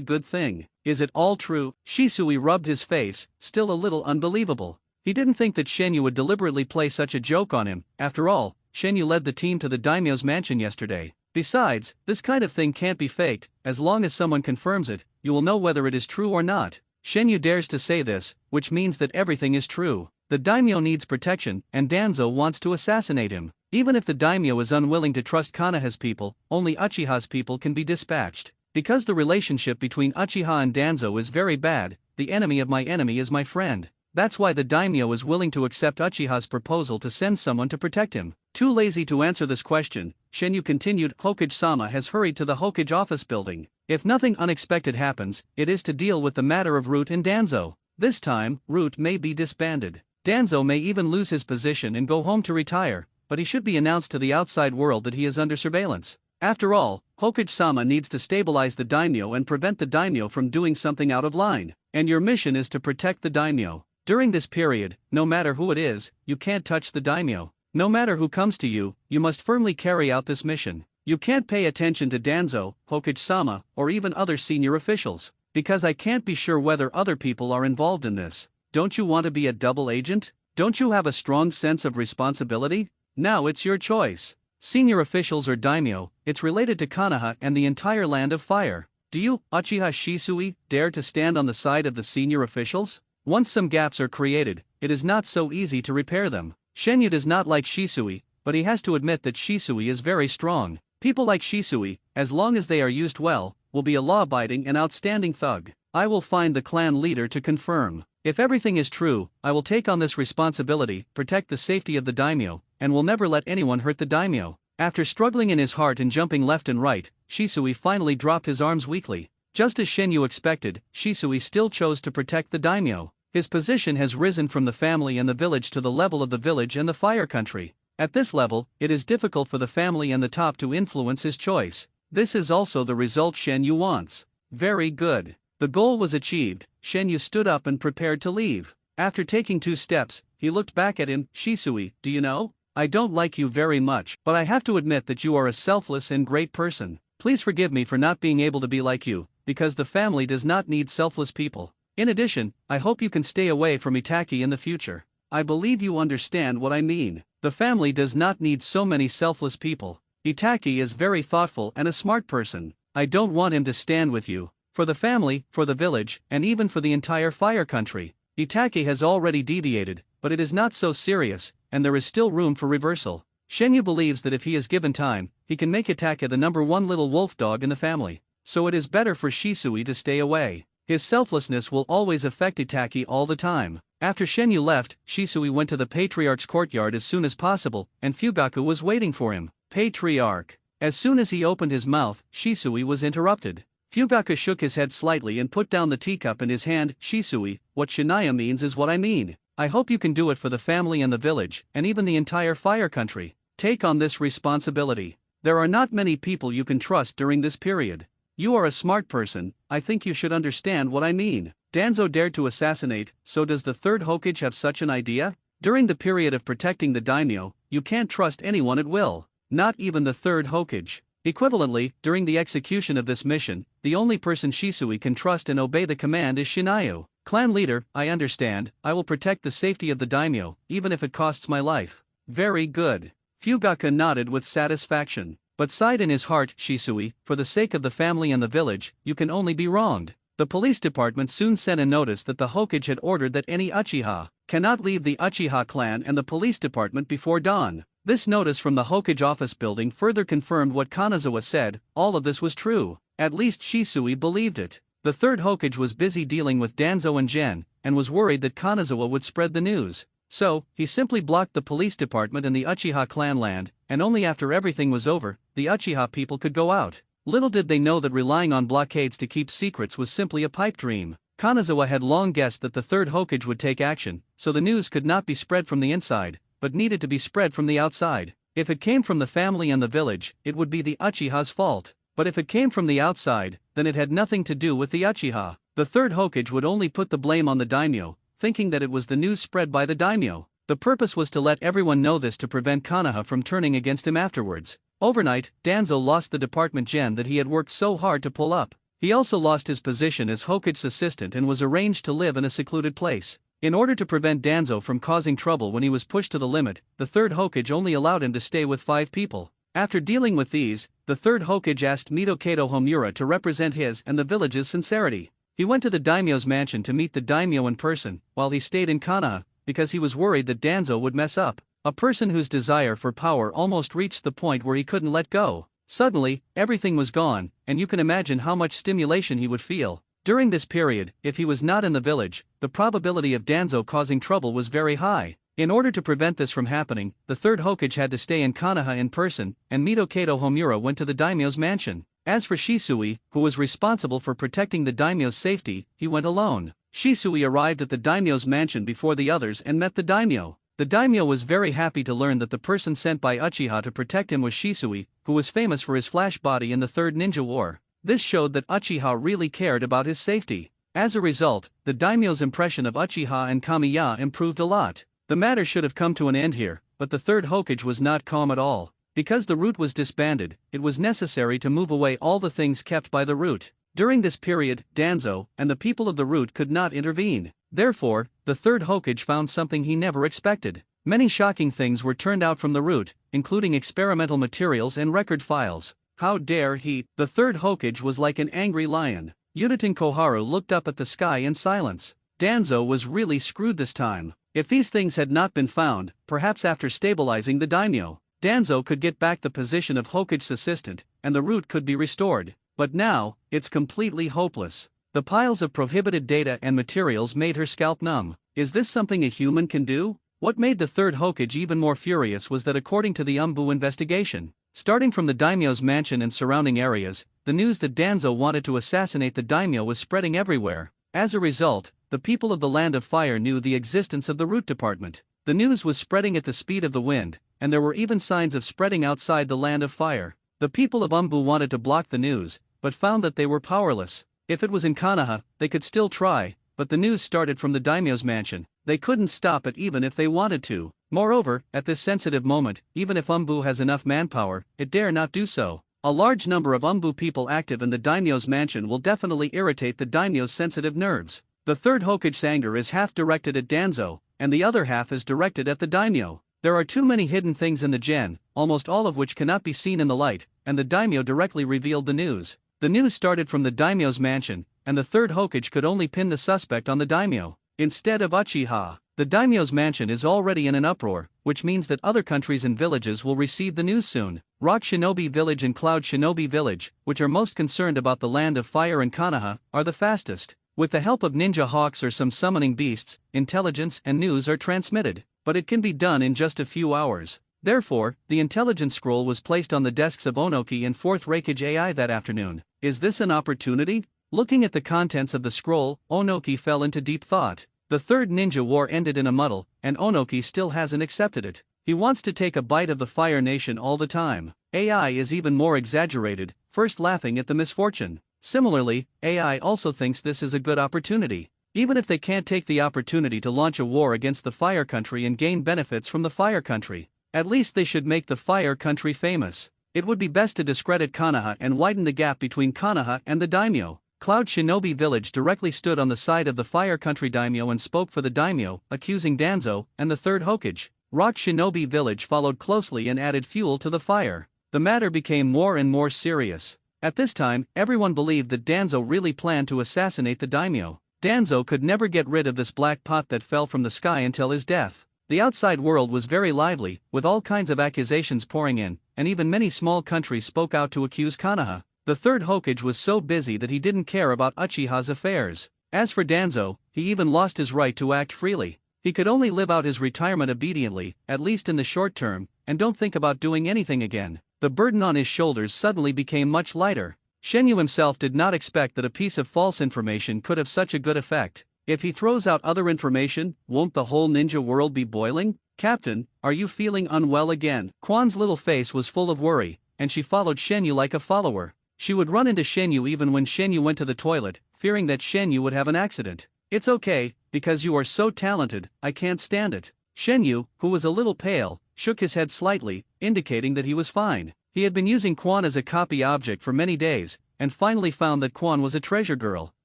good thing. Is it all true? Shisui rubbed his face, still a little unbelievable. He didn't think that Shen Yu would deliberately play such a joke on him. After all, Shen Yu led the team to the daimyo's mansion yesterday. Besides, this kind of thing can't be faked. As long as someone confirms it, you will know whether it is true or not. Shen Yu dares to say this, which means that everything is true. The daimyo needs protection, and Danzo wants to assassinate him. Even if the daimyo is unwilling to trust Konoha's people, only Uchiha's people can be dispatched. Because the relationship between Uchiha and Danzo is very bad, the enemy of my enemy is my friend. That's why the daimyo is willing to accept Uchiha's proposal to send someone to protect him. Too lazy to answer this question, Shen Yu continued. Hokage-sama has hurried to the Hokage office building. If nothing unexpected happens, it is to deal with the matter of Root and Danzo. This time, Root may be disbanded. Danzo may even lose his position and go home to retire, but he should be announced to the outside world that he is under surveillance. After all, Hokage-sama needs to stabilize the daimyo and prevent the daimyo from doing something out of line. And your mission is to protect the daimyo. During this period, no matter who it is, you can't touch the daimyo. No matter who comes to you, you must firmly carry out this mission. You can't pay attention to Danzo, Hokage-sama, or even other senior officials, because I can't be sure whether other people are involved in this. Don't you want to be a double agent? Don't you have a strong sense of responsibility? Now it's your choice. Senior officials or daimyo, it's related to Konoha and the entire land of fire. Do you, Uchiha Shisui, dare to stand on the side of the senior officials? Once some gaps are created, it is not so easy to repair them. Shen Yu does not like Shisui, but he has to admit that Shisui is very strong. People like Shisui, as long as they are used well, will be a law-abiding and outstanding thug. I will find the clan leader to confirm. If everything is true, I will take on this responsibility, protect the safety of the daimyo, and will never let anyone hurt the daimyo. After struggling in his heart and jumping left and right, Shisui finally dropped his arms weakly. Just as Shen Yu expected, Shisui still chose to protect the daimyo. His position has risen from the family and the village to the level of the village and the fire country. At this level, it is difficult for the family and the top to influence his choice. This is also the result Shen Yu wants. Very good. The goal was achieved. Shen Yu stood up and prepared to leave. After taking 2 steps, he looked back at him. Shisui, do you know? I don't like you very much, but I have to admit that you are a selfless and great person. Please forgive me for not being able to be like you, because the family does not need selfless people. In addition, I hope you can stay away from itachi in the future. I believe you understand what I mean. The family does not need so many selfless people. Itachi is very thoughtful and a smart person. I don't want him to stand with you. For the family, for the village, and even for the entire fire country. Itachi has already deviated, but it is not so serious, and there is still room for reversal. Shen Yu believes that if he is given time, he can make Itachi the #1 little wolf dog in the family. So it is better for Shisui to stay away. His selflessness will always affect Itachi all the time. After Shen Yu left, Shisui went to the Patriarch's courtyard as soon as possible, and Fugaku was waiting for him. Patriarch. As soon as he opened his mouth, Shisui was interrupted. Fugaku shook his head slightly and put down the teacup in his hand. Shisui, what Shinaya means is what I mean. I hope you can do it for the family and the village, and even the entire fire country. Take on this responsibility. There are not many people you can trust during this period. You are a smart person, I think you should understand what I mean. Danzo dared to assassinate, so does the 3rd Hokage have such an idea? During the period of protecting the daimyo, you can't trust anyone at will. Not even the 3rd Hokage. Equivalently, during the execution of this mission, the only person Shisui can trust and obey the command is Shinayu. Clan leader, I understand, I will protect the safety of the daimyo, even if it costs my life. Very good. Fugaku nodded with satisfaction, but sighed in his heart. Shisui, for the sake of the family and the village, you can only be wronged. The police department soon sent a notice that the Hokage had ordered that any Uchiha cannot leave the Uchiha clan and the police department before dawn. This notice from the Hokage office building further confirmed what Kanazawa said. All of this was true. At least Shisui believed it. The 3rd Hokage was busy dealing with Danzo and Gen, and was worried that Kanazawa would spread the news. So, he simply blocked the police department and the Uchiha clan land, and only after everything was over, the Uchiha people could go out. Little did they know that relying on blockades to keep secrets was simply a pipe dream. Kanazawa had long guessed that the third Hokage would take action, so the news could not be spread from the inside, but needed to be spread from the outside. If it came from the family and the village, it would be the Uchiha's fault. But if it came from the outside, then it had nothing to do with the Uchiha. The third Hokage would only put the blame on the daimyo, thinking that it was the news spread by the daimyo. The purpose was to let everyone know this to prevent Konoha from turning against him afterwards. Overnight, Danzo lost the department gen that he had worked so hard to pull up. He also lost his position as Hokage's assistant and was arranged to live in a secluded place. In order to prevent Danzo from causing trouble when he was pushed to the limit, the third Hokage only allowed him to stay with 5 people. After dealing with these, the third Hokage asked Mitokato Homura to represent his and the village's sincerity. He went to the daimyo's mansion to meet the daimyo in person, while he stayed in Konoha, because he was worried that Danzo would mess up. A person whose desire for power almost reached the point where he couldn't let go. Suddenly, everything was gone, and you can imagine how much stimulation he would feel. During this period, if he was not in the village, the probability of Danzo causing trouble was very high. In order to prevent this from happening, the third Hokage had to stay in Konoha in person, and Mitokato Homura went to the daimyo's mansion. As for Shisui, who was responsible for protecting the daimyo's safety, he went alone. Shisui arrived at the daimyo's mansion before the others and met the daimyo. The daimyo was very happy to learn that the person sent by Uchiha to protect him was Shisui, who was famous for his flash body in the Third Ninja War. This showed that Uchiha really cared about his safety. As a result, the daimyo's impression of Uchiha and Kamiya improved a lot. The matter should have come to an end here, but the third Hokage was not calm at all. Because the root was disbanded, it was necessary to move away all the things kept by the root. During this period, Danzo and the people of the root could not intervene. Therefore, the third Hokage found something he never expected. Many shocking things were turned out from the root, including experimental materials and record files. How dare he? The third Hokage was like an angry lion. Udaten Koharu looked up at the sky in silence. Danzo was really screwed this time. If these things had not been found, perhaps after stabilizing the daimyo, Danzo could get back the position of Hokage's assistant, and the root could be restored. But now, it's completely hopeless. The piles of prohibited data and materials made her scalp numb. Is this something a human can do? What made the third Hokage even more furious was that according to the Umbu investigation, starting from the daimyo's mansion and surrounding areas, the news that Danzo wanted to assassinate the daimyo was spreading everywhere. As a result, the people of the Land of Fire knew the existence of the Root Department. The news was spreading at the speed of the wind, and there were even signs of spreading outside the Land of Fire. The people of Umbu wanted to block the news, but found that they were powerless. If it was in Konoha, they could still try, but the news started from the daimyo's mansion. They couldn't stop it even if they wanted to. Moreover, at this sensitive moment, even if Umbu has enough manpower, it dare not do so. A large number of Umbu people active in the daimyo's mansion will definitely irritate the daimyo's sensitive nerves. The third Hokage's anger is half directed at Danzo, and the other half is directed at the daimyo. There are too many hidden things in the gen, almost all of which cannot be seen in the light, and the daimyo directly revealed the news. The news started from the daimyo's mansion, and the third Hokage could only pin the suspect on the daimyo, instead of Uchiha. The daimyo's mansion is already in an uproar, which means that other countries and villages will receive the news soon. Rock Shinobi Village and Cloud Shinobi Village, which are most concerned about the Land of Fire and Konoha, are the fastest. With the help of ninja hawks or some summoning beasts, intelligence and news are transmitted, but it can be done in just a few hours. Therefore, the intelligence scroll was placed on the desks of Onoki and 4th Raikage AI that afternoon. Is this an opportunity? Looking at the contents of the scroll, Onoki fell into deep thought. The third ninja war ended in a muddle, and Onoki still hasn't accepted it. He wants to take a bite of the Fire Nation all the time. AI is even more exaggerated, first laughing at the misfortune. Similarly, AI also thinks this is a good opportunity. Even if they can't take the opportunity to launch a war against the Fire Country and gain benefits from the Fire Country, at least they should make the Fire Country famous. It would be best to discredit Konoha and widen the gap between Konoha and the daimyo. Cloud Shinobi Village directly stood on the side of the Fire Country daimyo and spoke for the daimyo, accusing Danzo and the third Hokage. Rock Shinobi Village followed closely and added fuel to the fire. The matter became more and more serious. At this time, everyone believed that Danzo really planned to assassinate the daimyo. Danzo could never get rid of this black pot that fell from the sky until his death. The outside world was very lively, with all kinds of accusations pouring in, and even many small countries spoke out to accuse Konoha. The third Hokage was so busy that he didn't care about Uchiha's affairs. As for Danzo, he even lost his right to act freely. He could only live out his retirement obediently, at least in the short term, and don't think about doing anything again. The burden on his shoulders suddenly became much lighter. Shenyu himself did not expect that a piece of false information could have such a good effect. If he throws out other information, won't the whole ninja world be boiling? Captain, are you feeling unwell again? Quan's little face was full of worry, and she followed Shenyu like a follower. She would run into Shenyu even when Shenyu went to the toilet, fearing that Shenyu would have an accident. It's okay, because you are so talented, I can't stand it. Shenyu, who was a little pale, shook his head slightly, indicating that he was fine. He had been using Quan as a copy object for many days, and finally found that Quan was a treasure girl.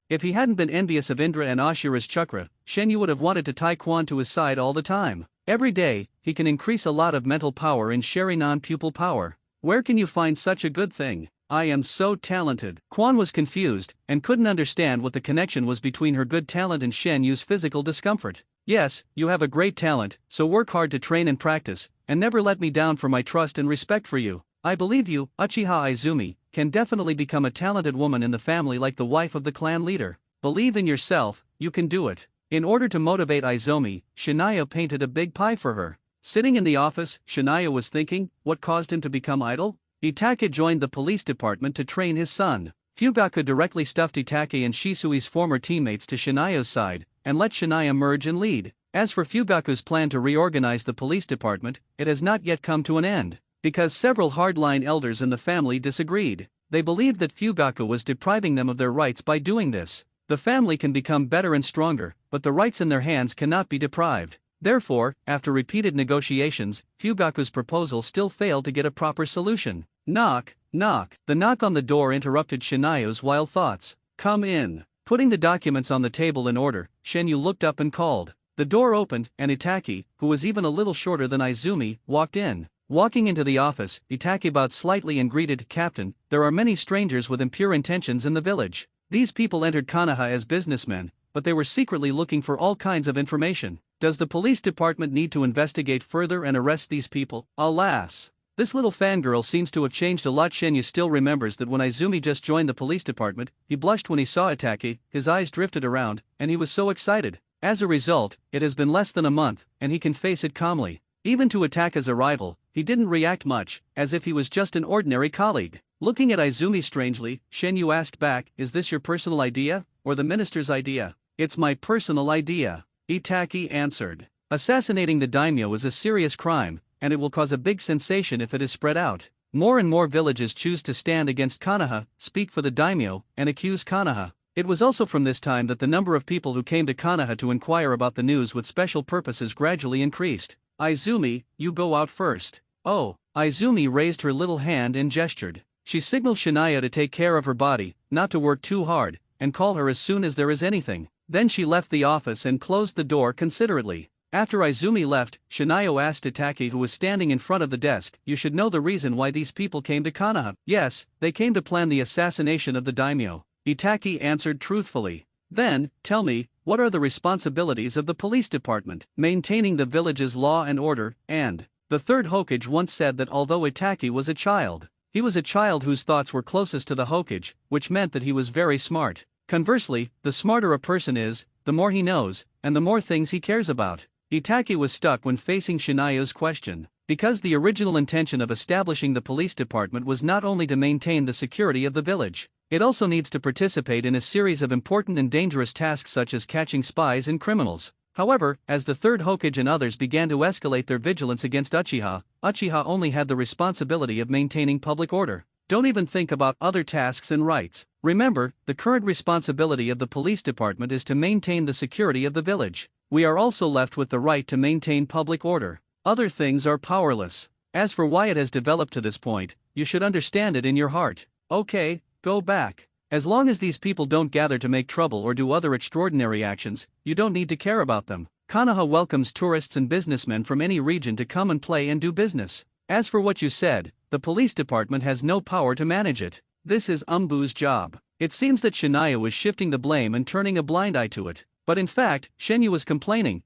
If he hadn't been envious of Indra and Ashura's chakra, Shenyu would have wanted to tie Quan to his side all the time. Every day, he can increase a lot of mental power in sharing non-pupil power. Where can you find such a good thing? I am so talented. Quan was confused, and couldn't understand what the connection was between her good talent and Shenyu's physical discomfort. Yes, you have a great talent, so work hard to train and practice, and never let me down for my trust and respect for you. I believe you, Uchiha Izumi, can definitely become a talented woman in the family like the wife of the clan leader. Believe in yourself, you can do it. In order to motivate Izumi, Shania painted a big pie for her. Sitting in the office, Shania was thinking, what caused him to become idle? Itachi joined the police department to train his son. Fugaku directly stuffed Itachi and Shisui's former teammates to Shania's side, and let Shania merge and lead. As for Fugaku's plan to reorganize the police department, it has not yet come to an end, because several hardline elders in the family disagreed. They believed that Fugaku was depriving them of their rights by doing this. The family can become better and stronger, but the rights in their hands cannot be deprived. Therefore, after repeated negotiations, Fugaku's proposal still failed to get a proper solution. Knock, knock. The knock on the door interrupted Shania's wild thoughts. Come in. Putting the documents on the table in order, Shenyu looked up and called. The door opened, and Itachi, who was even a little shorter than Izumi, walked in. Walking into the office, Itachi bowed slightly and greeted, Captain, there are many strangers with impure intentions in the village. These people entered Konoha as businessmen, but they were secretly looking for all kinds of information. Does the police department need to investigate further and arrest these people? Alas! This little fangirl seems to have changed a lot. Shenyu still remembers that when Izumi just joined the police department, he blushed when he saw Itachi, his eyes drifted around, and he was so excited. As a result, it has been less than a month, and he can face it calmly. Even to Itachi's arrival, he didn't react much, as if he was just an ordinary colleague. Looking at Izumi strangely, Shenyu asked back, is this your personal idea, or the minister's idea? It's my personal idea, Itachi answered. Assassinating the daimyo is a serious crime, and it will cause a big sensation if it is spread out. More and more villages choose to stand against Konoha, speak for the daimyo, and accuse Konoha. It was also from this time that the number of people who came to Konoha to inquire about the news with special purposes gradually increased. Izumi, you go out first. Oh, Izumi raised her little hand and gestured. She signaled Shania to take care of her body, not to work too hard, and call her as soon as there is anything. Then she left the office and closed the door considerately. After Izumi left, Shania asked Itachi, who was standing in front of the desk, you should know the reason why these people came to Konoha. Yes, they came to plan the assassination of the daimyo, Itachi answered truthfully. Then, tell me, what are the responsibilities of the police department? Maintaining the village's law and order, and the third Hokage once said that although Itachi was a child, he was a child whose thoughts were closest to the Hokage, which meant that he was very smart. Conversely, the smarter a person is, the more he knows, and the more things he cares about. Itachi was stuck when facing Shania's question, because the original intention of establishing the police department was not only to maintain the security of the village, it also needs to participate in a series of important and dangerous tasks such as catching spies and criminals. However, as the third Hokage and others began to escalate their vigilance against Uchiha, Uchiha only had the responsibility of maintaining public order. Don't even think about other tasks and rights. Remember, the current responsibility of the police department is to maintain the security of the village. We are also left with the right to maintain public order. Other things are powerless. As for why it has developed to this point, you should understand it in your heart. Okay, go back. As long as these people don't gather to make trouble or do other extraordinary actions, you don't need to care about them. Konoha welcomes tourists and businessmen from any region to come and play and do business. As for what you said, the police department has no power to manage it. This is Umbu's job. It seems that Shania was shifting the blame and turning a blind eye to it. But in fact, Shenyu was complaining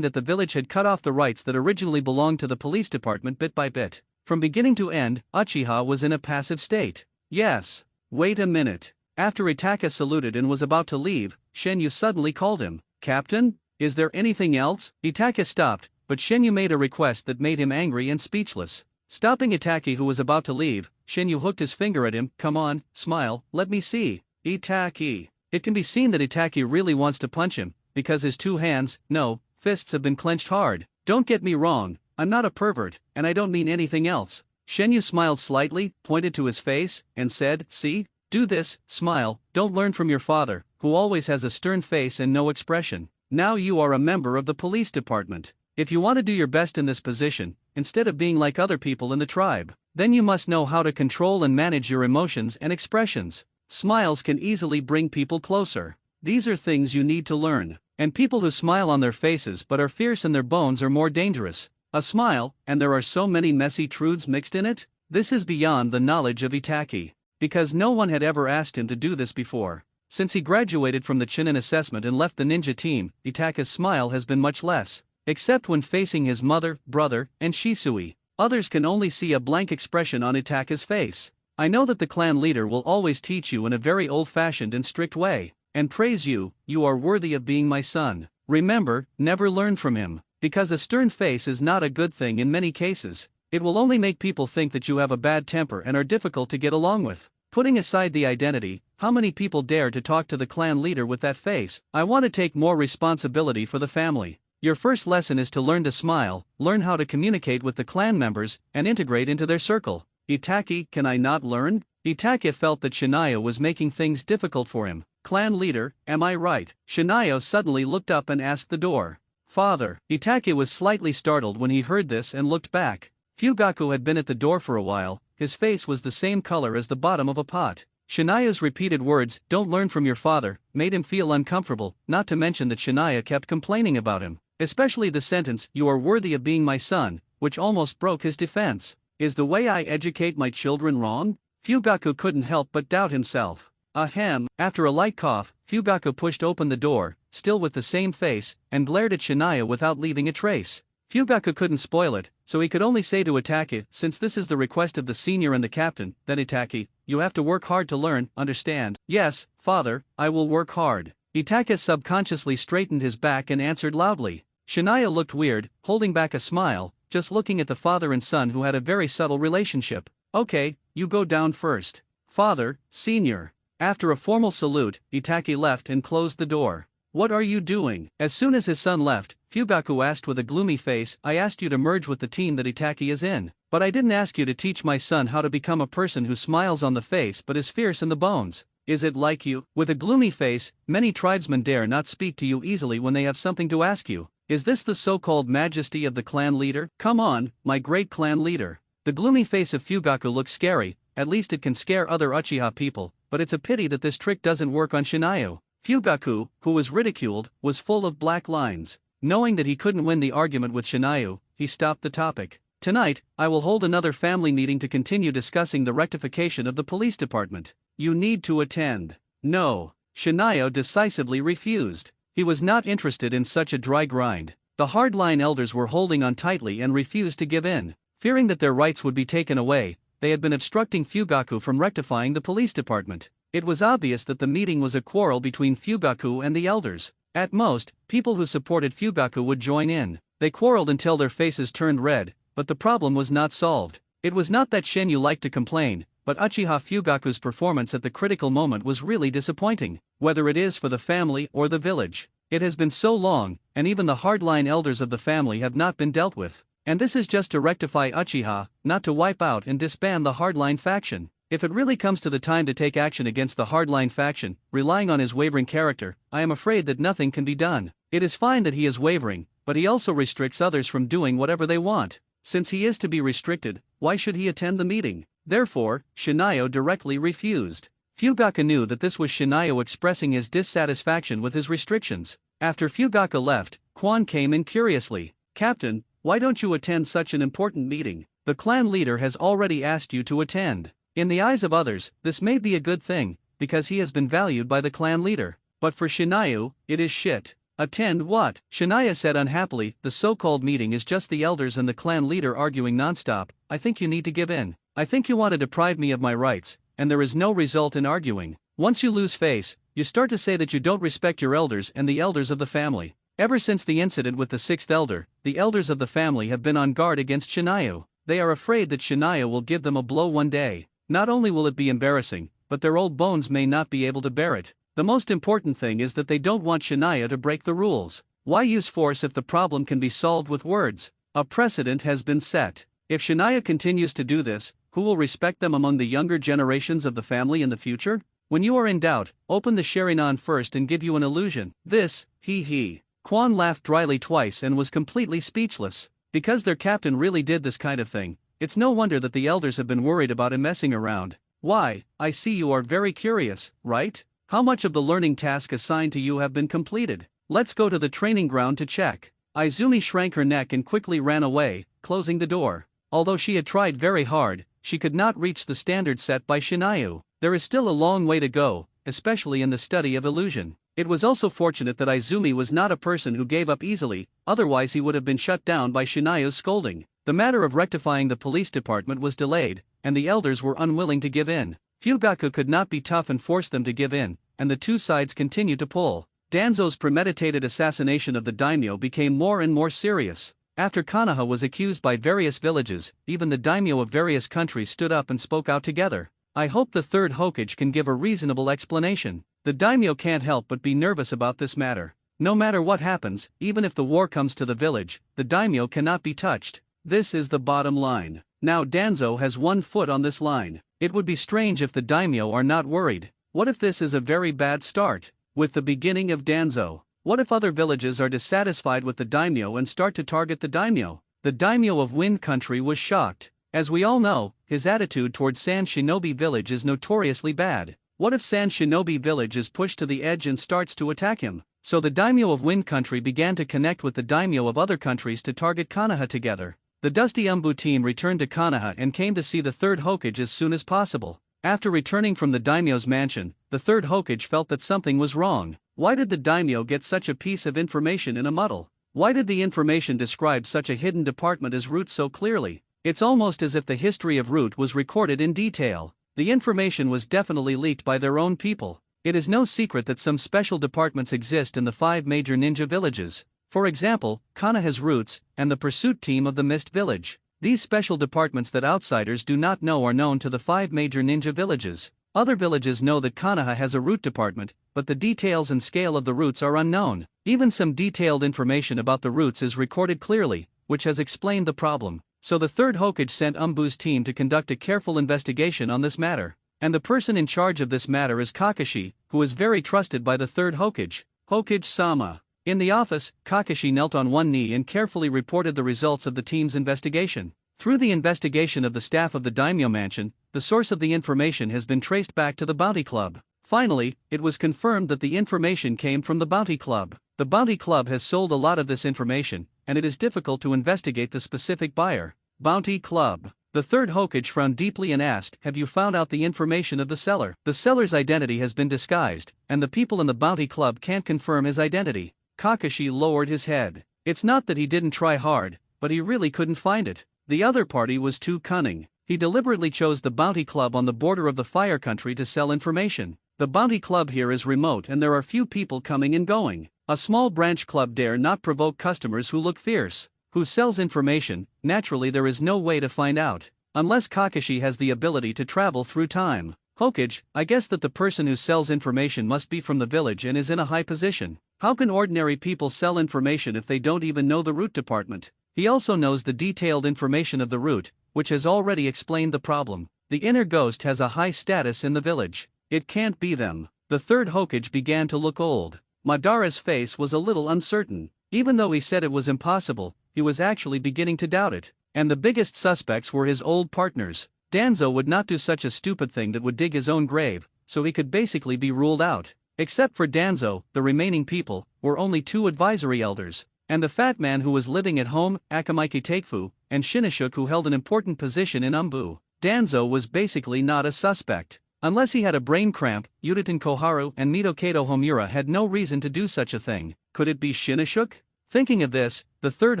that the village had cut off the rights that originally belonged to the police department bit by bit. From beginning to end, Uchiha was in a passive state. Yes. Wait a minute. After Itachi saluted and was about to leave, Shenyu suddenly called him. Captain? Is there anything else? Itachi stopped, but Shinyu made a request that made him angry and speechless. Stopping Itachi, who was about to leave, Shinyu hooked his finger at him. Come on, smile, let me see. Itachi. It can be seen that Itachi really wants to punch him, because his two hands, no, fists have been clenched hard. Don't get me wrong, I'm not a pervert, and I don't mean anything else. Shinyu smiled slightly, pointed to his face, and said, see? Do this, smile, don't learn from your father, who always has a stern face and no expression. Now you are a member of the police department. If you want to do your best in this position, instead of being like other people in the tribe, then you must know how to control and manage your emotions and expressions. Smiles can easily bring people closer. These are things you need to learn. And people who smile on their faces but are fierce in their bones are more dangerous. A smile, and there are so many messy truths mixed in it? This is beyond the knowledge of Itachi. Because no one had ever asked him to do this before. Since he graduated from the Chunin assessment and left the ninja team, Itachi's smile has been much less. Except when facing his mother, brother, and Shisui. Others can only see a blank expression on Itachi's face. I know that the clan leader will always teach you in a very old-fashioned and strict way, and praise you, you are worthy of being my son. Remember, never learn from him, because a stern face is not a good thing in many cases. It will only make people think that you have a bad temper and are difficult to get along with. Putting aside the identity, how many people dare to talk to the clan leader with that face? I want to take more responsibility for the family. Your first lesson is to learn to smile, learn how to communicate with the clan members, and integrate into their circle. Itachi, can I not learn? Itachi felt that Shinayo was making things difficult for him. Clan leader, am I right? Shinayo suddenly looked up and asked the door. Father. Itachi was slightly startled when he heard this and looked back. Fugaku had been at the door for a while. His face was the same color as the bottom of a pot. Shinaya's repeated words, don't learn from your father, made him feel uncomfortable, not to mention that Shinaya kept complaining about him. Especially the sentence, you are worthy of being my son, which almost broke his defense. Is the way I educate my children wrong? Fugaku couldn't help but doubt himself. Ahem. After a light cough, Fugaku pushed open the door, still with the same face, and glared at Shinaya without leaving a trace. Fugaku couldn't spoil it, so he could only say to Itachi, since this is the request of the senior and the captain, then Itachi, you have to work hard to learn, understand? Yes, father, I will work hard. Itachi subconsciously straightened his back and answered loudly. Shinaya looked weird, holding back a smile, just looking at the father and son who had a very subtle relationship. Okay, you go down first. Father, senior. After a formal salute, Itachi left and closed the door. What are you doing? As soon as his son left, Fugaku asked with a gloomy face, I asked you to merge with the team that Itachi is in. But I didn't ask you to teach my son how to become a person who smiles on the face but is fierce in the bones. Is it like you? With a gloomy face, many tribesmen dare not speak to you easily when they have something to ask you. Is this the so-called majesty of the clan leader? Come on, my great clan leader. The gloomy face of Fugaku looks scary, at least it can scare other Uchiha people, but it's a pity that this trick doesn't work on Shinayo. Fugaku, who was ridiculed, was full of black lines. Knowing that he couldn't win the argument with Shinayo, he stopped the topic. Tonight, I will hold another family meeting to continue discussing the rectification of the police department. You need to attend. No. Shinayo decisively refused. He was not interested in such a dry grind. The hardline elders were holding on tightly and refused to give in. Fearing that their rights would be taken away, they had been obstructing Fugaku from rectifying the police department. It was obvious that the meeting was a quarrel between Fugaku and the elders. At most, people who supported Fugaku would join in. They quarreled until their faces turned red, but the problem was not solved. It was not that Shinyu liked to complain, but Uchiha Fugaku's performance at the critical moment was really disappointing, whether it is for the family or the village. It has been so long, and even the hardline elders of the family have not been dealt with. And this is just to rectify Uchiha, not to wipe out and disband the hardline faction. If it really comes to the time to take action against the hardline faction, relying on his wavering character, I am afraid that nothing can be done. It is fine that he is wavering, but he also restricts others from doing whatever they want. Since he is to be restricted, why should he attend the meeting? Therefore, Shinayo directly refused. Fugaku knew that this was Shinayo expressing his dissatisfaction with his restrictions. After Fugaku left, Quan came in curiously. Captain, why don't you attend such an important meeting? The clan leader has already asked you to attend. In the eyes of others, this may be a good thing, because he has been valued by the clan leader. But for Shinayo, it is shit. Attend what? Shinaya said unhappily, the so-called meeting is just the elders and the clan leader arguing non-stop. I think you need to give in. I think you want to deprive me of my rights, and there is no result in arguing. Once you lose face, you start to say that you don't respect your elders and the elders of the family. Ever since the incident with the sixth elder, the elders of the family have been on guard against Shinayu. They are afraid that Shinayu will give them a blow one day. Not only will it be embarrassing, but their old bones may not be able to bear it. The most important thing is that they don't want Shinayu to break the rules. Why use force if the problem can be solved with words? A precedent has been set. If Shinayu continues to do this, who will respect them among the younger generations of the family in the future? When you are in doubt, open the Sharingan first and give you an illusion. This, he. Quan laughed dryly twice and was completely speechless. Because their captain really did this kind of thing, it's no wonder that the elders have been worried about him messing around. Why, I see you are very curious, right? How much of the learning task assigned to you have been completed? Let's go to the training ground to check. Izumi shrank her neck and quickly ran away, closing the door. Although she had tried very hard, she could not reach the standard set by Shinayu. There is still a long way to go, especially in the study of illusion. It was also fortunate that Izumi was not a person who gave up easily, otherwise he would have been shut down by Shinayu's scolding. The matter of rectifying the police department was delayed, and the elders were unwilling to give in. Hyugaku could not be tough and force them to give in, and the two sides continued to pull. Danzo's premeditated assassination of the daimyo became more and more serious. After Konoha was accused by various villages, even the daimyo of various countries stood up and spoke out together. I hope the third Hokage can give a reasonable explanation. The daimyo can't help but be nervous about this matter. No matter what happens, even if the war comes to the village, the daimyo cannot be touched. This is the bottom line. Now Danzo has one foot on this line. It would be strange if the daimyo are not worried. What if this is a very bad start? With the beginning of Danzo, what if other villages are dissatisfied with the daimyo and start to target the daimyo? The daimyo of Wind Country was shocked. As we all know, his attitude towards Sand Shinobi Village is notoriously bad. What if Sand Shinobi Village is pushed to the edge and starts to attack him? So the daimyo of Wind Country began to connect with the daimyo of other countries to target Konoha together. The Dusty Umbu team returned to Konoha and came to see the third Hokage as soon as possible. After returning from the daimyo's mansion, the third Hokage felt that something was wrong. Why did the daimyo get such a piece of information in a muddle? Why did the information describe such a hidden department as Root so clearly? It's almost as if the history of Root was recorded in detail. The information was definitely leaked by their own people. It is no secret that some special departments exist in the 5 major ninja villages. For example, Konoha's Roots, and the Pursuit Team of the Mist Village. These special departments that outsiders do not know are known to the 5 major ninja villages. Other villages know that Konoha has a root department, but the details and scale of the roots are unknown. Even some detailed information about the roots is recorded clearly, which has explained the problem. So the third Hokage sent Umbu's team to conduct a careful investigation on this matter. And the person in charge of this matter is Kakashi, who is very trusted by the third Hokage. Hokage-sama. In the office, Kakashi knelt on one knee and carefully reported the results of the team's investigation. Through the investigation of the staff of the Daimyo Mansion, the source of the information has been traced back to the Bounty Club. Finally, it was confirmed that the information came from the Bounty Club. The Bounty Club has sold a lot of this information, and it is difficult to investigate the specific buyer. Bounty Club. The third Hokage frowned deeply and asked, "Have you found out the information of the seller?" The seller's identity has been disguised, and the people in the Bounty Club can't confirm his identity. Kakashi lowered his head. It's not that he didn't try hard, but he really couldn't find it. The other party was too cunning. He deliberately chose the Bounty Club on the border of the Fire Country to sell information. The Bounty Club here is remote and there are few people coming and going. A small branch club dare not provoke customers who look fierce. Who sells information? Naturally there is no way to find out. Unless Kakashi has the ability to travel through time. Hokage, I guess that the person who sells information must be from the village and is in a high position. How can ordinary people sell information if they don't even know the root department? He also knows the detailed information of the root, which has already explained the problem. The inner ghost has a high status in the village. It can't be them. The third Hokage began to look old. Madara's face was a little uncertain. Even though he said it was impossible, he was actually beginning to doubt it. And the biggest suspects were his old partners. Danzo would not do such a stupid thing that would dig his own grave, so he could basically be ruled out. Except for Danzo, the remaining people were only 2 advisory elders. And the fat man who was living at home, Akamaiki Takefu, and Shinashuk who held an important position in Umbu. Danzo was basically not a suspect. Unless he had a brain cramp, Yuditen Koharu and Mitokato Homura had no reason to do such a thing. Could it be Shinashuk? Thinking of this, the third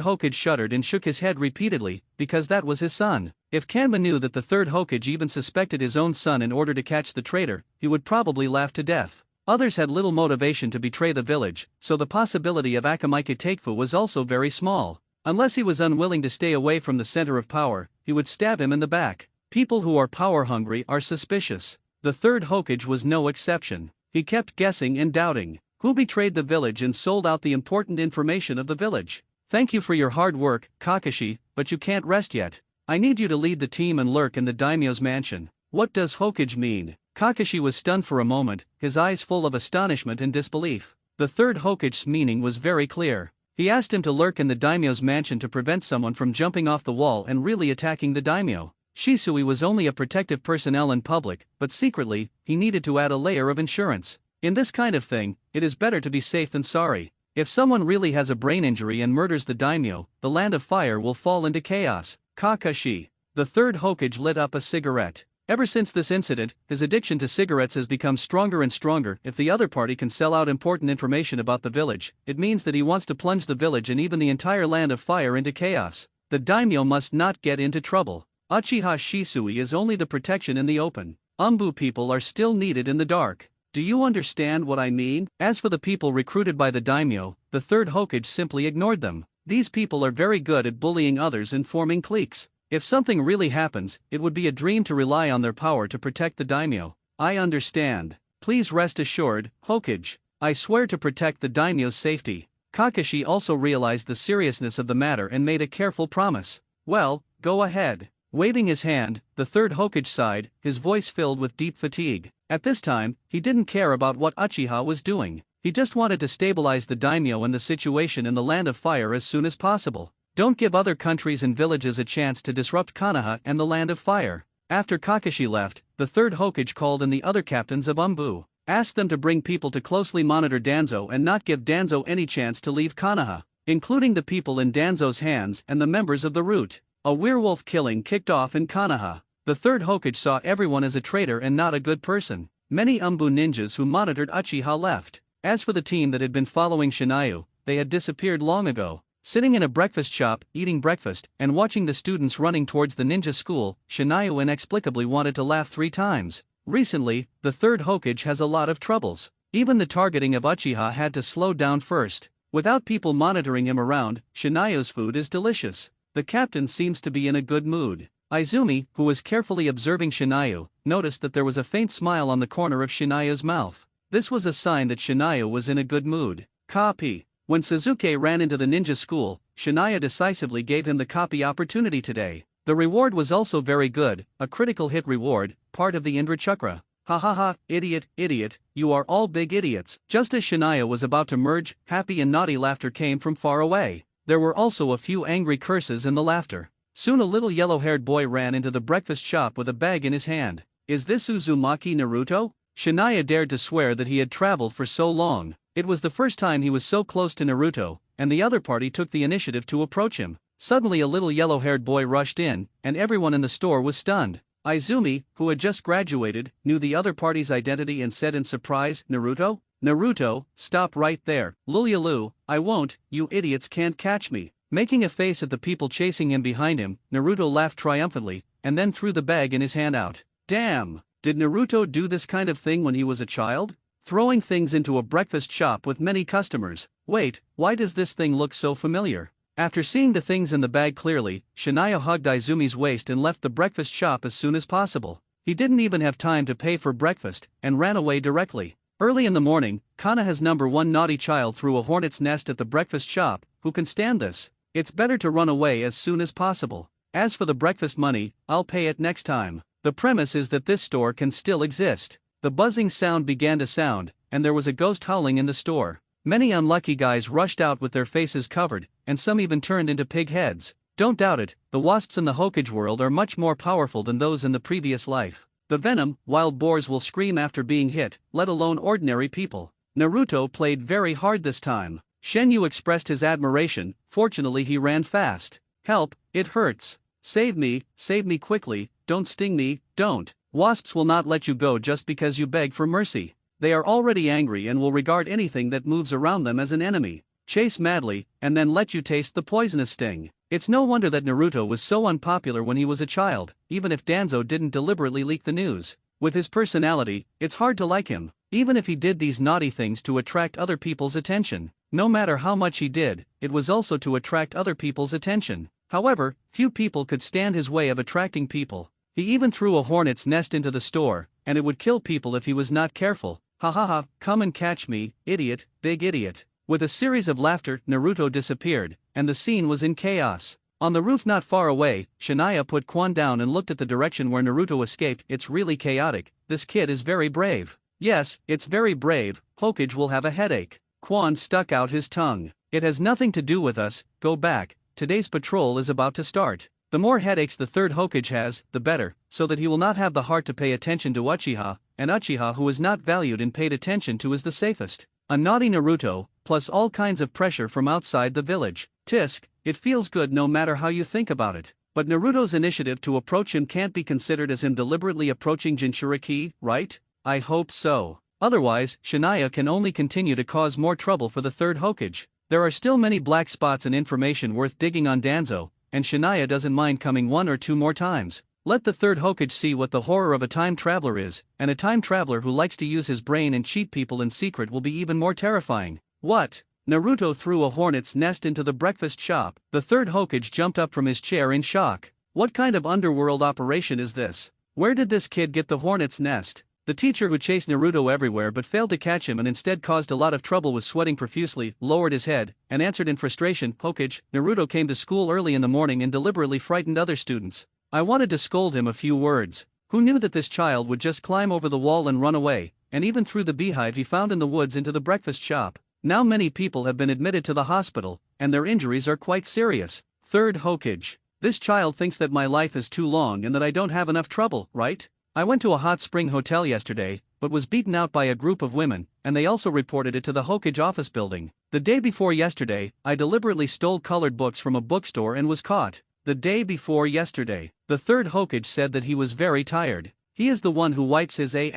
Hokage shuddered and shook his head repeatedly, because that was his son. If Kanma knew that the third Hokage even suspected his own son in order to catch the traitor, he would probably laugh to death. Others had little motivation to betray the village, so the possibility of Akamike Takefu was also very small. Unless he was unwilling to stay away from the center of power, he would stab him in the back. People who are power-hungry are suspicious. The third Hokage was no exception. He kept guessing and doubting. Who betrayed the village and sold out the important information of the village? Thank you for your hard work, Kakashi, but you can't rest yet. I need you to lead the team and lurk in the daimyo's mansion. What does Hokage mean? Kakashi was stunned for a moment, his eyes full of astonishment and disbelief. The third Hokage's meaning was very clear. He asked him to lurk in the daimyo's mansion to prevent someone from jumping off the wall and really attacking the daimyo. Shisui was only a protective personnel in public, but secretly, he needed to add a layer of insurance. In this kind of thing, it is better to be safe than sorry. If someone really has a brain injury and murders the daimyo, the land of fire will fall into chaos. Kakashi. The third Hokage lit up a cigarette. Ever since this incident, his addiction to cigarettes has become stronger and stronger. If the other party can sell out important information about the village, it means that he wants to plunge the village and even the entire land of fire into chaos. The daimyo must not get into trouble. Uchiha Shisui is only the protection in the open. Umbu people are still needed in the dark. Do you understand what I mean? As for the people recruited by the daimyo, the third Hokage simply ignored them. These people are very good at bullying others and forming cliques. If something really happens, it would be a dream to rely on their power to protect the daimyo. I understand. Please rest assured, Hokage. I swear to protect the daimyo's safety. Kakashi also realized the seriousness of the matter and made a careful promise. Well, go ahead. Waving his hand, the third Hokage sighed, his voice filled with deep fatigue. At this time, he didn't care about what Uchiha was doing. He just wanted to stabilize the daimyo and the situation in the land of fire as soon as possible. Don't give other countries and villages a chance to disrupt Konoha and the land of fire. After Kakashi left, the third Hokage called in the other captains of Umbu. Asked them to bring people to closely monitor Danzo and not give Danzo any chance to leave Konoha, including the people in Danzo's hands and the members of the Root. A werewolf killing kicked off in Konoha. The third Hokage saw everyone as a traitor and not a good person. Many Umbu ninjas who monitored Uchiha left. As for the team that had been following Shinayu, they had disappeared long ago. Sitting in a breakfast shop, eating breakfast, and watching the students running towards the ninja school, Shinayu inexplicably wanted to laugh 3 times. Recently, the third Hokage has a lot of troubles. Even the targeting of Uchiha had to slow down first. Without people monitoring him around, Shinayu's food is delicious. The captain seems to be in a good mood. Izumi, who was carefully observing Shinayu, noticed that there was a faint smile on the corner of Shinayu's mouth. This was a sign that Shinayu was in a good mood. Copy. When Suzuki ran into the ninja school, Shinayu decisively gave him the copy opportunity today. The reward was also very good, a critical hit reward, part of the Indra Chakra. Ha ha ha, idiot, idiot, you are all big idiots. Just as Shinayu was about to merge, happy and naughty laughter came from far away. There were also a few angry curses in the laughter. Soon a little yellow-haired boy ran into the breakfast shop with a bag in his hand. Is this Uzumaki Naruto? Shinayu dared to swear that he had traveled for so long. It was the first time he was so close to Naruto, and the other party took the initiative to approach him. Suddenly a little yellow-haired boy rushed in, and everyone in the store was stunned. Izumi, who had just graduated, knew the other party's identity and said in surprise, Naruto? Naruto, stop right there. Lulyalu, I won't, you idiots can't catch me. Making a face at the people chasing him behind him, Naruto laughed triumphantly, and then threw the bag in his hand out. Damn, did Naruto do this kind of thing when he was a child? Throwing things into a breakfast shop with many customers. Wait, why does this thing look so familiar? After seeing the things in the bag clearly, Shinayu hugged Izumi's waist and left the breakfast shop as soon as possible. He didn't even have time to pay for breakfast, and ran away directly. Early in the morning, Konoha's #1 naughty child threw a hornet's nest at the breakfast shop. Who can stand this? It's better to run away as soon as possible. As for the breakfast money, I'll pay it next time. The premise is that this store can still exist. The buzzing sound began to sound, and there was a ghost howling in the store. Many unlucky guys rushed out with their faces covered, and some even turned into pig heads. Don't doubt it, the wasps in the Hokage world are much more powerful than those in the previous life. The venom, wild boars will scream after being hit, let alone ordinary people. Naruto played very hard this time. Shenyu expressed his admiration, fortunately he ran fast. Help, it hurts. Save me quickly, don't sting me, don't. Wasps will not let you go just because you beg for mercy. They are already angry and will regard anything that moves around them as an enemy. Chase madly, and then let you taste the poisonous sting. It's no wonder that Naruto was so unpopular when he was a child, even if Danzo didn't deliberately leak the news. With his personality, it's hard to like him. even if he did these naughty things to attract other people's attention. No matter how much he did, it was also to attract other people's attention. However, few people could stand his way of attracting people. He even threw a hornet's nest into the store, and it would kill people if he was not careful. Ha ha ha, come and catch me, idiot, big idiot. With a series of laughter, Naruto disappeared, and the scene was in chaos. On the roof not far away, Shania put Quan down and looked at the direction where Naruto escaped. It's really chaotic, this kid is very brave. Yes, it's very brave, Hokage will have a headache. Quan stuck out his tongue. It has nothing to do with us, go back, today's patrol is about to start. The more headaches the third Hokage has, the better, so that he will not have the heart to pay attention to Uchiha, and Uchiha who is not valued and paid attention to is the safest. A naughty Naruto, plus all kinds of pressure from outside the village. Tisk, it feels good no matter how you think about it. But Naruto's initiative to approach him can't be considered as him deliberately approaching Jinchuriki, right? I hope so. Otherwise, Shania can only continue to cause more trouble for the third Hokage. There are still many black spots and information worth digging on Danzo, and Shania doesn't mind coming one or two more times. Let the third Hokage see what the horror of a time traveler is, and a time traveler who likes to use his brain and cheat people in secret will be even more terrifying. What? Naruto threw a hornet's nest into the breakfast shop. The third Hokage jumped up from his chair in shock. What kind of underworld operation is this? Where did this kid get the hornet's nest? The teacher who chased Naruto everywhere but failed to catch him and instead caused a lot of trouble was sweating profusely, lowered his head, and answered in frustration, Hokage, Naruto came to school early in the morning and deliberately frightened other students. I wanted to scold him a few words. Who knew that this child would just climb over the wall and run away, and even threw the beehive he found in the woods into the breakfast shop? Now many people have been admitted to the hospital, and their injuries are quite serious. Third Hokage. This child thinks that my life is too long and that I don't have enough trouble, right? I went to a hot spring hotel yesterday, but was beaten out by a group of women, and they also reported it to the Hokage office building. The day before yesterday, I deliberately stole colored books from a bookstore and was caught. The day before yesterday, the third Hokage said that he was very tired. He is the one who wipes his A**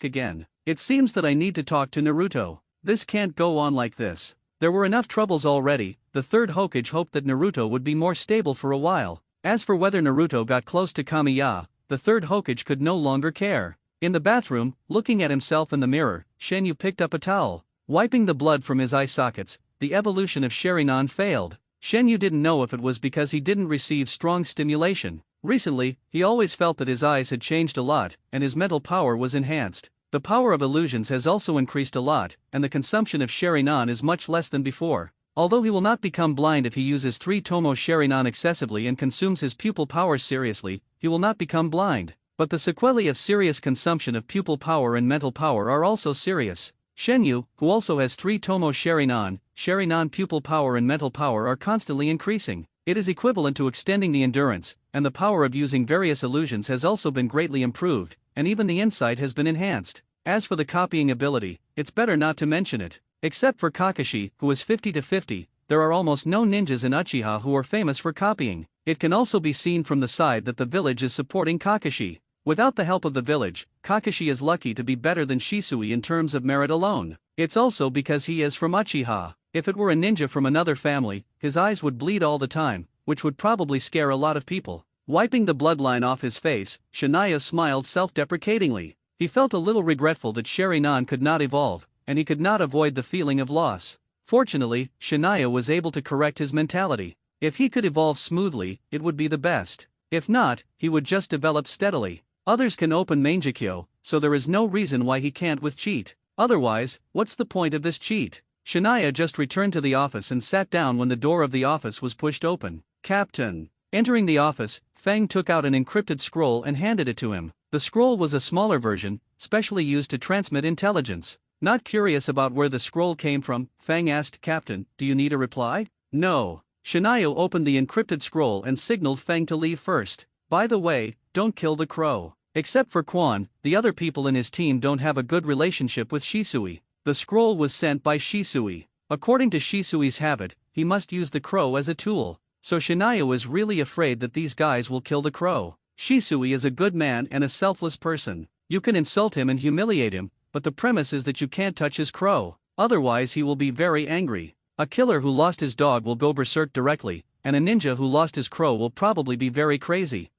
again. It seems that I need to talk to Naruto. This can't go on like this. There were enough troubles already. The third Hokage hoped that Naruto would be more stable for a while. As for whether Naruto got close to Kamiya, the third Hokage could no longer care. In the bathroom, looking at himself in the mirror, Shenyu picked up a towel. Wiping the blood from his eye sockets, the evolution of Sharingan failed. Shenyu didn't know if it was because he didn't receive strong stimulation. Recently, he always felt that his eyes had changed a lot, and his mental power was enhanced. The power of illusions has also increased a lot, and the consumption of Sharingan is much less than before. Although he will not become blind if he uses 3 Tomo Sharingan excessively and consumes his pupil powers seriously, he will not become blind. But the sequelae of serious consumption of pupil power and mental power are also serious. Shenyu, who also has 3 Tomo Sharingan pupil power and mental power are constantly increasing. It is equivalent to extending the endurance, and the power of using various illusions has also been greatly improved, and even the insight has been enhanced. As for the copying ability, it's better not to mention it. Except for Kakashi, who is 50-50, there are almost no ninjas in Uchiha who are famous for copying. It can also be seen from the side that the village is supporting Kakashi. Without the help of the village, Kakashi is lucky to be better than Shisui in terms of merit alone. It's also because he is from Uchiha. If it were a ninja from another family, his eyes would bleed all the time, which would probably scare a lot of people. Wiping the bloodline off his face, Shania smiled self-deprecatingly. He felt a little regretful that Sharingan could not evolve, and he could not avoid the feeling of loss. Fortunately, Shania was able to correct his mentality. If he could evolve smoothly, it would be the best. If not, he would just develop steadily. Others can open Mangekyo, so there is no reason why he can't with cheat. Otherwise, what's the point of this cheat? Shania just returned to the office and sat down when the door of the office was pushed open. Captain. Entering the office, Fang took out an encrypted scroll and handed it to him. The scroll was a smaller version, specially used to transmit intelligence. Not curious about where the scroll came from, Fang asked, Captain, do you need a reply? No. Shania opened the encrypted scroll and signaled Fang to leave first. By the way, don't kill the crow. Except for Quan, the other people in his team don't have a good relationship with Shisui. The scroll was sent by Shisui. According to Shisui's habit, he must use the crow as a tool. So Shania is really afraid that these guys will kill the crow. Shisui is a good man and a selfless person. You can insult him and humiliate him, but the premise is that you can't touch his crow. Otherwise he will be very angry. A killer who lost his dog will go berserk directly, and a ninja who lost his crow will probably be very crazy.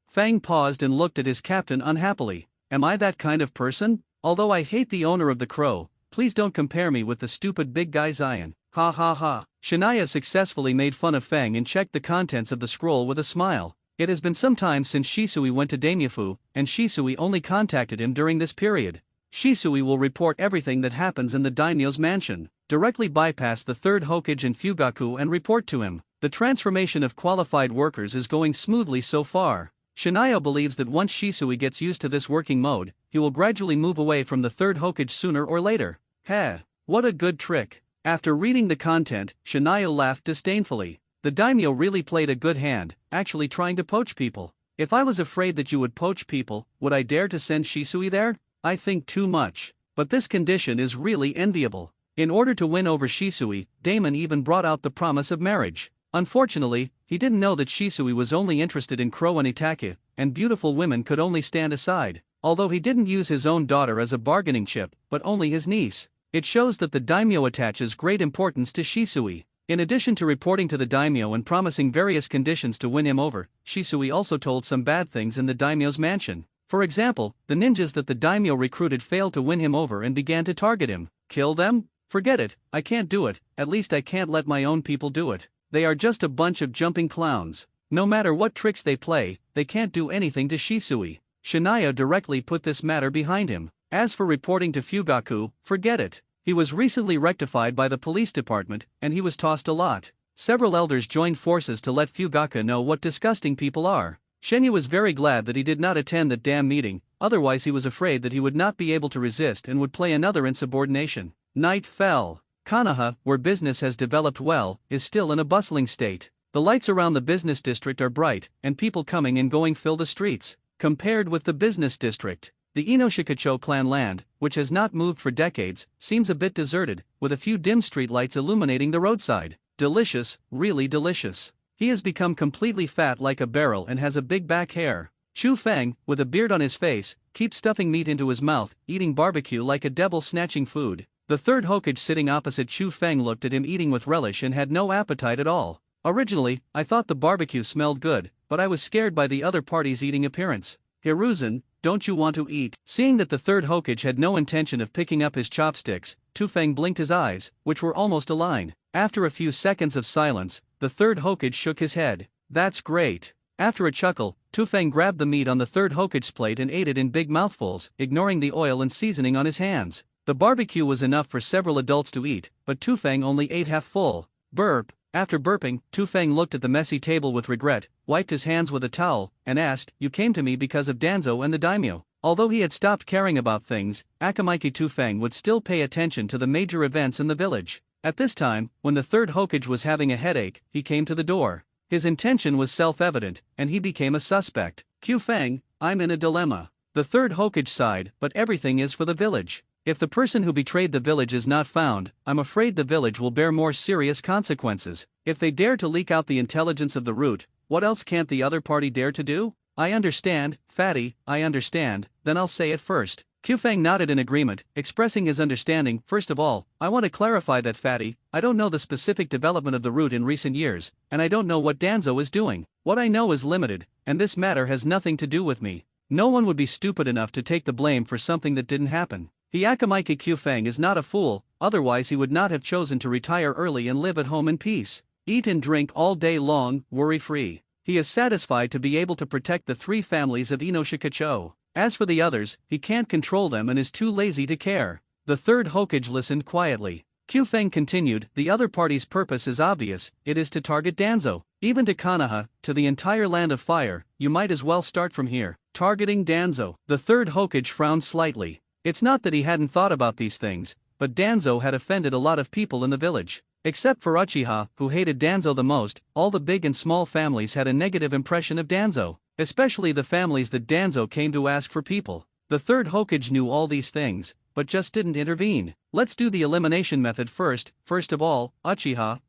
Fang paused and looked at his captain unhappily. Am I that kind of person? Although I hate the owner of the crow, please don't compare me with the stupid big guy Zion. Ha ha ha. Shania successfully made fun of Fang and checked the contents of the scroll with a smile. It has been some time since Shisui went to Daimyofu, and Shisui only contacted him during this period. Shisui will report everything that happens in the daimyo's mansion, directly bypass the third Hokage and Fugaku and report to him. The transformation of qualified workers is going smoothly so far. Shania believes that once Shisui gets used to this working mode, he will gradually move away from the third Hokage sooner or later. Heh, what a good trick. After reading the content, Shania laughed disdainfully. The daimyo really played a good hand, actually trying to poach people. If I was afraid that you would poach people, would I dare to send Shisui there? I think too much. But this condition is really enviable. In order to win over Shisui, Damon even brought out the promise of marriage. Unfortunately, he didn't know that Shisui was only interested in Crow and Itachi, and beautiful women could only stand aside. Although he didn't use his own daughter as a bargaining chip, but only his niece. It shows that the daimyo attaches great importance to Shisui. In addition to reporting to the daimyo and promising various conditions to win him over, Shisui also told some bad things in the daimyo's mansion. For example, the ninjas that the daimyo recruited failed to win him over and began to target him. Kill them? Forget it, I can't do it, at least I can't let my own people do it. They are just a bunch of jumping clowns. No matter what tricks they play, they can't do anything to Shisui. Shania directly put this matter behind him. As for reporting to Fugaku, forget it. He was recently rectified by the police department, and he was tossed a lot. Several elders joined forces to let Fugaku know what disgusting people are. Shenya was very glad that he did not attend that damn meeting, otherwise he was afraid that he would not be able to resist and would play another insubordination. Night fell. Konoha, where business has developed well, is still in a bustling state. The lights around the business district are bright, and people coming and going fill the streets. Compared with the business district, the Inoshikacho clan land, which has not moved for decades, seems a bit deserted, with a few dim street lights illuminating the roadside. Delicious, really delicious. He has become completely fat like a barrel and has a big back hair. Chu Feng, with a beard on his face, keeps stuffing meat into his mouth, eating barbecue like a devil snatching food. The third Hokage sitting opposite Chu Feng looked at him eating with relish and had no appetite at all. Originally, I thought the barbecue smelled good, but I was scared by the other party's eating appearance. Hiruzen, don't you want to eat? Seeing that the third Hokage had no intention of picking up his chopsticks, Tu Feng blinked his eyes, which were almost aligned. After a few seconds of silence, the third Hokage shook his head. That's great. After a chuckle, Tu Feng grabbed the meat on the third Hokage's plate and ate it in big mouthfuls, ignoring the oil and seasoning on his hands. The barbecue was enough for several adults to eat, but Tu Feng only ate half full. Burp. After burping, Tu Feng looked at the messy table with regret, wiped his hands with a towel, and asked, "You came to me because of Danzo and the daimyo." Although he had stopped caring about things, Akamaki Tu Feng would still pay attention to the major events in the village. At this time, when the third Hokage was having a headache, he came to the door. His intention was self-evident, and he became a suspect. Q Feng, I'm in a dilemma. The third Hokage sighed, but everything is for the village. If the person who betrayed the village is not found, I'm afraid the village will bear more serious consequences. If they dare to leak out the intelligence of the root, what else can't the other party dare to do? I understand, Fatty, I understand, then I'll say it first. Q Feng nodded in agreement, expressing his understanding. First of all, I want to clarify that Fatty, I don't know the specific development of the root in recent years, and I don't know what Danzo is doing. What I know is limited, and this matter has nothing to do with me. No one would be stupid enough to take the blame for something that didn't happen. Hyakamaiki Q Feng is not a fool, otherwise he would not have chosen to retire early and live at home in peace. Eat and drink all day long, worry-free. He is satisfied to be able to protect the three families of Inoshikacho. As for the others, he can't control them and is too lazy to care. The third Hokage listened quietly. Q Feng continued, the other party's purpose is obvious, it is to target Danzo. Even to Konoha, to the entire land of fire, you might as well start from here. Targeting Danzo. The third Hokage frowned slightly. It's not that he hadn't thought about these things, but Danzo had offended a lot of people in the village. Except for Uchiha, who hated Danzo the most, all the big and small families had a negative impression of Danzo, especially the families that Danzo came to ask for people. The third Hokage knew all these things, but just didn't intervene. Let's do the elimination method first. First of all, Uchiha,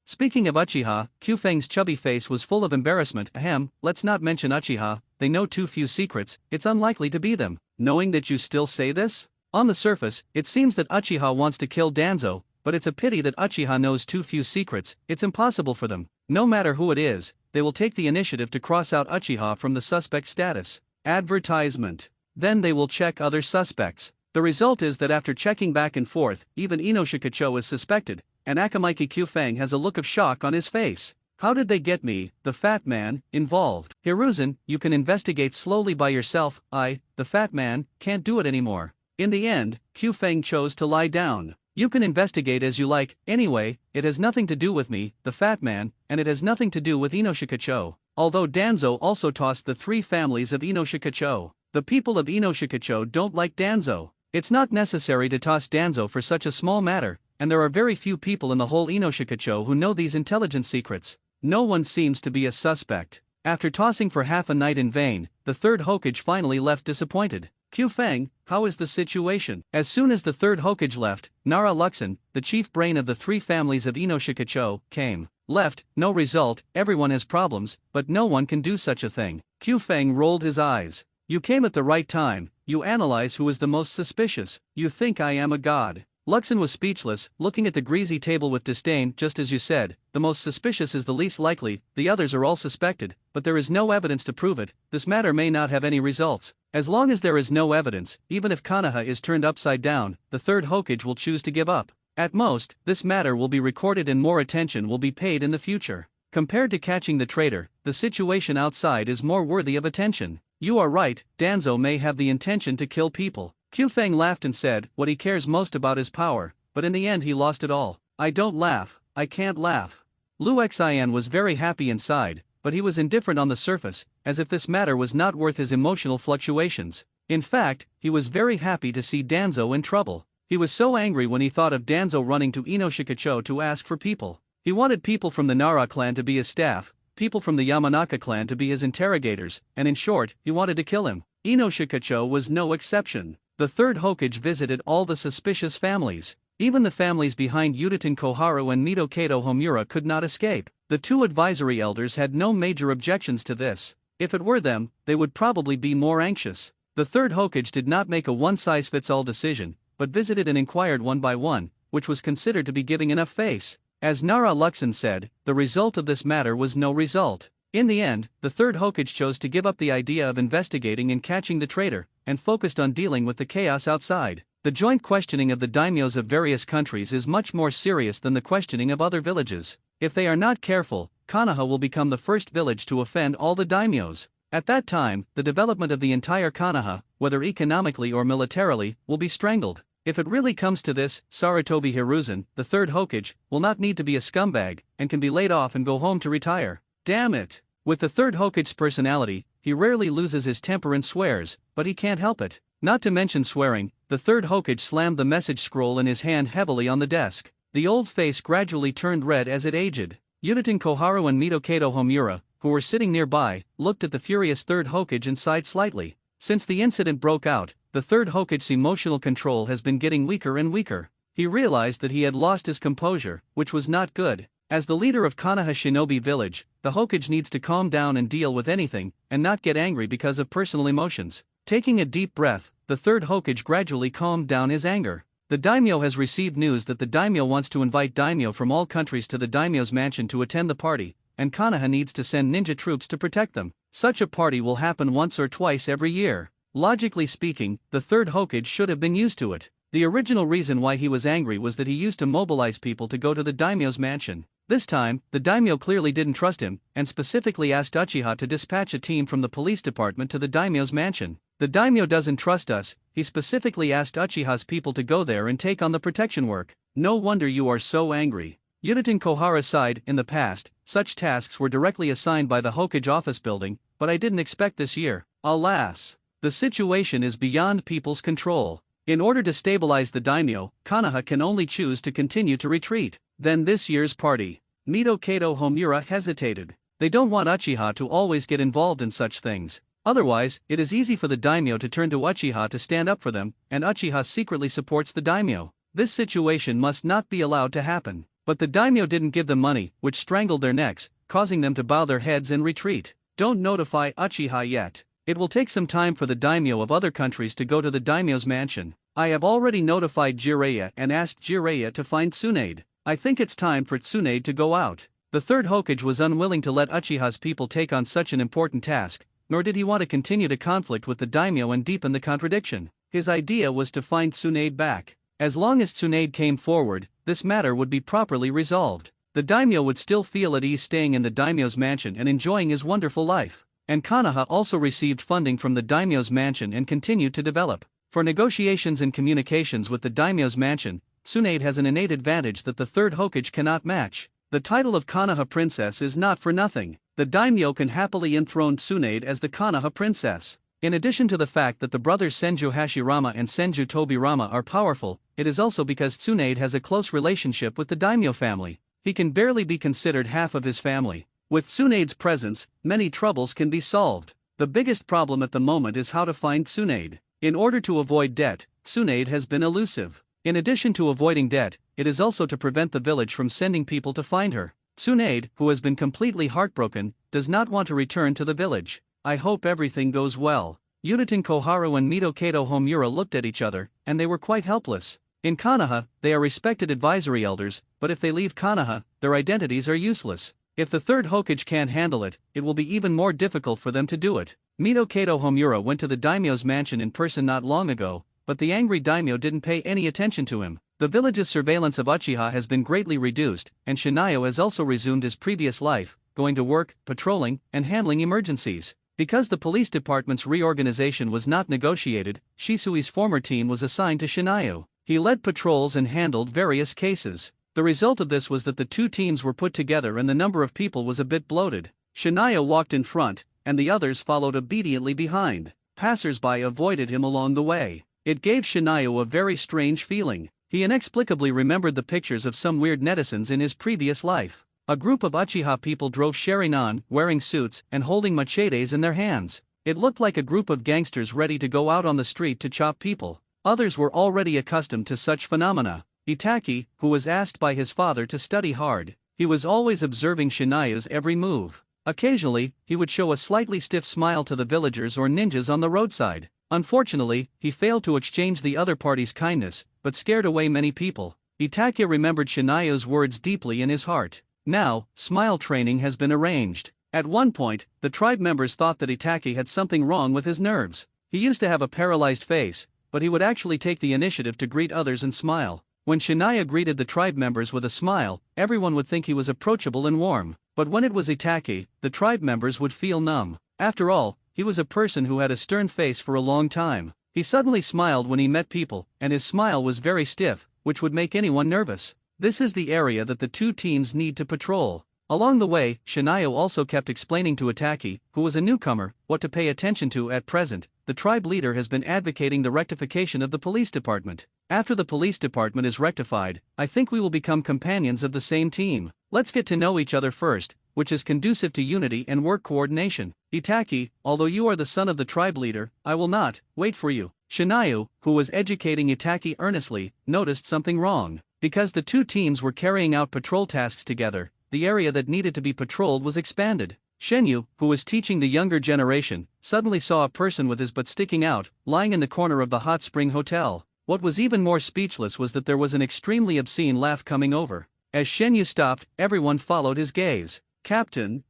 Speaking of Uchiha, Q Feng's chubby face was full of embarrassment. Ahem, let's not mention Uchiha, they know too few secrets, it's unlikely to be them. Knowing that you still say this? On the surface, it seems that Uchiha wants to kill Danzo, but it's a pity that Uchiha knows too few secrets, it's impossible for them. No matter who it is, they will take the initiative to cross out Uchiha from the suspect status. Advertisement. Then they will check other suspects. The result is that after checking back and forth, even Inoshikacho is suspected, and Akamaiki Kyufeng has a look of shock on his face. How did they get me, the fat man, involved? Hiruzen, you can investigate slowly by yourself. I, the fat man, can't do it anymore. In the end, Kyufeng chose to lie down. You can investigate as you like, anyway, it has nothing to do with me, the fat man, and it has nothing to do with Inoshikacho. Although Danzo also tossed the 3 families of Inoshikacho. The people of Inoshikacho don't like Danzo. It's not necessary to toss Danzo for such a small matter, and there are very few people in the whole Inoshikacho who know these intelligence secrets. No one seems to be a suspect. After tossing for half a night in vain, the 3rd Hokage finally left disappointed. Kyufeng, how is the situation? As soon as the 3rd Hokage left, Nara Luxon, the chief brain of the 3 families of Inoshikacho, came. Left, no result, everyone has problems, but no one can do such a thing. Kyufeng rolled his eyes. You came at the right time, you analyze who is the most suspicious, you think I am a god. Luxon was speechless, looking at the greasy table with disdain. Just as you said, the most suspicious is the least likely, the others are all suspected, but there is no evidence to prove it. This matter may not have any results. As long as there is no evidence, even if Konoha is turned upside down, the 3rd Hokage will choose to give up. At most, this matter will be recorded and more attention will be paid in the future. Compared to catching the traitor, the situation outside is more worthy of attention. You are right, Danzo may have the intention to kill people. Kyufeng laughed and said, what he cares most about is power, but in the end he lost it all. I don't laugh, I can't laugh. Lu Xian was very happy inside, but he was indifferent on the surface, as if this matter was not worth his emotional fluctuations. In fact, he was very happy to see Danzo in trouble. He was so angry when he thought of Danzo running to Inoshikacho to ask for people. He wanted people from the Nara clan to be his staff, people from the Yamanaka clan to be his interrogators, and in short, he wanted to kill him. Inoshikacho was no exception. The 3rd Hokage visited all the suspicious families. Even the families behind Udaten Koharu and Mito Kato Homura could not escape. The 2 advisory elders had no major objections to this. If it were them, they would probably be more anxious. The 3rd Hokage did not make a one-size-fits-all decision, but visited and inquired one by one, which was considered to be giving enough face. As Nara Luxon said, the result of this matter was no result. In the end, the 3rd Hokage chose to give up the idea of investigating and catching the traitor, and focused on dealing with the chaos outside. The joint questioning of the daimyos of various countries is much more serious than the questioning of other villages. If they are not careful, Konoha will become the first village to offend all the daimyos. At that time, the development of the entire Konoha, whether economically or militarily, will be strangled. If it really comes to this, Sarutobi Hiruzen, the 3rd Hokage, will not need to be a scumbag, and can be laid off and go home to retire. Damn it! With the 3rd Hokage's personality, he rarely loses his temper and swears, but he can't help it. Not to mention swearing, the 3rd Hokage slammed the message scroll in his hand heavily on the desk. The old face gradually turned red as it aged. Udaten Koharu and Mito Kato Homura, who were sitting nearby, looked at the furious 3rd Hokage and sighed slightly. Since the incident broke out, the 3rd Hokage's emotional control has been getting weaker and weaker. He realized that he had lost his composure, which was not good. As the leader of Konoha Shinobi Village, the Hokage needs to calm down and deal with anything, and not get angry because of personal emotions. Taking a deep breath, the 3rd Hokage gradually calmed down his anger. The daimyo has received news that the daimyo wants to invite daimyo from all countries to the daimyo's mansion to attend the party, and Konoha needs to send ninja troops to protect them. Such a party will happen once or twice every year. Logically speaking, the 3rd Hokage should have been used to it. The original reason why he was angry was that he used to mobilize people to go to the daimyo's mansion. This time, the daimyo clearly didn't trust him, and specifically asked Uchiha to dispatch a team from the police department to the daimyo's mansion. The daimyo doesn't trust us, he specifically asked Uchiha's people to go there and take on the protection work. No wonder you are so angry. Udaten Kohara sighed. In the past, such tasks were directly assigned by the Hokage office building, but I didn't expect this year. Alas! The situation is beyond people's control. In order to stabilize the daimyo, Konoha can only choose to continue to retreat. Then this year's party. Mito Kato Homura hesitated. They don't want Uchiha to always get involved in such things. Otherwise, it is easy for the daimyo to turn to Uchiha to stand up for them, and Uchiha secretly supports the daimyo. This situation must not be allowed to happen. But the daimyo didn't give them money, which strangled their necks, causing them to bow their heads and retreat. Don't notify Uchiha yet. It will take some time for the daimyo of other countries to go to the daimyo's mansion. I have already notified Jiraiya and asked Jiraiya to find Tsunade. I think it's time for Tsunade to go out. The 3rd Hokage was unwilling to let Uchiha's people take on such an important task, nor did he want to continue to conflict with the daimyo and deepen the contradiction. His idea was to find Tsunade back. As long as Tsunade came forward, this matter would be properly resolved. The daimyo would still feel at ease staying in the daimyo's mansion and enjoying his wonderful life. And Konoha also received funding from the daimyo's mansion and continued to develop. For negotiations and communications with the daimyo's mansion, Tsunade has an innate advantage that the third Hokage cannot match. The title of Konoha Princess is not for nothing. The daimyo can happily enthrone Tsunade as the Konoha Princess. In addition to the fact that the brothers Senju Hashirama and Senju Tobirama are powerful, it is also because Tsunade has a close relationship with the daimyo family. He can barely be considered half of his family. With Tsunade's presence, many troubles can be solved. The biggest problem at the moment is how to find Tsunade. In order to avoid debt, Tsunade has been elusive. In addition to avoiding debt, it is also to prevent the village from sending people to find her. Tsunade, who has been completely heartbroken, does not want to return to the village. I hope everything goes well. Udaten Koharu and Mito Kato Homura looked at each other, and they were quite helpless. In Konoha, they are respected advisory elders, but if they leave Konoha, their identities are useless. If the third Hokage can't handle it, it will be even more difficult for them to do it. Mito Kato Homura went to the daimyo's mansion in person not long ago, but the angry daimyo didn't pay any attention to him. The village's surveillance of Uchiha has been greatly reduced, and Shinayo has also resumed his previous life, going to work, patrolling, and handling emergencies. Because the police department's reorganization was not negotiated, Shisui's former team was assigned to Shinayo. He led patrols and handled various cases. The result of this was that the two teams were put together and the number of people was a bit bloated. Shinayo walked in front, and the others followed obediently behind. Passers-by avoided him along the way. It gave Shinayo a very strange feeling. He inexplicably remembered the pictures of some weird netizens in his previous life. A group of Uchiha people drove Sharingan, wearing suits and holding machetes in their hands. It looked like a group of gangsters ready to go out on the street to chop people. Others were already accustomed to such phenomena. Itachi, who was asked by his father to study hard, he was always observing Shinayo's every move. Occasionally, he would show a slightly stiff smile to the villagers or ninjas on the roadside. Unfortunately, he failed to exchange the other party's kindness, but scared away many people. Itachi remembered Shinayo's words deeply in his heart. Now, smile training has been arranged. At one point, the tribe members thought that Itachi had something wrong with his nerves. He used to have a paralyzed face, but he would actually take the initiative to greet others and smile. When Shinayo greeted the tribe members with a smile, everyone would think he was approachable and warm. But when it was Itachi, the tribe members would feel numb. After all, he was a person who had a stern face for a long time. He suddenly smiled when he met people, and his smile was very stiff, which would make anyone nervous. This is the area that the two teams need to patrol. Along the way, Shinayo also kept explaining to Itachi, who was a newcomer, what to pay attention to at present. The tribe leader has been advocating the rectification of the police department. After the police department is rectified, I think we will become companions of the same team. Let's get to know each other first, which is conducive to unity and work coordination. Itachi, although you are the son of the tribe leader, I will not wait for you. Shinayo, who was educating Itachi earnestly, noticed something wrong. Because the two teams were carrying out patrol tasks together, the area that needed to be patrolled was expanded. Shenyu, who was teaching the younger generation, suddenly saw a person with his butt sticking out, lying in the corner of the hot spring hotel. What was even more speechless was that there was an extremely obscene laugh coming over. As Shenyu stopped, everyone followed his gaze. Captain,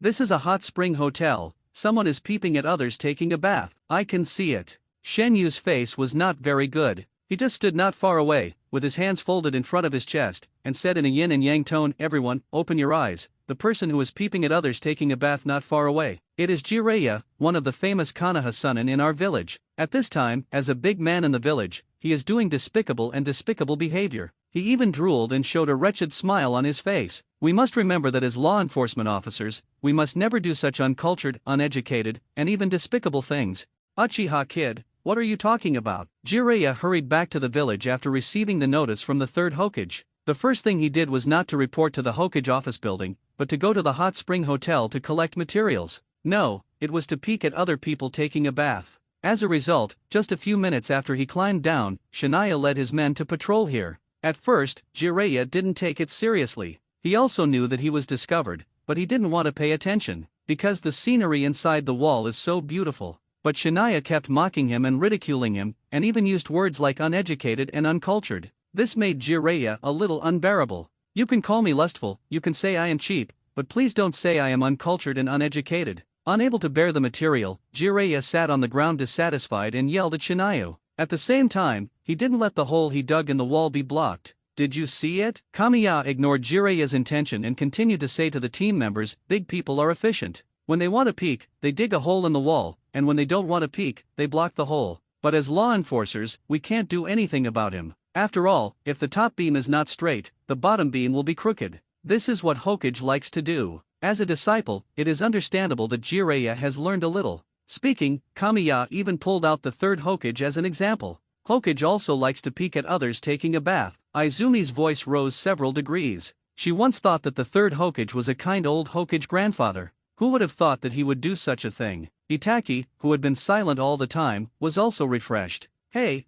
this is a hot spring hotel, someone is peeping at others taking a bath. I can see it. Shenyu's face was not very good. He just stood not far away, with his hands folded in front of his chest, and said in a yin and yang tone, "Everyone, open your eyes, the person who is peeping at others taking a bath not far away. It is Jiraiya, one of the famous Konoha Sunin in our village. At this time, as a big man in the village, he is doing despicable behavior. He even drooled and showed a wretched smile on his face. We must remember that as law enforcement officers, we must never do such uncultured, uneducated, and even despicable things." "Uchiha kid, what are you talking about?" Jiraiya hurried back to the village after receiving the notice from the third Hokage. The first thing he did was not to report to the Hokage office building, but to go to the hot spring hotel to collect materials. No, it was to peek at other people taking a bath. As a result, just a few minutes after he climbed down, Shania led his men to patrol here. At first, Jiraiya didn't take it seriously. He also knew that he was discovered, but he didn't want to pay attention, because the scenery inside the wall is so beautiful. But Shania kept mocking him and ridiculing him, and even used words like uneducated and uncultured. This made Jiraiya a little unbearable. "You can call me lustful, you can say I am cheap, but please don't say I am uncultured and uneducated. Unable to bear the material, Jiraiya sat on the ground dissatisfied and yelled at Shinayu. At the same time, he didn't let the hole he dug in the wall be blocked. Did you see it? Kamiya ignored Jiraiya's intention and continued to say to the team members, big people are efficient. When they want to peek, they dig a hole in the wall, and when they don't want to peek, they block the hole. But as law enforcers, we can't do anything about him. After all, if the top beam is not straight, the bottom beam will be crooked. This is what Hokage likes to do. As a disciple, it is understandable that Jiraiya has learned a little. Speaking, Kamiya even pulled out the third Hokage as an example. Hokage also likes to peek at others taking a bath. Izumi's voice rose several degrees. She once thought that the third Hokage was a kind old Hokage grandfather. Who would have thought that he would do such a thing? Itachi, who had been silent all the time, was also refreshed. Hey,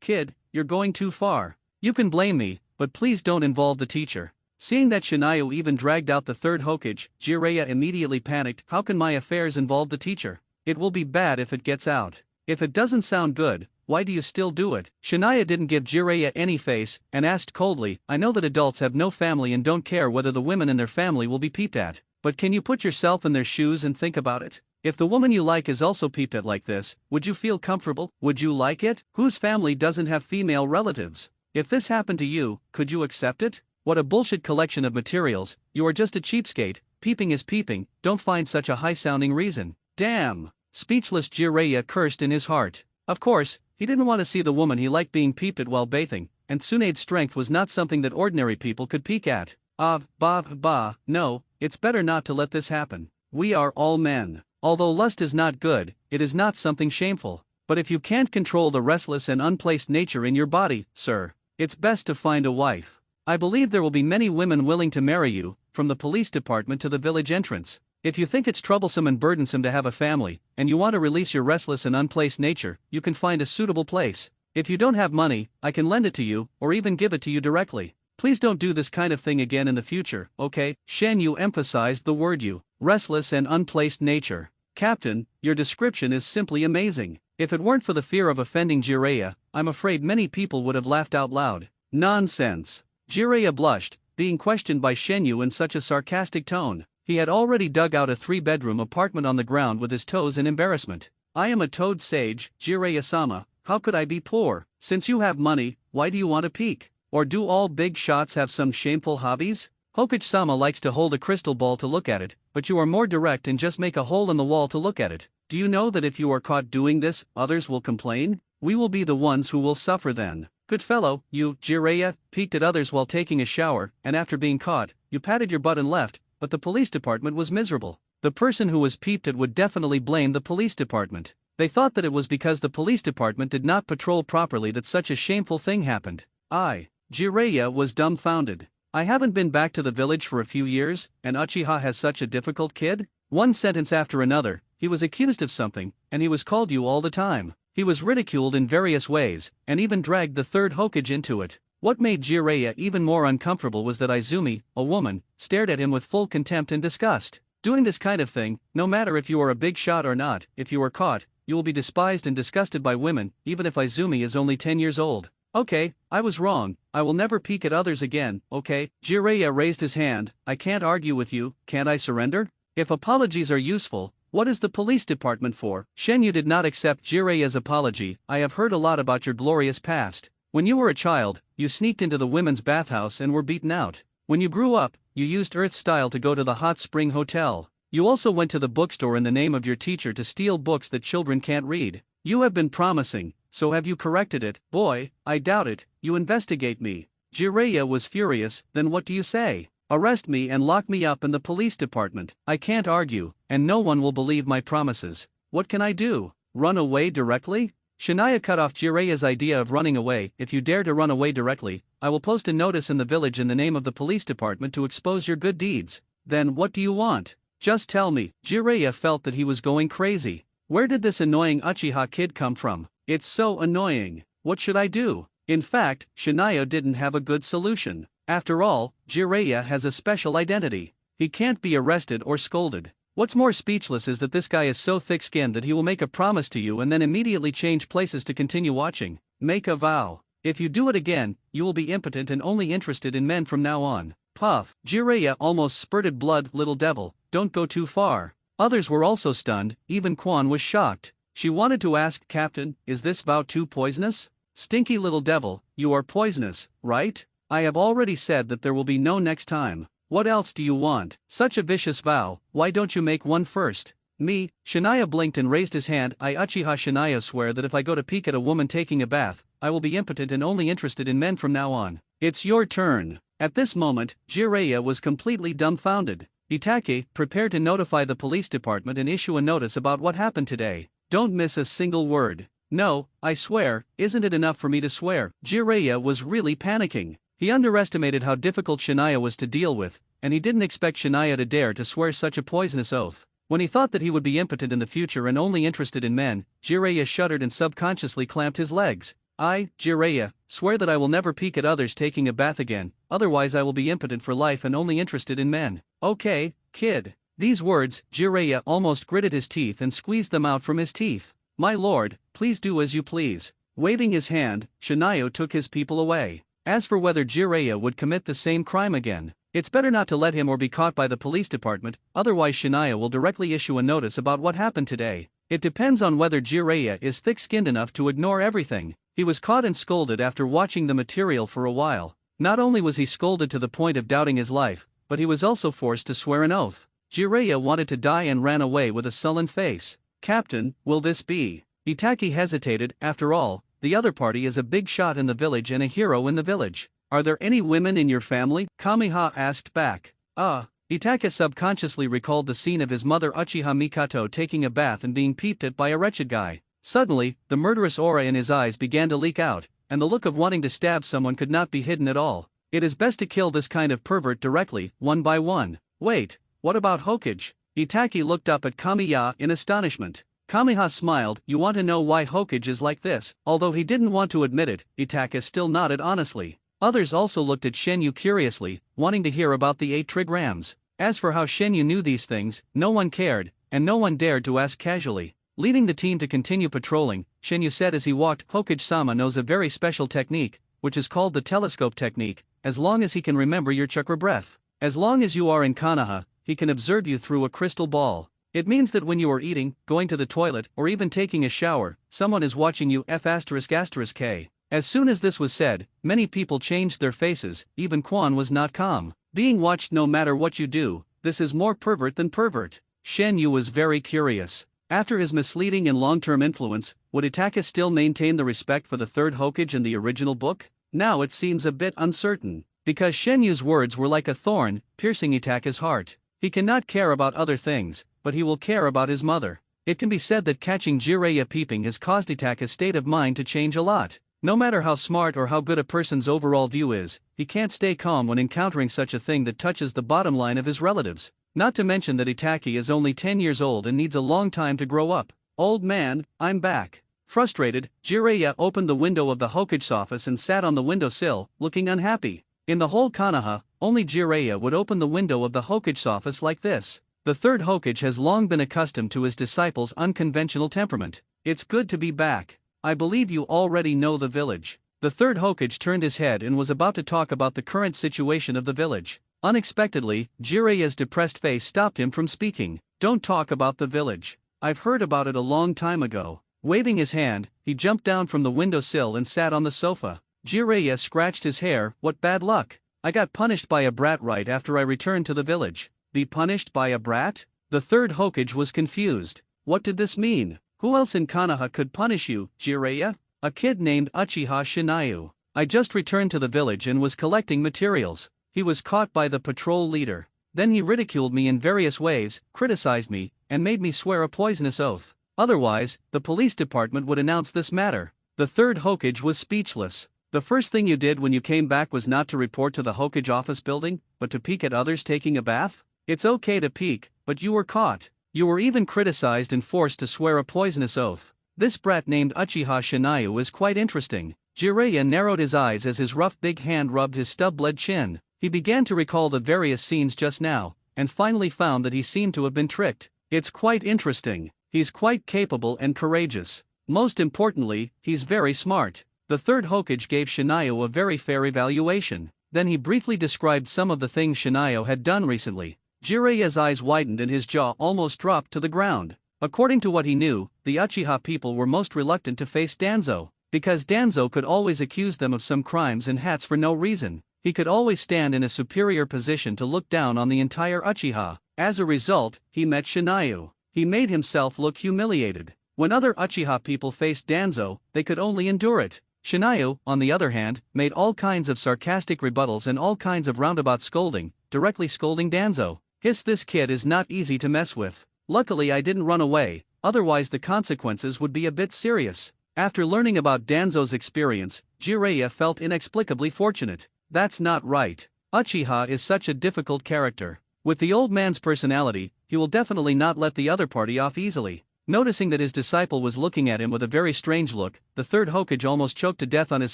kid, you're going too far. You can blame me, but please don't involve the teacher. Seeing that Shinayu even dragged out the third Hokage, Jiraiya immediately panicked. How can my affairs involve the teacher? It will be bad if it gets out. If it doesn't sound good, why do you still do it? Shinayu didn't give Jiraiya any face, and asked coldly, I know that adults have no family and don't care whether the women in their family will be peeped at, but can you put yourself in their shoes and think about it? If the woman you like is also peeped at like this, would you feel comfortable? Would you like it? Whose family doesn't have female relatives? If this happened to you, could you accept it? What a bullshit collection of materials, you are just a cheapskate, peeping is peeping, don't find such a high-sounding reason. Damn! Speechless Jiraiya cursed in his heart. Of course, he didn't want to see the woman he liked being peeped at while bathing, and Tsunade's strength was not something that ordinary people could peek at. No, it's better not to let this happen. We are all men. Although lust is not good, it is not something shameful. But if you can't control the restless and unplaced nature in your body, sir, it's best to find a wife. I believe there will be many women willing to marry you, from the police department to the village entrance. If you think it's troublesome and burdensome to have a family, and you want to release your restless and unplaced nature, you can find a suitable place. If you don't have money, I can lend it to you, or even give it to you directly. Please don't do this kind of thing again in the future, okay? Shenyu emphasized the word you. Restless and unplaced nature. Captain, your description is simply amazing. If it weren't for the fear of offending Jiraiya, I'm afraid many people would have laughed out loud. Nonsense. Jiraiya blushed, being questioned by Shenyu in such a sarcastic tone. He had already dug out a 3-bedroom apartment on the ground with his toes in embarrassment. I am a toad sage, Jiraiya-sama, how could I be poor? Since you have money, why do you want to peek? Or do all big shots have some shameful hobbies? Hokage-sama likes to hold a crystal ball to look at it, but you are more direct and just make a hole in the wall to look at it. Do you know that if you are caught doing this, others will complain? We will be the ones who will suffer then. Good fellow, you, Jiraiya, peeked at others while taking a shower, and after being caught, you patted your butt and left, but the police department was miserable. The person who was peeped at would definitely blame the police department. They thought that it was because the police department did not patrol properly that such a shameful thing happened. Jiraiya was dumbfounded. I haven't been back to the village for a few years, and Uchiha has such a difficult kid? One sentence after another, he was accused of something, and he was called you all the time. He was ridiculed in various ways, and even dragged the third Hokage into it. What made Jiraiya even more uncomfortable was that Izumi, a woman, stared at him with full contempt and disgust. Doing this kind of thing, no matter if you are a big shot or not, if you are caught, you will be despised and disgusted by women, even if Izumi is only 10 years old. Okay, I was wrong, I will never peek at others again, okay? Jiraiya raised his hand. I can't argue with you, can't I surrender? If apologies are useful, what is the police department for? Shenyu did not accept Jiraiya's apology. I have heard a lot about your glorious past. When you were a child, you sneaked into the women's bathhouse and were beaten out. When you grew up, you used Earth style to go to the hot spring hotel. You also went to the bookstore in the name of your teacher to steal books that children can't read. You have been promising. So have you corrected it? Boy, I doubt it. You investigate me. Jiraiya was furious. Then what do you say? Arrest me and lock me up in the police department. I can't argue, and no one will believe my promises. What can I do? Run away directly? Shania cut off Jiraiya's idea of running away. If you dare to run away directly, I will post a notice in the village in the name of the police department to expose your good deeds. Then what do you want? Just tell me. Jiraiya felt that he was going crazy. Where did this annoying Uchiha kid come from? It's so annoying. What should I do? In fact, Shinayo didn't have a good solution. After all, Jiraiya has a special identity. He can't be arrested or scolded. What's more speechless is that this guy is so thick-skinned that he will make a promise to you and then immediately change places to continue watching. Make a vow. If you do it again, you will be impotent and only interested in men from now on. Puff. Jiraiya almost spurted blood. Little devil, don't go too far. Others were also stunned, even Quan was shocked. She wanted to ask, Captain, is this vow too poisonous? Stinky little devil, you are poisonous, right? I have already said that there will be no next time. What else do you want? Such a vicious vow, why don't you make one first? Me, Shania blinked and raised his hand. I Uchiha Shania swear that if I go to peek at a woman taking a bath, I will be impotent and only interested in men from now on. It's your turn. At this moment, Jiraiya was completely dumbfounded. Itachi, prepare to notify the police department and issue a notice about what happened today. Don't miss a single word. No, I swear, isn't it enough for me to swear? Jiraiya was really panicking. He underestimated how difficult Shania was to deal with, and he didn't expect Shania to dare to swear such a poisonous oath. When he thought that he would be impotent in the future and only interested in men, Jiraiya shuddered and subconsciously clamped his legs. I, Jiraiya, swear that I will never peek at others taking a bath again, otherwise I will be impotent for life and only interested in men. Okay, kid. These words, Jiraiya almost gritted his teeth and squeezed them out from his teeth. My lord, please do as you please. Waving his hand, Shinayo took his people away. As for whether Jiraiya would commit the same crime again, it's better not to let him or be caught by the police department, otherwise Shania will directly issue a notice about what happened today. It depends on whether Jiraiya is thick-skinned enough to ignore everything. He was caught and scolded after watching the material for a while. Not only was he scolded to the point of doubting his life, but he was also forced to swear an oath. Jiraiya wanted to die and ran away with a sullen face. Captain, will this be? Itachi hesitated. After all, the other party is a big shot in the village and a hero in the village. Are there any women in your family? Kamiha asked back. Itachi subconsciously recalled the scene of his mother Uchiha Mikoto taking a bath and being peeped at by a wretched guy. Suddenly, the murderous aura in his eyes began to leak out, and the look of wanting to stab someone could not be hidden at all. It is best to kill this kind of pervert directly, one by one. Wait, what about Hokage? Itachi looked up at Kamiya in astonishment. Kamiha smiled. You want to know why Hokage is like this? Although he didn't want to admit it, Itachi still nodded honestly. Others also looked at Shenyu curiously, wanting to hear about the 8 trigrams. As for how Shenyu knew these things, no one cared, and no one dared to ask casually. Leading the team to continue patrolling, Shenyu said as he walked, Hokage-sama knows a very special technique, which is called the telescope technique. As long as he can remember your chakra breath. As long as you are in Konoha, he can observe you through a crystal ball. It means that when you are eating, going to the toilet, or even taking a shower, someone is watching you. F***K. As soon as this was said, many people changed their faces. Even Quan was not calm. Being watched no matter what you do, this is more pervert than pervert. Shenyu was very curious. After his misleading and long-term influence, would Itachi still maintain the respect for the third Hokage in the original book? Now it seems a bit uncertain, because Shenyu's words were like a thorn, piercing Itachi's heart. He cannot care about other things, but he will care about his mother. It can be said that catching Jiraiya peeping has caused Itachi's state of mind to change a lot. No matter how smart or how good a person's overall view is, he can't stay calm when encountering such a thing that touches the bottom line of his relatives. Not to mention that Itachi is only 10 years old and needs a long time to grow up. Old man, I'm back. Frustrated, Jiraiya opened the window of the Hokage's office and sat on the windowsill, looking unhappy. In the whole Konoha, only Jiraiya would open the window of the Hokage's office like this. The third Hokage has long been accustomed to his disciples' unconventional temperament. It's good to be back. I believe you already know the village. The third Hokage turned his head and was about to talk about the current situation of the village. Unexpectedly, Jiraiya's depressed face stopped him from speaking. Don't talk about the village. I've heard about it a long time ago. Waving his hand, he jumped down from the windowsill and sat on the sofa. Jiraiya scratched his hair. What bad luck. I got punished by a brat right after I returned to the village. Be punished by a brat? The third Hokage was confused. What did this mean? Who else in Konoha could punish you, Jiraiya? A kid named Uchiha Shinayu. I just returned to the village and was collecting materials. He was caught by the patrol leader. Then he ridiculed me in various ways, criticized me, and made me swear a poisonous oath. Otherwise, the police department would announce this matter. The third Hokage was speechless. The first thing you did when you came back was not to report to the Hokage office building, but to peek at others taking a bath? It's okay to peek, but you were caught. You were even criticized and forced to swear a poisonous oath. This brat named Uchiha Shinayu is quite interesting. Jiraiya narrowed his eyes as his rough big hand rubbed his stub-bled chin. He began to recall the various scenes just now, and finally found that he seemed to have been tricked. It's quite interesting. He's quite capable and courageous. Most importantly, he's very smart. The third Hokage gave Shinayu a very fair evaluation. Then he briefly described some of the things Shinayu had done recently. Jiraiya's eyes widened and his jaw almost dropped to the ground. According to what he knew, the Uchiha people were most reluctant to face Danzo, because Danzo could always accuse them of some crimes and hats for no reason. He could always stand in a superior position to look down on the entire Uchiha. As a result, he met Shinayu. He made himself look humiliated. When other Uchiha people faced Danzo, they could only endure it. Shinayu, on the other hand, made all kinds of sarcastic rebuttals and all kinds of roundabout scolding, directly scolding Danzo. This kid is not easy to mess with. Luckily I didn't run away, otherwise the consequences would be a bit serious. After learning about Danzo's experience, Jiraiya felt inexplicably fortunate. That's not right. Uchiha is such a difficult character. With the old man's personality, he will definitely not let the other party off easily. Noticing that his disciple was looking at him with a very strange look, the third Hokage almost choked to death on his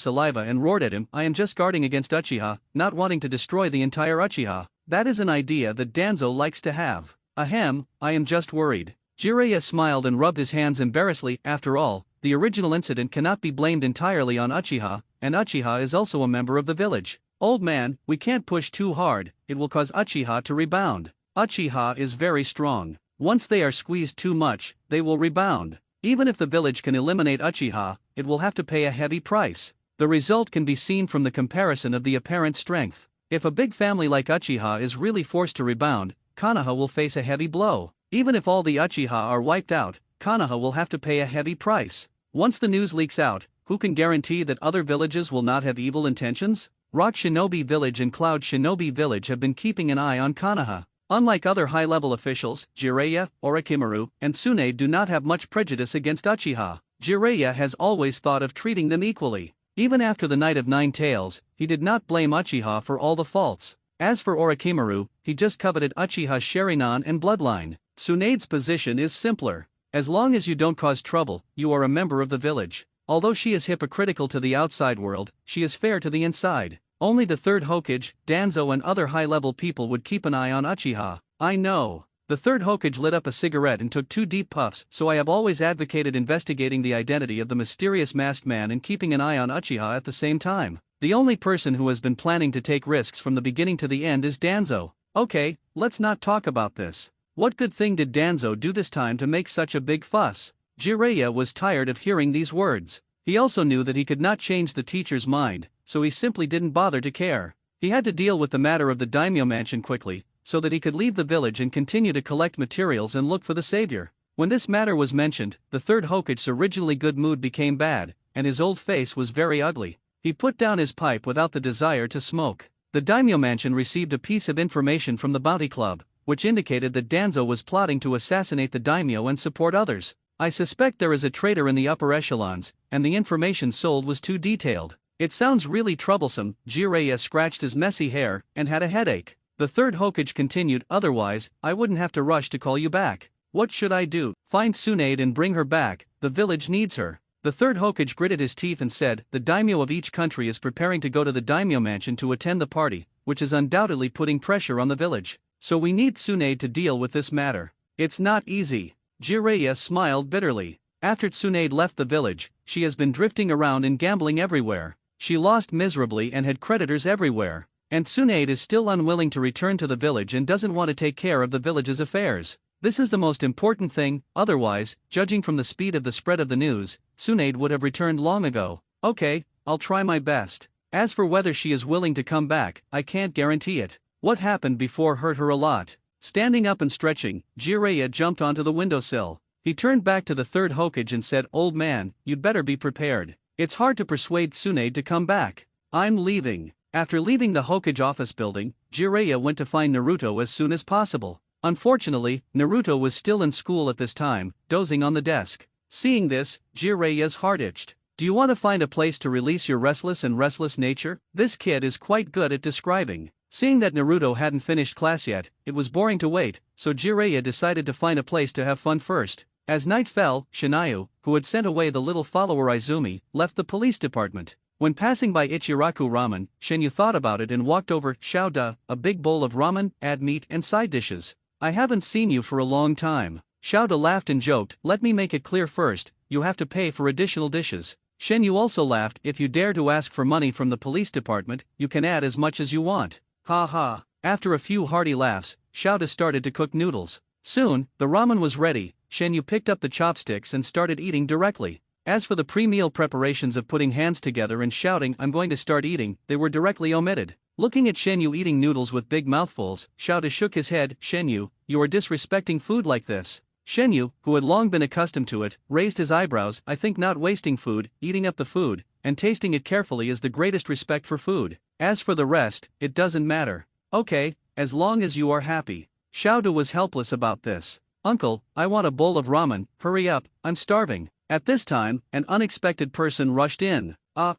saliva and roared at him, "I am just guarding against Uchiha, not wanting to destroy the entire Uchiha." That is an idea that Danzo likes to have. Ahem, I am just worried. Jiraiya smiled and rubbed his hands embarrassedly. After all, the original incident cannot be blamed entirely on Uchiha, and Uchiha is also a member of the village. Old man, we can't push too hard, it will cause Uchiha to rebound. Uchiha is very strong. Once they are squeezed too much, they will rebound. Even if the village can eliminate Uchiha, it will have to pay a heavy price. The result can be seen from the comparison of the apparent strength. If a big family like Uchiha is really forced to rebound, Konoha will face a heavy blow. Even if all the Uchiha are wiped out, Konoha will have to pay a heavy price. Once the news leaks out, who can guarantee that other villages will not have evil intentions? Rock Shinobi Village and Cloud Shinobi Village have been keeping an eye on Konoha. Unlike other high-level officials, Jiraiya, Orochimaru, and Tsunade do not have much prejudice against Uchiha. Jiraiya has always thought of treating them equally. Even after the Night of Nine Tails, he did not blame Uchiha for all the faults. As for Orochimaru, he just coveted Uchiha's Sharingan and bloodline. Tsunade's position is simpler. As long as you don't cause trouble, you are a member of the village. Although she is hypocritical to the outside world, she is fair to the inside. Only the third Hokage, Danzo and other high-level people would keep an eye on Uchiha. I know. The third Hokage lit up a cigarette and took 2 deep puffs. So I have always advocated investigating the identity of the mysterious masked man and keeping an eye on Uchiha at the same time. The only person who has been planning to take risks from the beginning to the end is Danzo. Okay, let's not talk about this. What good thing did Danzo do this time to make such a big fuss? Jiraiya was tired of hearing these words. He also knew that he could not change the teacher's mind, so he simply didn't bother to care. He had to deal with the matter of the daimyo mansion quickly, so that he could leave the village and continue to collect materials and look for the savior. When this matter was mentioned, the third Hokage's originally good mood became bad, and his old face was very ugly. He put down his pipe without the desire to smoke. The daimyo mansion received a piece of information from the Bounty Club, which indicated that Danzo was plotting to assassinate the daimyo and support others. I suspect there is a traitor in the upper echelons, and the information sold was too detailed. It sounds really troublesome. Jiraiya scratched his messy hair and had a headache. The third Hokage continued, otherwise, I wouldn't have to rush to call you back. What should I do? Find Tsunade and bring her back, the village needs her. The third Hokage gritted his teeth and said, the daimyo of each country is preparing to go to the daimyo mansion to attend the party, which is undoubtedly putting pressure on the village. So we need Tsunade to deal with this matter. It's not easy. Jiraiya smiled bitterly. After Tsunade left the village, she has been drifting around and gambling everywhere. She lost miserably and had creditors everywhere. And Tsunade is still unwilling to return to the village and doesn't want to take care of the village's affairs. This is the most important thing, otherwise, judging from the speed of the spread of the news, Tsunade would have returned long ago. Okay, I'll try my best. As for whether she is willing to come back, I can't guarantee it. What happened before hurt her a lot. Standing up and stretching, Jiraiya jumped onto the windowsill. He turned back to the third Hokage and said, old man, you'd better be prepared. It's hard to persuade Tsunade to come back. I'm leaving. After leaving the Hokage office building, Jiraiya went to find Naruto as soon as possible. Unfortunately, Naruto was still in school at this time, dozing on the desk. Seeing this, Jiraiya's heart itched. Do you want to find a place to release your restless nature? This kid is quite good at describing. Seeing that Naruto hadn't finished class yet, it was boring to wait, so Jiraiya decided to find a place to have fun first. As night fell, Shinayu, who had sent away the little follower Izumi, left the police department. When passing by Ichiraku Ramen, Shinyu thought about it and walked over. Shao-da, a big bowl of ramen, add meat and side dishes. I haven't seen you for a long time. Shao-da laughed and joked, let me make it clear first, you have to pay for additional dishes. Shinyu also laughed, if you dare to ask for money from the police department, you can add as much as you want. Ha ha. After a few hearty laughs, Shouta started to cook noodles. Soon, the ramen was ready. Shenyu picked up the chopsticks and started eating directly. As for the pre-meal preparations of putting hands together and shouting, "I'm going to start eating," they were directly omitted. Looking at Shenyu eating noodles with big mouthfuls, Shouta shook his head. "Shenyu, you are disrespecting food like this." Shenyu, who had long been accustomed to it, raised his eyebrows. "I think not wasting food, eating up the food, and tasting it carefully is the greatest respect for food. As for the rest, it doesn't matter." "Okay, as long as you are happy." Shouta was helpless about this. "Uncle, I want a bowl of ramen, hurry up, I'm starving." At this time, an unexpected person rushed in.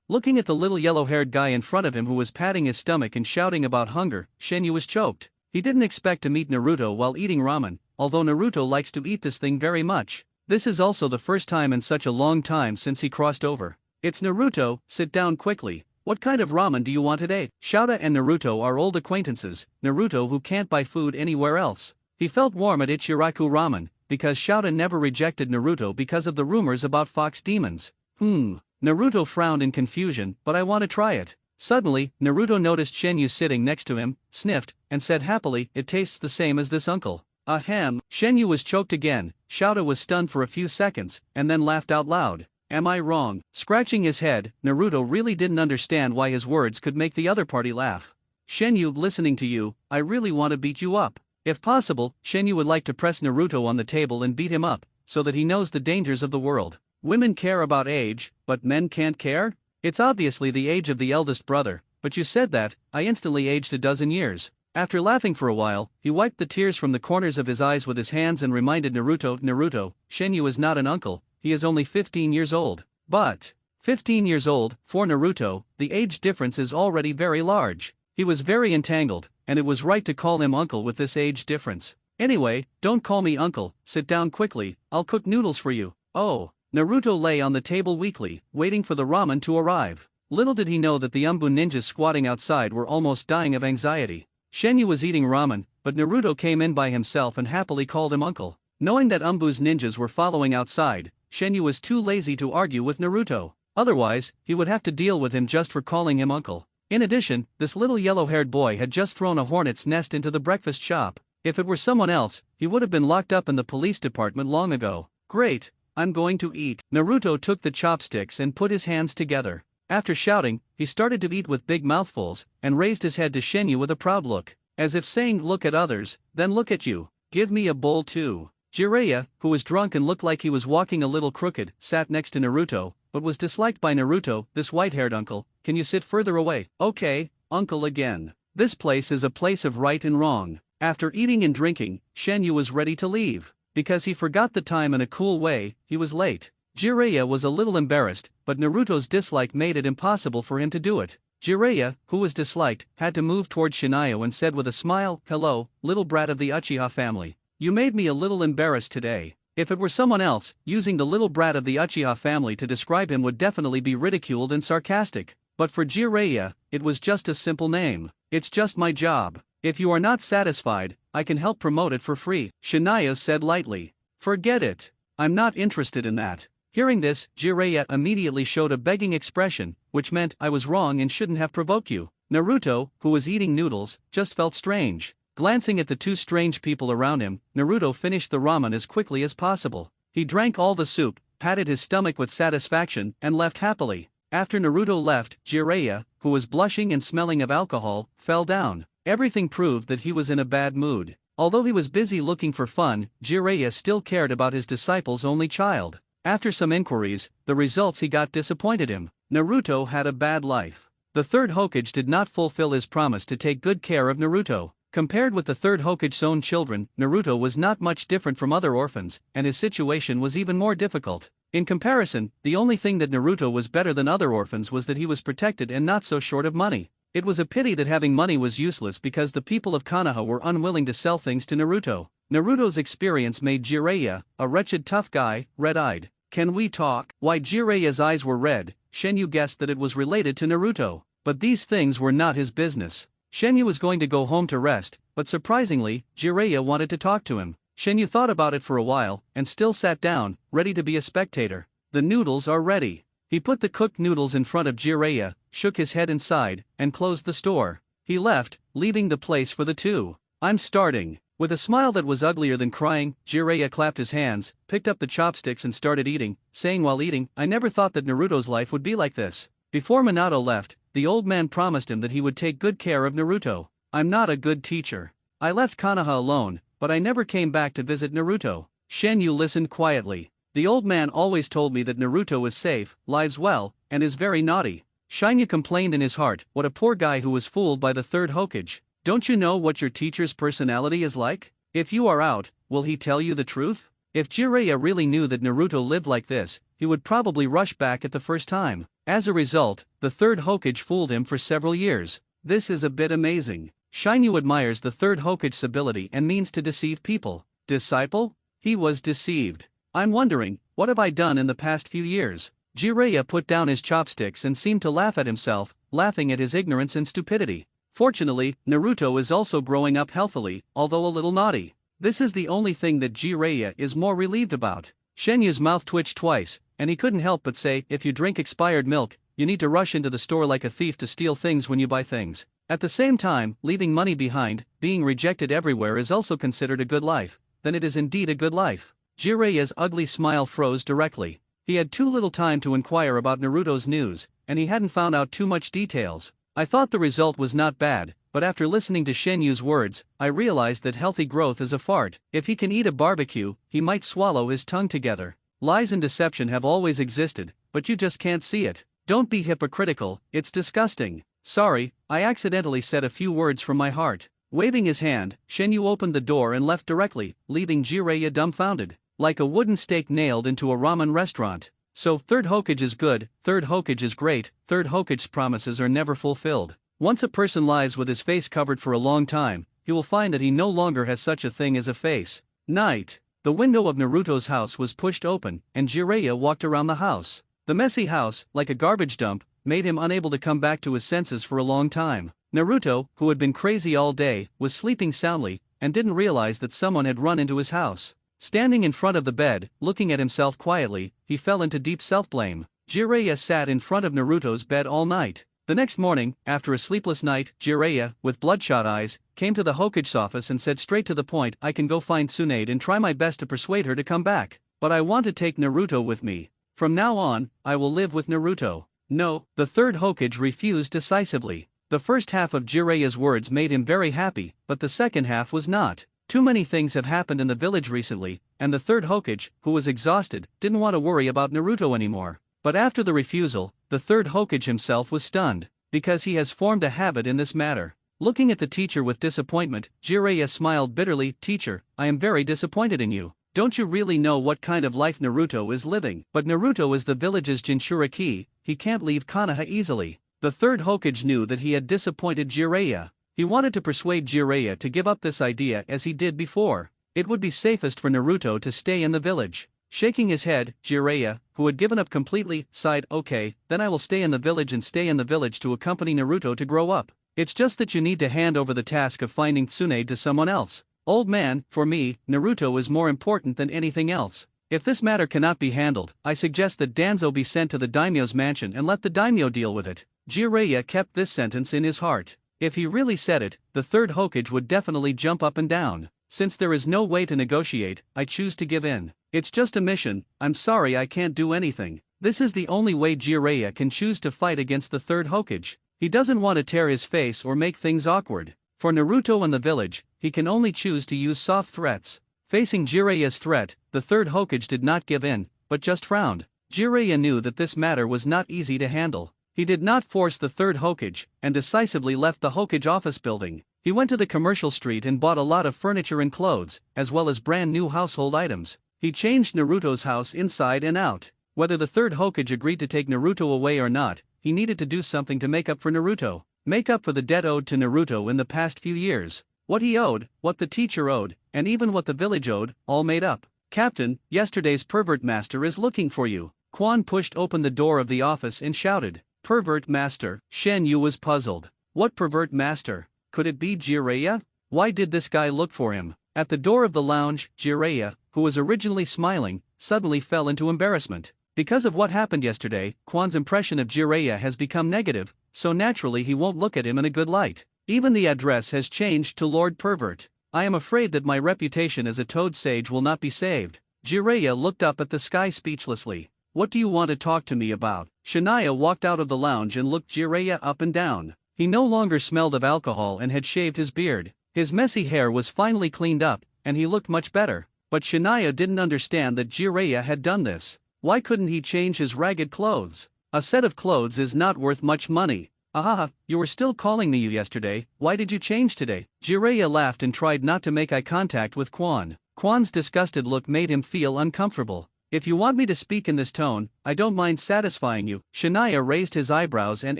Looking at the little yellow-haired guy in front of him who was patting his stomach and shouting about hunger, Shenyu was choked. He didn't expect to meet Naruto while eating ramen, although Naruto likes to eat this thing very much. This is also the first time in such a long time since he crossed over. "It's Naruto, sit down quickly. What kind of ramen do you want today?" Shouta and Naruto are old acquaintances, Naruto who can't buy food anywhere else. He felt warm at Ichiraku ramen, because Shouta never rejected Naruto because of the rumors about fox demons. Naruto frowned in confusion, "But I want to try it." Suddenly, Naruto noticed Shenyu sitting next to him, sniffed, and said happily, "It tastes the same as this, uncle." Ahem. Shenyu was choked again. Shouta was stunned for a few seconds, and then laughed out loud. "Am I wrong?" Scratching his head, Naruto really didn't understand why his words could make the other party laugh. "Shenyu, listening to you, I really want to beat you up." If possible, Shenyu would like to press Naruto on the table and beat him up, so that he knows the dangers of the world. Women care about age, but men can't care? It's obviously the age of the eldest brother, but you said that. I instantly aged a dozen years. After laughing for a while, he wiped the tears from the corners of his eyes with his hands and reminded Naruto, "Naruto, Shenyu is not an uncle, he is only 15 years old." But 15 years old, for Naruto, the age difference is already very large. He was very entangled, and it was right to call him uncle with this age difference. "Anyway, don't call me uncle, sit down quickly, I'll cook noodles for you." "Oh." Naruto lay on the table weakly, waiting for the ramen to arrive. Little did he know that the Umbu ninjas squatting outside were almost dying of anxiety. Shenyu was eating ramen, but Naruto came in by himself and happily called him uncle. Knowing that Umbu's ninjas were following outside, Shenyu was too lazy to argue with Naruto. Otherwise, he would have to deal with him just for calling him uncle. In addition, this little yellow-haired boy had just thrown a hornet's nest into the breakfast shop. If it were someone else, he would have been locked up in the police department long ago. "Great, I'm going to eat." Naruto took the chopsticks and put his hands together. After shouting, he started to eat with big mouthfuls, and raised his head to Shenyu with a proud look, as if saying, "Look at others, then look at you. Give me a bowl too." Jiraiya, who was drunk and looked like he was walking a little crooked, sat next to Naruto, but was disliked by Naruto. "This white-haired uncle, can you sit further away?" "Okay, uncle again. This place is a place of right and wrong." After eating and drinking, Shenyu was ready to leave. Because he forgot the time in a cool way, he was late. Jiraiya was a little embarrassed, but Naruto's dislike made it impossible for him to do it. Jiraiya, who was disliked, had to move toward Shinayo and said with a smile, "Hello, little brat of the Uchiha family. You made me a little embarrassed today." If it were someone else, using the little brat of the Uchiha family to describe him would definitely be ridiculed and sarcastic. But for Jiraiya, it was just a simple name. "It's just my job. If you are not satisfied, I can help promote it for free," Shinayo said lightly. "Forget it. I'm not interested in that." Hearing this, Jiraiya immediately showed a begging expression, which meant, "I was wrong and shouldn't have provoked you." Naruto, who was eating noodles, just felt strange. Glancing at the two strange people around him, Naruto finished the ramen as quickly as possible. He drank all the soup, patted his stomach with satisfaction, and left happily. After Naruto left, Jiraiya, who was blushing and smelling of alcohol, fell down. Everything proved that he was in a bad mood. Although he was busy looking for fun, Jiraiya still cared about his disciple's only child. After some inquiries, the results he got disappointed him. Naruto had a bad life. The third Hokage did not fulfill his promise to take good care of Naruto. Compared with the third Hokage's own children, Naruto was not much different from other orphans, and his situation was even more difficult. In comparison, the only thing that Naruto was better than other orphans was that he was protected and not so short of money. It was a pity that having money was useless because the people of Konoha were unwilling to sell things to Naruto. Naruto's experience made Jiraiya, a wretched tough guy, red-eyed. "Can we talk?" Why Jiraiya's eyes were red, Shenyu guessed that it was related to Naruto. But these things were not his business. Shenyu was going to go home to rest, but surprisingly, Jiraiya wanted to talk to him. Shenyu thought about it for a while, and still sat down, ready to be a spectator. "The noodles are ready." He put the cooked noodles in front of Jiraiya, shook his head and sighed, and closed the store. He left, leaving the place for the two. I'm starting. With a smile that was uglier than crying, Jiraiya clapped his hands, picked up the chopsticks and started eating, saying while eating, I never thought that Naruto's life would be like this. Before Minato left, the old man promised him that he would take good care of Naruto. I'm not a good teacher. I left Konoha alone, but I never came back to visit Naruto. Shenyu listened quietly. The old man always told me that Naruto is safe, lives well, and is very naughty. Shinyu complained in his heart, what a poor guy who was fooled by the third Hokage. Don't you know what your teacher's personality is like? If you are out, will he tell you the truth? If Jiraiya really knew that Naruto lived like this, he would probably rush back at the first time. As a result, the third Hokage fooled him for several years. This is a bit amazing. Shinyu admires the third Hokage's ability and means to deceive people. Disciple? He was deceived. I'm wondering, what have I done in the past few years? Jiraiya put down his chopsticks and seemed to laugh at himself, laughing at his ignorance and stupidity. Fortunately, Naruto is also growing up healthily, although a little naughty. This is the only thing that Jiraiya is more relieved about. Shenyu's mouth twitched twice, and he couldn't help but say, if you drink expired milk, you need to rush into the store like a thief to steal things when you buy things. At the same time, leaving money behind, being rejected everywhere is also considered a good life. Then it is indeed a good life. Jiraiya's ugly smile froze directly. He had too little time to inquire about Naruto's news, and he hadn't found out too much details. I thought the result was not bad, but after listening to Shenyu's words, I realized that healthy growth is a fart. If he can eat a barbecue, he might swallow his tongue together. Lies and deception have always existed, but you just can't see it. Don't be hypocritical, it's disgusting. Sorry, I accidentally said a few words from my heart. Waving his hand, Shenyu opened the door and left directly, leaving Jiraiya dumbfounded. Like a wooden stake nailed into a ramen restaurant. So, third Hokage is good, third Hokage is great, third Hokage's promises are never fulfilled. Once a person lives with his face covered for a long time, he will find that he no longer has such a thing as a face. Night. The window of Naruto's house was pushed open, and Jiraiya walked around the house. The messy house, like a garbage dump, made him unable to come back to his senses for a long time. Naruto, who had been crazy all day, was sleeping soundly, and didn't realize that someone had run into his house. Standing in front of the bed, looking at himself quietly, he fell into deep self-blame. Jiraiya sat in front of Naruto's bed all night. The next morning, after a sleepless night, Jiraiya, with bloodshot eyes, came to the Hokage's office and said straight to the point, I can go find Tsunade and try my best to persuade her to come back. But I want to take Naruto with me. From now on, I will live with Naruto. No, the third Hokage refused decisively. The first half of Jiraiya's words made him very happy, but the second half was not. Too many things have happened in the village recently, and the third Hokage, who was exhausted, didn't want to worry about Naruto anymore. But after the refusal, the third Hokage himself was stunned, because he has formed a habit in this matter. Looking at the teacher with disappointment, Jiraiya smiled bitterly, Teacher, I am very disappointed in you. Don't you really know what kind of life Naruto is living? But Naruto is the village's Jinchuriki, he can't leave Konoha easily. The third Hokage knew that he had disappointed Jiraiya. He wanted to persuade Jiraiya to give up this idea as he did before. It would be safest for Naruto to stay in the village. Shaking his head, Jiraiya, who had given up completely, sighed, okay, then I will stay in the village and stay in the village to accompany Naruto to grow up. It's just that you need to hand over the task of finding Tsunade to someone else. Old man, for me, Naruto is more important than anything else. If this matter cannot be handled, I suggest that Danzo be sent to the daimyo's mansion and let the daimyo deal with it. Jiraiya kept this sentence in his heart. If he really said it, the third Hokage would definitely jump up and down. Since there is no way to negotiate, I choose to give in. It's just a mission, I'm sorry I can't do anything. This is the only way Jiraiya can choose to fight against the third Hokage. He doesn't want to tear his face or make things awkward. For Naruto and the village, he can only choose to use soft threats. Facing Jiraiya's threat, the third Hokage did not give in, but just frowned. Jiraiya knew that this matter was not easy to handle. He did not force the third Hokage, and decisively left the Hokage office building. He went to the commercial street and bought a lot of furniture and clothes, as well as brand new household items. He changed Naruto's house inside and out. Whether the third Hokage agreed to take Naruto away or not, he needed to do something to make up for Naruto. Make up for the debt owed to Naruto in the past few years. What he owed, what the teacher owed, and even what the village owed, all made up. Captain, yesterday's pervert master is looking for you. Quan pushed open the door of the office and shouted. Pervert master, Shen Yu was puzzled. What pervert master? Could it be Jiraiya? Why did this guy look for him? At the door of the lounge, Jiraiya, who was originally smiling, suddenly fell into embarrassment. Because of what happened yesterday, Quan's impression of Jiraiya has become negative, so naturally he won't look at him in a good light. Even the address has changed to Lord Pervert. I am afraid that my reputation as a toad sage will not be saved. Jiraiya looked up at the sky speechlessly. What do you want to talk to me about? Shania walked out of the lounge and looked Jiraiya up and down. He no longer smelled of alcohol and had shaved his beard. His messy hair was finally cleaned up, and he looked much better. But Shania didn't understand that Jiraiya had done this. Why couldn't he change his ragged clothes? A set of clothes is not worth much money. Ahaha, you were still calling me you yesterday, why did you change today? Jiraiya laughed and tried not to make eye contact with Quan. Quan's disgusted look made him feel uncomfortable. If you want me to speak in this tone, I don't mind satisfying you. Shania raised his eyebrows and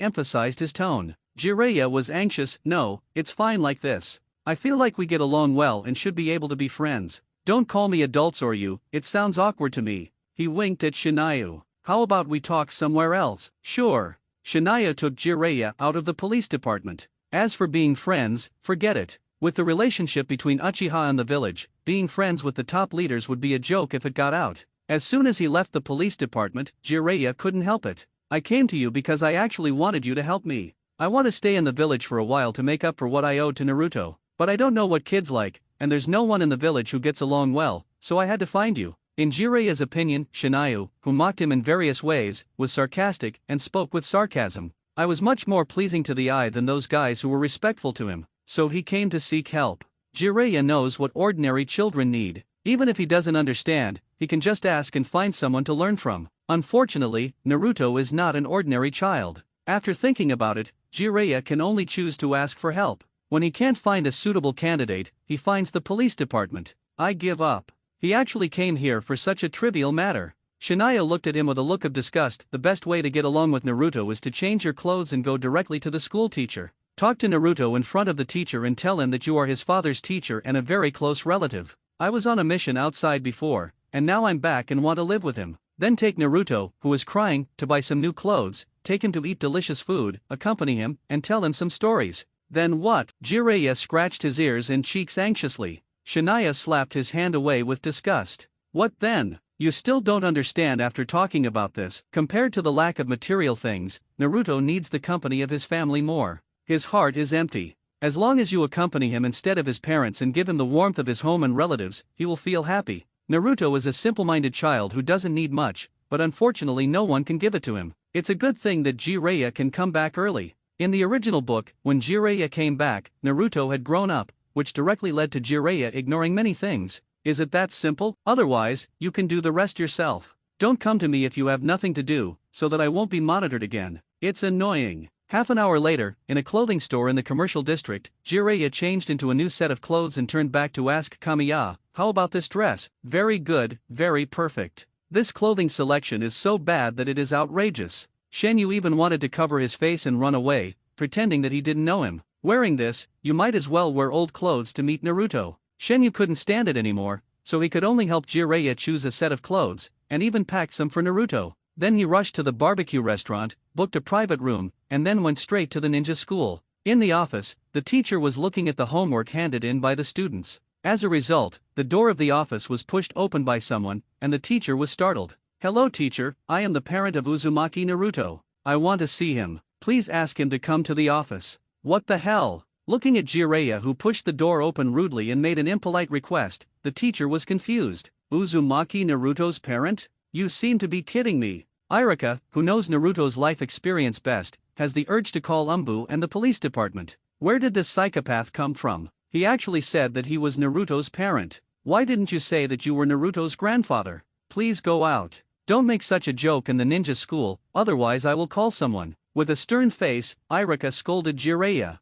emphasized his tone. Jiraiya was anxious. No, it's fine like this. I feel like we get along well and should be able to be friends. Don't call me adults or you, it sounds awkward to me. He winked at Shania. How about we talk somewhere else? Sure. Shania took Jiraiya out of the police department. As for being friends, forget it. With the relationship between Uchiha and the village, being friends with the top leaders would be a joke if it got out. As soon as he left the police department, Jiraiya couldn't help it. I came to you because I actually wanted you to help me. I want to stay in the village for a while to make up for what I owed to Naruto, but I don't know what kids like, and there's no one in the village who gets along well, so I had to find you. In Jiraiya's opinion, Shinayu, who mocked him in various ways, was sarcastic and spoke with sarcasm. I was much more pleasing to the eye than those guys who were respectful to him, so he came to seek help. Jiraiya knows what ordinary children need. Even if he doesn't understand, he can just ask and find someone to learn from. Unfortunately, Naruto is not an ordinary child. After thinking about it, Jiraiya can only choose to ask for help. When he can't find a suitable candidate, he finds the police department. I give up. He actually came here for such a trivial matter. Shania looked at him with a look of disgust. The best way to get along with Naruto is to change your clothes and go directly to the school teacher. Talk to Naruto in front of the teacher and tell him that you are his father's teacher and a very close relative. I was on a mission outside before, and now I'm back and want to live with him. Then take Naruto, who is crying, to buy some new clothes, take him to eat delicious food, accompany him, and tell him some stories. Then what? Jiraiya scratched his ears and cheeks anxiously. Shania slapped his hand away with disgust. What then? You still don't understand after talking about this. Compared to the lack of material things, Naruto needs the company of his family more. His heart is empty. As long as you accompany him instead of his parents and give him the warmth of his home and relatives, he will feel happy. Naruto is a simple-minded child who doesn't need much, but unfortunately no one can give it to him. It's a good thing that Jiraiya can come back early. In the original book, when Jiraiya came back, Naruto had grown up, which directly led to Jiraiya ignoring many things. Is it that simple? Otherwise, you can do the rest yourself. Don't come to me if you have nothing to do, so that I won't be monitored again. It's annoying. Half an hour later, in a clothing store in the commercial district, Jiraiya changed into a new set of clothes and turned back to ask Kamiya, how about this dress? Very good, very perfect. This clothing selection is so bad that it is outrageous. Shenyu even wanted to cover his face and run away, pretending that he didn't know him. Wearing this, you might as well wear old clothes to meet Naruto. Shenyu couldn't stand it anymore, so he could only help Jiraiya choose a set of clothes, and even packed some for Naruto. Then he rushed to the barbecue restaurant, booked a private room, and then went straight to the ninja school. In the office, the teacher was looking at the homework handed in by the students. As a result, the door of the office was pushed open by someone, and the teacher was startled. Hello teacher, I am the parent of Uzumaki Naruto. I want to see him. Please ask him to come to the office. What the hell? Looking at Jiraiya, who pushed the door open rudely and made an impolite request, the teacher was confused. Uzumaki Naruto's parent? You seem to be kidding me. Irika, who knows Naruto's life experience best, has the urge to call Umbu and the police department. Where did this psychopath come from? He actually said that he was Naruto's parent. Why didn't you say that you were Naruto's grandfather? Please go out. Don't make such a joke in the ninja school, otherwise I will call someone. With a stern face, Irika scolded Jiraiya.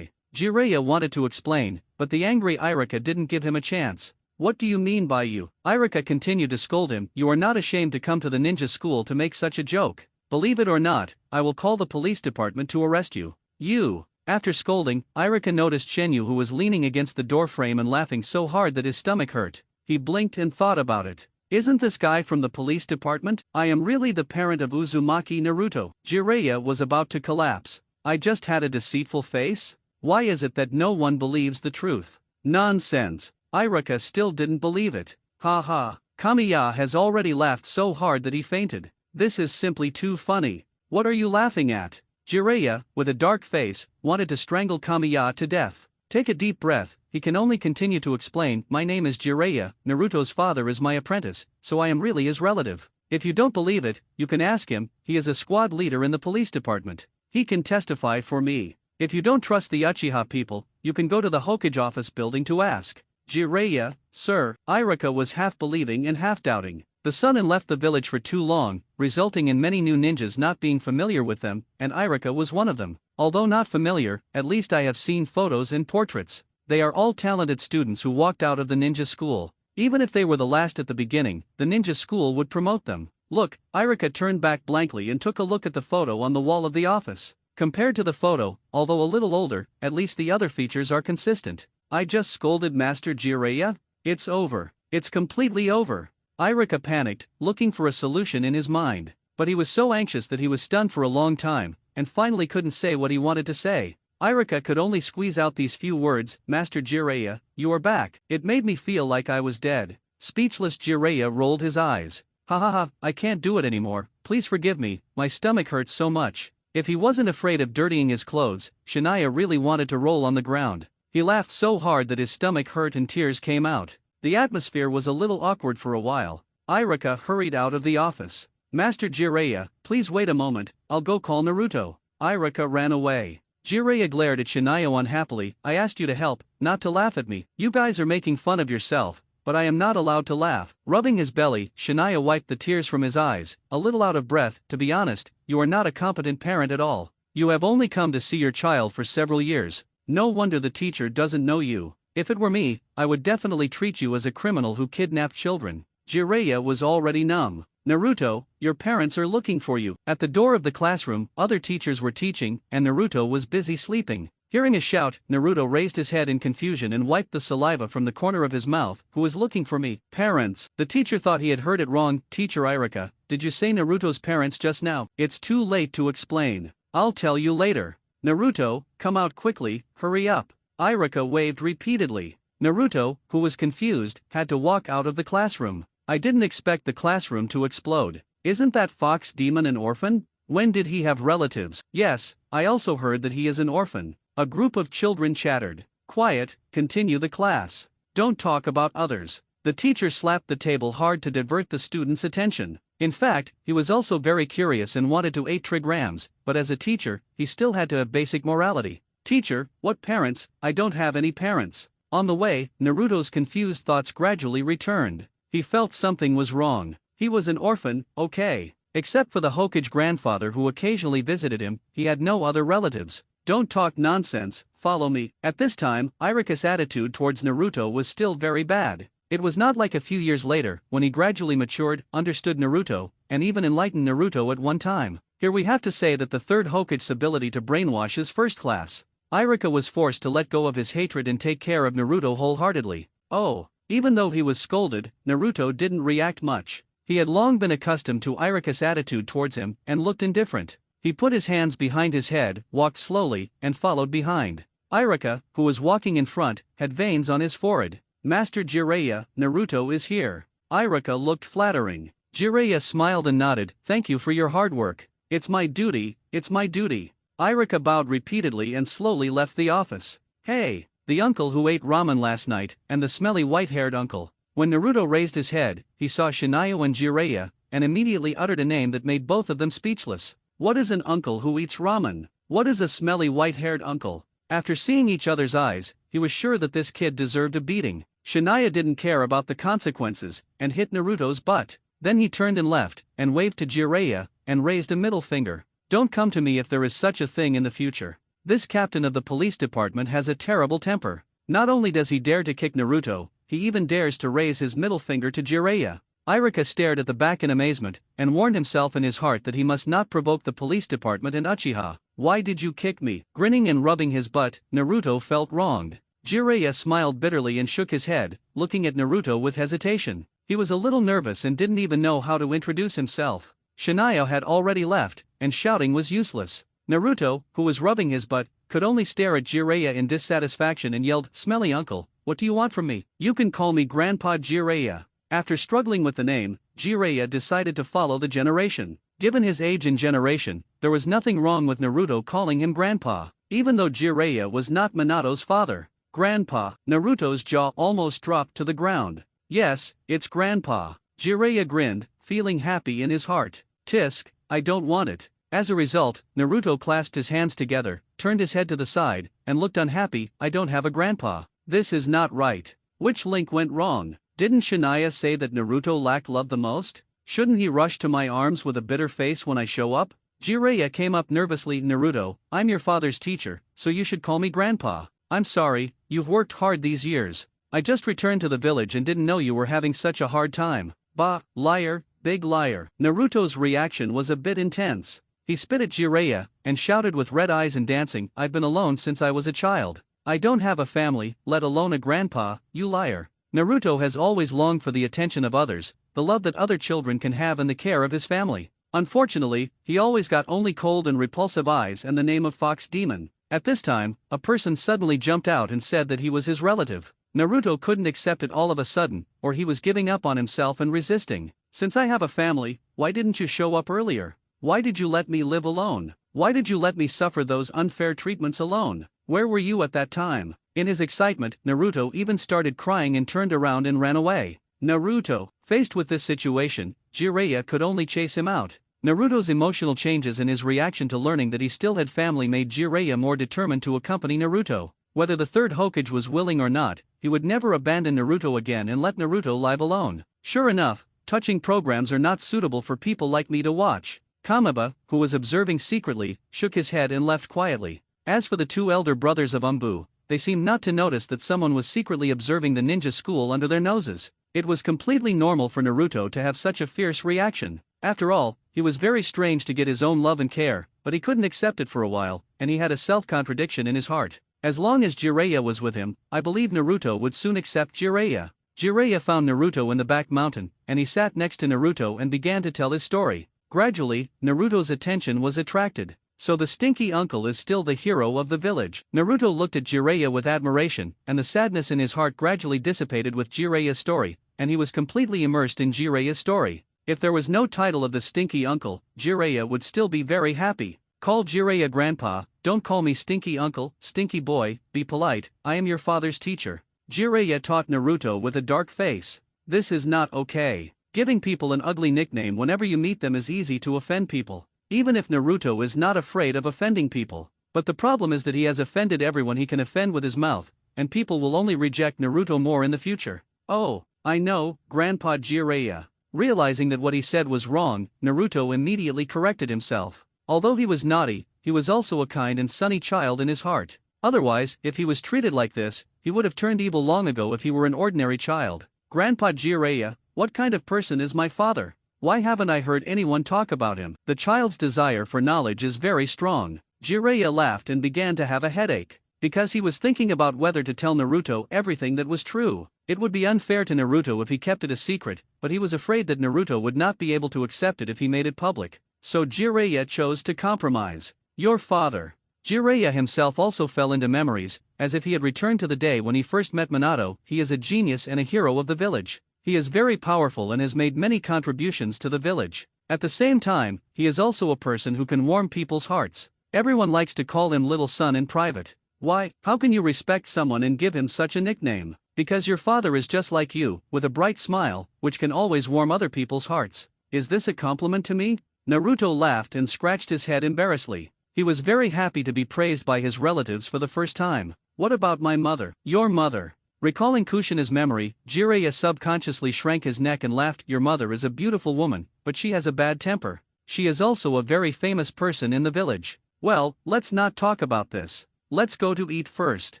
Jiraiya wanted to explain, but the angry Irika didn't give him a chance. What do you mean by you? Irika continued to scold him. You are not ashamed to come to the ninja school to make such a joke. Believe it or not, I will call the police department to arrest you. You. After scolding, Irika noticed Shenyu, who was leaning against the doorframe and laughing so hard that his stomach hurt. He blinked and thought about it. Isn't this guy from the police department? I am really the parent of Uzumaki Naruto. Jiraiya was about to collapse. I just had a deceitful face? Why is it that no one believes the truth? Nonsense. Irika still didn't believe it. Ha ha. Kamiya has already laughed so hard that he fainted. This is simply too funny. What are you laughing at? Jiraiya, with a dark face, wanted to strangle Kamiya to death. Take a deep breath, he can only continue to explain, my name is Jiraiya, Naruto's father is my apprentice, so I am really his relative. If you don't believe it, you can ask him, he is a squad leader in the police department. He can testify for me. If you don't trust the Uchiha people, you can go to the Hokage office building to ask. Jiraiya, sir, Iruka was half believing and half doubting. The Sunin left the village for too long, resulting in many new ninjas not being familiar with them, and Iruka was one of them. Although not familiar, at least I have seen photos and portraits. They are all talented students who walked out of the ninja school. Even if they were the last at the beginning, the ninja school would promote them. Look, Iruka turned back blankly and took a look at the photo on the wall of the office. Compared to the photo, although a little older, at least the other features are consistent. I just scolded Master Jiraiya? It's over. It's completely over. Iruka panicked, looking for a solution in his mind. But he was so anxious that he was stunned for a long time, and finally couldn't say what he wanted to say. Iruka could only squeeze out these few words, Master Jiraiya, you are back. It made me feel like I was dead. Speechless Jiraiya rolled his eyes. Ha ha ha, I can't do it anymore, please forgive me, my stomach hurts so much. If he wasn't afraid of dirtying his clothes, Shania really wanted to roll on the ground. He laughed so hard that his stomach hurt and tears came out. The atmosphere was a little awkward for a while. Iruka hurried out of the office. Master Jiraiya, please wait a moment, I'll go call Naruto. Iruka ran away. Jiraiya glared at Shinayo unhappily, I asked you to help, not to laugh at me. You guys are making fun of yourself, but I am not allowed to laugh. Rubbing his belly, Shinayo wiped the tears from his eyes, a little out of breath. To be honest, you are not a competent parent at all. You have only come to see your child for several years. No wonder the teacher doesn't know you. If it were me, I would definitely treat you as a criminal who kidnapped children. Jiraiya was already numb. Naruto, your parents are looking for you. At the door of the classroom, other teachers were teaching, and Naruto was busy sleeping. Hearing a shout, Naruto raised his head in confusion and wiped the saliva from the corner of his mouth. Who is looking for me? Parents. The teacher thought he had heard it wrong. Teacher Iruka, did you say Naruto's parents just now? It's too late to explain. I'll tell you later. Naruto, come out quickly, hurry up. Iruka waved repeatedly. Naruto, who was confused, had to walk out of the classroom. I didn't expect the classroom to explode. Isn't that fox demon an orphan? When did he have relatives? Yes, I also heard that he is an orphan. A group of children chattered. Quiet, continue the class. Don't talk about others. The teacher slapped the table hard to divert the students' attention. In fact, he was also very curious and wanted to 8 trigrams, but as a teacher, he still had to have basic morality. Teacher, what parents? I don't have any parents. On the way, Naruto's confused thoughts gradually returned. He felt something was wrong. He was an orphan, okay. Except for the Hokage grandfather who occasionally visited him, he had no other relatives. Don't talk nonsense, follow me. At this time, Iruka's attitude towards Naruto was still very bad. It was not like a few years later, when he gradually matured, understood Naruto, and even enlightened Naruto at one time. Here we have to say that the third Hokage's ability to brainwash is first class. Iruka was forced to let go of his hatred and take care of Naruto wholeheartedly. Oh, even though he was scolded, Naruto didn't react much. He had long been accustomed to Iruka's attitude towards him, and looked indifferent. He put his hands behind his head, walked slowly, and followed behind. Iruka, who was walking in front, had veins on his forehead. Master Jiraiya, Naruto is here. Iruka looked flattering. Jiraiya smiled and nodded, thank you for your hard work. It's my duty, it's my duty. Iruka bowed repeatedly and slowly left the office. Hey, the uncle who ate ramen last night, and the smelly white-haired uncle. When Naruto raised his head, he saw Shinayo and Jiraiya, and immediately uttered a name that made both of them speechless. What is an uncle who eats ramen? What is a smelly white-haired uncle? After seeing each other's eyes, he was sure that this kid deserved a beating. Shania didn't care about the consequences, and hit Naruto's butt. Then he turned and left, and waved to Jiraiya, and raised a middle finger. Don't come to me if there is such a thing in the future. This captain of the police department has a terrible temper. Not only does he dare to kick Naruto, he even dares to raise his middle finger to Jiraiya. Iruka stared at the back in amazement, and warned himself in his heart that he must not provoke the police department and Uchiha. Why did you kick me? Grinning and rubbing his butt, Naruto felt wronged. Jiraiya smiled bitterly and shook his head, looking at Naruto with hesitation. He was a little nervous and didn't even know how to introduce himself. Shinayo had already left, and shouting was useless. Naruto, who was rubbing his butt, could only stare at Jiraiya in dissatisfaction and yelled, "Smelly uncle, what do you want from me? You can call me Grandpa Jiraiya." After struggling with the name, Jiraiya decided to follow the generation. Given his age and generation, there was nothing wrong with Naruto calling him grandpa, even though Jiraiya was not Minato's father. Grandpa, Naruto's jaw almost dropped to the ground. Yes, it's grandpa. Jiraiya grinned, feeling happy in his heart. Tisk, I don't want it. As a result, Naruto clasped his hands together, turned his head to the side, and looked unhappy. I don't have a grandpa. This is not right. Which link went wrong? Didn't Shania say that Naruto lacked love the most? Shouldn't he rush to my arms with a bitter face when I show up? Jiraiya came up nervously. Naruto, I'm your father's teacher, so you should call me grandpa. I'm sorry, you've worked hard these years. I just returned to the village and didn't know you were having such a hard time. Bah, liar, big liar. Naruto's reaction was a bit intense. He spit at Jiraiya, and shouted with red eyes and dancing, I've been alone since I was a child. I don't have a family, let alone a grandpa, you liar. Naruto has always longed for the attention of others, the love that other children can have and the care of his family. Unfortunately, he always got only cold and repulsive eyes and the name of Fox Demon. At this time, a person suddenly jumped out and said that he was his relative. Naruto couldn't accept it all of a sudden, or he was giving up on himself and resisting. Since I have a family, why didn't you show up earlier? Why did you let me live alone? Why did you let me suffer those unfair treatments alone? Where were you at that time? In his excitement, Naruto even started crying and turned around and ran away. Naruto, faced with this situation, Jiraiya could only chase him out. Naruto's emotional changes and his reaction to learning that he still had family made Jiraiya more determined to accompany Naruto. Whether the third Hokage was willing or not, he would never abandon Naruto again and let Naruto live alone. Sure enough, touching programs are not suitable for people like me to watch. Kamaba, who was observing secretly, shook his head and left quietly. As for the two elder brothers of Umbu, they seemed not to notice that someone was secretly observing the ninja school under their noses. It was completely normal for Naruto to have such a fierce reaction. After all, he was very strange to get his own love and care, but he couldn't accept it for a while, and he had a self-contradiction in his heart. As long as Jiraiya was with him, I believe Naruto would soon accept Jiraiya. Jiraiya found Naruto in the back mountain, and he sat next to Naruto and began to tell his story. Gradually, Naruto's attention was attracted. So the stinky uncle is still the hero of the village. Naruto looked at Jiraiya with admiration, and the sadness in his heart gradually dissipated with Jiraiya's story, and he was completely immersed in Jiraiya's story. If there was no title of the stinky uncle, Jiraiya would still be very happy. Call Jiraiya grandpa, don't call me stinky uncle, stinky boy, be polite, I am your father's teacher. Jiraiya taught Naruto with a dark face. This is not okay. Giving people an ugly nickname whenever you meet them is easy to offend people. Even if Naruto is not afraid of offending people. But the problem is that he has offended everyone he can offend with his mouth, and people will only reject Naruto more in the future. Oh, I know, Grandpa Jiraiya. Realizing that what he said was wrong, Naruto immediately corrected himself. Although he was naughty, he was also a kind and sunny child in his heart. Otherwise, if he was treated like this, he would have turned evil long ago if he were an ordinary child. Grandpa Jiraiya, what kind of person is my father? Why haven't I heard anyone talk about him? The child's desire for knowledge is very strong. Jiraiya laughed and began to have a headache. Because he was thinking about whether to tell Naruto everything that was true. It would be unfair to Naruto if he kept it a secret, but he was afraid that Naruto would not be able to accept it if he made it public. So Jiraiya chose to compromise. Your father. Jiraiya himself also fell into memories, as if he had returned to the day when he first met Minato. He is a genius and a hero of the village. He is very powerful and has made many contributions to the village. At the same time, he is also a person who can warm people's hearts. Everyone likes to call him little son in private. Why, how can you respect someone and give him such a nickname? Because your father is just like you, with a bright smile, which can always warm other people's hearts. Is this a compliment to me? Naruto laughed and scratched his head embarrassedly. He was very happy to be praised by his relatives for the first time. What about my mother? Your mother. Recalling Kushina's memory, Jiraiya subconsciously shrank his neck and laughed. Your mother is a beautiful woman, but she has a bad temper. She is also a very famous person in the village. Well, let's not talk about this. Let's go to eat first.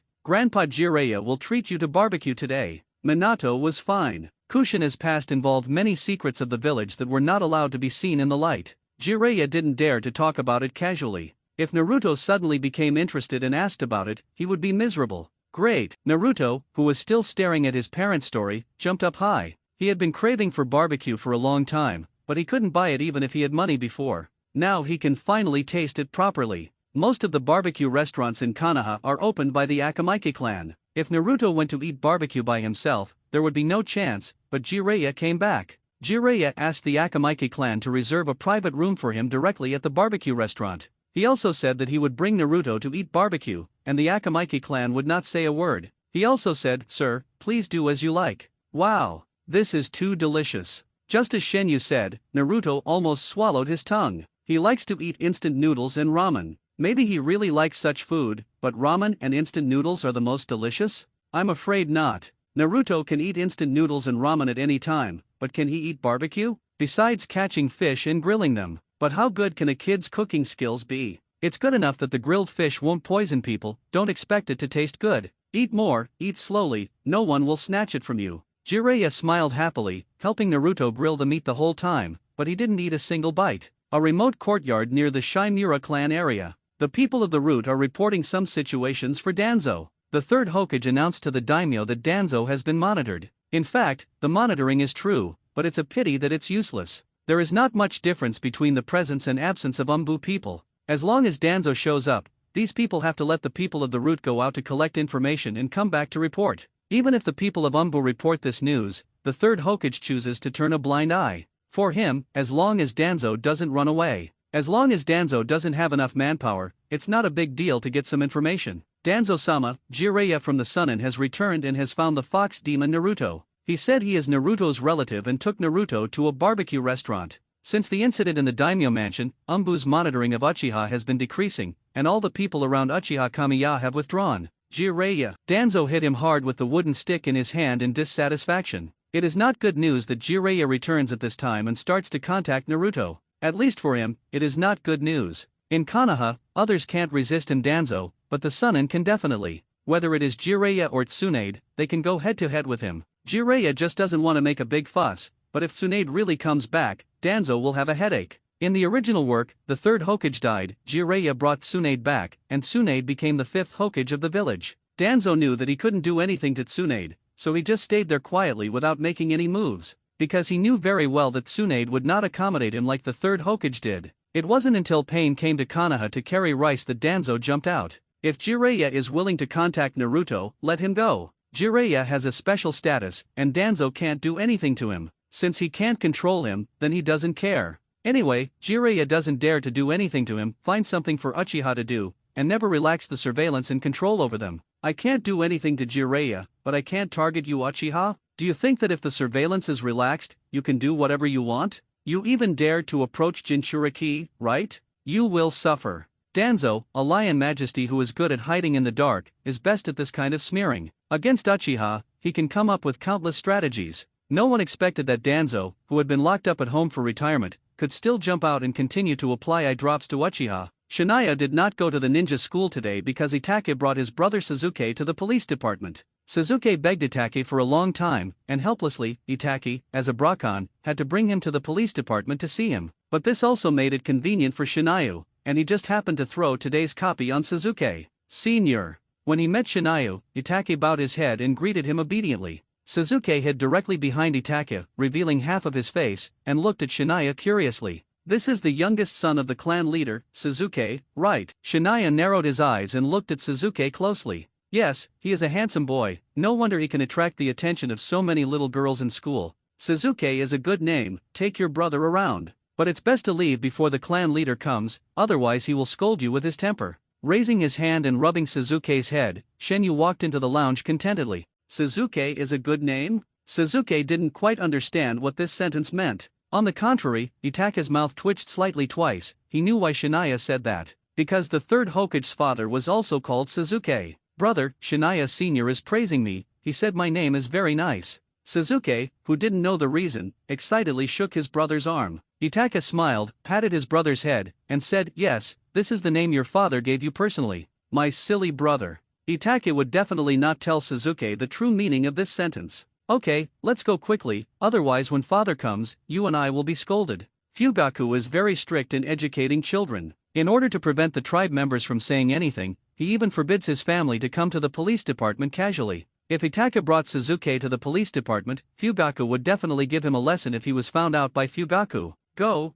Grandpa Jiraiya will treat you to barbecue today. Minato was fine. Kushina's past involved many secrets of the village that were not allowed to be seen in the light. Jiraiya didn't dare to talk about it casually. If Naruto suddenly became interested and asked about it, he would be miserable. Great! Naruto, who was still staring at his parents' story, jumped up high. He had been craving for barbecue for a long time, but he couldn't buy it even if he had money before. Now he can finally taste it properly. Most of the barbecue restaurants in Konoha are opened by the Akamike clan. If Naruto went to eat barbecue by himself, there would be no chance, but Jiraiya came back. Jiraiya asked the Akamike clan to reserve a private room for him directly at the barbecue restaurant. He also said that he would bring Naruto to eat barbecue, and the Akamike clan would not say a word. He also said, "Sir, please do as you like." Wow, this is too delicious. Just as Shenyu said, Naruto almost swallowed his tongue. He likes to eat instant noodles and ramen. Maybe he really likes such food, but ramen and instant noodles are the most delicious? I'm afraid not. Naruto can eat instant noodles and ramen at any time, but can he eat barbecue? Besides catching fish and grilling them. But how good can a kid's cooking skills be? It's good enough that the grilled fish won't poison people, don't expect it to taste good. Eat more, eat slowly, no one will snatch it from you. Jiraiya smiled happily, helping Naruto grill the meat the whole time, but he didn't eat a single bite. A remote courtyard near the Shimura clan area. The people of the route are reporting some situations for Danzo. The third Hokage announced to the daimyo that Danzo has been monitored. In fact, the monitoring is true, but it's a pity that it's useless. There is not much difference between the presence and absence of Umbu people. As long as Danzo shows up, these people have to let the people of the route go out to collect information and come back to report. Even if the people of Umbu report this news, the third Hokage chooses to turn a blind eye. For him, as long as Danzo doesn't run away. As long as Danzo doesn't have enough manpower, it's not a big deal to get some information. Danzo-sama, Jiraiya from the Sunin has returned and has found the fox demon Naruto. He said he is Naruto's relative and took Naruto to a barbecue restaurant. Since the incident in the daimyo mansion, Umbu's monitoring of Uchiha has been decreasing, and all the people around Uchiha Kamiya have withdrawn. Jiraiya. Danzo hit him hard with the wooden stick in his hand in dissatisfaction. It is not good news that Jiraiya returns at this time and starts to contact Naruto. At least for him, it is not good news. In Konoha, others can't resist him Danzo, but the Sunin can definitely. Whether it is Jiraiya or Tsunade, they can go head to head with him. Jiraiya just doesn't want to make a big fuss, but if Tsunade really comes back, Danzo will have a headache. In the original work, the third Hokage died, Jiraiya brought Tsunade back, and Tsunade became the fifth Hokage of the village. Danzo knew that he couldn't do anything to Tsunade, so he just stayed there quietly without making any moves. Because he knew very well that Tsunade would not accommodate him like the third Hokage did. It wasn't until Pain came to Konoha to carry rice that Danzo jumped out. If Jiraiya is willing to contact Naruto, let him go. Jiraiya has a special status, and Danzo can't do anything to him. Since he can't control him, then he doesn't care. Anyway, Jiraiya doesn't dare to do anything to him, find something for Uchiha to do, and never relax the surveillance and control over them. I can't do anything to Jiraiya, but I can't target you Uchiha? Do you think that if the surveillance is relaxed, you can do whatever you want? You even dare to approach Jinchuriki, right? You will suffer. Danzo, a lion majesty who is good at hiding in the dark, is best at this kind of smearing. Against Uchiha, he can come up with countless strategies. No one expected that Danzo, who had been locked up at home for retirement, could still jump out and continue to apply eye drops to Uchiha. Shania did not go to the ninja school today because Itachi brought his brother Suzuki to the police department. Suzuki begged Itachi for a long time, and helplessly, Itachi, as a Brakan, had to bring him to the police department to see him. But this also made it convenient for Shinayu, and he just happened to throw today's copy on Suzuki. Senior. When he met Shinayu, Itachi bowed his head and greeted him obediently. Suzuki hid directly behind Itachi, revealing half of his face, and looked at Shinayu curiously. This is the youngest son of the clan leader, Suzuki, right? Shinayu narrowed his eyes and looked at Suzuki closely. Yes, he is a handsome boy, no wonder he can attract the attention of so many little girls in school. Suzuki is a good name, take your brother around. But it's best to leave before the clan leader comes, otherwise he will scold you with his temper. Raising his hand and rubbing Suzuki's head, Shenyu walked into the lounge contentedly. Suzuki is a good name? Suzuki didn't quite understand what this sentence meant. On the contrary, Itachi's mouth twitched slightly twice. He knew why Shania said that. Because the third Hokage's father was also called Suzuki. Brother, Shania Sr. is praising me, he said my name is very nice. Suzuki, who didn't know the reason, excitedly shook his brother's arm. Itachi smiled, patted his brother's head, and said, yes, this is the name your father gave you personally. My silly brother. Itachi would definitely not tell Suzuki the true meaning of this sentence. Okay, let's go quickly, otherwise when father comes, you and I will be scolded. Fugaku is very strict in educating children. In order to prevent the tribe members from saying anything, he even forbids his family to come to the police department casually. If Itachi brought Suzuki to the police department, Fugaku would definitely give him a lesson if he was found out by Fugaku. Go.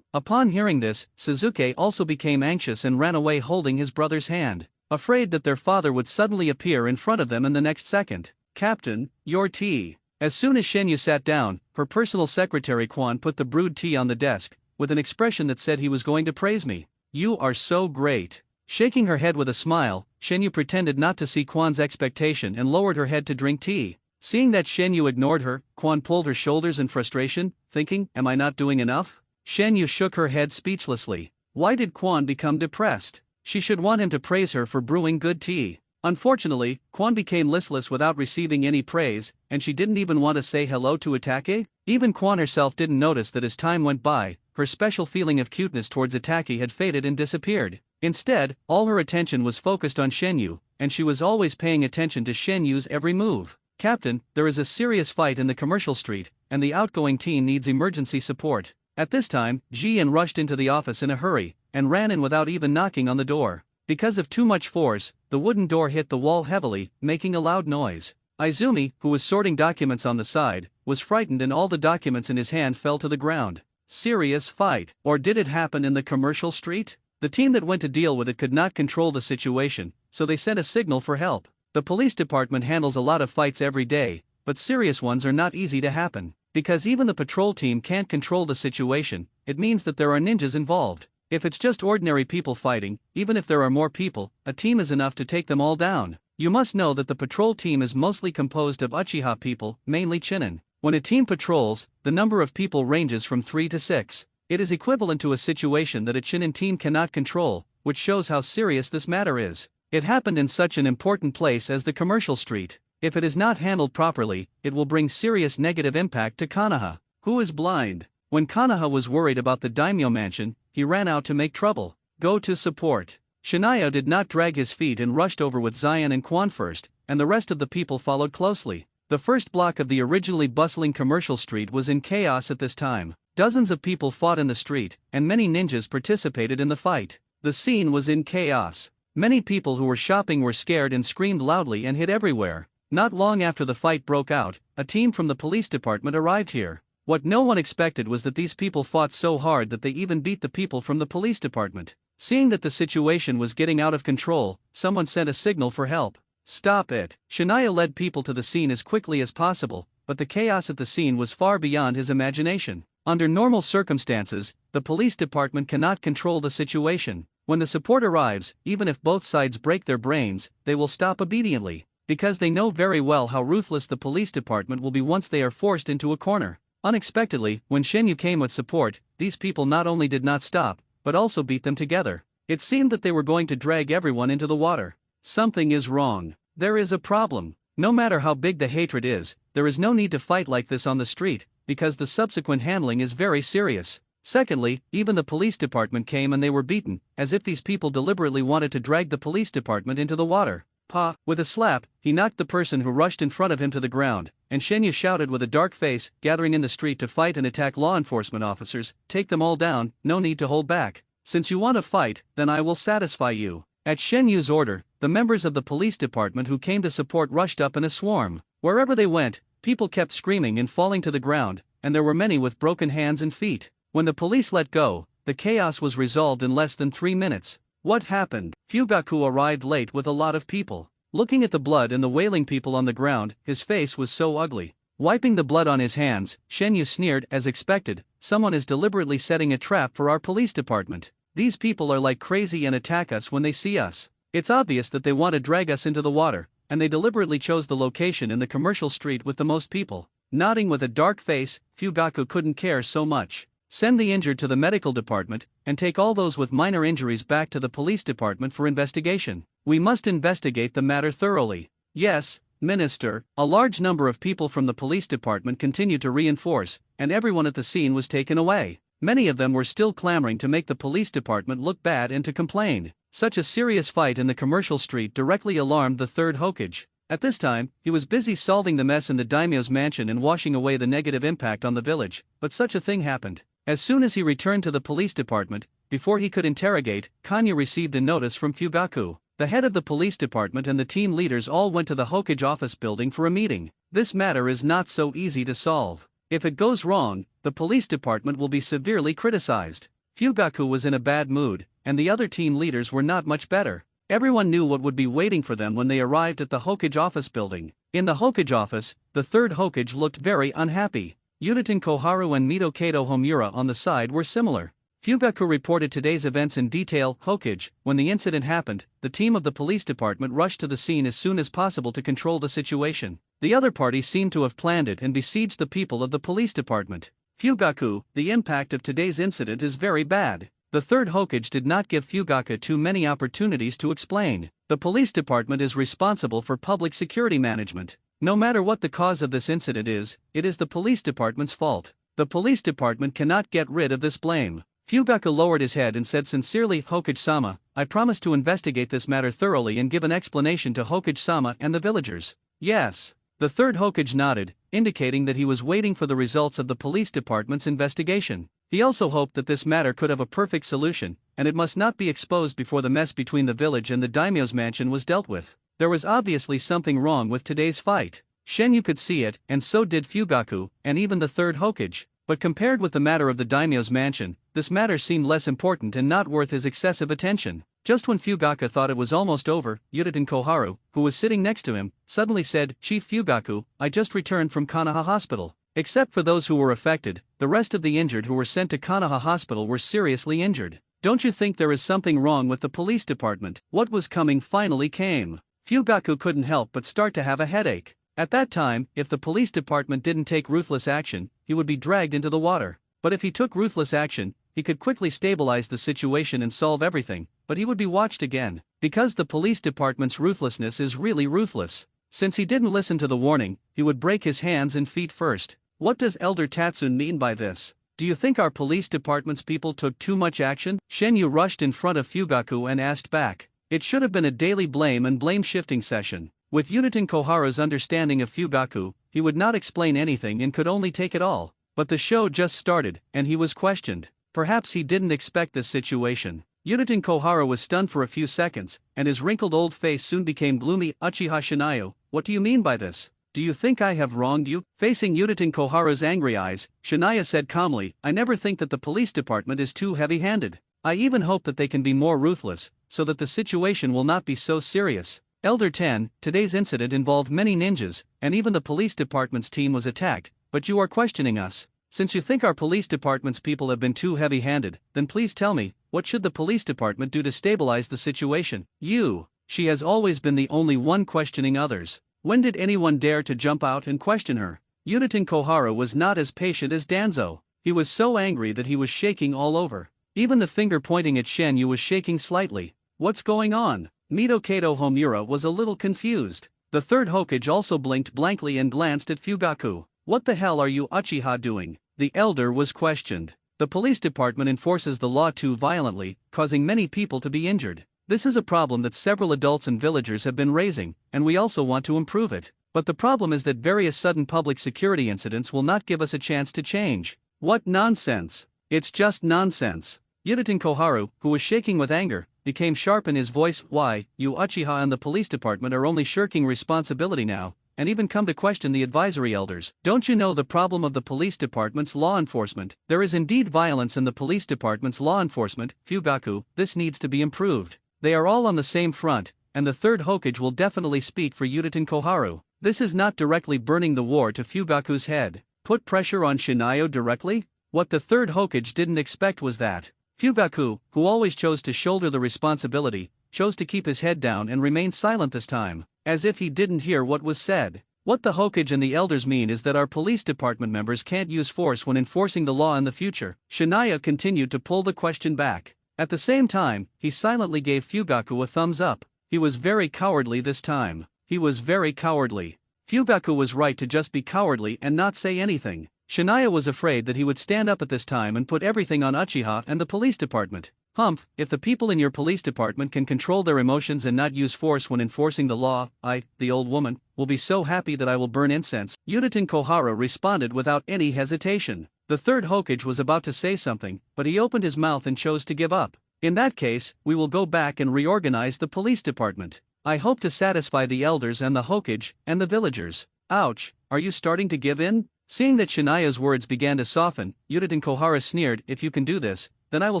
Upon hearing this, Suzuki also became anxious and ran away holding his brother's hand, afraid that their father would suddenly appear in front of them in the next second. Captain, your tea. As soon as Shenyu sat down, her personal secretary Quan put the brewed tea on the desk, with an expression that said he was going to praise me. "You are so great." Shaking her head with a smile, Shenyu pretended not to see Quan's expectation and lowered her head to drink tea. Seeing that Shenyu ignored her, Quan pulled her shoulders in frustration, thinking, "Am I not doing enough?" Shenyu shook her head speechlessly. Why did Quan become depressed? She should want him to praise her for brewing good tea. Unfortunately, Quan became listless without receiving any praise, and she didn't even want to say hello to Itachi. Even Quan herself didn't notice that as time went by, her special feeling of cuteness towards Itachi had faded and disappeared. Instead, all her attention was focused on Shenyu, and she was always paying attention to Shenyu's every move. "Captain, there is a serious fight in the commercial street, and the outgoing team needs emergency support." At this time, Jian rushed into the office in a hurry, and ran in without even knocking on the door. Because of too much force, the wooden door hit the wall heavily, making a loud noise. Izumi, who was sorting documents on the side, was frightened and all the documents in his hand fell to the ground. Serious fight. Or did it happen in the commercial street? The team that went to deal with it could not control the situation, so they sent a signal for help. The police department handles a lot of fights every day, but serious ones are not easy to happen. Because even the patrol team can't control the situation, it means that there are ninjas involved. If it's just ordinary people fighting, even if there are more people, a team is enough to take them all down. You must know that the patrol team is mostly composed of uchiha people, mainly chinin. When a team patrols, the number of people ranges from 3 to 6. It is equivalent to a situation that a chinin team cannot control, which shows how serious this matter is. It happened in such an important place as the commercial street. If it is not handled properly, it will bring serious negative impact to Konoha, who is blind. When Konoha was worried about the daimyo mansion, he ran out to make trouble. Go to support. Shinayo did not drag his feet and rushed over with Zion and Quan first, and the rest of the people followed closely. The first block of the originally bustling commercial street was in chaos at this time. Dozens of people fought in the street, and many ninjas participated in the fight. The scene was in chaos. Many people who were shopping were scared and screamed loudly and hid everywhere. Not long after the fight broke out, a team from the police department arrived here. What no one expected was that these people fought so hard that they even beat the people from the police department. Seeing that the situation was getting out of control, someone sent a signal for help. Stop it. Shania led people to the scene as quickly as possible, but the chaos at the scene was far beyond his imagination. Under normal circumstances, the police department cannot control the situation. When the support arrives, even if both sides break their brains, they will stop obediently, because they know very well how ruthless the police department will be once they are forced into a corner. Unexpectedly, when Shenyu came with support, these people not only did not stop, but also beat them together. It seemed that they were going to drag everyone into the water. Something is wrong. There is a problem. No matter how big the hatred is, there is no need to fight like this on the street, because the subsequent handling is very serious. Secondly, even the police department came and they were beaten, as if these people deliberately wanted to drag the police department into the water. Pa! With a slap, he knocked the person who rushed in front of him to the ground, and Shenyu shouted with a dark face, gathering in the street to fight and attack law enforcement officers, "Take them all down, no need to hold back. Since you want to fight, then I will satisfy you." At Shenyu's order, the members of the police department who came to support rushed up in a swarm. Wherever they went, people kept screaming and falling to the ground, and there were many with broken hands and feet. When the police let go, the chaos was resolved in less than 3 minutes. What happened? Fugaku arrived late with a lot of people. Looking at the blood and the wailing people on the ground, his face was so ugly. Wiping the blood on his hands, Shenyu sneered, as expected, "Someone is deliberately setting a trap for our police department. These people are like crazy and attack us when they see us. It's obvious that they want to drag us into the water, and they deliberately chose the location in the commercial street with the most people." Nodding with a dark face, Fugaku couldn't care so much. "Send the injured to the medical department, and take all those with minor injuries back to the police department for investigation. We must investigate the matter thoroughly." "Yes, Minister." A large number of people from the police department continued to reinforce, and everyone at the scene was taken away. Many of them were still clamoring to make the police department look bad and to complain. Such a serious fight in the commercial street directly alarmed the third Hokage. At this time, he was busy solving the mess in the daimyo's mansion and washing away the negative impact on the village, but such a thing happened. As soon as he returned to the police department, before he could interrogate, Kanya received a notice from Fugaku. The head of the police department and the team leaders all went to the Hokage office building for a meeting. This matter is not so easy to solve. If it goes wrong, the police department will be severely criticized. Fugaku was in a bad mood, and the other team leaders were not much better. Everyone knew what would be waiting for them when they arrived at the Hokage office building. In the Hokage office, the third Hokage looked very unhappy. Yutatin Koharu and Mito Kato Homura on the side were similar. Fugaku reported today's events in detail. Hokage, when the incident happened, the team of the police department rushed to the scene as soon as possible to control the situation. The other party seemed to have planned it and besieged the people of the police department. Fugaku, the impact of today's incident is very bad. The third Hokage did not give Fugaku too many opportunities to explain. The police department is responsible for public security management. No matter what the cause of this incident is, it is the police department's fault. The police department cannot get rid of this blame. Fugaku lowered his head and said sincerely, Hokage-sama, I promise to investigate this matter thoroughly and give an explanation to Hokage-sama and the villagers. Yes. The third Hokage nodded, indicating that he was waiting for the results of the police department's investigation. He also hoped that this matter could have a perfect solution, and it must not be exposed before the mess between the village and the daimyo's mansion was dealt with. There was obviously something wrong with today's fight. Shenyu could see it, and so did Fugaku, and even the third Hokage. But compared with the matter of the daimyo's mansion, this matter seemed less important and not worth his excessive attention. Just when Fugaku thought it was almost over, Yutatin Koharu, who was sitting next to him, suddenly said, Chief Fugaku, I just returned from Konoha Hospital. Except for those who were affected, the rest of the injured who were sent to Konoha Hospital were seriously injured. Don't you think there is something wrong with the police department? What was coming finally came. Fugaku couldn't help but start to have a headache. At that time, if the police department didn't take ruthless action, he would be dragged into the water. But if he took ruthless action, he could quickly stabilize the situation and solve everything, but he would be watched again. Because the police department's ruthlessness is really ruthless. Since he didn't listen to the warning, he would break his hands and feet first. What does Elder Tatsun mean by this? Do you think our police department's people took too much action? Shenyu rushed in front of Fugaku and asked back. It should have been a daily blame and blame-shifting session. With Yutatin Koharu's understanding of Fugaku, he would not explain anything and could only take it all. But the show just started, and he was questioned. Perhaps he didn't expect this situation. Yutatin Koharu was stunned for a few seconds, and his wrinkled old face soon became gloomy. Uchiha Shinayo, what do you mean by this? Do you think I have wronged you? Facing Yutatin Koharu's angry eyes, Shania said calmly, I never think that the police department is too heavy-handed. I even hope that they can be more ruthless, so that the situation will not be so serious. Elder 10, today's incident involved many ninjas, and even the police department's team was attacked, but you are questioning us. Since you think our police department's people have been too heavy-handed, then please tell me, what should the police department do to stabilize the situation? She has always been the only one questioning others. When did anyone dare to jump out and question her? Yutatin Koharu was not as patient as Danzo. He was so angry that he was shaking all over. Even the finger pointing at Shenyu was shaking slightly. What's going on? Mito Kato Homura was a little confused. The third Hokage also blinked blankly and glanced at Fugaku. What the hell are you Uchiha doing? The elder was questioned. The police department enforces the law too violently, causing many people to be injured. This is a problem that several adults and villagers have been raising, and we also want to improve it. But the problem is that various sudden public security incidents will not give us a chance to change. What nonsense! It's just nonsense. Yutatin Koharu, who was shaking with anger, became sharp in his voice. Why, you Uchiha and the police department are only shirking responsibility now, and even come to question the advisory elders. Don't you know the problem of the police department's law enforcement? There is indeed violence in the police department's law enforcement, Fugaku, this needs to be improved. They are all on the same front, and the third Hokage will definitely speak for Yutatin Koharu. This is not directly burning the war to Fugaku's head. Put pressure on Shinayo directly? What the third Hokage didn't expect was that Fugaku, who always chose to shoulder the responsibility, chose to keep his head down and remain silent this time, as if he didn't hear what was said. What the Hokage and the elders mean is that our police department members can't use force when enforcing the law in the future. Shania continued to pull the question back. At the same time, he silently gave Fugaku a thumbs up. He was very cowardly this time. He was very cowardly. Fugaku was right to just be cowardly and not say anything. Shania was afraid that he would stand up at this time and put everything on Uchiha and the police department. Humph, if the people in your police department can control their emotions and not use force when enforcing the law, I, the old woman, will be so happy that I will burn incense. Yutatin Koharu responded without any hesitation. The third Hokage was about to say something, but he opened his mouth and chose to give up. In that case, we will go back and reorganize the police department. I hope to satisfy the elders and the Hokage, and the villagers. Ouch, are you starting to give in? Seeing that Shania's words began to soften, Yutatin Koharu sneered, if you can do this, then I will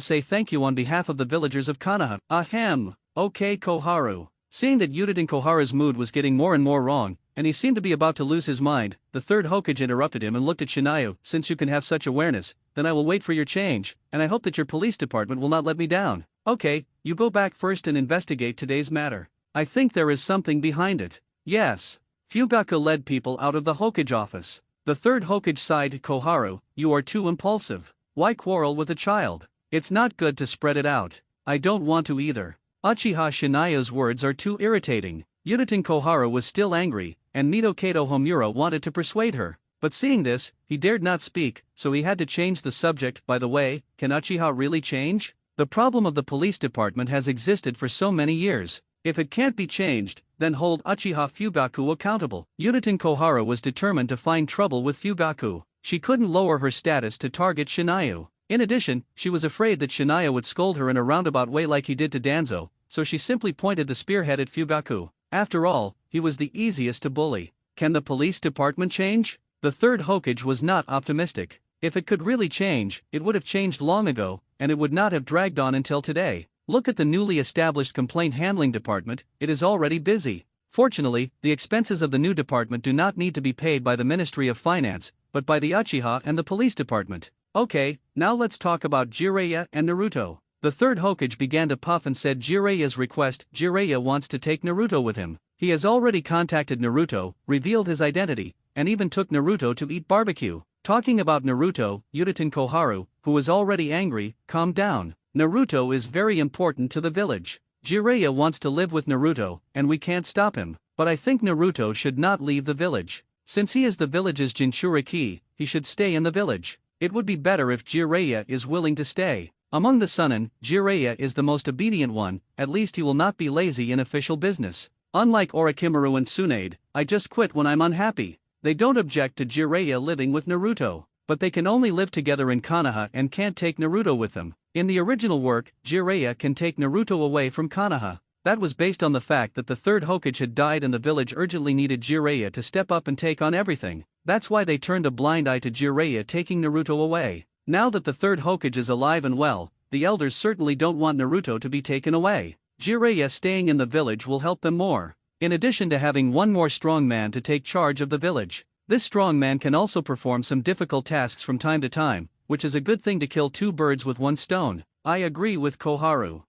say thank you on behalf of the villagers of Konoha. Ahem. Okay, Koharu. Seeing that Yudin Koharu's mood was getting more and more wrong, and he seemed to be about to lose his mind, the third Hokage interrupted him and looked at Shinayu. Since you can have such awareness, then I will wait for your change, and I hope that your police department will not let me down. Okay, you go back first and investigate today's matter. I think there is something behind it. Yes. Fugaku led people out of the Hokage office. The third Hokage sighed. Koharu, you are too impulsive. Why quarrel with a child? It's not good to spread it out. I don't want to either. Uchiha Shinayu's words are too irritating. Yudin Koharu was still angry, and Kato Homura wanted to persuade her. But seeing this, he dared not speak, so he had to change the subject. By the way, can Uchiha really change? The problem of the police department has existed for so many years. If it can't be changed, then hold Uchiha Fugaku accountable. Yudin Koharu was determined to find trouble with Fugaku. She couldn't lower her status to target Shinayu. In addition, she was afraid that Shinayu would scold her in a roundabout way like he did to Danzo, so she simply pointed the spearhead at Fugaku. After all, he was the easiest to bully. Can the police department change? The third Hokage was not optimistic. If it could really change, it would have changed long ago, and it would not have dragged on until today. Look at the newly established complaint handling department, it is already busy. Fortunately, the expenses of the new department do not need to be paid by the Ministry of Finance, but by the Uchiha and the police department. Okay, now let's talk about Jiraiya and Naruto. The third Hokage began to puff and said Jiraiya's request. Jiraiya wants to take Naruto with him. He has already contacted Naruto, revealed his identity, and even took Naruto to eat barbecue. Talking about Naruto, Yudin Koharu, who was already angry, calmed down. Naruto is very important to the village. Jiraiya wants to live with Naruto, and we can't stop him. But I think Naruto should not leave the village. Since he is the village's Jinchuriki, he should stay in the village. It would be better if Jiraiya is willing to stay. Among the Sannin, Jiraiya is the most obedient one, at least he will not be lazy in official business. Unlike Orochimaru and Tsunade, I just quit when I'm unhappy. They don't object to Jiraiya living with Naruto, but they can only live together in Konoha and can't take Naruto with them. In the original work, Jiraiya can take Naruto away from Konoha. That was based on the fact that the third Hokage had died and the village urgently needed Jiraiya to step up and take on everything. That's why they turned a blind eye to Jiraiya taking Naruto away. Now that the third Hokage is alive and well, the elders certainly don't want Naruto to be taken away. Jiraiya staying in the village will help them more. In addition to having one more strong man to take charge of the village, this strong man can also perform some difficult tasks from time to time, which is a good thing to kill two birds with one stone. I agree with Koharu.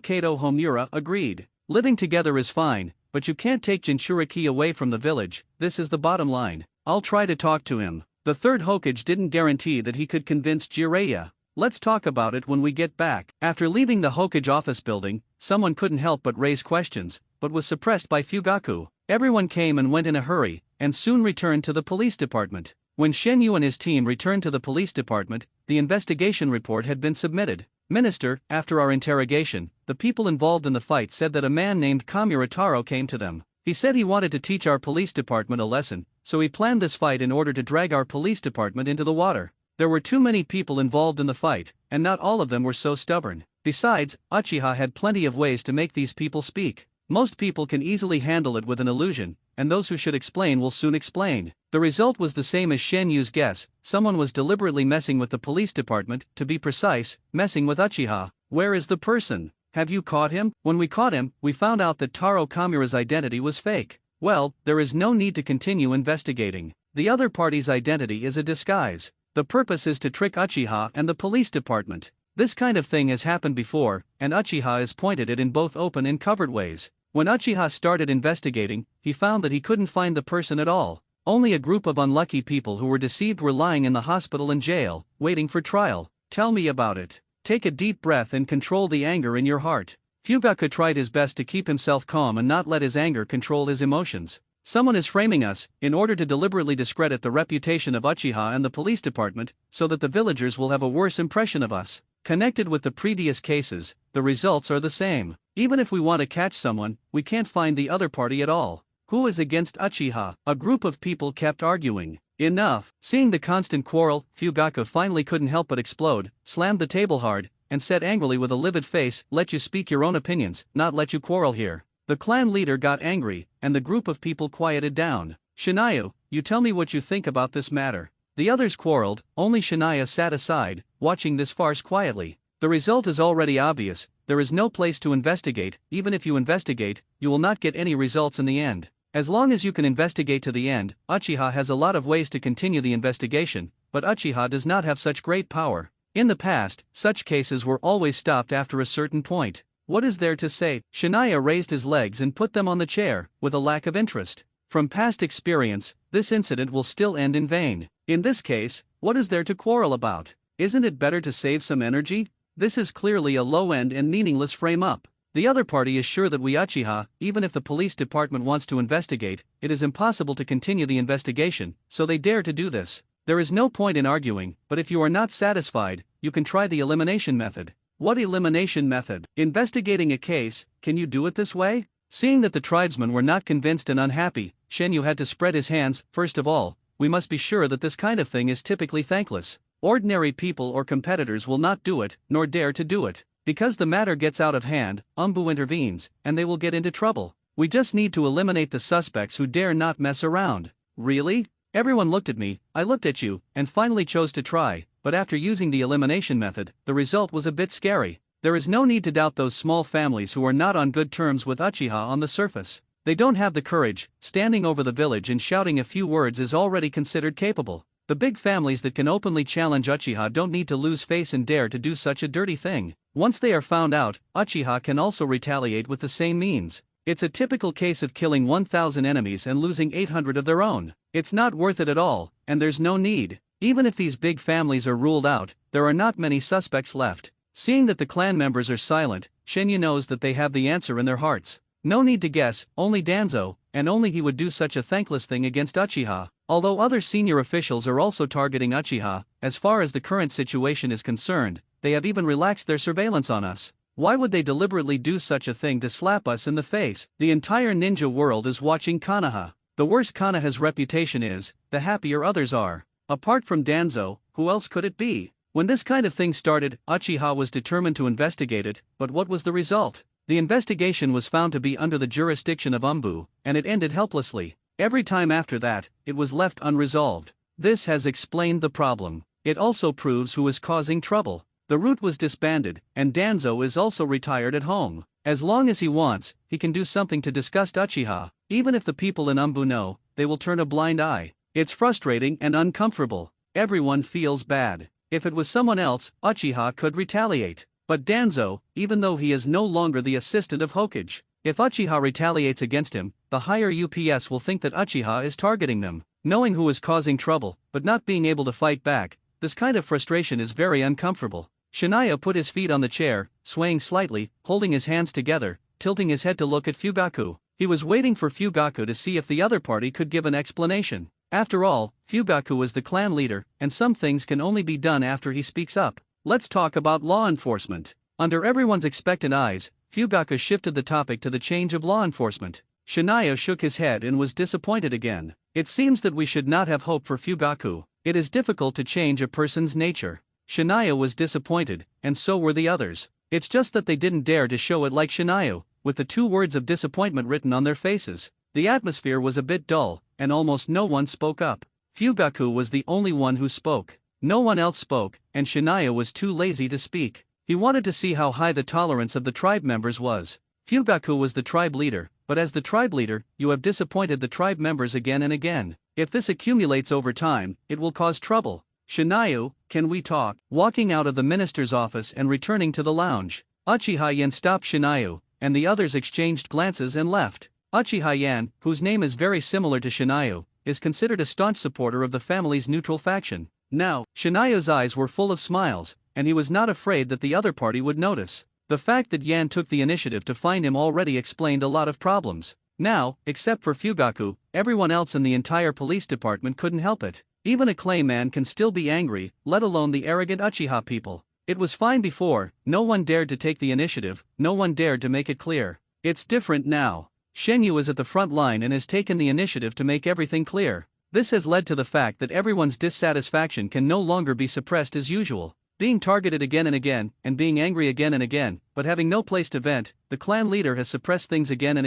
Kato Homura agreed. Living together is fine, but you can't take Jinchuriki away from the village, this is the bottom line. I'll try to talk to him. The third Hokage didn't guarantee that he could convince Jiraiya. Let's talk about it when we get back. After leaving the Hokage office building, someone couldn't help but raise questions, but was suppressed by Fugaku. Everyone came and went in a hurry, and soon returned to the police department. When Shenyu and his team returned to the police department, the investigation report had been submitted. Minister, after our interrogation, the people involved in the fight said that a man named Kamura Taro came to them. He said he wanted to teach our police department a lesson, so he planned this fight in order to drag our police department into the water. There were too many people involved in the fight, and not all of them were so stubborn. Besides, Uchiha had plenty of ways to make these people speak. Most people can easily handle it with an illusion, and those who should explain will soon explain. The result was the same as Shenyu's guess. Someone was deliberately messing with the police department, to be precise, messing with Uchiha. Where is the person? Have you caught him? When we caught him, we found out that Taro Kamura's identity was fake. Well, there is no need to continue investigating. The other party's identity is a disguise. The purpose is to trick Uchiha and the police department. This kind of thing has happened before, and Uchiha has pointed it in both open and covered ways. When Uchiha started investigating, he found that he couldn't find the person at all. Only a group of unlucky people who were deceived were lying in the hospital and jail, waiting for trial. Tell me about it. Take a deep breath and control the anger in your heart. Fugaku tried his best to keep himself calm and not let his anger control his emotions. Someone is framing us, in order to deliberately discredit the reputation of Uchiha and the police department, so that the villagers will have a worse impression of us. Connected with the previous cases, the results are the same. Even if we want to catch someone, we can't find the other party at all. Who is against Uchiha? A group of people kept arguing. Enough. Seeing the constant quarrel, Fugaku finally couldn't help but explode, slammed the table hard, and said angrily with a livid face, "Let you speak your own opinions, not let you quarrel here." The clan leader got angry, and the group of people quieted down. Shinayu, you tell me what you think about this matter. The others quarreled, only Shania sat aside, watching this farce quietly. The result is already obvious, there is no place to investigate. Even if you investigate, you will not get any results in the end. As long as you can investigate to the end, Uchiha has a lot of ways to continue the investigation, but Uchiha does not have such great power. In the past, such cases were always stopped after a certain point. What is there to say? Shania raised his legs and put them on the chair, with a lack of interest. From past experience, this incident will still end in vain. In this case, what is there to quarrel about? Isn't it better to save some energy? This is clearly a low-end and meaningless frame-up. The other party is sure that we Uchiha, even if the police department wants to investigate, it is impossible to continue the investigation, so they dare to do this. There is no point in arguing, but if you are not satisfied, you can try the elimination method. What elimination method? Investigating a case, can you do it this way? Seeing that the tribesmen were not convinced and unhappy, Shenyu had to spread his hands. First of all, we must be sure that this kind of thing is typically thankless. Ordinary people or competitors will not do it, nor dare to do it. Because the matter gets out of hand, Umbu intervenes, and they will get into trouble. We just need to eliminate the suspects who dare not mess around. Really? Everyone looked at me, I looked at you, and finally chose to try, but after using the elimination method, the result was a bit scary. There is no need to doubt those small families who are not on good terms with Uchiha on the surface. They don't have the courage. Standing over the village and shouting a few words is already considered capable. The big families that can openly challenge Uchiha don't need to lose face and dare to do such a dirty thing. Once they are found out, Uchiha can also retaliate with the same means. It's a typical case of killing 1,000 enemies and losing 800 of their own. It's not worth it at all, and there's no need. Even if these big families are ruled out, there are not many suspects left. Seeing that the clan members are silent, Shenyu knows that they have the answer in their hearts. No need to guess, only Danzo, and only he would do such a thankless thing against Uchiha. Although other senior officials are also targeting Uchiha, as far as the current situation is concerned, they have even relaxed their surveillance on us. Why would they deliberately do such a thing to slap us in the face? The entire ninja world is watching Konoha. The worse Konoha's reputation is, the happier others are. Apart from Danzo, who else could it be? When this kind of thing started, Uchiha was determined to investigate it, but what was the result? The investigation was found to be under the jurisdiction of Umbu, and it ended helplessly. Every time after that, it was left unresolved. This has explained the problem. It also proves who is causing trouble. The route was disbanded, and Danzo is also retired at home. As long as he wants, he can do something to disgust Uchiha. Even if the people in Umbu know, they will turn a blind eye. It's frustrating and uncomfortable. Everyone feels bad. If it was someone else, Uchiha could retaliate. But Danzo, even though he is no longer the assistant of Hokage, if Uchiha retaliates against him, the higher UPS will think that Uchiha is targeting them. Knowing who is causing trouble, but not being able to fight back, this kind of frustration is very uncomfortable. Shania put his feet on the chair, swaying slightly, holding his hands together, tilting his head to look at Fugaku. He was waiting for Fugaku to see if the other party could give an explanation. After all, Fugaku is the clan leader, and some things can only be done after he speaks up. Let's talk about law enforcement. Under everyone's expectant eyes, Fugaku shifted the topic to the change of law enforcement. Shania shook his head and was disappointed again. It seems that we should not have hope for Fugaku. It is difficult to change a person's nature. Shania was disappointed, and so were the others. It's just that they didn't dare to show it like Shania, with the 2 words of disappointment written on their faces. The atmosphere was a bit dull, and almost no one spoke up. Fugaku was the only one who spoke. No one else spoke, and Shania was too lazy to speak. He wanted to see how high the tolerance of the tribe members was. Fugaku was the tribe leader, but as the tribe leader, you have disappointed the tribe members again and again. If this accumulates over time, it will cause trouble. Shania, can we talk? Walking out of the minister's office and returning to the lounge, Uchiha Yen stopped Shania, and the others exchanged glances and left. Uchiha Yen, whose name is very similar to Shania, is considered a staunch supporter of the family's neutral faction. Now, Shania's eyes were full of smiles, and he was not afraid that the other party would notice. The fact that Yan took the initiative to find him already explained a lot of problems. Now, except for Fugaku, everyone else in the entire police department couldn't help it. Even a clay man can still be angry, let alone the arrogant Uchiha people. It was fine before, no one dared to take the initiative, no one dared to make it clear. It's different now. Shenyu is at the front line and has taken the initiative to make everything clear. This has led to the fact that everyone's dissatisfaction can no longer be suppressed as usual. Being targeted again and being angry again and again, but having no place to vent, the clan leader has suppressed things again,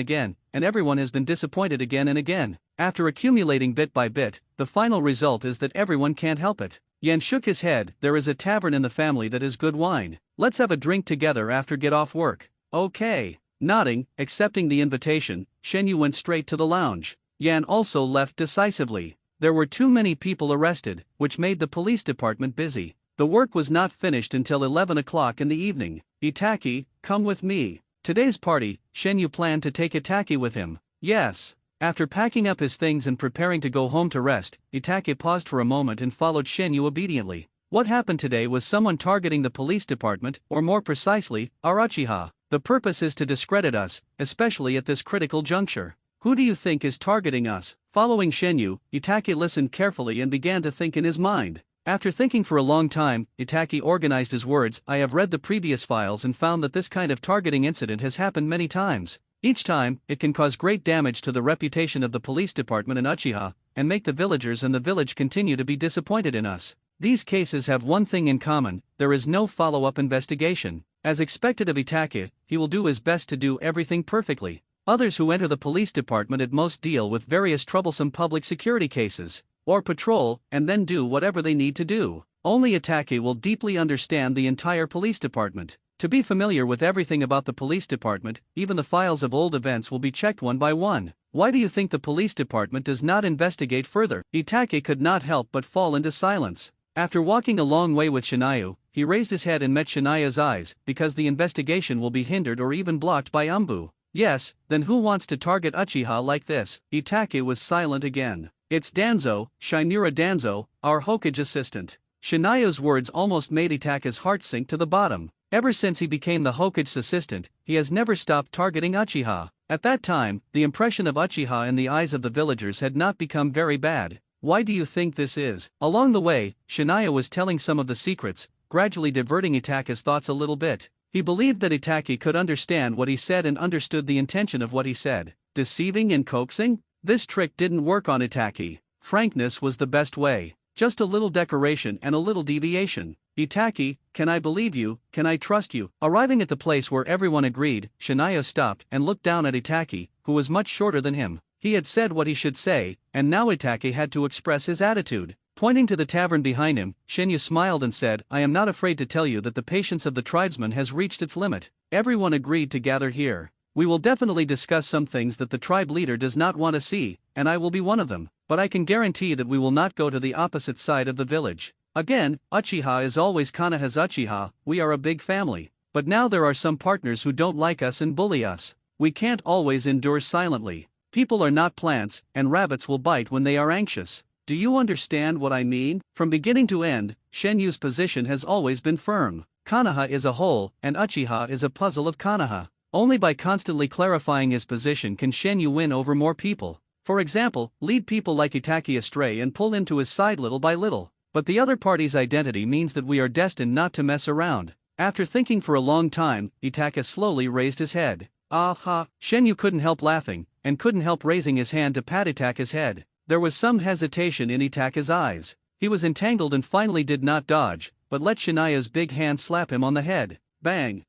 and everyone has been disappointed again and again. After accumulating bit by bit, the final result is that everyone can't help it. Yan shook his head. There is a tavern in the family that has good wine. Let's have a drink together after get off work. Okay. Nodding, accepting the invitation, Shen Yu went straight to the lounge. Yan also left decisively. There were too many people arrested, which made the police department busy. The work was not finished until 11 o'clock in the evening. Itachi, come with me. Today's party, Shen Yu planned to take Itachi with him. Yes. After packing up his things and preparing to go home to rest, Itachi paused for a moment and followed Shen Yu obediently. What happened today was someone targeting the police department, or more precisely, our uchiha. The purpose is to discredit us, especially at this critical juncture. Who do you think is targeting us? Following Shen Yu, Itachi listened carefully and began to think in his mind. After thinking for a long time, Itachi organized his words. I have read the previous files and found that this kind of targeting incident has happened many times. Each time, it can cause great damage to the reputation of the police department and uchiha, and make the villagers and the village continue to be disappointed in us. These cases have one thing in common: there is no follow-up investigation. As expected of Itachi, he will do his best to do everything perfectly. Others who enter the police department at most deal with various troublesome public security cases, or patrol, and then do whatever they need to do. Only Itachi will deeply understand the entire police department. To be familiar with everything about the police department, even the files of old events will be checked one by one. Why do you think the police department does not investigate further? Itachi could not help but fall into silence. After walking a long way with Shinayu, he raised his head and met Shinayu's eyes. Because the investigation will be hindered or even blocked by Umbu. Yes, then who wants to target Uchiha like this? Itachi was silent again. It's Danzo, Shinura Danzo, our Hokage assistant. Shinayu's words almost made Itachi's heart sink to the bottom. Ever since he became the Hokage's assistant, he has never stopped targeting Uchiha. At that time, the impression of Uchiha in the eyes of the villagers had not become very bad. Why do you think this is? Along the way, Shinayu was telling some of the secrets, gradually diverting Itachi's thoughts a little bit. He believed that Itachi could understand what he said and understood the intention of what he said. Deceiving and coaxing? This trick didn't work on Itachi. Frankness was the best way. Just a little decoration and a little deviation. Itachi, can I believe you? Can I trust you? Arriving at the place where everyone agreed, Shinayu stopped and looked down at Itachi, who was much shorter than him. He had said what he should say, and now Itachi had to express his attitude. Pointing to the tavern behind him, Shinyu smiled and said, I am not afraid to tell you that the patience of the tribesmen has reached its limit. Everyone agreed to gather here. We will definitely discuss some things that the tribe leader does not want to see, and I will be one of them, but I can guarantee that we will not go to the opposite side of the village. Again, Uchiha is always Konoha's Uchiha. We are a big family, but now there are some partners who don't like us and bully us. We can't always endure silently. People are not plants, and rabbits will bite when they are anxious. Do you understand what I mean? From beginning to end, Shenyu's position has always been firm. Konoha is a whole, and Uchiha is a puzzle of Konoha. Only by constantly clarifying his position can Shenyu win over more people. For example, lead people like Itachi astray and pull him to his side little by little. But the other party's identity means that we are destined not to mess around. After thinking for a long time, Itachi slowly raised his head. Aha! Shenyu couldn't help laughing, and couldn't help raising his hand to pat Itachi's head. There was some hesitation in Itachi's eyes. He was entangled and finally did not dodge, but let Shinaya's big hand slap him on the head. Bang!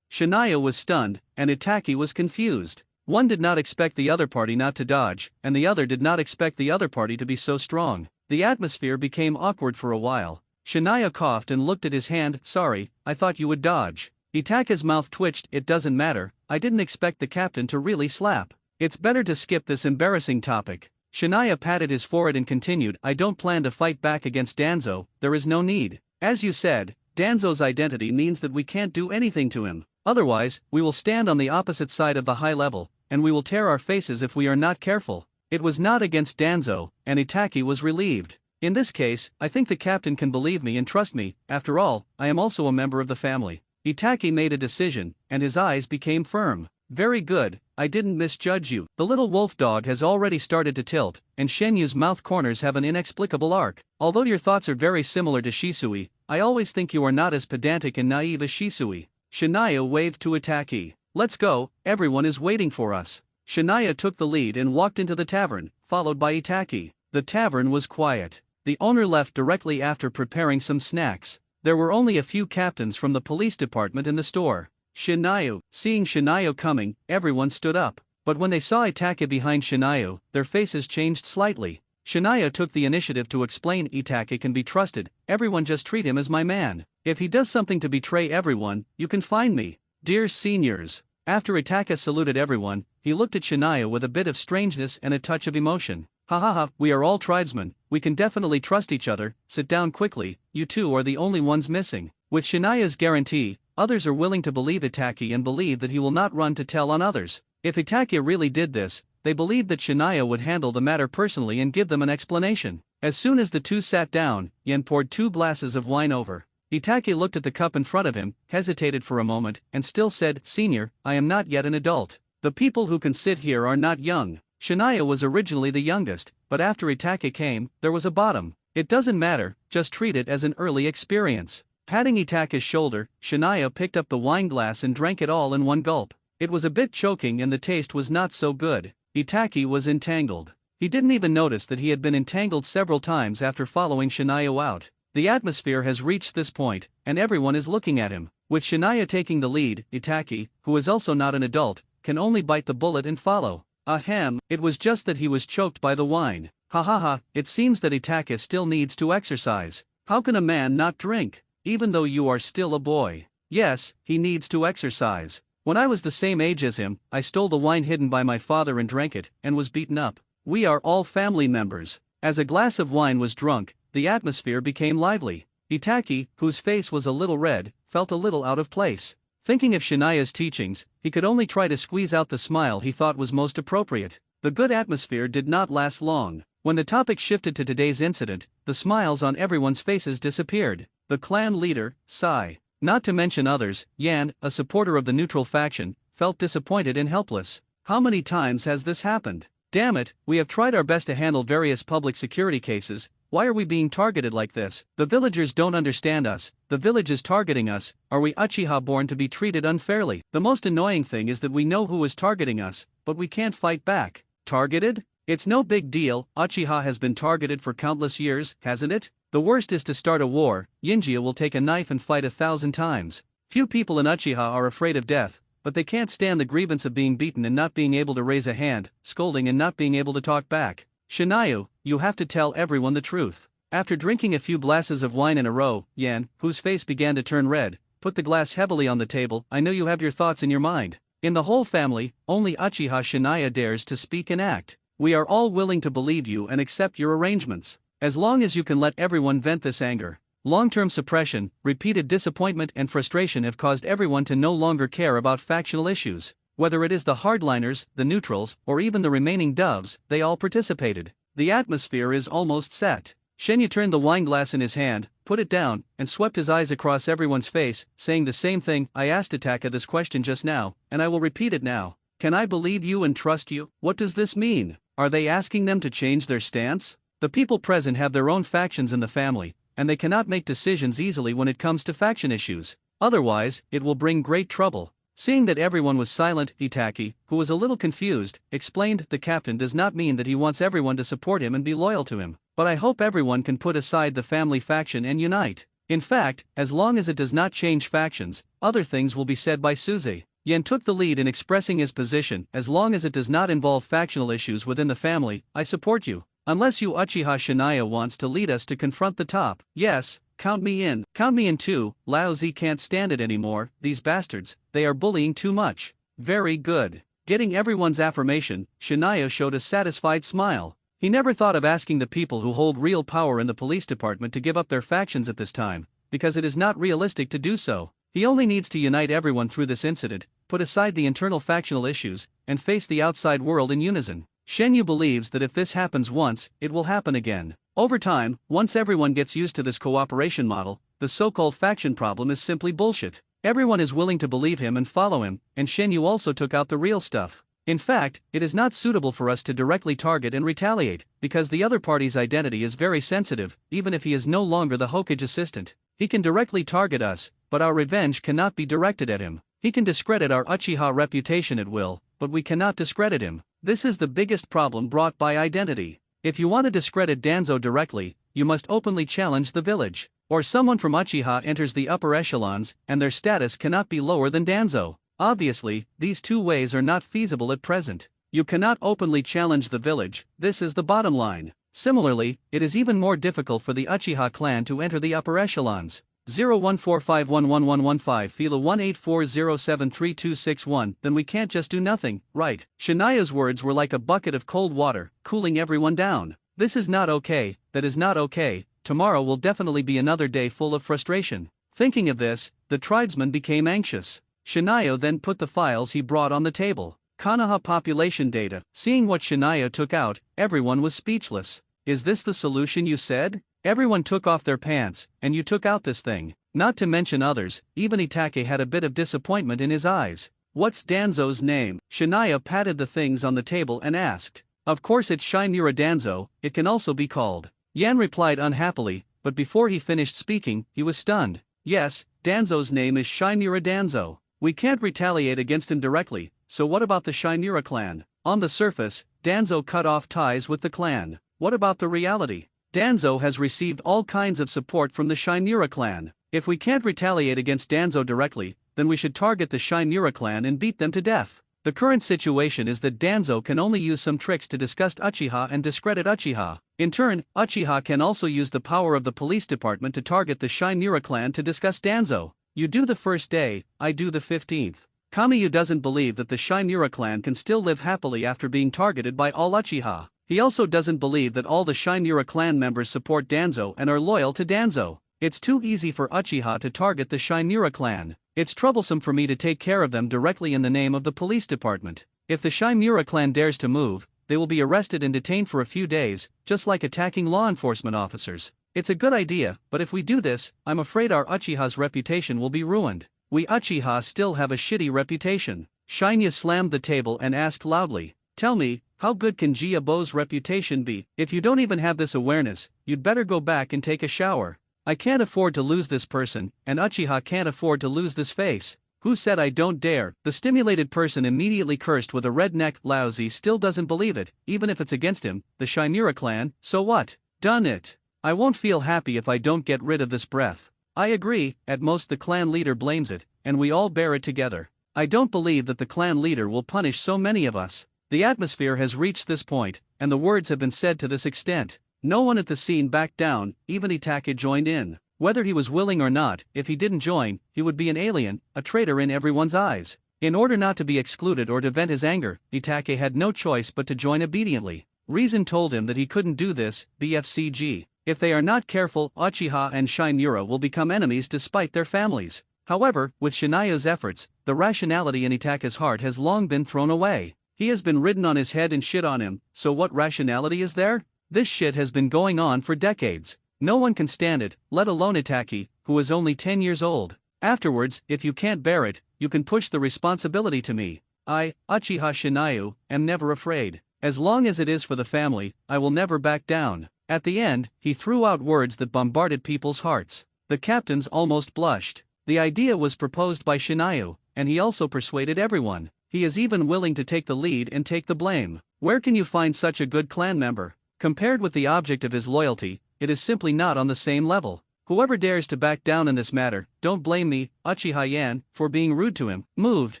Shinaya was stunned, and Itachi was confused. One did not expect the other party not to dodge, and the other did not expect the other party to be so strong. The atmosphere became awkward for a while. Shinaya coughed and looked at his hand. Sorry, I thought you would dodge. Itachi's mouth twitched. It doesn't matter, I didn't expect the captain to really slap. It's better to skip this embarrassing topic. Shinaya patted his forehead and continued, I don't plan to fight back against Danzo, there is no need. As you said, Danzo's identity means that we can't do anything to him. Otherwise, we will stand on the opposite side of the high level, and we will tear our faces if we are not careful. It was not against Danzo, and Itachi was relieved. In this case, I think the captain can believe me and trust me. After all, I am also a member of the family. Itachi made a decision, and his eyes became firm. Very good, I didn't misjudge you. The little wolf dog has already started to tilt, and Shenyu's mouth corners have an inexplicable arc. Although your thoughts are very similar to Shisui, I always think you are not as pedantic and naive as Shisui. Shinaya waved to Itachi. Let's go, everyone is waiting for us. Shinaya took the lead and walked into the tavern, followed by Itachi. The tavern was quiet. The owner left directly after preparing some snacks. There were only a few captains from the police department in the store. Shinayu. Seeing Shinayu coming, everyone stood up. But when they saw Itachi behind Shinayu, their faces changed slightly. Shinayu took the initiative to explain Itachi can be trusted, everyone just treat him as my man. If he does something to betray everyone, you can find me. Dear seniors. After Itachi saluted everyone, he looked at Shinayu with a bit of strangeness and a touch of emotion. Ha ha ha, we are all tribesmen, we can definitely trust each other, sit down quickly, you two are the only ones missing. With Shinayu's guarantee, others are willing to believe Itachi and believe that he will not run to tell on others. If Itachi really did this, they believed that Shinayu would handle the matter personally and give them an explanation. As soon as the two sat down, Yen poured 2 glasses of wine over. Itachi looked at the cup in front of him, hesitated for a moment, and still said, Senior, I am not yet an adult. The people who can sit here are not young. Shinayu was originally the youngest, but after Itachi came, there was a bottom. It doesn't matter, just treat it as an early experience. Patting Itachi's shoulder, Shinayu picked up the wine glass and drank it all in one gulp. It was a bit choking and the taste was not so good. Itachi was entangled. He didn't even notice that he had been entangled several times after following Shinayu out. The atmosphere has reached this point, and everyone is looking at him. With Shinayu taking the lead, Itachi, who is also not an adult, can only bite the bullet and follow. Ahem, it was just that he was choked by the wine. Ha ha ha, it seems that Itachi still needs to exercise. How can a man not drink, even though you are still a boy? Yes, he needs to exercise. When I was the same age as him, I stole the wine hidden by my father and drank it, and was beaten up. We are all family members. As a glass of wine was drunk, the atmosphere became lively. Itachi, whose face was a little red, felt a little out of place. Thinking of Shinayu's teachings, he could only try to squeeze out the smile he thought was most appropriate. The good atmosphere did not last long. When the topic shifted to today's incident, the smiles on everyone's faces disappeared. The clan leader, Sai, not to mention others, Yan, a supporter of the neutral faction, felt disappointed and helpless. How many times has this happened? Damn it, we have tried our best to handle various public security cases. Why are we being targeted like this? The villagers don't understand us, the village is targeting us, are we Uchiha born to be treated unfairly? The most annoying thing is that we know who is targeting us, but we can't fight back. Targeted? It's no big deal, Uchiha has been targeted for countless years, hasn't it? The worst is to start a war, Yinjia will take a knife and fight 1,000 times. Few people in Uchiha are afraid of death, but they can't stand the grievance of being beaten and not being able to raise a hand, scolding and not being able to talk back. Shinayu, you have to tell everyone the truth. After drinking a few glasses of wine in a row, Yan, whose face began to turn red, put the glass heavily on the table. I know you have your thoughts in your mind. In the whole family, only Uchiha Shinayu dares to speak and act. We are all willing to believe you and accept your arrangements, as long as you can let everyone vent this anger. Long-term suppression, repeated disappointment and frustration have caused everyone to no longer care about factional issues. Whether it is the hardliners, the neutrals, or even the remaining doves, they all participated. The atmosphere is almost set. Shenyu turned the wine glass in his hand, put it down, and swept his eyes across everyone's face, saying the same thing. I asked Itachi this question just now, and I will repeat it now. Can I believe you and trust you? What does this mean? Are they asking them to change their stance? The people present have their own factions in the family, and they cannot make decisions easily when it comes to faction issues. Otherwise, it will bring great trouble. Seeing that everyone was silent, Itachi, who was a little confused, explained, the captain does not mean that he wants everyone to support him and be loyal to him, but I hope everyone can put aside the family faction and unite. In fact, as long as it does not change factions, other things will be said by Suze. Yen took the lead in expressing his position. As long as it does not involve factional issues within the family, I support you. Unless you Uchiha Shinayu wants to lead us to confront the top. Yes. Count me in. Count me in too. Lao Zi can't stand it anymore, these bastards, they are bullying too much. Very good. Getting everyone's affirmation, Shinayu showed a satisfied smile. He never thought of asking the people who hold real power in the police department to give up their factions at this time, because it is not realistic to do so. He only needs to unite everyone through this incident, put aside the internal factional issues, and face the outside world in unison. Shenyu believes that if this happens once, it will happen again. Over time, once everyone gets used to this cooperation model, the so-called faction problem is simply bullshit. Everyone is willing to believe him and follow him, and Shenyu also took out the real stuff. In fact, it is not suitable for us to directly target and retaliate, because the other party's identity is very sensitive, even if he is no longer the Hokage assistant. He can directly target us, but our revenge cannot be directed at him. He can discredit our Uchiha reputation at will, but we cannot discredit him. This is the biggest problem brought by identity. If you want to discredit Danzo directly, you must openly challenge the village. Or someone from Uchiha enters the upper echelons, and their status cannot be lower than Danzo. Obviously, these two ways are not feasible at present. You cannot openly challenge the village, this is the bottom line. Similarly, it is even more difficult for the Uchiha clan to enter the upper echelons. 014511115 Fila 1840733261. Then we can't just do nothing, right? Shinaya's words were like a bucket of cold water, cooling everyone down. This is not okay, that is not okay, tomorrow will definitely be another day full of frustration. Thinking of this, the tribesman became anxious. Shinayo then put the files he brought on the table. Konoha population data. Seeing what Shinayo took out, everyone was speechless. Is this the solution you said? Everyone took off their pants, and you took out this thing. Not to mention others, even Itachi had a bit of disappointment in his eyes. What's Danzo's name? Shinayo patted the things on the table and asked. Of course it's Shinura Danzo, it can also be called. Yan replied unhappily, but before he finished speaking, he was stunned. Yes, Danzo's name is Shinura Danzo. We can't retaliate against him directly, so what about the Shinura clan? On the surface, Danzo cut off ties with the clan. What about the reality? Danzo has received all kinds of support from the Shinura clan. If we can't retaliate against Danzo directly, then we should target the Shinura clan and beat them to death. The current situation is that Danzo can only use some tricks to disgust Uchiha and discredit Uchiha. In turn, Uchiha can also use the power of the police department to target the Shinura clan to disgust Danzo. You do the first day, I do the 15th. Kamiyu doesn't believe that the Shinura clan can still live happily after being targeted by all Uchiha. He also doesn't believe that all the Shinura clan members support Danzo and are loyal to Danzo. It's too easy for Uchiha to target the Shinura clan. It's troublesome for me to take care of them directly in the name of the police department. If the Shinura clan dares to move, they will be arrested and detained for a few days, just like attacking law enforcement officers. It's a good idea, but if we do this, I'm afraid our Uchiha's reputation will be ruined. We Uchiha still have a shitty reputation. Shinya slammed the table and asked loudly, tell me, how good can Jiabo's reputation be? If you don't even have this awareness, you'd better go back and take a shower. I can't afford to lose this person, and Uchiha can't afford to lose this face. Who said I don't dare? The stimulated person immediately cursed with a red neck. Laozi still doesn't believe it, even if it's against him, the Shinura clan, so what? Done it. I won't feel happy if I don't get rid of this breath. I agree, at most the clan leader blames it, and we all bear it together. I don't believe that the clan leader will punish so many of us. The atmosphere has reached this point, and the words have been said to this extent. No one at the scene backed down, even Itachi joined in. Whether he was willing or not, if he didn't join, he would be an alien, a traitor in everyone's eyes. In order not to be excluded or to vent his anger, Itachi had no choice but to join obediently. Reason told him that he couldn't do this, BFCG. If they are not careful, Uchiha and Shinura will become enemies despite their families. However, with Shinaya's efforts, the rationality in Itachi's heart has long been thrown away. He has been ridden on his head and shit on him, so what rationality is there? This shit has been going on for decades. No one can stand it, let alone Itachi, who is only 10 years old. Afterwards, if you can't bear it, you can push the responsibility to me. I, Uchiha Shinayu, am never afraid. As long as it is for the family, I will never back down. At the end, he threw out words that bombarded people's hearts. The captains almost blushed. The idea was proposed by Shinayu, and he also persuaded everyone. He is even willing to take the lead and take the blame. Where can you find such a good clan member? Compared with the object of his loyalty, it is simply not on the same level. Whoever dares to back down in this matter, don't blame me, Uchiha Yan, for being rude to him. Moved,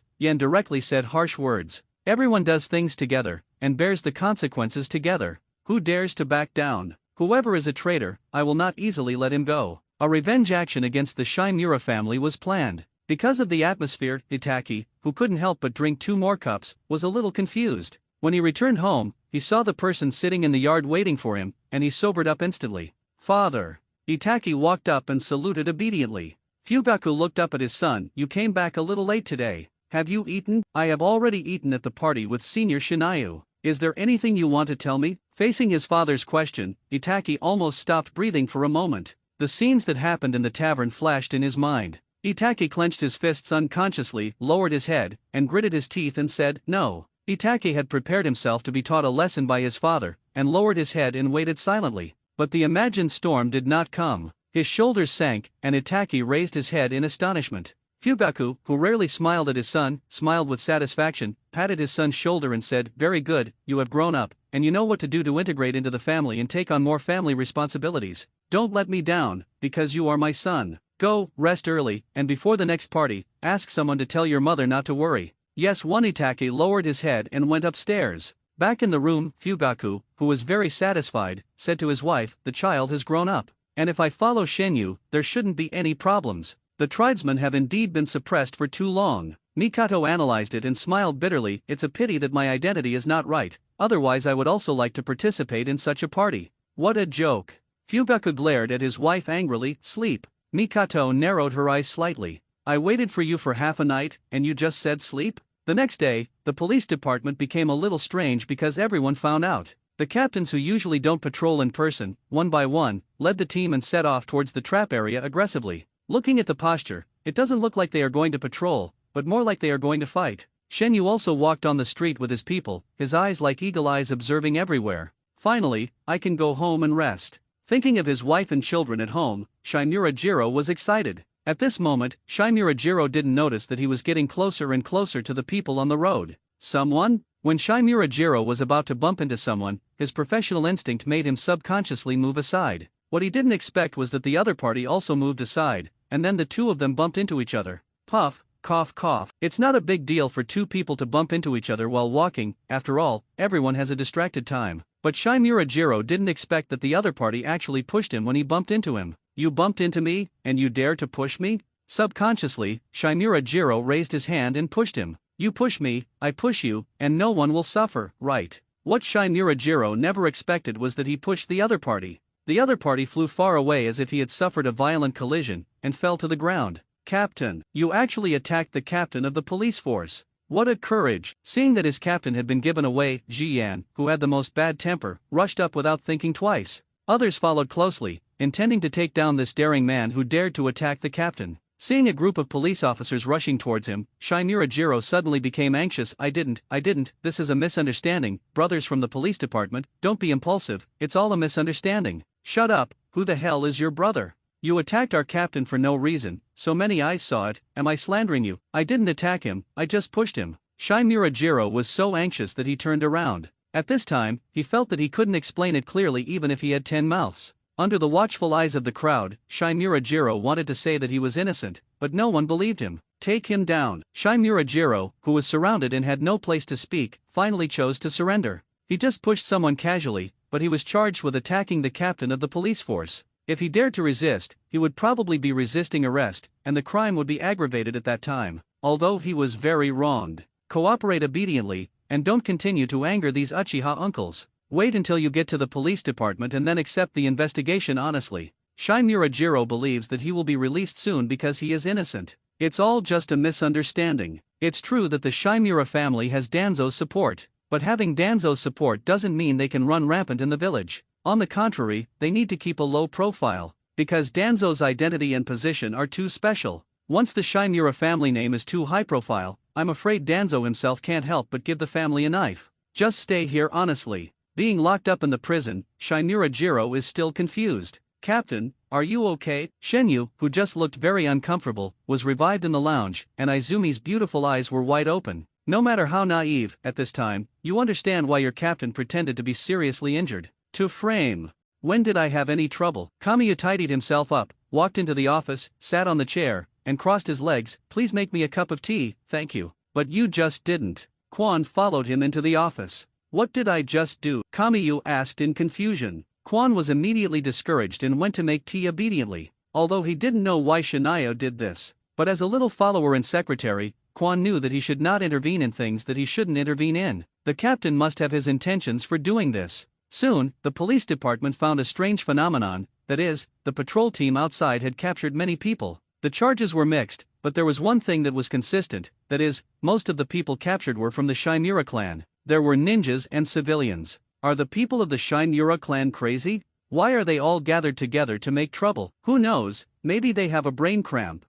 Yan directly said harsh words. Everyone does things together, and bears the consequences together. Who dares to back down? Whoever is a traitor, I will not easily let him go. A revenge action against the Shinura family was planned. Because of the atmosphere, Itachi, who couldn't help but drink 2 more cups, was a little confused. When he returned home, he saw the person sitting in the yard waiting for him, and he sobered up instantly. Father. Itachi walked up and saluted obediently. Fugaku looked up at his son. You came back a little late today. Have you eaten? I have already eaten at the party with Senior Shinayu. Is there anything you want to tell me? Facing his father's question, Itachi almost stopped breathing for a moment. The scenes that happened in the tavern flashed in his mind. Itachi clenched his fists unconsciously, lowered his head, and gritted his teeth and said, no. Itachi had prepared himself to be taught a lesson by his father, and lowered his head and waited silently. But the imagined storm did not come. His shoulders sank, and Itachi raised his head in astonishment. Fugaku, who rarely smiled at his son, smiled with satisfaction, patted his son's shoulder and said, "Very good, you have grown up, and you know what to do to integrate into the family and take on more family responsibilities. Don't let me down, because you are my son. Go, rest early, and before the next party, ask someone to tell your mother not to worry." Yes, one itachi lowered his head and went upstairs. Back in the room, Fugaku, who was very satisfied, said to his wife, "The child has grown up, and if I follow Shenyu, there shouldn't be any problems. The tribesmen have indeed been suppressed for too long." Mikato analyzed it and smiled bitterly. "It's a pity that my identity is not right, otherwise I would also like to participate in such a party." What a joke. Fugaku glared at his wife angrily. "Sleep." Mikato narrowed her eyes slightly. "I waited for you for half a night, and you just said sleep?" The next day, the police department became a little strange because everyone found out. The captains who usually don't patrol in person, one by one, led the team and set off towards the trap area aggressively. Looking at the posture, it doesn't look like they are going to patrol, but more like they are going to fight. Shenyu also walked on the street with his people, his eyes like eagle eyes observing everywhere. "Finally, I can go home and rest." Thinking of his wife and children at home, Shimura Jiro was excited. At this moment, Shimura Jiro didn't notice that he was getting closer and closer to the people on the road. Someone? When Shimura Jiro was about to bump into someone, his professional instinct made him subconsciously move aside. What he didn't expect was that the other party also moved aside, and then the two of them bumped into each other. Puff, cough, cough. It's not a big deal for two people to bump into each other while walking, after all, everyone has a distracted time. But Shimura Jiro didn't expect that the other party actually pushed him when he bumped into him. "You bumped into me, and you dare to push me?" Subconsciously, Shimura Jiro raised his hand and pushed him. "You push me, I push you, and no one will suffer, right?" What Shimura Jiro never expected was that he pushed the other party. The other party flew far away as if he had suffered a violent collision, and fell to the ground. "Captain, you actually attacked the captain of the police force. What a courage!" Seeing that his captain had been given away, Jiyan, who had the most bad temper, rushed up without thinking twice. Others followed closely, intending to take down this daring man who dared to attack the captain. Seeing a group of police officers rushing towards him, Shimura Jiro suddenly became anxious. I didn't, this is a misunderstanding, brothers from the police department, don't be impulsive, it's all a misunderstanding." "Shut up, who the hell is your brother? You attacked our captain for no reason, so many eyes saw it, am I slandering you?" "I didn't attack him, I just pushed him." Shimura Jiro was so anxious that he turned around. At this time, he felt that he couldn't explain it clearly even if he had 10 mouths. Under the watchful eyes of the crowd, Shimura Jiro wanted to say that he was innocent, but no one believed him. "Take him down." Shimura Jiro, who was surrounded and had no place to speak, finally chose to surrender. He just pushed someone casually, but he was charged with attacking the captain of the police force. If he dared to resist, he would probably be resisting arrest, and the crime would be aggravated at that time. Although he was very wronged. Cooperate obediently, and don't continue to anger these uchiha uncles. Wait until you get to the police department and then accept the investigation honestly. Shimura Jiro believes that he will be released soon because he is innocent. It's all just a misunderstanding. It's true that the Shimura family has Danzo's support, but having Danzo's support doesn't mean they can run rampant in the village. On the contrary, they need to keep a low profile, because Danzo's identity and position are too special. Once the Shimura family name is too high profile, I'm afraid Danzo himself can't help but give the family a knife. Just stay here honestly. Being locked up in the prison, Shimura Jiro is still confused. "Captain, are you okay?" Shenyu, who just looked very uncomfortable, was revived in the lounge, and Izumi's beautiful eyes were wide open. No matter how naive, at this time, you understand why your captain pretended to be seriously injured. To frame. When did I have any trouble? Kamiya tidied himself up, walked into the office, sat on the chair, and crossed his legs. "Please make me a cup of tea, thank you." "But you just didn't." Quan followed him into the office. "What did I just do?" Kamiya asked in confusion. Quan was immediately discouraged and went to make tea obediently, although he didn't know why Shinayo did this. But as a little follower and secretary, Quan knew that he should not intervene in things that he shouldn't intervene in. The captain must have his intentions for doing this. Soon, the police department found a strange phenomenon, that is, the patrol team outside had captured many people. The charges were mixed, but there was one thing that was consistent, that is, most of the people captured were from the Shimura clan. There were ninjas and civilians. Are the people of the Shimura clan crazy? Why are they all gathered together to make trouble? Who knows, maybe they have a brain cramp.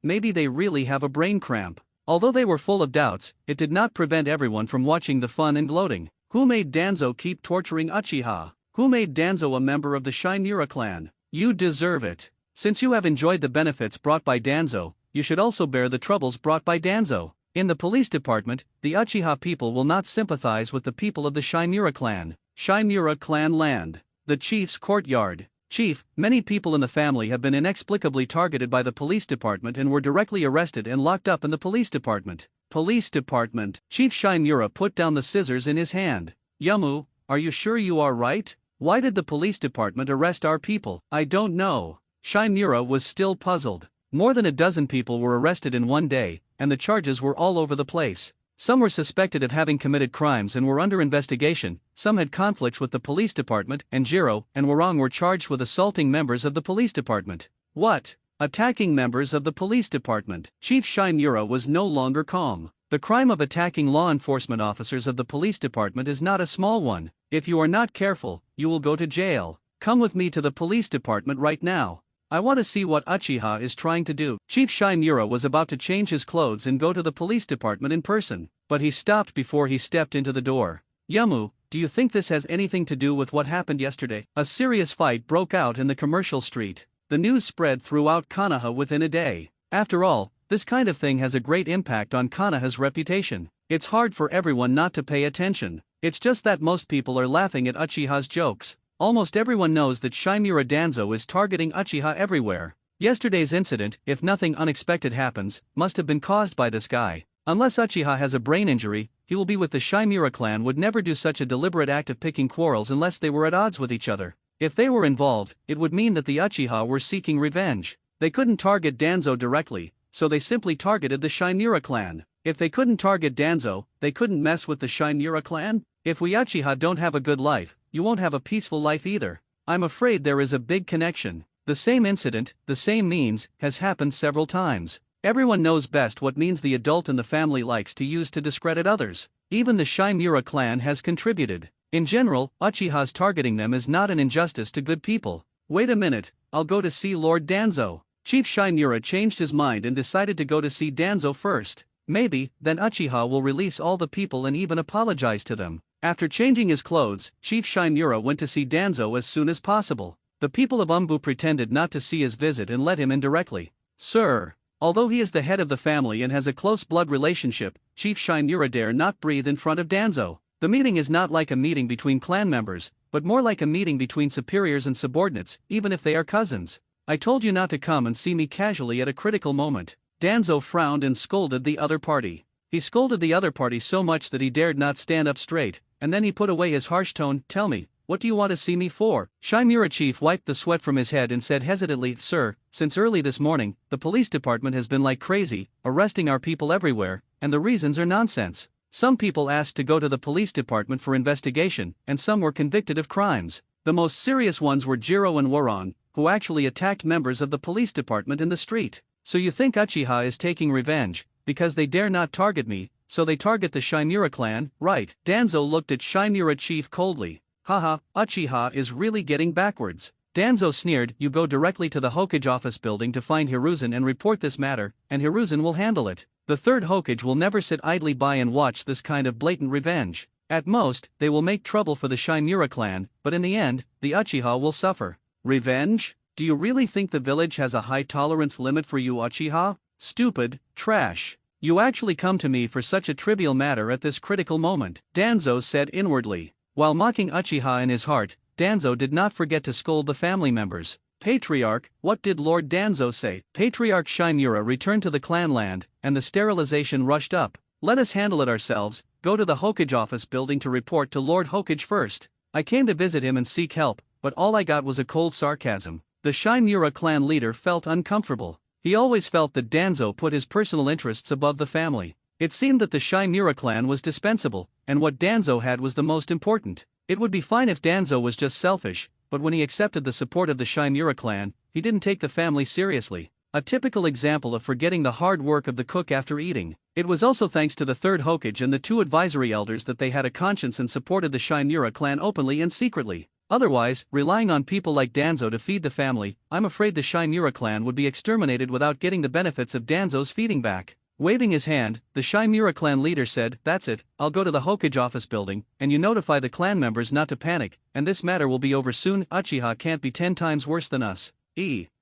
Maybe they really have a brain cramp. Although they were full of doubts, it did not prevent everyone from watching the fun and gloating. Who made Danzo keep torturing Uchiha? Who made Danzo a member of the Shimura clan? You deserve it. Since you have enjoyed the benefits brought by Danzo, you should also bear the troubles brought by Danzo. In the police department, the Uchiha people will not sympathize with the people of the Shinura clan. Shinura clan land. The chief's courtyard. Chief, many people in the family have been inexplicably targeted by the police department and were directly arrested and locked up in the police department. Police department. Chief Shinura put down the scissors in his hand. Yamu, are you sure you are right? Why did the police department arrest our people? I don't know. Shinura was still puzzled. More than a dozen people were arrested in one day, and the charges were all over the place. Some were suspected of having committed crimes and were under investigation, some had conflicts with the police department, and Jiro and Warong were charged with assaulting members of the police department. What? Attacking members of the police department. Chief Shinura was no longer calm. The crime of attacking law enforcement officers of the police department is not a small one. If you are not careful, you will go to jail. Come with me to the police department right now. I want to see what Uchiha is trying to do. Chief Shinura was about to change his clothes and go to the police department in person, but he stopped before he stepped into the door. Yamu, do you think this has anything to do with what happened yesterday? A serious fight broke out in the commercial street. The news spread throughout Konoha within a day. After all, this kind of thing has a great impact on Konoha's reputation. It's hard for everyone not to pay attention. It's just that most people are laughing at Uchiha's jokes. Almost everyone knows that Shinura Danzo is targeting Uchiha everywhere. Yesterday's incident, if nothing unexpected happens, must have been caused by this guy. Unless Uchiha has a brain injury, he will be with the Shinura clan would never do such a deliberate act of picking quarrels unless they were at odds with each other. If they were involved, it would mean that the Uchiha were seeking revenge. They couldn't target Danzo directly, so they simply targeted the Shinura clan. If they couldn't target Danzo, they couldn't mess with the Shinura clan? If we Uchiha don't have a good life, you won't have a peaceful life either. I'm afraid there is a big connection. The same incident, the same means, has happened several times. Everyone knows best what means the adult in the family likes to use to discredit others. Even the Shinura clan has contributed. In general, Uchiha's targeting them is not an injustice to good people. Wait a minute, I'll go to see Lord Danzo. Chief Shinura changed his mind and decided to go to see Danzo first. Maybe, then Uchiha will release all the people and even apologize to them. After changing his clothes, Chief Shinura went to see Danzo as soon as possible. The people of Umbu pretended not to see his visit and let him in directly. Sir. Although he is the head of the family and has a close blood relationship, Chief Shinura dare not breathe in front of Danzo. The meeting is not like a meeting between clan members, but more like a meeting between superiors and subordinates, even if they are cousins. I told you not to come and see me casually at a critical moment. Danzo frowned and scolded the other party. He scolded the other party so much that he dared not stand up straight, and then he put away his harsh tone. Tell me, what do you want to see me for? Shinura Chief wiped the sweat from his head and said hesitantly, Sir, since early this morning, the police department has been like crazy, arresting our people everywhere, and the reasons are nonsense. Some people asked to go to the police department for investigation, and some were convicted of crimes. The most serious ones were Jiro and Warong, who actually attacked members of the police department in the street. So you think Uchiha is taking revenge, because they dare not target me, so they target the Shinura clan, right? Danzo looked at Shinura Chief coldly. Haha, Uchiha is really getting backwards. Danzo sneered, you go directly to the Hokage office building to find Hiruzen and report this matter, and Hiruzen will handle it. The third Hokage will never sit idly by and watch this kind of blatant revenge. At most, they will make trouble for the Shinura clan, but in the end, the Uchiha will suffer. Revenge? Do you really think the village has a high tolerance limit for you, Uchiha? Stupid, trash. You actually come to me for such a trivial matter at this critical moment, Danzo said inwardly. While mocking Uchiha in his heart, Danzo did not forget to scold the family members. Patriarch, what did Lord Danzo say? Patriarch Shinura returned to the clan land, and the sterilization rushed up. Let us handle it ourselves. Go to the Hokage office building to report to Lord Hokage first. I came to visit him and seek help, but all I got was a cold sarcasm. The Shinura clan leader felt uncomfortable. He always felt that Danzo put his personal interests above the family. It seemed that the Shinura clan was dispensable, and what Danzo had was the most important. It would be fine if Danzo was just selfish, but when he accepted the support of the Shinura clan, he didn't take the family seriously. A typical example of forgetting the hard work of the cook after eating. It was also thanks to the third Hokage and the two advisory elders that they had a conscience and supported the Shinura clan openly and secretly. Otherwise, relying on people like Danzo to feed the family, I'm afraid the Shinura clan would be exterminated without getting the benefits of Danzo's feeding back. Waving his hand, the Shinura clan leader said, That's it, I'll go to the Hokage office building, and you notify the clan members not to panic, and this matter will be over soon. Uchiha can't be 10 times worse than us.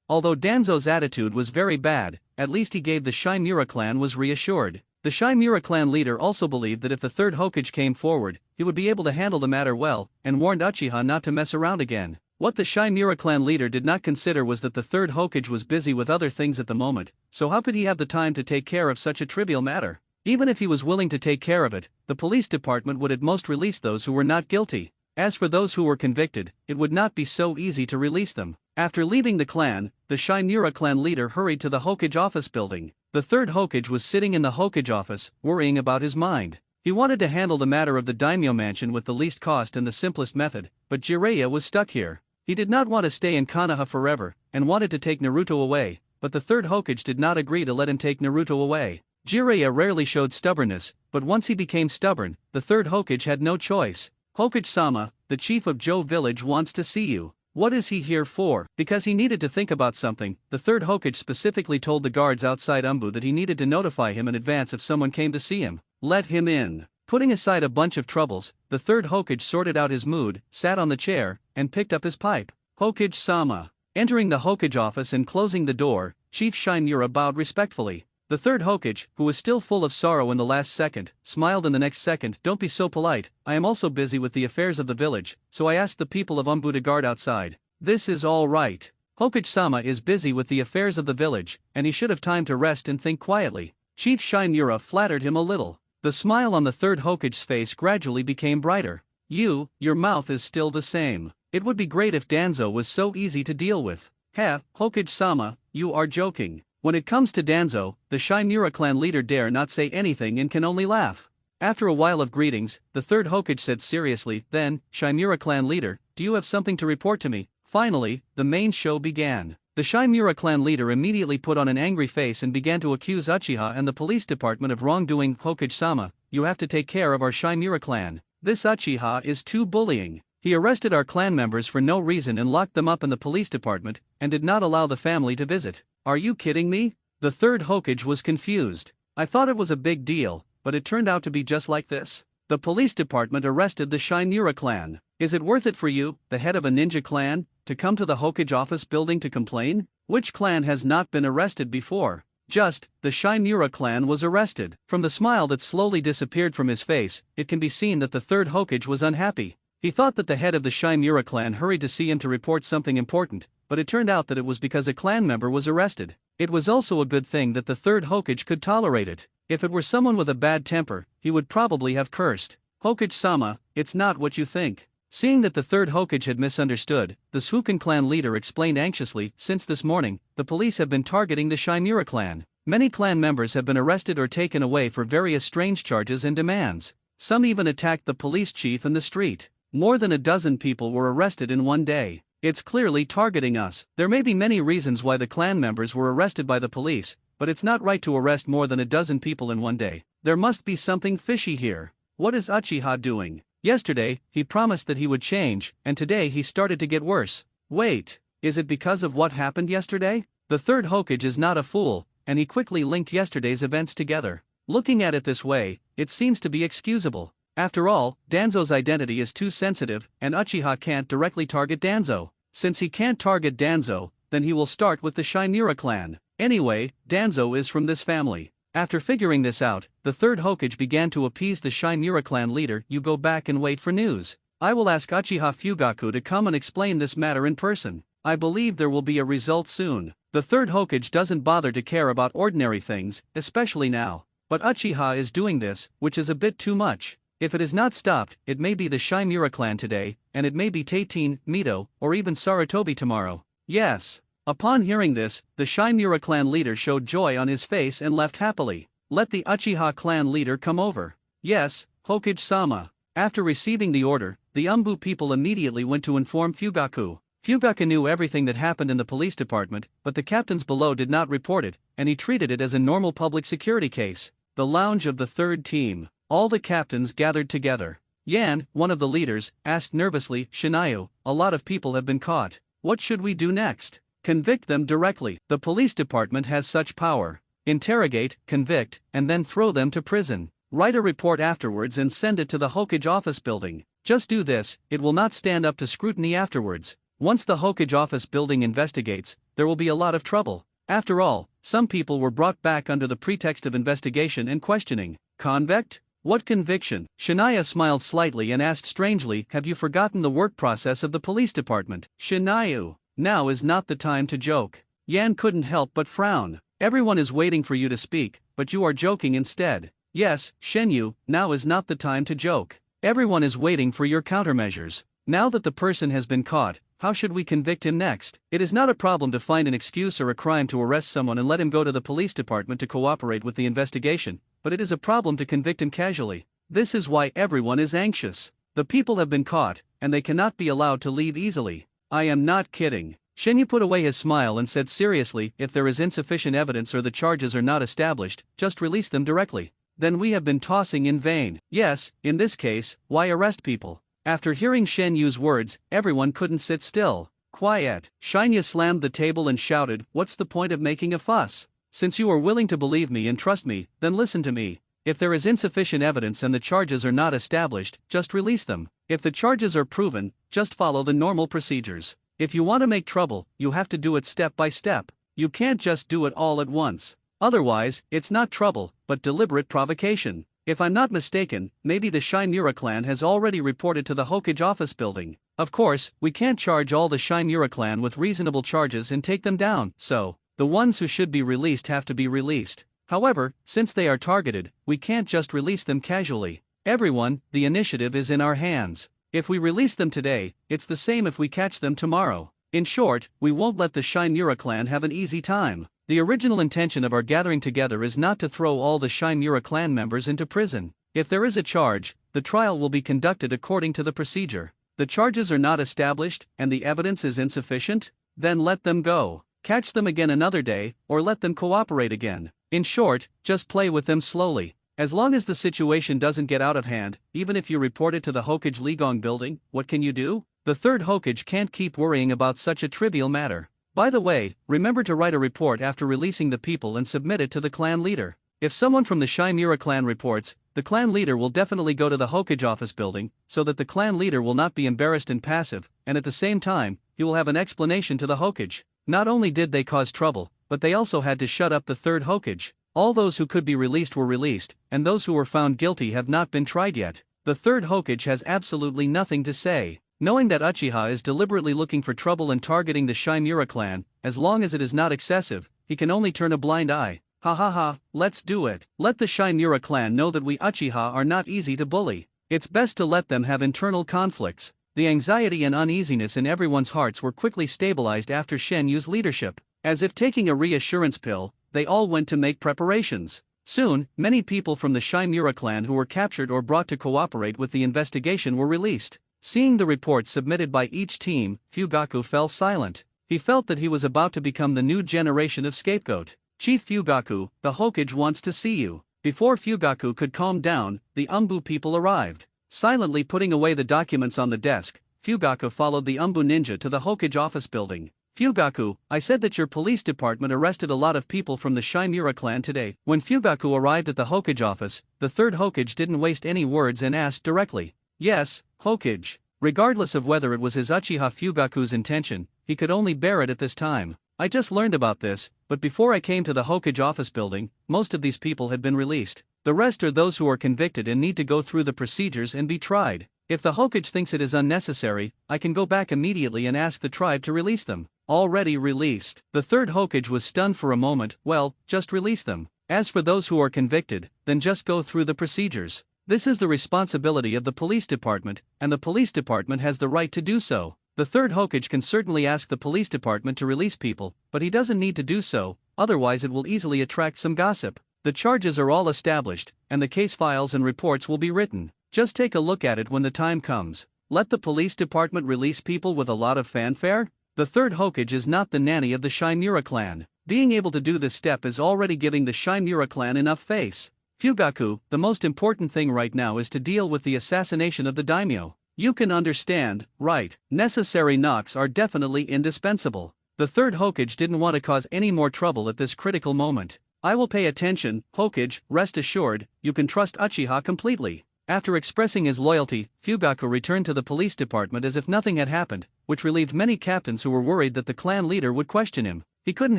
Although Danzo's attitude was very bad, at least he gave the Shinura clan was reassured. The Shimura clan leader also believed that if the third Hokage came forward, he would be able to handle the matter well, and warned Uchiha not to mess around again. What the Shimura clan leader did not consider was that the third Hokage was busy with other things at the moment, so how could he have the time to take care of such a trivial matter? Even if he was willing to take care of it, the police department would at most release those who were not guilty. As for those who were convicted, it would not be so easy to release them. After leaving the clan, the Shimura clan leader hurried to the Hokage office building. The third Hokage was sitting in the Hokage office, worrying about his mind. He wanted to handle the matter of the daimyo mansion with the least cost and the simplest method, but Jiraiya was stuck here. He did not want to stay in Konoha forever, and wanted to take Naruto away, but the third Hokage did not agree to let him take Naruto away. Jiraiya rarely showed stubbornness, but once he became stubborn, the third Hokage had no choice. Hokage-sama, the chief of Joe village wants to see you. What is he here for? Because he needed to think about something, the third Hokage specifically told the guards outside Umbu that he needed to notify him in advance if someone came to see him. Let him in. Putting aside a bunch of troubles, the third Hokage sorted out his mood, sat on the chair, and picked up his pipe. Hokage-sama. Entering the Hokage office and closing the door, Chief Shimura bowed respectfully. The third Hokage, who was still full of sorrow in the last second, smiled in the next second. Don't be so polite, I am also busy with the affairs of the village, so I asked the people of Umbu to guard outside. This is all right. Hokage-sama is busy with the affairs of the village, and he should have time to rest and think quietly. Chief Shimura flattered him a little. The smile on the third Hokage's face gradually became brighter. Your mouth is still the same. It would be great if Danzo was so easy to deal with. Hokage-sama, you are joking. When it comes to Danzo, the Shimura clan leader dare not say anything and can only laugh. After a while of greetings, the third Hokage said seriously, then, Shimura clan leader, do you have something to report to me? Finally, the main show began. The Shimura clan leader immediately put on an angry face and began to accuse Uchiha and the police department of wrongdoing. Hokage-sama, you have to take care of our Shimura clan. This Uchiha is too bullying. He arrested our clan members for no reason and locked them up in the police department, and did not allow the family to visit. Are you kidding me? The third Hokage was confused. I thought it was a big deal, but it turned out to be just like this. The police department arrested the Shimura clan. Is it worth it for you, the head of a ninja clan, to come to the Hokage office building to complain? Which clan has not been arrested before? Just, the Shimura clan was arrested. From the smile that slowly disappeared from his face, it can be seen that the third Hokage was unhappy. He thought that the head of the Shimura clan hurried to see him to report something important, but it turned out that it was because a clan member was arrested. It was also a good thing that the third Hokage could tolerate it. If it were someone with a bad temper, he would probably have cursed. Hokage-sama, it's not what you think. Seeing that the third Hokage had misunderstood, the Suken clan leader explained anxiously, since this morning, the police have been targeting the Shimura clan. Many clan members have been arrested or taken away for various strange charges and demands. Some even attacked the police chief in the street. More than a dozen people were arrested in one day. It's clearly targeting us. There may be many reasons why the clan members were arrested by the police, but it's not right to arrest more than a dozen people in one day. There must be something fishy here. What is Uchiha doing? Yesterday, he promised that he would change, and today he started to get worse. Wait, is it because of what happened yesterday? The third Hokage is not a fool, and he quickly linked yesterday's events together. Looking at it this way, it seems to be excusable. After all, Danzo's identity is too sensitive, and Uchiha can't directly target Danzo. Since he can't target Danzo, then he will start with the Shimura clan. Anyway, Danzo is from this family. After figuring this out, the third Hokage began to appease the Shimura clan leader. You go back and wait for news. I will ask Uchiha Fugaku to come and explain this matter in person. I believe there will be a result soon. The third Hokage doesn't bother to care about ordinary things, especially now. But Uchiha is doing this, which is a bit too much. If it is not stopped, it may be the Shimura clan today, and it may be Teitin, Mito, or even Sarutobi tomorrow. Yes. Upon hearing this, the Shimura clan leader showed joy on his face and left happily. Let the Uchiha clan leader come over. Yes, Hokage-sama. After receiving the order, the Umbu people immediately went to inform Fugaku. Fugaku knew everything that happened in the police department, but the captains below did not report it, and he treated it as a normal public security case. The lounge of the third team. All the captains gathered together. Yan, one of the leaders, asked nervously, Shinayu, a lot of people have been caught. What should we do next? Convict them directly. The police department has such power. Interrogate, convict, and then throw them to prison. Write a report afterwards and send it to the Hokage office building. Just do this, it will not stand up to scrutiny afterwards. Once the Hokage office building investigates, there will be a lot of trouble. After all, some people were brought back under the pretext of investigation and questioning. Convict? What conviction? Shania smiled slightly and asked strangely, have you forgotten the work process of the police department? Shania, now is not the time to joke. Yan couldn't help but frown. Everyone is waiting for you to speak, but you are joking instead. Yes, Shenyu, now is not the time to joke. Everyone is waiting for your countermeasures. Now that the person has been caught, how should we convict him next? It is not a problem to find an excuse or a crime to arrest someone and let him go to the police department to cooperate with the investigation, but it is a problem to convict him casually. This is why everyone is anxious. The people have been caught, and they cannot be allowed to leave easily. I am not kidding. Shenyu put away his smile and said seriously, if there is insufficient evidence or the charges are not established, just release them directly. Then we have been tossing in vain. Yes, in this case, why arrest people? After hearing Shen Yu's words, everyone couldn't sit still. Quiet. Shenya slammed the table and shouted, what's the point of making a fuss? Since you are willing to believe me and trust me, then listen to me. If there is insufficient evidence and the charges are not established, just release them. If the charges are proven, just follow the normal procedures. If you want to make trouble, you have to do it step by step. You can't just do it all at once. Otherwise, it's not trouble, but deliberate provocation. If I'm not mistaken, maybe the Shinura clan has already reported to the Hokage office building. Of course, we can't charge all the Shinura clan with reasonable charges and take them down, so the ones who should be released have to be released. However, since they are targeted, we can't just release them casually. Everyone, the initiative is in our hands. If we release them today, it's the same if we catch them tomorrow. In short, we won't let the Shinura clan have an easy time. The original intention of our gathering together is not to throw all the Shinura clan members into prison. If there is a charge, the trial will be conducted according to the procedure. The charges are not established, and the evidence is insufficient? Then let them go. Catch them again another day, or let them cooperate again. In short, just play with them slowly. As long as the situation doesn't get out of hand, even if you report it to the Hokage Ligong building, what can you do? The third Hokage can't keep worrying about such a trivial matter. By the way, remember to write a report after releasing the people and submit it to the clan leader. If someone from the Shinura clan reports, the clan leader will definitely go to the Hokage office building, so that the clan leader will not be embarrassed and passive, and at the same time, he will have an explanation to the Hokage. Not only did they cause trouble, but they also had to shut up the third Hokage. All those who could be released were released, and those who were found guilty have not been tried yet. The third Hokage has absolutely nothing to say. Knowing that Uchiha is deliberately looking for trouble and targeting the Shinura clan, as long as it is not excessive, he can only turn a blind eye. Ha ha ha, let's do it. Let the Shinura clan know that we Uchiha are not easy to bully. It's best to let them have internal conflicts. The anxiety and uneasiness in everyone's hearts were quickly stabilized after Shen Yu's leadership. As if taking a reassurance pill, they all went to make preparations. Soon, many people from the Shinura clan who were captured or brought to cooperate with the investigation were released. Seeing the reports submitted by each team, Fugaku fell silent. He felt that he was about to become the new generation of scapegoat. Chief Fugaku, the Hokage wants to see you. Before Fugaku could calm down, the Umbu people arrived. Silently putting away the documents on the desk, Fugaku followed the Umbu ninja to the Hokage office building. Fugaku, I said that your police department arrested a lot of people from the Shinura clan today. When Fugaku arrived at the Hokage office, the third Hokage didn't waste any words and asked directly. Yes, Hokage. Regardless of whether it was his Uchiha Fugaku's intention, he could only bear it at this time. I just learned about this, but before I came to the Hokage office building, most of these people had been released. The rest are those who are convicted and need to go through the procedures and be tried. If the Hokage thinks it is unnecessary, I can go back immediately and ask the tribe to release them. Already released. The third Hokage was stunned for a moment. Well, just release them. As for those who are convicted, then just go through the procedures. This is the responsibility of the police department, and the police department has the right to do so. The third Hokage can certainly ask the police department to release people, but he doesn't need to do so, otherwise it will easily attract some gossip. The charges are all established, and the case files and reports will be written. Just take a look at it when the time comes. Let the police department release people with a lot of fanfare? The third Hokage is not the nanny of the Shinura clan. Being able to do this step is already giving the Shinura clan enough face. Fugaku, the most important thing right now is to deal with the assassination of the daimyo. You can understand, right? Necessary knocks are definitely indispensable. The third Hokage didn't want to cause any more trouble at this critical moment. I will pay attention, Hokage, rest assured, you can trust Uchiha completely. After expressing his loyalty, Fugaku returned to the police department as if nothing had happened, which relieved many captains who were worried that the clan leader would question him. He couldn't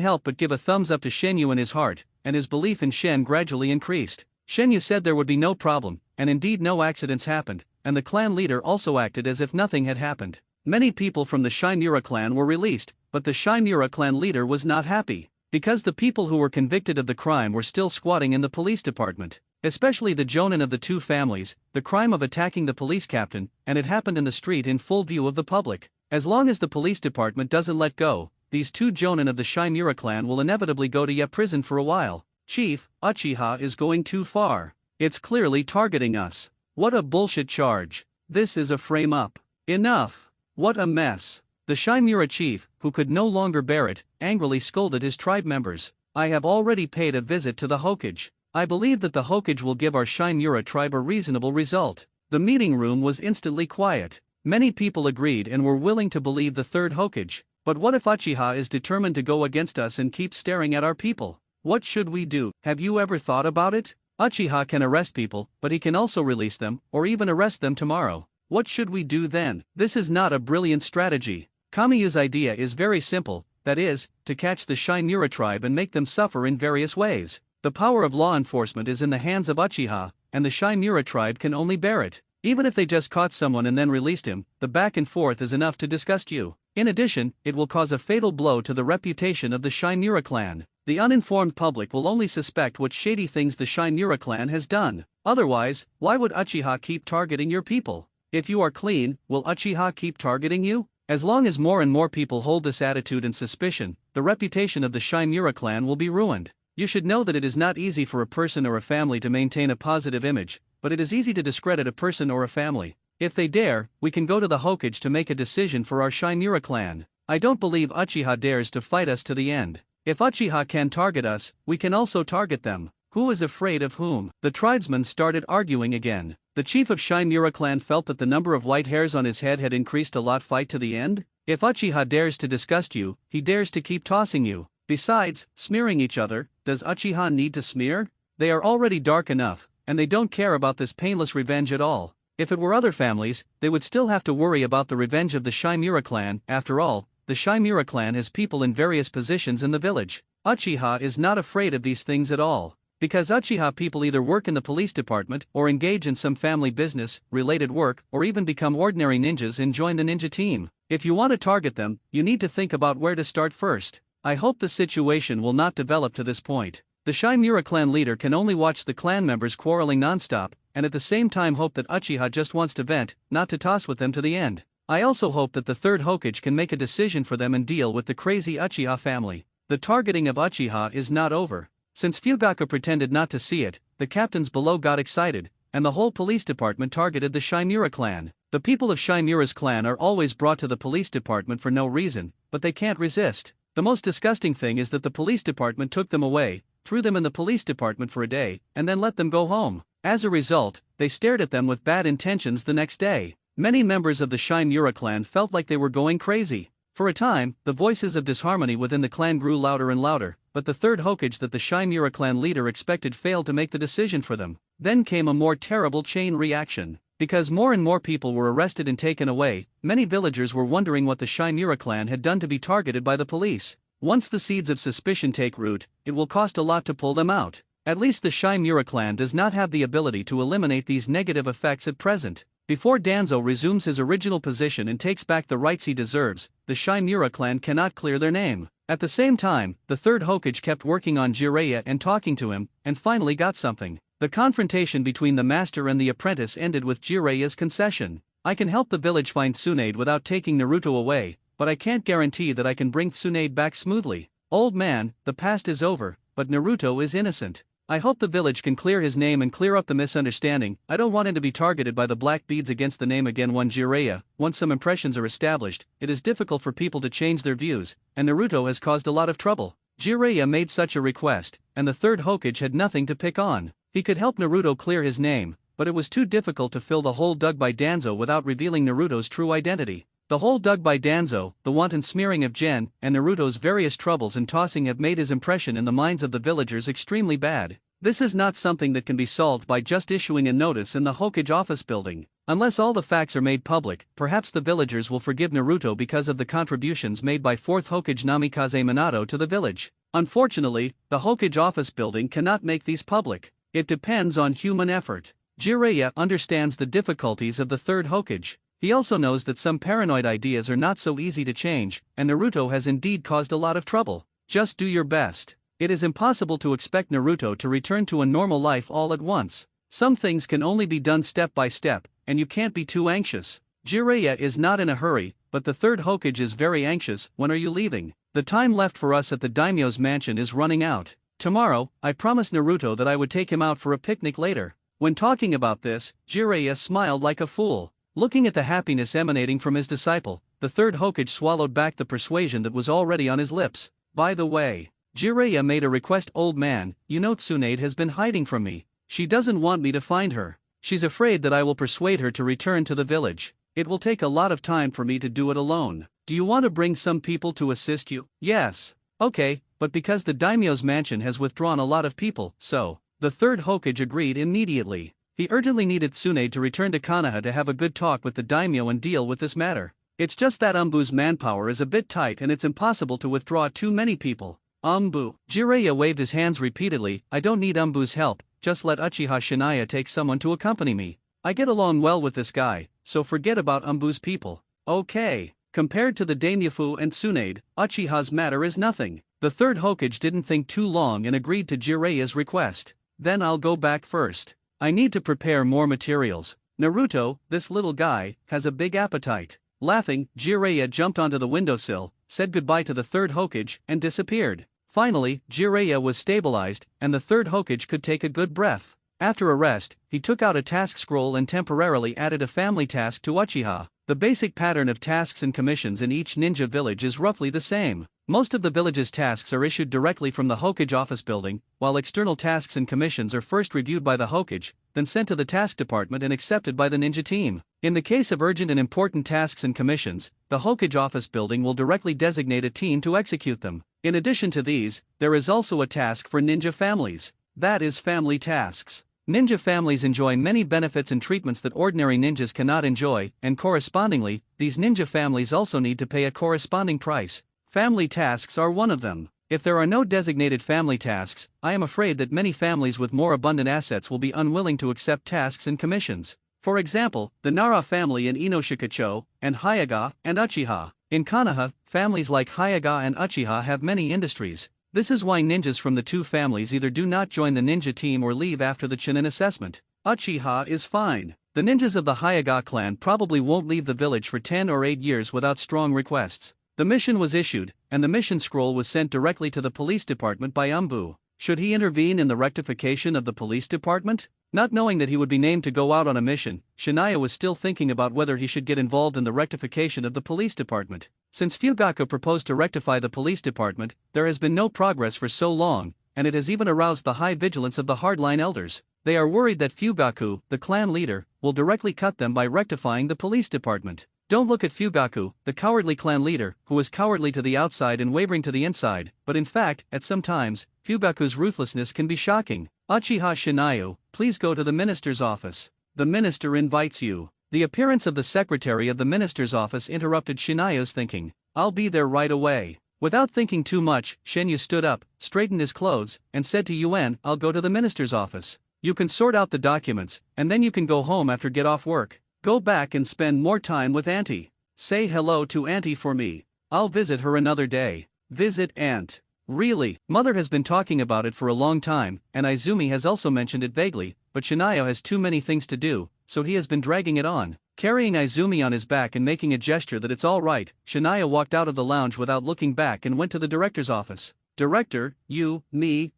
help but give a thumbs up to Shenyu in his heart, and his belief in Shen gradually increased. Shenyu said there would be no problem, and indeed no accidents happened, and the clan leader also acted as if nothing had happened. Many people from the Shinura clan were released, but the Shinura clan leader was not happy, because the people who were convicted of the crime were still squatting in the police department. Especially the jonin of the two families, the crime of attacking the police captain, and it happened in the street in full view of the public. As long as the police department doesn't let go, these two jonin of the Shinura clan will inevitably go to prison for a while. Chief, Uchiha is going too far. It's clearly targeting us. What a bullshit charge. This is a frame-up. Enough. What a mess. The Shinura chief, who could no longer bear it, angrily scolded his tribe members. I have already paid a visit to the hokage. I believe that the hokage will give our Shinura tribe a reasonable result. The meeting room was instantly quiet. Many people agreed and were willing to believe the third hokage. But what if Uchiha is determined to go against us and keep staring at our people? What should we do? Have you ever thought about it? Uchiha can arrest people, but he can also release them, or even arrest them tomorrow. What should we do then? This is not a brilliant strategy. Kamiyu's idea is very simple, that is, to catch the Shinura tribe and make them suffer in various ways. The power of law enforcement is in the hands of Uchiha, and the Shinura tribe can only bear it. Even if they just caught someone and then released him, the back and forth is enough to disgust you. In addition, it will cause a fatal blow to the reputation of the Shinura clan. The uninformed public will only suspect what shady things the Shinura clan has done. Otherwise, why would Uchiha keep targeting your people? If you are clean, will Uchiha keep targeting you? As long as more and more people hold this attitude and suspicion, the reputation of the Shinura clan will be ruined. You should know that it is not easy for a person or a family to maintain a positive image, but it is easy to discredit a person or a family. If they dare, we can go to the hokage to make a decision for our Shinura clan. I don't believe Uchiha dares to fight us to the end. If Uchiha can target us, we can also target them. Who is afraid of whom? The tribesmen started arguing again. The chief of Shinura clan felt that the number of white hairs on his head had increased a lot. Fight to the end? If Uchiha dares to disgust you, he dares to keep tossing you. Besides, smearing each other, does Uchiha need to smear? They are already dark enough, and they don't care about this painless revenge at all. If it were other families, they would still have to worry about the revenge of the Shinura clan. After all, the Shinura clan has people in various positions in the village. Uchiha is not afraid of these things at all, because Uchiha people either work in the police department or engage in some family business, related work, or even become ordinary ninjas and join the ninja team. If you want to target them, you need to think about where to start first. I hope the situation will not develop to this point. The Shinura clan leader can only watch the clan members quarreling non-stop, and at the same time hope that Uchiha just wants to vent, not to toss with them to the end. I also hope that the third hokage can make a decision for them and deal with the crazy Uchiha family. The targeting of Uchiha is not over. Since Fugaku pretended not to see it, the captains below got excited, and the whole police department targeted the Shinura clan. The people of Shinura's clan are always brought to the police department for no reason, but they can't resist. The most disgusting thing is that the police department took them away, threw them in the police department for a day, and then let them go home. As a result, they stared at them with bad intentions the next day. Many members of the Shinura clan felt like they were going crazy. For a time, the voices of disharmony within the clan grew louder and louder, but the third hokage that the Shinura clan leader expected failed to make the decision for them. Then came a more terrible chain reaction. Because more and more people were arrested and taken away, many villagers were wondering what the Shinura clan had done to be targeted by the police. Once the seeds of suspicion take root, it will cost a lot to pull them out. At least the Shinura clan does not have the ability to eliminate these negative effects at present. Before Danzo resumes his original position and takes back the rights he deserves, the Shinura clan cannot clear their name. At the same time, the third hokage kept working on Jiraiya and talking to him, and finally got something. The confrontation between the master and the apprentice ended with Jiraiya's concession. I can help the village find Tsunade without taking Naruto away, but I can't guarantee that I can bring Tsunade back smoothly. Old man, the past is over, but Naruto is innocent. I hope the village can clear his name and clear up the misunderstanding. I don't want him to be targeted by the black beads against the name again. One Jiraiya, once some impressions are established, it is difficult for people to change their views, and Naruto has caused a lot of trouble. Jiraiya made such a request, and the third hokage had nothing to pick on. He could help Naruto clear his name, but it was too difficult to fill the hole dug by Danzo without revealing Naruto's true identity. The hole dug by Danzo, the wanton smearing of Gen, and Naruto's various troubles and tossing have made his impression in the minds of the villagers extremely bad. This is not something that can be solved by just issuing a notice in the Hokage office building. Unless all the facts are made public, perhaps the villagers will forgive Naruto because of the contributions made by 4th Hokage Namikaze Minato to the village. Unfortunately, the Hokage office building cannot make these public. It depends on human effort. Jiraiya understands the difficulties of the 3rd Hokage. He also knows that some paranoid ideas are not so easy to change, and Naruto has indeed caused a lot of trouble. Just do your best. It is impossible to expect Naruto to return to a normal life all at once. Some things can only be done step by step, and you can't be too anxious. Jiraiya is not in a hurry, but the 3rd Hokage is very anxious. When are you leaving? The time left for us at the daimyo's mansion is running out. Tomorrow, I promised Naruto that I would take him out for a picnic later. When talking about this, Jiraiya smiled like a fool. Looking at the happiness emanating from his disciple, the 3rd Hokage swallowed back the persuasion that was already on his lips. By the way, Jiraiya made a request. Old man, you know Tsunade has been hiding from me. She doesn't want me to find her. She's afraid that I will persuade her to return to the village. It will take a lot of time for me to do it alone. Do you want to bring some people to assist you? Yes. Okay, but because the daimyo's mansion has withdrawn a lot of people, so. The 3rd Hokage agreed immediately. He urgently needed Tsunade to return to Konoha to have a good talk with the daimyo and deal with this matter. It's just that Umbu's manpower is a bit tight and it's impossible to withdraw too many people. Umbu. Jiraiya waved his hands repeatedly. I don't need Umbu's help, just let Uchiha Shinaya take someone to accompany me. I get along well with this guy, so forget about Umbu's people. Okay. Compared to the daimyofu and Tsunade, Uchiha's matter is nothing. The 3rd Hokage didn't think too long and agreed to Jiraiya's request. Then I'll go back first. I need to prepare more materials. Naruto, this little guy, has a big appetite. Laughing, Jiraiya jumped onto the windowsill, said goodbye to the 3rd Hokage, and disappeared. Finally, Jiraiya was stabilized, and the 3rd Hokage could take a good breath. After a rest, he took out a task scroll and temporarily added a family task to Uchiha. The basic pattern of tasks and commissions in each ninja village is roughly the same. Most of the village's tasks are issued directly from the Hokage office building, while external tasks and commissions are first reviewed by the Hokage, then sent to the task department and accepted by the ninja team. In the case of urgent and important tasks and commissions, the Hokage office building will directly designate a team to execute them. In addition to these, there is also a task for ninja families. That is family tasks. Ninja families enjoy many benefits and treatments that ordinary ninjas cannot enjoy, and correspondingly, these ninja families also need to pay a corresponding price. Family tasks are one of them. If there are no designated family tasks, I am afraid that many families with more abundant assets will be unwilling to accept tasks and commissions. For example, the Nara family in Inoshikacho, and Hyaga, and Uchiha. In Konoha, families like Hyaga and Uchiha have many industries. This is why ninjas from the two families either do not join the ninja team or leave after the Chunin assessment. Uchiha is fine. The ninjas of the Hyaga clan probably won't leave the village for 10 or 8 years without strong requests. The mission was issued, and the mission scroll was sent directly to the police department by Umbu. Should he intervene in the rectification of the police department? Not knowing that he would be named to go out on a mission, Shinaya was still thinking about whether he should get involved in the rectification of the police department. Since Fugaku proposed to rectify the police department, there has been no progress for so long, and it has even aroused the high vigilance of the hardline elders. They are worried that Fugaku, the clan leader, will directly cut them by rectifying the police department. Don't look at Fugaku, the cowardly clan leader, who is cowardly to the outside and wavering to the inside, but in fact, at some times, Fugaku's ruthlessness can be shocking. Uchiha Shinayu, please go to the minister's office. The minister invites you. The appearance of the secretary of the minister's office interrupted Shinayu's thinking. I'll be there right away. Without thinking too much, Shinyu stood up, straightened his clothes, and said to Yuen, I'll go to the minister's office. You can sort out the documents, and then you can go home after get off work. Go back and spend more time with Auntie. Say hello to Auntie for me. I'll visit her another day. Visit Aunt. Really, Mother has been talking about it for a long time, and Izumi has also mentioned it vaguely, but Shinayo has too many things to do, so he has been dragging it on. Carrying Izumi on his back and making a gesture that it's all right, Shinayo walked out of the lounge without looking back and went to the director's office. Director, you, me.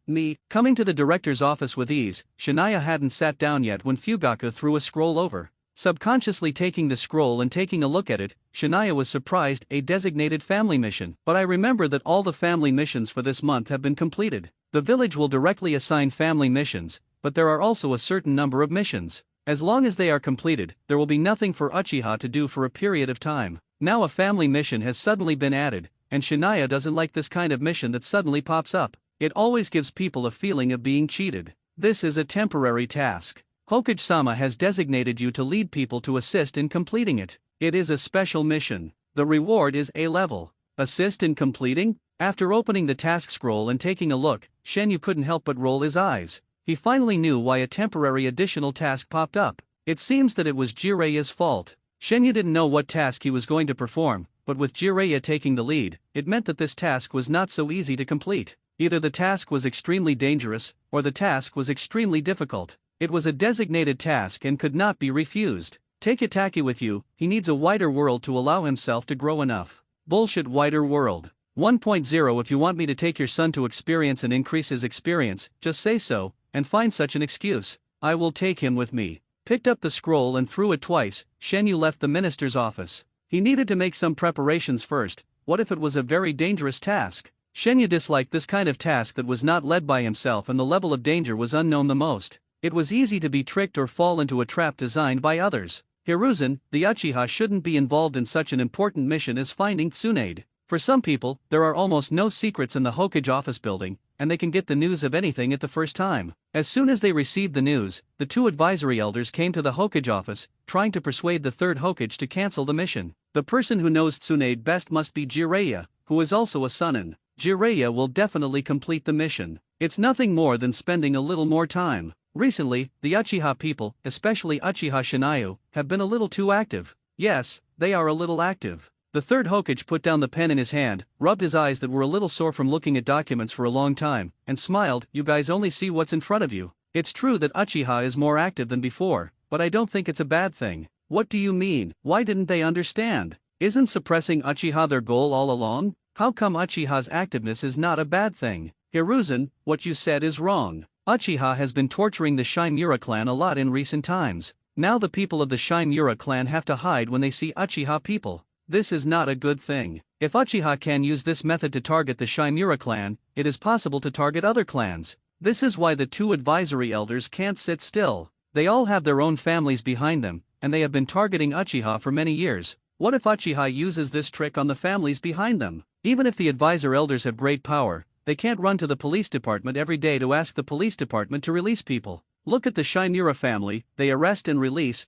Coming to the director's office with ease, Shinayo hadn't sat down yet when Fugaku threw a scroll over. Subconsciously taking the scroll and taking a look at it, Shinayo was surprised. A designated family mission. But I remember that all the family missions for this month have been completed. The village will directly assign family missions, but there are also a certain number of missions. As long as they are completed, there will be nothing for Uchiha to do for a period of time. Now a family mission has suddenly been added, and Shinayo doesn't like this kind of mission that suddenly pops up. It always gives people a feeling of being cheated. This is a temporary task. Hokage-sama has designated you to lead people to assist in completing it. It is a special mission. The reward is A level. Assist in completing? After opening the task scroll and taking a look, Shenyu couldn't help but roll his eyes. He finally knew why a temporary additional task popped up. It seems that it was Jiraiya's fault. Shenyu didn't know what task he was going to perform, but with Jiraiya taking the lead, it meant that this task was not so easy to complete. Either the task was extremely dangerous, or the task was extremely difficult. It was a designated task and could not be refused. Take Itachi with you, he needs a wider world to allow himself to grow enough. Bullshit wider world. 1.0 If you want me to take your son to experience and increase his experience, just say so, and find such an excuse. I will take him with me. Picked up the scroll and threw it twice, Shenyu left the minister's office. He needed to make some preparations first. What if it was a very dangerous task? Shenyu disliked this kind of task that was not led by himself and the level of danger was unknown the most. It was easy to be tricked or fall into a trap designed by others. Hiruzen, the uchiha, shouldn't be involved in such an important mission as finding Tsunade. For some people, there are almost no secrets in the Hokage office building, and they can get the news of anything at the first time. As soon as they received the news, the two advisory elders came to the Hokage office, trying to persuade the third Hokage to cancel the mission. The person who knows Tsunade best must be Jiraiya, who is also a Sannin. Jiraiya will definitely complete the mission. It's nothing more than spending a little more time. Recently, the Uchiha people, especially Uchiha Shinayu, have been a little too active. Yes, they are a little active. The third Hokage put down the pen in his hand, rubbed his eyes that were a little sore from looking at documents for a long time, and smiled. You guys only see what's in front of you. It's true that Uchiha is more active than before, but I don't think it's a bad thing. What do you mean? Why didn't they understand? Isn't suppressing Uchiha their goal all along? How come Uchiha's activeness is not a bad thing? Hiruzen, what you said is wrong. Uchiha has been torturing the Shimura clan a lot in recent times. Now the people of the Shimura clan have to hide when they see Uchiha people. This is not a good thing. If Uchiha can use this method to target the Shimura clan, it is possible to target other clans. This is why the two advisory elders can't sit still. They all have their own families behind them, and they have been targeting Uchiha for many years. What if Uchiha uses this trick on the families behind them? Even if the advisor elders have great power, they can't run to the police department every day to ask the police department to release people. Look at the Shimura family, they arrest and release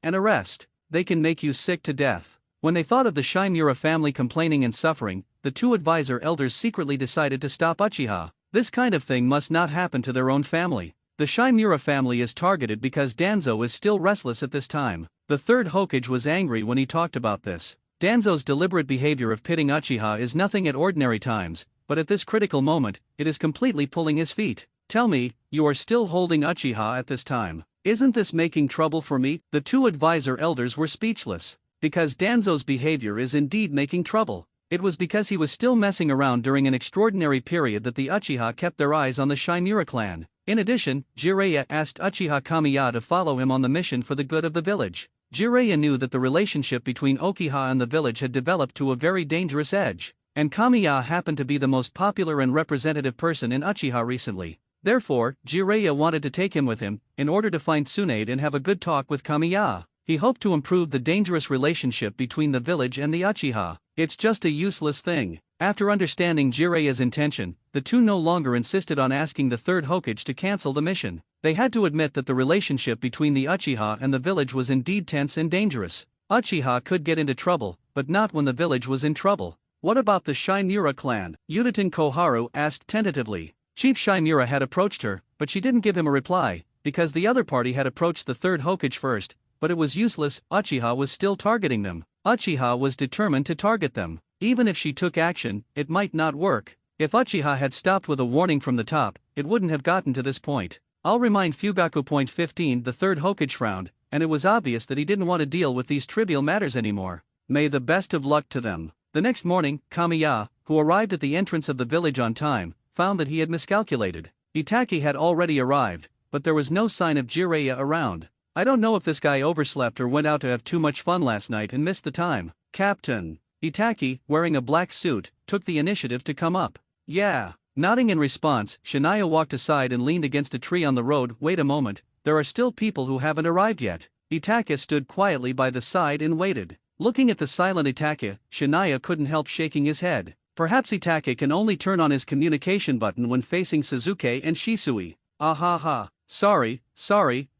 and arrest. They can make you sick to death. When they thought of the Shimura family complaining and suffering, the two advisor elders secretly decided to stop Uchiha. This kind of thing must not happen to their own family. The Shimura family is targeted because Danzo is still restless at this time. The third Hokage was angry when he talked about this. Danzo's deliberate behavior of pitting Uchiha is nothing at ordinary times, but at this critical moment, it is completely pulling his feet. Tell me, you are still holding Uchiha at this time. Isn't this making trouble for me? The two advisor elders were speechless. Because Danzo's behavior is indeed making trouble. It was because he was still messing around during an extraordinary period that the Uchiha kept their eyes on the Shimura clan. In addition, Jiraiya asked Uchiha Kamiya to follow him on the mission for the good of the village. Jiraiya knew that the relationship between Uchiha and the village had developed to a very dangerous edge, and Kamiya happened to be the most popular and representative person in Uchiha recently. Therefore, Jiraiya wanted to take him with him, in order to find Tsunade and have a good talk with Kamiya. He hoped to improve the dangerous relationship between the village and the Uchiha. It's just a useless thing. After understanding Jiraiya's intention, the two no longer insisted on asking the third Hokage to cancel the mission. They had to admit that the relationship between the Uchiha and the village was indeed tense and dangerous. Uchiha could get into trouble, but not when the village was in trouble. What about the Shimura clan? Udaten Koharu asked tentatively. Chief Shimura had approached her, but she didn't give him a reply, because the other party had approached the third Hokage first. But it was useless, Uchiha was still targeting them. Uchiha was determined to target them. Even if she took action, it might not work. If Uchiha had stopped with a warning from the top, it wouldn't have gotten to this point. I'll remind Fugaku. 15 The third Hokage frowned, and it was obvious that he didn't want to deal with these trivial matters anymore. May the best of luck to them. The next morning, Kamiya, who arrived at the entrance of the village on time, found that he had miscalculated. Itachi had already arrived, but there was no sign of Jiraiya around. I don't know if this guy overslept or went out to have too much fun last night and missed the time. Captain. Itachi, wearing a black suit, took the initiative to come up. Yeah. Nodding in response, Shania walked aside and leaned against a tree on the road. Wait a moment, there are still people who haven't arrived yet. Itachi stood quietly by the side and waited. Looking at the silent Itachi, Shania couldn't help shaking his head. Perhaps Itachi can only turn on his communication button when facing Suzuki and Shisui. Ah ha ha, sorry,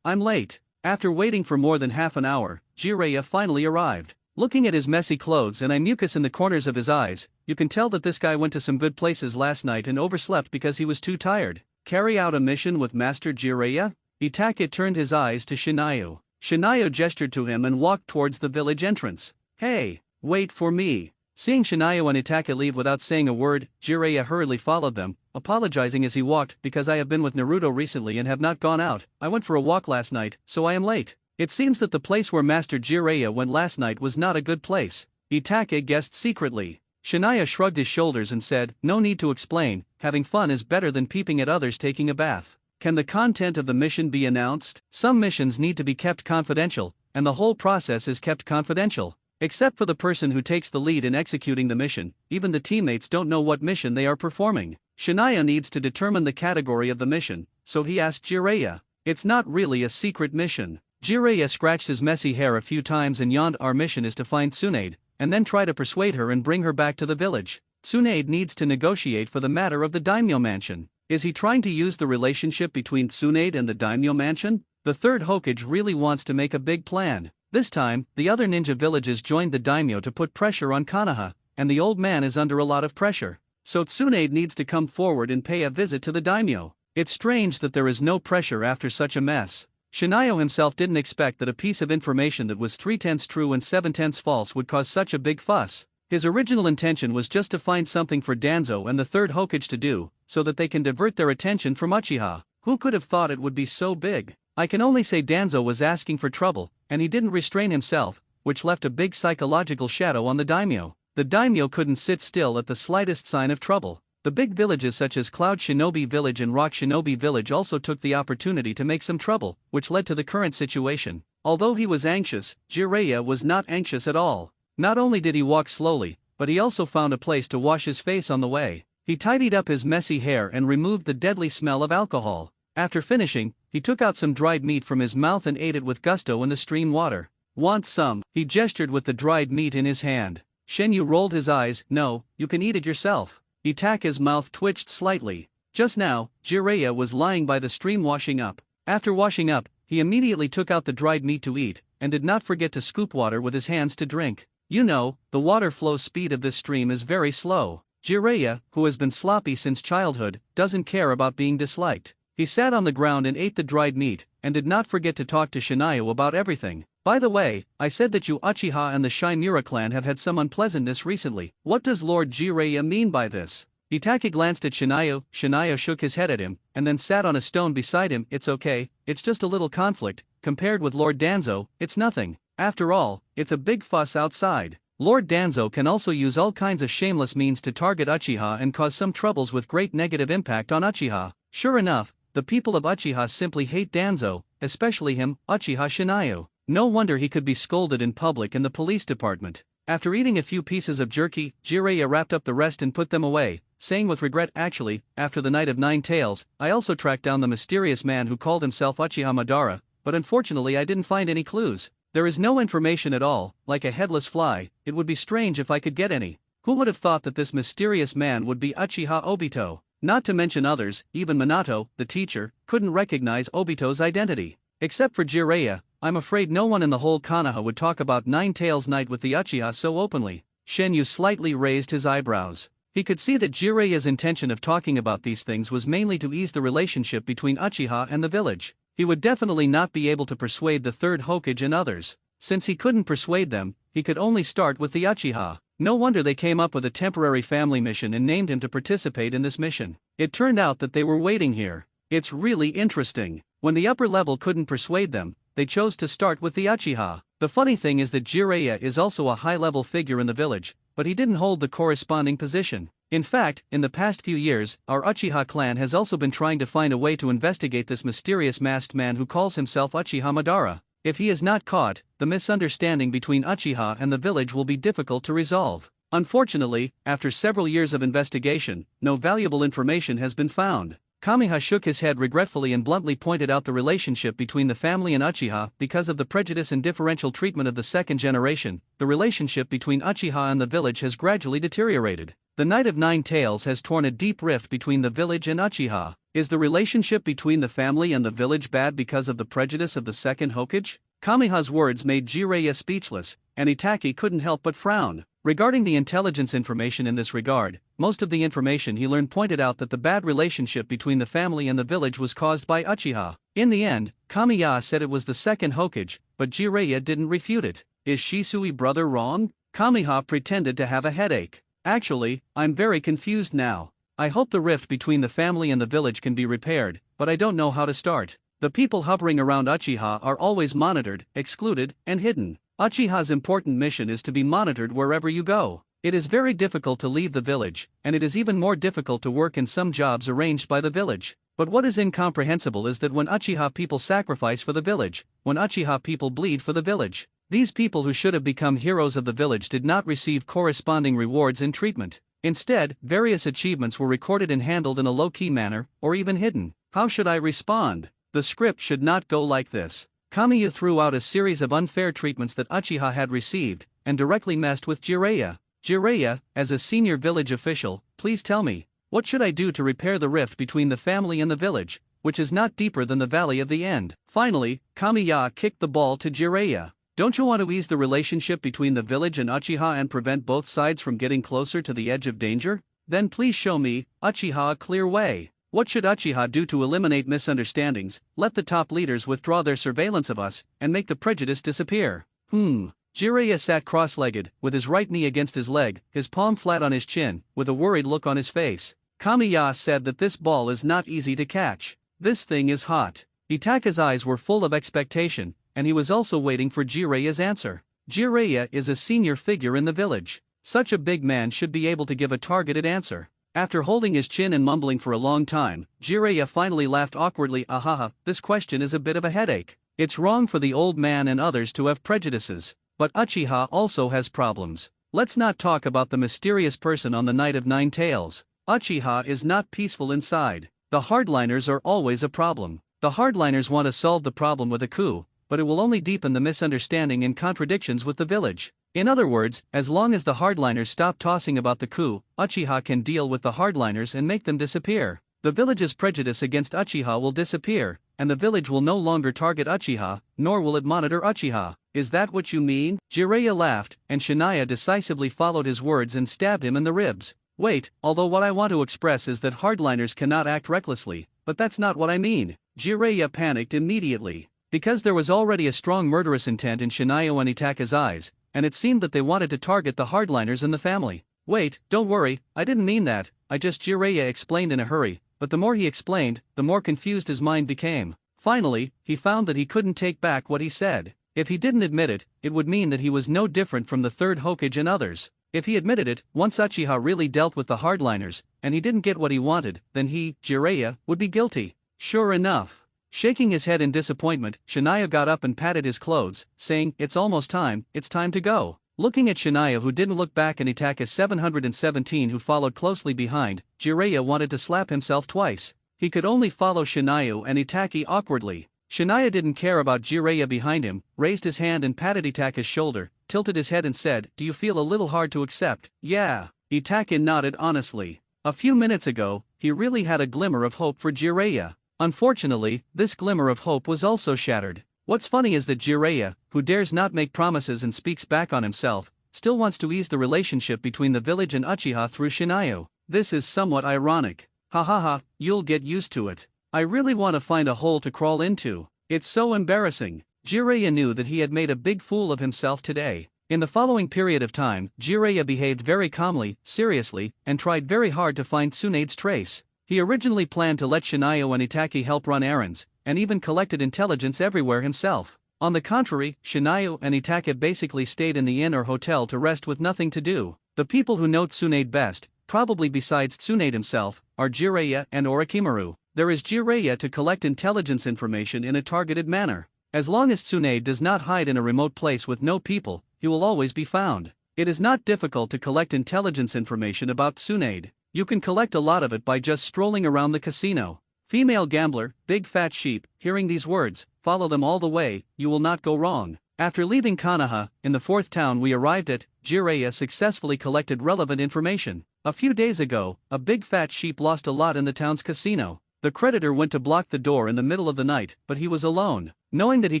I'm late. After waiting for more than half an hour, Jiraiya finally arrived. Looking at his messy clothes and mucus in the corners of his eyes, you can tell that this guy went to some good places last night and overslept because he was too tired. Carry out a mission with Master Jiraiya? Itachi turned his eyes to Shinayu. Shinayu gestured to him and walked towards the village entrance. Hey, wait for me. Seeing Shinayu and Itachi leave without saying a word, Jiraiya hurriedly followed them, apologizing as he walked, because I have been with Naruto recently and have not gone out. I went for a walk last night, so I am late. It seems that the place where Master Jiraiya went last night was not a good place. Itachi guessed secretly. Shinayu shrugged his shoulders and said, no need to explain, having fun is better than peeping at others taking a bath. Can the content of the mission be announced? Some missions need to be kept confidential, and the whole process is kept confidential. Except for the person who takes the lead in executing the mission, even the teammates don't know what mission they are performing. Shinayu needs to determine the category of the mission, so he asked Jiraiya. It's not really a secret mission. Jiraiya scratched his messy hair a few times and yawned. Our mission is to find Tsunade, and then try to persuade her and bring her back to the village. Tsunade needs to negotiate for the matter of the daimyo mansion. Is he trying to use the relationship between Tsunade and the daimyo mansion? The third Hokage really wants to make a big plan. This time, the other ninja villages joined the daimyo to put pressure on Konoha, and the old man is under a lot of pressure. So Tsunade needs to come forward and pay a visit to the daimyo. It's strange that there is no pressure after such a mess. Shinayu himself didn't expect that a piece of information that was 3/10 true and 7/10 false would cause such a big fuss. His original intention was just to find something for Danzo and the third Hokage to do, so that they can divert their attention from Uchiha. Who could have thought it would be so big? I can only say Danzo was asking for trouble, and he didn't restrain himself, which left a big psychological shadow on the daimyo. The daimyo couldn't sit still at the slightest sign of trouble. The big villages such as Cloud Shinobi Village and Rock Shinobi Village also took the opportunity to make some trouble, which led to the current situation. Although he was anxious, Jiraiya was not anxious at all. Not only did he walk slowly, but he also found a place to wash his face on the way. He tidied up his messy hair and removed the deadly smell of alcohol. After finishing, he took out some dried meat from his mouth and ate it with gusto in the stream water. Want some? He gestured with the dried meat in his hand. Shenyu rolled his eyes. No, you can eat it yourself. Itachi's mouth twitched slightly. Just now, Jiraiya was lying by the stream washing up. After washing up, he immediately took out the dried meat to eat, and did not forget to scoop water with his hands to drink. You know, the water flow speed of this stream is very slow. Jiraiya, who has been sloppy since childhood, doesn't care about being disliked. He sat on the ground and ate the dried meat, and did not forget to talk to Shinayu about everything. By the way, I said that you Uchiha and the Shinmura clan have had some unpleasantness recently. What does Lord Jiraiya mean by this? Itachi glanced at Shinayu. Shinayu shook his head at him, and then sat on a stone beside him. It's okay, it's just a little conflict. Compared with Lord Danzo, it's nothing. After all, it's a big fuss outside. Lord Danzo can also use all kinds of shameless means to target Uchiha and cause some troubles with great negative impact on Uchiha. Sure enough, the people of Uchiha simply hate Danzo, especially him, Uchiha Shinayu. No wonder he could be scolded in public in the police department. After eating a few pieces of jerky, Jiraiya wrapped up the rest and put them away, saying with regret, actually, after the Night of Nine Tails, I also tracked down the mysterious man who called himself Uchiha Madara, but unfortunately I didn't find any clues. There is no information at all, like a headless fly. It would be strange if I could get any. Who would have thought that this mysterious man would be Uchiha Obito? Not to mention others, even Minato, the teacher, couldn't recognize Obito's identity. Except for Jiraiya, I'm afraid no one in the whole Konoha would talk about Nine Tails Night with the Uchiha so openly. Shenyu slightly raised his eyebrows. He could see that Jiraiya's intention of talking about these things was mainly to ease the relationship between Uchiha and the village. He would definitely not be able to persuade the third Hokage and others. Since he couldn't persuade them, he could only start with the Uchiha. No wonder they came up with a temporary family mission and named him to participate in this mission. It turned out that they were waiting here. It's really interesting. When the upper level couldn't persuade them, they chose to start with the Uchiha. The funny thing is that Jiraiya is also a high-level figure in the village, but he didn't hold the corresponding position. In fact, in the past few years, our Uchiha clan has also been trying to find a way to investigate this mysterious masked man who calls himself Uchiha Madara. If he is not caught, the misunderstanding between Uchiha and the village will be difficult to resolve. Unfortunately, after several years of investigation, no valuable information has been found. Kamiha shook his head regretfully and bluntly pointed out the relationship between the family and Uchiha. Because of the prejudice and differential treatment of the second generation, the relationship between Uchiha and the village has gradually deteriorated. The Night of Nine Tails has torn a deep rift between the village and Uchiha. Is the relationship between the family and the village bad because of the prejudice of the second Hokage? Kamiha's words made Jiraiya speechless, and Itachi couldn't help but frown. Regarding the intelligence information in this regard, most of the information he learned pointed out that the bad relationship between the family and the village was caused by Uchiha. In the end, Kamiya said it was the second Hokage, but Jiraiya didn't refute it. Is Shisui brother wrong? Kamiha pretended to have a headache. Actually, I'm very confused now. I hope the rift between the family and the village can be repaired, but I don't know how to start. The people hovering around Uchiha are always monitored, excluded, and hidden. Uchiha's important mission is to be monitored wherever you go. It is very difficult to leave the village, and it is even more difficult to work in some jobs arranged by the village. But what is incomprehensible is that when Uchiha people sacrifice for the village, when Uchiha people bleed for the village, these people who should have become heroes of the village did not receive corresponding rewards and treatment. Instead, various achievements were recorded and handled in a low-key manner, or even hidden. How should I respond? The script should not go like this. Kamiya threw out a series of unfair treatments that Uchiha had received, and directly messed with Jiraiya. Jiraiya, as a senior village official, please tell me, what should I do to repair the rift between the family and the village, which is not deeper than the Valley of the End? Finally, Kamiya kicked the ball to Jiraiya. Don't you want to ease the relationship between the village and Uchiha and prevent both sides from getting closer to the edge of danger? Then please show me, Uchiha, a clear way. What should Uchiha do to eliminate misunderstandings, let the top leaders withdraw their surveillance of us, and make the prejudice disappear? Jiraiya sat cross-legged, with his right knee against his leg, his palm flat on his chin, with a worried look on his face. Kamiya said that this ball is not easy to catch. This thing is hot. Itachi's eyes were full of expectation, and he was also waiting for Jiraiya's answer. Jiraiya is a senior figure in the village. Such a big man should be able to give a targeted answer. After holding his chin and mumbling for a long time, Jiraiya finally laughed awkwardly. Ahaha, this question is a bit of a headache. It's wrong for the old man and others to have prejudices. But Uchiha also has problems. Let's not talk about the mysterious person on the Night of Nine Tails. Uchiha is not peaceful inside. The hardliners are always a problem. The hardliners want to solve the problem with a coup, but it will only deepen the misunderstanding and contradictions with the village. In other words, as long as the hardliners stop tossing about the coup, Uchiha can deal with the hardliners and make them disappear. The village's prejudice against Uchiha will disappear, and the village will no longer target Uchiha, nor will it monitor Uchiha. Is that what you mean? Jiraiya laughed, and Shinaya decisively followed his words and stabbed him in the ribs. Wait, although what I want to express is that hardliners cannot act recklessly, but that's not what I mean. Jiraiya panicked immediately. Because there was already a strong murderous intent in Shinaya and Itachi's eyes, and it seemed that they wanted to target the hardliners in the family. Wait, don't worry, I didn't mean that, Jiraiya explained in a hurry, but the more he explained, the more confused his mind became. Finally, he found that he couldn't take back what he said. If he didn't admit it, it would mean that he was no different from the third Hokage and others. If he admitted it, once Uchiha really dealt with the hardliners, and he didn't get what he wanted, then he, Jiraiya, would be guilty. Sure enough. Shaking his head in disappointment, Shinaya got up and patted his clothes, saying, it's almost time, it's time to go. Looking at Shinaya, who didn't look back, and Itachi 717 who followed closely behind, Jiraiya wanted to slap himself twice. He could only follow Shinaya and Itachi awkwardly. Shinaya didn't care about Jiraiya behind him, raised his hand and patted Itachi's shoulder, tilted his head and said, do you feel a little hard to accept? Yeah. Itachi nodded honestly. A few minutes ago, he really had a glimmer of hope for Jiraiya. Unfortunately, this glimmer of hope was also shattered. What's funny is that Jiraiya, who dares not make promises and speaks back on himself, still wants to ease the relationship between the village and Uchiha through Shinaya. This is somewhat ironic. Ha ha ha, you'll get used to it. I really want to find a hole to crawl into. It's so embarrassing. Jiraiya knew that he had made a big fool of himself today. In the following period of time, Jiraiya behaved very calmly, seriously, and tried very hard to find Tsunade's trace. He originally planned to let Shinaya and Itachi help run errands, and even collected intelligence everywhere himself. On the contrary, Shinaya and Itachi basically stayed in the inn or hotel to rest with nothing to do. The people who know Tsunade best, probably besides Tsunade himself, are Jiraiya and Orochimaru. There is Jiraiya to collect intelligence information in a targeted manner. As long as Tsunade does not hide in a remote place with no people, he will always be found. It is not difficult to collect intelligence information about Tsunade. You can collect a lot of it by just strolling around the casino. Female gambler, big fat sheep, hearing these words, follow them all the way, you will not go wrong. After leaving Konoha, in the fourth town we arrived at, Jiraiya successfully collected relevant information. A few days ago, a big fat sheep lost a lot in the town's casino. The creditor went to block the door in the middle of the night, but he was alone. Knowing that he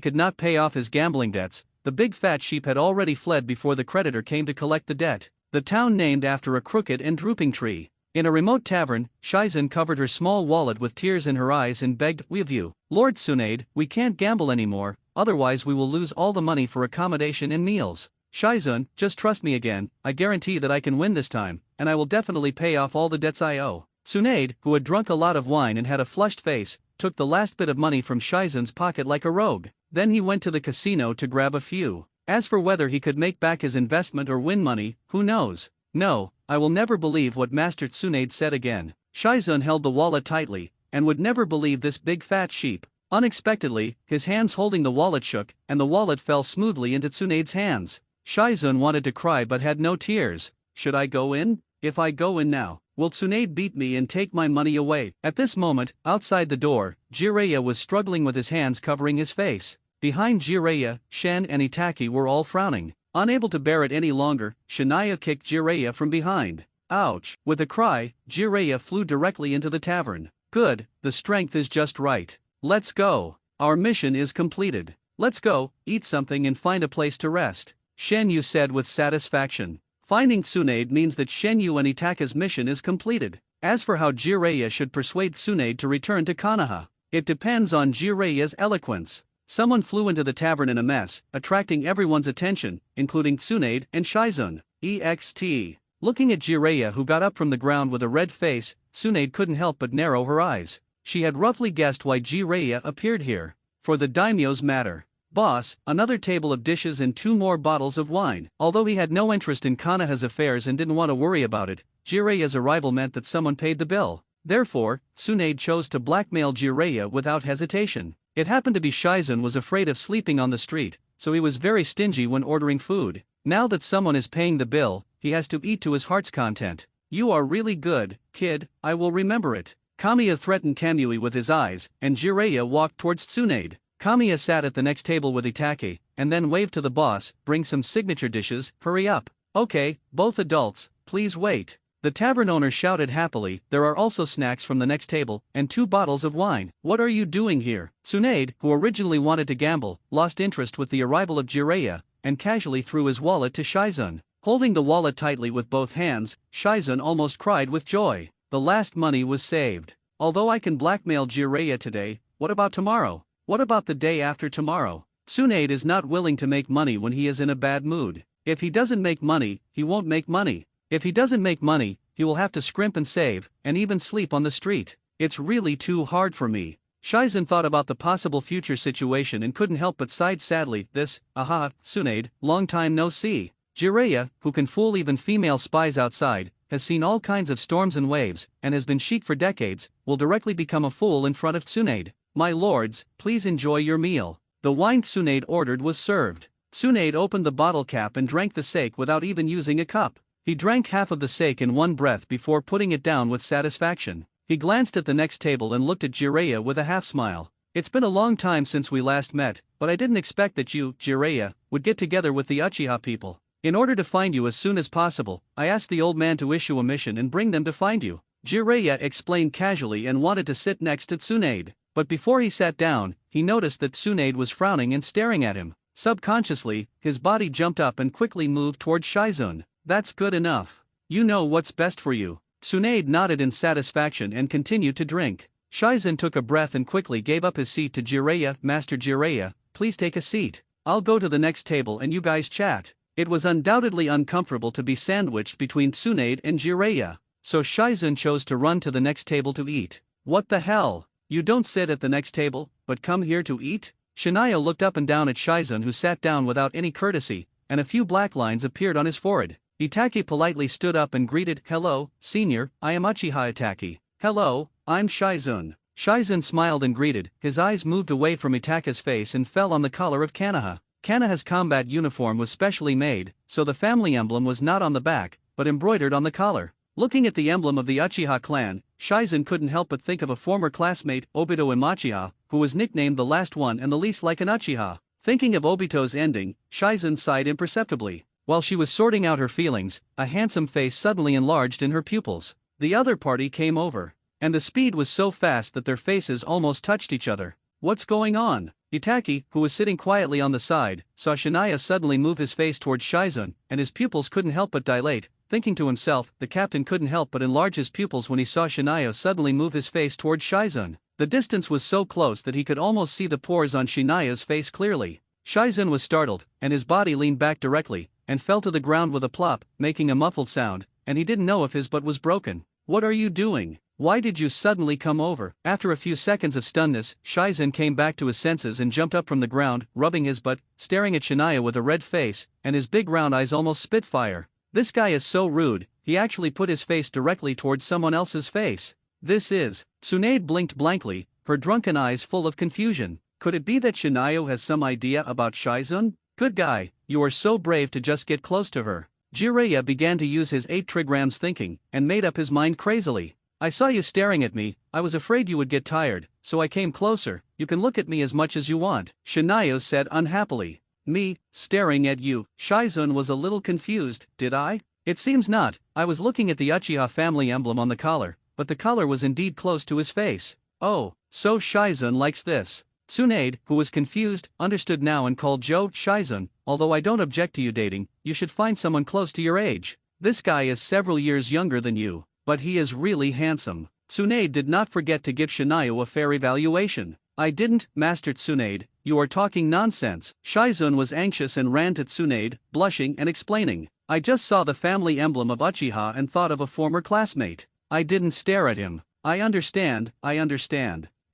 could not pay off his gambling debts, the big fat sheep had already fled before the creditor came to collect the debt. The town named after a crooked and drooping tree. In a remote tavern, Shizen covered her small wallet with tears in her eyes and begged, "We of you, Lord Tsunade, we can't gamble anymore, otherwise we will lose all the money for accommodation and meals. Shizen, just trust me again, I guarantee that I can win this time, and I will definitely pay off all the debts I owe." Tsunade, who had drunk a lot of wine and had a flushed face, took the last bit of money from Shizen's pocket like a rogue. Then he went to the casino to grab a few. As for whether he could make back his investment or win money, who knows? No, I will never believe what Master Tsunade said again. Shizen held the wallet tightly, and would never believe this big fat sheep. Unexpectedly, his hands holding the wallet shook, and the wallet fell smoothly into Tsunade's hands. Shizen wanted to cry but had no tears. Should I go in? If I go in now, will Tsunade beat me and take my money away? At this moment, outside the door, Jiraiya was struggling with his hands covering his face. Behind Jiraiya, Shen and Itachi were all frowning. Unable to bear it any longer, Shania kicked Jiraiya from behind. Ouch! With a cry, Jiraiya flew directly into the tavern. Good, the strength is just right. Let's go. Our mission is completed. Let's go, eat something and find a place to rest, Shenyu said with satisfaction. Finding Tsunade means that Shenyu and Itachi's mission is completed. As for how Jiraiya should persuade Tsunade to return to Konoha, it depends on Jiraiya's eloquence. Someone flew into the tavern in a mess, attracting everyone's attention, including Tsunade and Shizen. EXT. Looking at Jiraiya, who got up from the ground with a red face, Tsunade couldn't help but narrow her eyes. She had roughly guessed why Jiraiya appeared here. For the daimyo's matter. Boss, another table of dishes and 2 more bottles of wine. Although he had no interest in Konoha's affairs and didn't want to worry about it, Jiraiya's arrival meant that someone paid the bill. Therefore, Tsunade chose to blackmail Jiraiya without hesitation. It happened to be Shizen was afraid of sleeping on the street, so he was very stingy when ordering food. Now that someone is paying the bill, he has to eat to his heart's content. You are really good, kid, I will remember it. Kamiya threatened Kamui with his eyes, and Jiraiya walked towards Tsunade. Kamiya sat at the next table with Itachi, and then waved to the boss, "Bring some signature dishes, hurry up." "Okay, both adults, please wait." The tavern owner shouted happily, "There are also snacks from the next table, and 2 bottles of wine." "What are you doing here?" Tsunade, who originally wanted to gamble, lost interest with the arrival of Jiraiya, and casually threw his wallet to Shizen. Holding the wallet tightly with both hands, Shizen almost cried with joy. The last money was saved. Although I can blackmail Jiraiya today, what about tomorrow? What about the day after tomorrow? Tsunade is not willing to make money when he is in a bad mood. If he doesn't make money, he won't make money. If he doesn't make money, he will have to scrimp and save, and even sleep on the street. It's really too hard for me. Shizen thought about the possible future situation and couldn't help but sighed sadly. Tsunade, long time no see. Jiraiya, who can fool even female spies outside, has seen all kinds of storms and waves, and has been chic for decades, will directly become a fool in front of Tsunade. "My lords, please enjoy your meal." The wine Tsunade ordered was served. Tsunade opened the bottle cap and drank the sake without even using a cup. He drank half of the sake in one breath before putting it down with satisfaction. He glanced at the next table and looked at Jiraiya with a half-smile. "It's been a long time since we last met, but I didn't expect that you, Jiraiya, would get together with the Uchiha people. In order to find you as soon as possible, I asked the old man to issue a mission and bring them to find you." Jiraiya explained casually and wanted to sit next to Tsunade. But before he sat down, he noticed that Tsunade was frowning and staring at him. Subconsciously, his body jumped up and quickly moved towards Shizen. "That's good enough. You know what's best for you." Tsunade nodded in satisfaction and continued to drink. Shizen took a breath and quickly gave up his seat to Jiraiya. "Master Jiraiya, please take a seat. I'll go to the next table and you guys chat." It was undoubtedly uncomfortable to be sandwiched between Tsunade and Jiraiya, so Shizen chose to run to the next table to eat. "What the hell? You don't sit at the next table, but come here to eat?" Shania looked up and down at Shizen, who sat down without any courtesy, and a few black lines appeared on his forehead. Itachi politely stood up and greeted, "Hello, senior, I am Uchiha Itachi." "Hello, I'm Shizen." Shizen smiled and greeted. His eyes moved away from Itachi's face and fell on the collar of Konoha. Konoha's combat uniform was specially made, so the family emblem was not on the back, but embroidered on the collar. Looking at the emblem of the Uchiha clan, Shizen couldn't help but think of a former classmate, Obito Uchiha, who was nicknamed the last one and the least like an Uchiha. Thinking of Obito's ending, Shizen sighed imperceptibly. While she was sorting out her feelings, a handsome face suddenly enlarged in her pupils. The other party came over, and the speed was so fast that their faces almost touched each other. What's going on? Itachi, who was sitting quietly on the side, saw Shinaya suddenly move his face towards Shizen, and his pupils couldn't help but dilate. Thinking to himself, the captain couldn't help but enlarge his pupils when he saw Shinaya suddenly move his face towards Shizen. The distance was so close that he could almost see the pores on Shinaya's face clearly. Shizen was startled, and his body leaned back directly, and fell to the ground with a plop, making a muffled sound, and he didn't know if his butt was broken. What are you doing? Why did you suddenly come over? After a few seconds of stunness, Shizen came back to his senses and jumped up from the ground, rubbing his butt, staring at Shinaya with a red face, and his big round eyes almost spit fire. This guy is so rude, he actually put his face directly towards someone else's face. This is. Tsunade blinked blankly, her drunken eyes full of confusion. Could it be that Shinaya has some idea about Shizen? Good guy, you are so brave to just get close to her. Jiraiya began to use his 8 trigrams thinking, and made up his mind crazily. I saw you staring at me, I was afraid you would get tired, so I came closer. You can look at me as much as you want, Shinaya said unhappily. Me, staring at you? Shizen was a little confused. Did I? It seems not. I was looking at the Uchiha family emblem on the collar, but the collar was indeed close to his face. Oh, so Shizen likes this. Tsunade, who was confused, understood now and called Joe. Shizen, although I don't object to you dating, you should find someone close to your age. This guy is several years younger than you, but he is really handsome. Tsunade did not forget to give Shinaya a fair evaluation. I didn't, Master Tsunade, you are talking nonsense. Shizen was anxious and ran to Tsunade, blushing and explaining. I just saw the family emblem of Uchiha and thought of a former classmate. I didn't stare at him. I understand.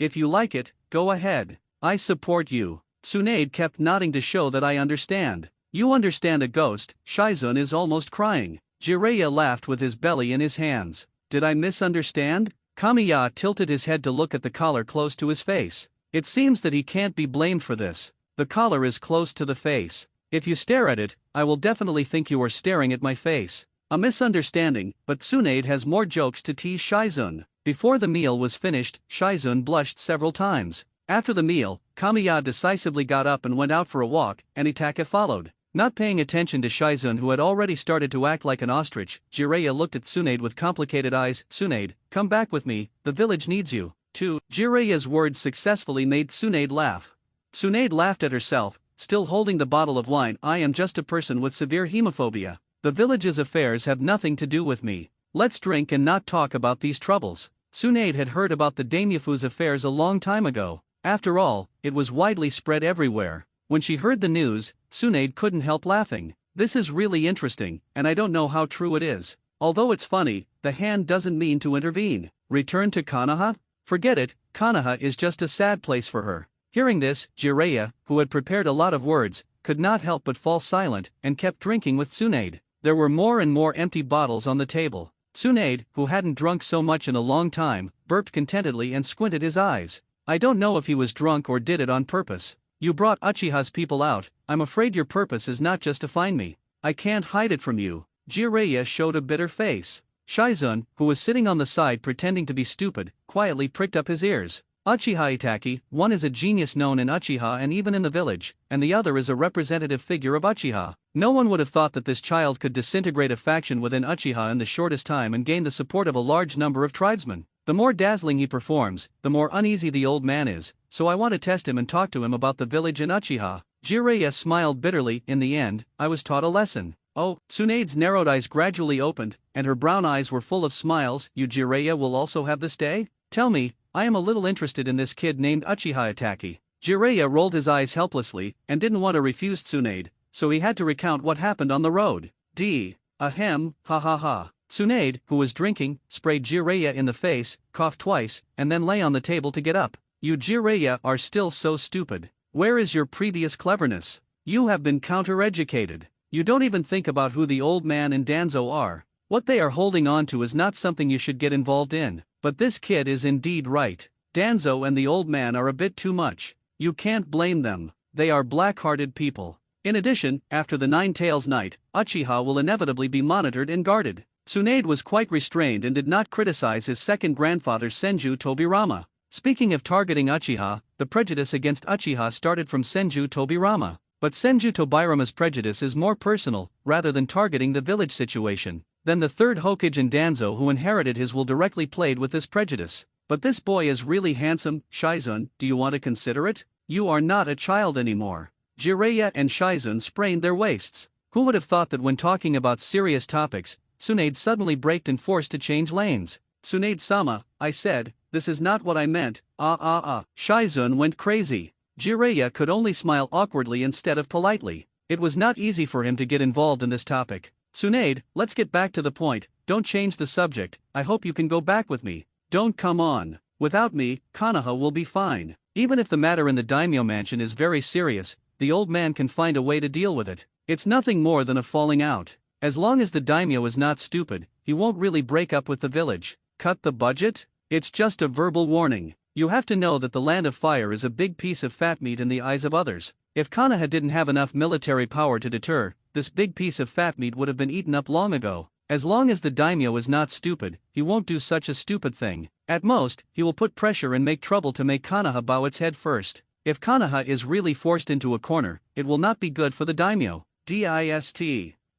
If you like it, go ahead. I support you. Tsunade kept nodding to show that I understand. You understand a ghost. Shizen is almost crying. Jiraiya laughed with his belly in his hands. Did I misunderstand? Kamiya tilted his head to look at the collar close to his face. It seems that he can't be blamed for this. The collar is close to the face. If you stare at it, I will definitely think you are staring at my face. A misunderstanding, but Tsunade has more jokes to tease Shizen. Before the meal was finished, Shizen blushed several times. After the meal, Kamiya decisively got up and went out for a walk, and Itachi followed. Not paying attention to Shizen, who had already started to act like an ostrich, Jiraiya looked at Tsunade with complicated eyes. Tsunade, come back with me, the village needs you. 2. Jiraiya's words successfully made Tsunade laugh. Tsunade laughed at herself, still holding the bottle of wine. I am just a person with severe hemophobia. The village's affairs have nothing to do with me. Let's drink and not talk about these troubles. Tsunade had heard about the daimyofu's affairs a long time ago. After all, it was widely spread everywhere. When she heard the news, Tsunade couldn't help laughing. This is really interesting, and I don't know how true it is. Although it's funny, the hand doesn't mean to intervene. Return to Konoha? Forget it, Konoha is just a sad place for her. Hearing this, Jiraiya, who had prepared a lot of words, could not help but fall silent, and kept drinking with Tsunade. There were more and more empty bottles on the table. Tsunade, who hadn't drunk so much in a long time, burped contentedly and squinted his eyes. I don't know if he was drunk or did it on purpose. You brought Uchiha's people out, I'm afraid your purpose is not just to find me. I can't hide it from you. Jiraiya showed a bitter face. Shizen, who was sitting on the side pretending to be stupid, quietly pricked up his ears. Uchiha Itachi, one is a genius known in Uchiha and even in the village, and the other is a representative figure of Uchiha. No one would have thought that this child could disintegrate a faction within Uchiha in the shortest time and gain the support of a large number of tribesmen. The more dazzling he performs, the more uneasy the old man is, so I want to test him and talk to him about the village and Uchiha. Jiraiya smiled bitterly. In the end, I was taught a lesson. Oh, Tsunade's narrowed eyes gradually opened, and her brown eyes were full of smiles. You Jiraiya will also have this day? Tell me, I am a little interested in this kid named Uchiha Itachi. Jiraiya rolled his eyes helplessly, and didn't want to refuse Tsunade, so he had to recount what happened on the road. Ahem, ha ha ha. Tsunade, who was drinking, sprayed Jiraiya in the face, coughed twice, and then lay on the table to get up. You Jiraiya are still so stupid. Where is your previous cleverness? You have been counter-educated. You don't even think about who the old man and Danzo are. What they are holding on to is not something you should get involved in. But this kid is indeed right. Danzo and the old man are a bit too much. You can't blame them. They are black-hearted people. In addition, after the Nine Tails night, Uchiha will inevitably be monitored and guarded. Tsunade was quite restrained and did not criticize his second grandfather Senju Tobirama. Speaking of targeting Uchiha, the prejudice against Uchiha started from Senju Tobirama. But Senju Tobirama's prejudice is more personal, rather than targeting the village situation. Then the third Hokage and Danzo who inherited his will directly played with this prejudice. But this boy is really handsome, Shizun, do you want to consider it? You are not a child anymore. Jiraiya and Shizun sprained their waists. Who would have thought that when talking about serious topics, Tsunade suddenly braked and forced to change lanes? Tsunade-sama, I said, this is not what I meant, Shizun went crazy. Jiraiya could only smile awkwardly instead of politely. It was not easy for him to get involved in this topic. Tsunade, let's get back to the point, don't change the subject, I hope you can go back with me. Don't come on. Without me, Konoha will be fine. Even if the matter in the daimyo mansion is very serious, the old man can find a way to deal with it. It's nothing more than a falling out. As long as the daimyo is not stupid, he won't really break up with the village. Cut the budget? It's just a verbal warning. You have to know that the Land of Fire is a big piece of fat meat in the eyes of others. If Konoha didn't have enough military power to deter, this big piece of fat meat would have been eaten up long ago. As long as the daimyo is not stupid, he won't do such a stupid thing. At most, he will put pressure and make trouble to make Konoha bow its head first. If Konoha is really forced into a corner, it will not be good for the daimyo. Dist.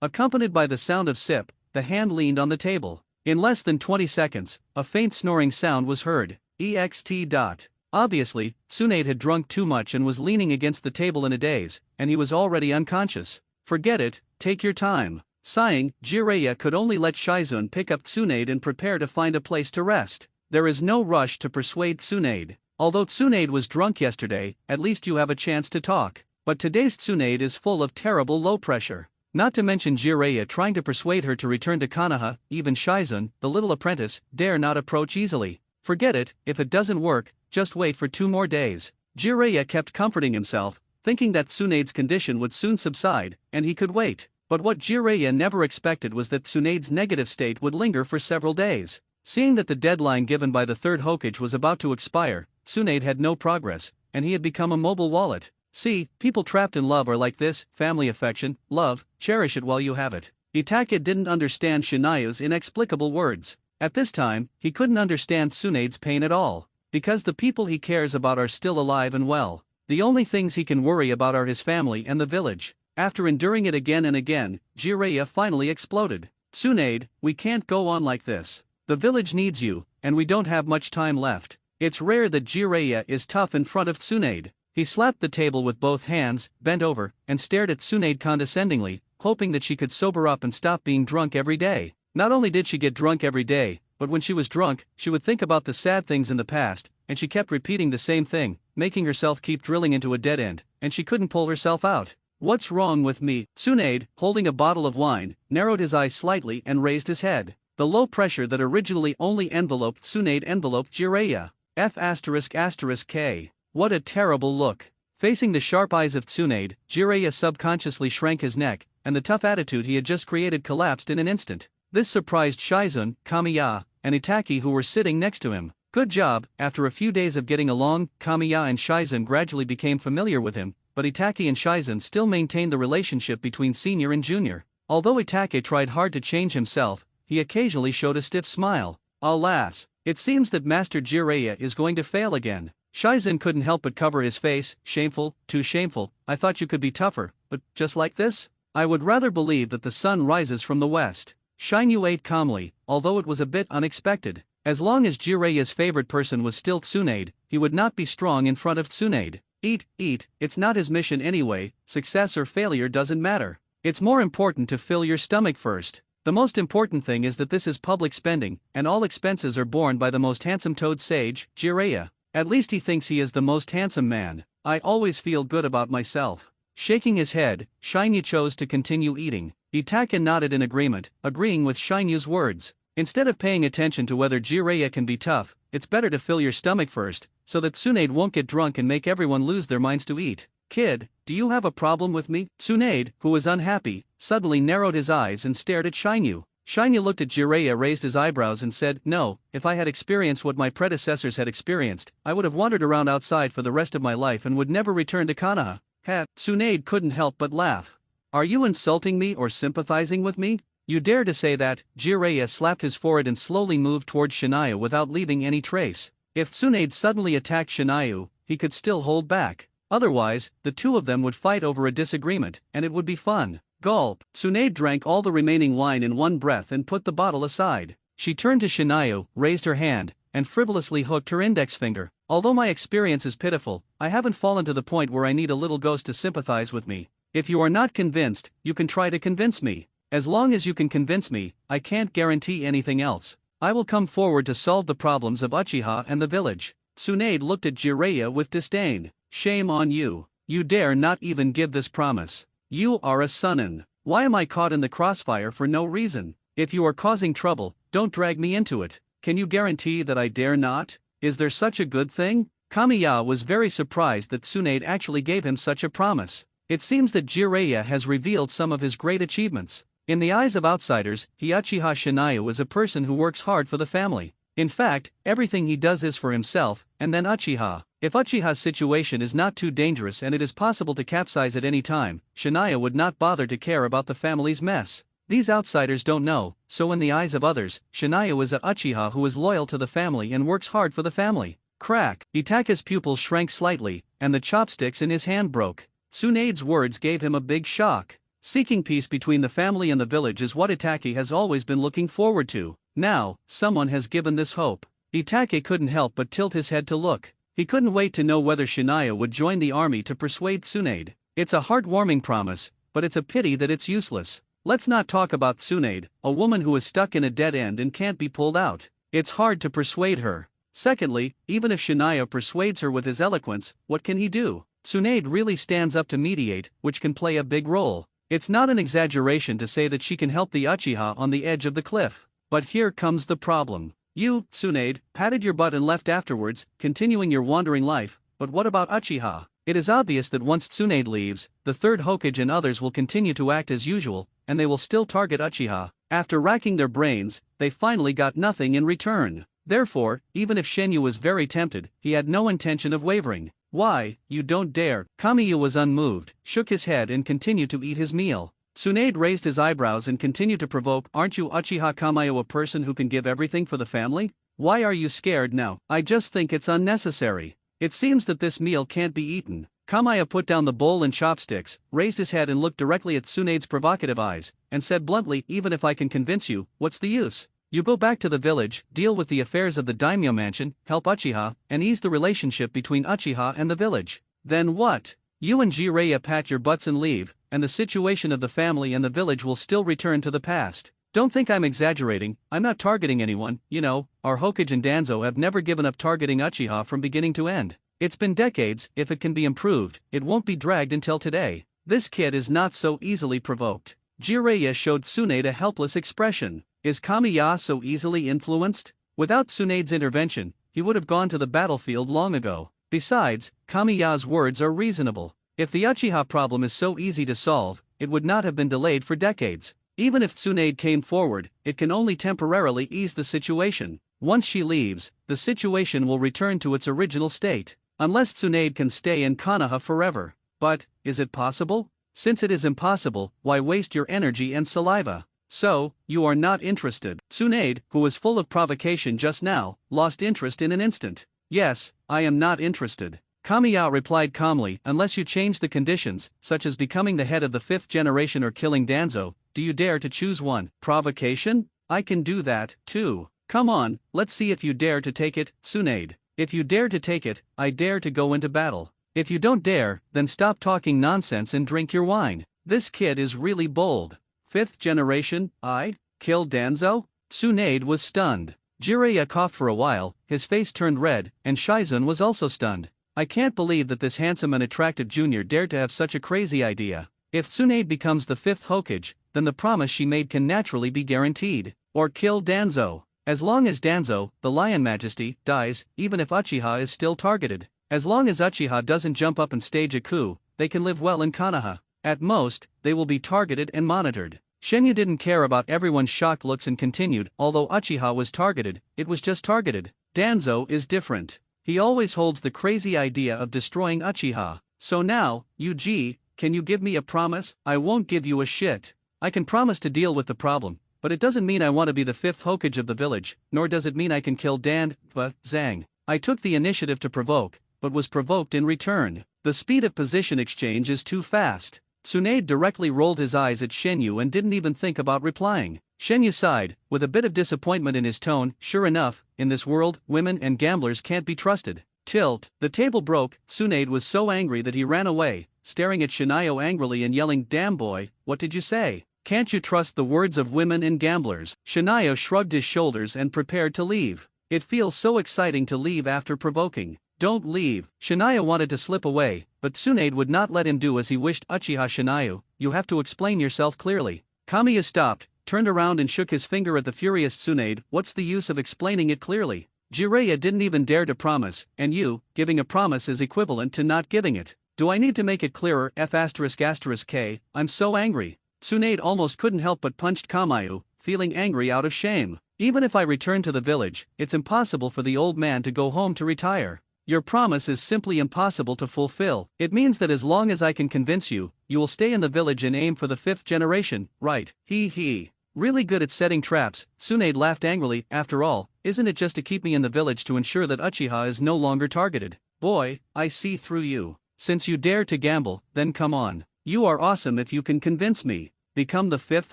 Accompanied by the sound of sip, the hand leaned on the table. In less than 20 seconds, a faint snoring sound was heard. Ext. Obviously, Tsunade had drunk too much and was leaning against the table in a daze, and he was already unconscious. Forget it, take your time. Sighing, Jiraiya could only let Shizun pick up Tsunade and prepare to find a place to rest. There is no rush to persuade Tsunade. Although Tsunade was drunk yesterday, at least you have a chance to talk. But today's Tsunade is full of terrible low pressure. Not to mention Jiraiya trying to persuade her to return to Konoha, even Shizun, the little apprentice, dare not approach easily. Forget it, if it doesn't work, just wait for 2 more days. Jiraiya kept comforting himself, thinking that Tsunade's condition would soon subside, and he could wait. But what Jiraiya never expected was that Tsunade's negative state would linger for several days. Seeing that the deadline given by the third Hokage was about to expire, Tsunade had no progress, and he had become a mobile wallet. See, people trapped in love are like this, family affection, love, cherish it while you have it. Itachi didn't understand Shinayu's inexplicable words. At this time, he couldn't understand Tsunade's pain at all. Because the people he cares about are still alive and well. The only things he can worry about are his family and the village. After enduring it again and again, Jiraiya finally exploded. Tsunade, we can't go on like this. The village needs you, and we don't have much time left. It's rare that Jiraiya is tough in front of Tsunade. He slapped the table with both hands, bent over, and stared at Tsunade condescendingly, hoping that she could sober up and stop being drunk every day. Not only did she get drunk every day, but when she was drunk, she would think about the sad things in the past, and she kept repeating the same thing, making herself keep drilling into a dead end, and she couldn't pull herself out. What's wrong with me? Tsunade, holding a bottle of wine, narrowed his eyes slightly and raised his head. The low pressure that originally only enveloped Tsunade enveloped Jiraiya. F***K. What a terrible look. Facing the sharp eyes of Tsunade, Jiraiya subconsciously shrank his neck, and the tough attitude he had just created collapsed in an instant. This surprised Shizun, Kamiya, and Itachi who were sitting next to him. Good job. After a few days of getting along, Kamiya and Shizun gradually became familiar with him, but Itachi and Shizun still maintained the relationship between senior and junior. Although Itachi tried hard to change himself, he occasionally showed a stiff smile. Alas, it seems that Master Jiraiya is going to fail again. Shizun couldn't help but cover his face. Shameful, too shameful. I thought you could be tougher, but just like this? I would rather believe that the sun rises from the west. Shinyu ate calmly, although it was a bit unexpected. As long as Jiraiya's favorite person was still Tsunade, he would not be strong in front of Tsunade. Eat, it's not his mission anyway, success or failure doesn't matter. It's more important to fill your stomach first. The most important thing is that this is public spending, and all expenses are borne by the most handsome toad sage, Jiraiya. At least he thinks he is the most handsome man. I always feel good about myself. Shaking his head, Shinyu chose to continue eating. Itachi nodded in agreement, agreeing with Shinyu's words. Instead of paying attention to whether Jiraiya can be tough, it's better to fill your stomach first, so that Tsunade won't get drunk and make everyone lose their minds to eat. Kid, do you have a problem with me? Tsunade, who was unhappy, suddenly narrowed his eyes and stared at Shinyu. Shinyu looked at Jiraiya, raised his eyebrows and said, no, if I had experienced what my predecessors had experienced, I would have wandered around outside for the rest of my life and would never return to Konoha. Tsunade couldn't help but laugh. Are you insulting me or sympathizing with me? You dare to say that? Jiraiya slapped his forehead and slowly moved towards Shinayu without leaving any trace. If Tsunade suddenly attacked Shinayu, he could still hold back. Otherwise, the two of them would fight over a disagreement, and it would be fun. Gulp. Tsunade drank all the remaining wine in one breath and put the bottle aside. She turned to Shinayu, raised her hand, and frivolously hooked her index finger. Although my experience is pitiful, I haven't fallen to the point where I need a little ghost to sympathize with me. If you are not convinced, you can try to convince me. As long as you can convince me, I can't guarantee anything else. I will come forward to solve the problems of Uchiha and the village. Tsunade looked at Jiraiya with disdain. Shame on you. You dare not even give this promise. You are a Sunin. Why am I caught in the crossfire for no reason? If you are causing trouble, don't drag me into it. Can you guarantee that I dare not? Is there such a good thing? Kamiya was very surprised that Tsunade actually gave him such a promise. It seems that Jiraiya has revealed some of his great achievements. In the eyes of outsiders, Uchiha Shinayu is a person who works hard for the family. In fact, everything he does is for himself, and then Uchiha. If Uchiha's situation is not too dangerous and it is possible to capsize at any time, Shinayu would not bother to care about the family's mess. These outsiders don't know, so in the eyes of others, Shinayu is a Uchiha who is loyal to the family and works hard for the family. Crack! Itachi's pupils shrank slightly, and the chopsticks in his hand broke. Tsunade's words gave him a big shock. Seeking peace between the family and the village is what Itachi has always been looking forward to. Now, someone has given this hope. Itachi couldn't help but tilt his head to look. He couldn't wait to know whether Shinayu would join the army to persuade Tsunade. It's a heartwarming promise, but it's a pity that it's useless. Let's not talk about Tsunade, a woman who is stuck in a dead end and can't be pulled out. It's hard to persuade her. Secondly, even if Shinayu persuades her with his eloquence, what can he do? Tsunade really stands up to mediate, which can play a big role. It's not an exaggeration to say that she can help the Uchiha on the edge of the cliff. But here comes the problem. You, Tsunade, patted your butt and left afterwards, continuing your wandering life, but what about Uchiha? It is obvious that once Tsunade leaves, the third Hokage and others will continue to act as usual, and they will still target Uchiha. After racking their brains, they finally got nothing in return. Therefore, even if Shenyu was very tempted, he had no intention of wavering. Why, you don't dare. Kamiya was unmoved, shook his head and continued to eat his meal. Tsunade raised his eyebrows and continued to provoke. Aren't you Uchiha Kamiya a person who can give everything for the family? Why are you scared now? I just think it's unnecessary. It seems that this meal can't be eaten. Kamiya put down the bowl and chopsticks, raised his head and looked directly at Tsunade's provocative eyes, and said bluntly, even if I can convince you, what's the use? You go back to the village, deal with the affairs of the daimyo mansion, help Uchiha, and ease the relationship between Uchiha and the village. Then what? You and Jiraiya pat your butts and leave, and the situation of the family and the village will still return to the past. Don't think I'm exaggerating, I'm not targeting anyone, you know, our Hokage and Danzo have never given up targeting Uchiha from beginning to end. It's been decades, if it can be improved, it won't be dragged until today. This kid is not so easily provoked. Jiraiya showed Tsunade a helpless expression. Is Kamiya so easily influenced? Without Tsunade's intervention, he would have gone to the battlefield long ago. Besides, Kamiya's words are reasonable. If the Uchiha problem is so easy to solve, it would not have been delayed for decades. Even if Tsunade came forward, it can only temporarily ease the situation. Once she leaves, the situation will return to its original state. Unless Tsunade can stay in Konoha forever. But, is it possible? Since it is impossible, why waste your energy and saliva? So, you are not interested. Tsunade, who was full of provocation just now, lost interest in an instant. Yes, I am not interested. Kamiya replied calmly, unless you change the conditions, such as becoming the head of the 5th generation or killing Danzo, do you dare to choose one? Provocation? I can do that, too. Come on, let's see if you dare to take it, Tsunade. If you dare to take it, I dare to go into battle. If you don't dare, then stop talking nonsense and drink your wine. This kid is really bold. 5th generation, I? Kill Danzo? Tsunade was stunned. Jiraiya coughed for a while, his face turned red, and Shizun was also stunned. I can't believe that this handsome and attractive junior dared to have such a crazy idea. If Tsunade becomes the 5th Hokage, then the promise she made can naturally be guaranteed. Or kill Danzo. As long as Danzo, the Lion Majesty, dies, even if Uchiha is still targeted. As long as Uchiha doesn't jump up and stage a coup, they can live well in Konoha. At most, they will be targeted and monitored. Shenyu didn't care about everyone's shocked looks and continued, although Uchiha was targeted, it was just targeted. Danzo is different. He always holds the crazy idea of destroying Uchiha. So now, Yuji, can you give me a promise? I won't give you a shit. I can promise to deal with the problem, but it doesn't mean I want to be the fifth hokage of the village, nor does it mean I can kill Dan, Zhang. I took the initiative to provoke, but was provoked in return. The speed of position exchange is too fast. Tsunade directly rolled his eyes at Shenyu and didn't even think about replying. Shenyu sighed, with a bit of disappointment in his tone. Sure enough, in this world, women and gamblers can't be trusted. Tilt. The table broke. Tsunade was so angry that he ran away, staring at Shinayo angrily and yelling, "Damn boy, what did you say? Can't you trust the words of women and gamblers?" Shinayo shrugged his shoulders and prepared to leave. It feels so exciting to leave after provoking. Don't leave. Shinayo wanted to slip away, but Tsunade would not let him do as he wished. Uchiha Shinayo, you have to explain yourself clearly. Kamiya stopped, turned around and shook his finger at the furious Tsunade. What's the use of explaining it clearly? Jiraiya didn't even dare to promise, and giving a promise is equivalent to not giving it. Do I need to make it clearer? F***K, I'm so angry. Tsunade almost couldn't help but punched Kamayu, feeling angry out of shame. Even if I return to the village, it's impossible for the old man to go home to retire. Your promise is simply impossible to fulfill. It means that as long as I can convince you, you will stay in the village and aim for the 5th generation, right? He. Really good at setting traps. Tsunade laughed angrily. After all, isn't it just to keep me in the village to ensure that Uchiha is no longer targeted? Boy, I see through you. Since you dare to gamble, then come on. You are awesome if you can convince me. Become the 5th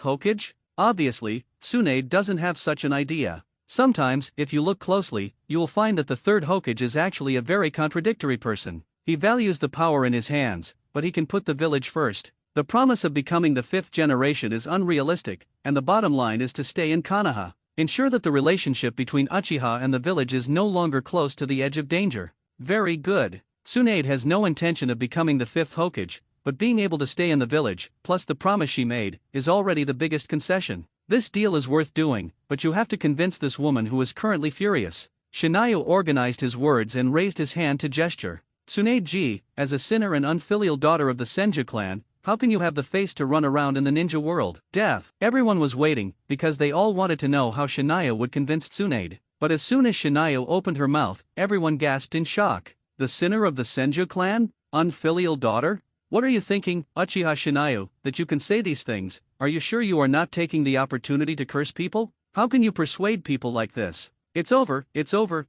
Hokage? Obviously, Tsunade doesn't have such an idea. Sometimes, if you look closely, you will find that the 3rd Hokage is actually a very contradictory person. He values the power in his hands, but he can put the village first. The promise of becoming the 5th generation is unrealistic, and the bottom line is to stay in Konoha. Ensure that the relationship between Uchiha and the village is no longer close to the edge of danger. Very good. Tsunade has no intention of becoming the 5th Hokage, but being able to stay in the village, plus the promise she made, is already the biggest concession. This deal is worth doing, but you have to convince this woman who is currently furious. Shinayo organized his words and raised his hand to gesture. Tsunade, as a sinner and unfilial daughter of the Senju clan, how can you have the face to run around in the ninja world? Death. Everyone was waiting, because they all wanted to know how Shinayo would convince Tsunade. But as soon as Shinayo opened her mouth, everyone gasped in shock. The sinner of the Senju clan? Unfilial daughter? What are you thinking, Uchiha Shinayo, that you can say these things? Are you sure you are not taking the opportunity to curse people? How can you persuade people like this? It's over,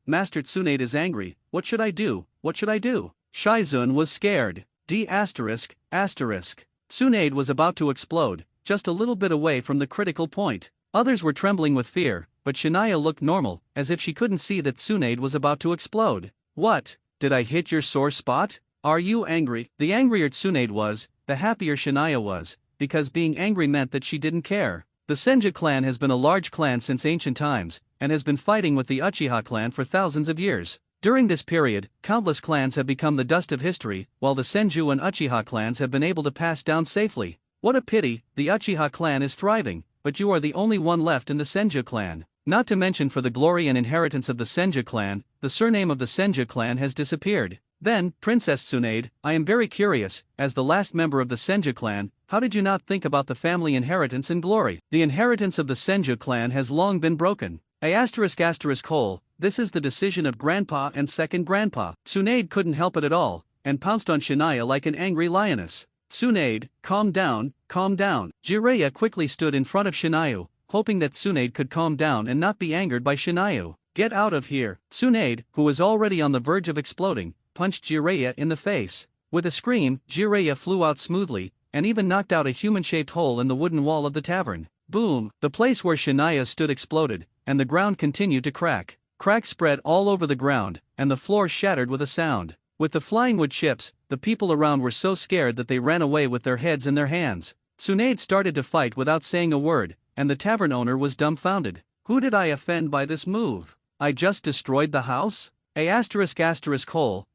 Master Tsunade is angry. What should I do? Shaizun was scared. Tsunade was about to explode, just a little bit away from the critical point. Others were trembling with fear, but Shinayo looked normal, as if she couldn't see that Tsunade was about to explode. What? Did I hit your sore spot? Are you angry? The angrier Tsunade was, the happier Shinayo was, because being angry meant that she didn't care. The Senju clan has been a large clan since ancient times, and has been fighting with the Uchiha clan for thousands of years. During this period, countless clans have become the dust of history, while the Senju and Uchiha clans have been able to pass down safely. What a pity, the Uchiha clan is thriving, but you are the only one left in the Senju clan. Not to mention for the glory and inheritance of the Senju clan, the surname of the Senju clan has disappeared. Then, Princess Tsunade, I am very curious, as the last member of the Senju clan, how did you not think about the family inheritance and glory? The inheritance of the Senju clan has long been broken. This is the decision of Grandpa and Second Grandpa. Tsunade couldn't help it at all, and pounced on Shinayo like an angry lioness. Tsunade, calm down. Jiraiya quickly stood in front of Shinayo, hoping that Tsunade could calm down and not be angered by Shinayo. Get out of here. Tsunade, who was already on the verge of exploding, punched Jiraiya in the face. With a scream, Jiraiya flew out smoothly, and even knocked out a human-shaped hole in the wooden wall of the tavern. Boom! The place where Shinayo stood exploded, and the ground continued to crack. Cracks spread all over the ground, and the floor shattered with a sound. With the flying wood chips, the people around were so scared that they ran away with their heads in their hands. Tsunade started to fight without saying a word, and the tavern owner was dumbfounded. Who did I offend by this move? I just destroyed the house?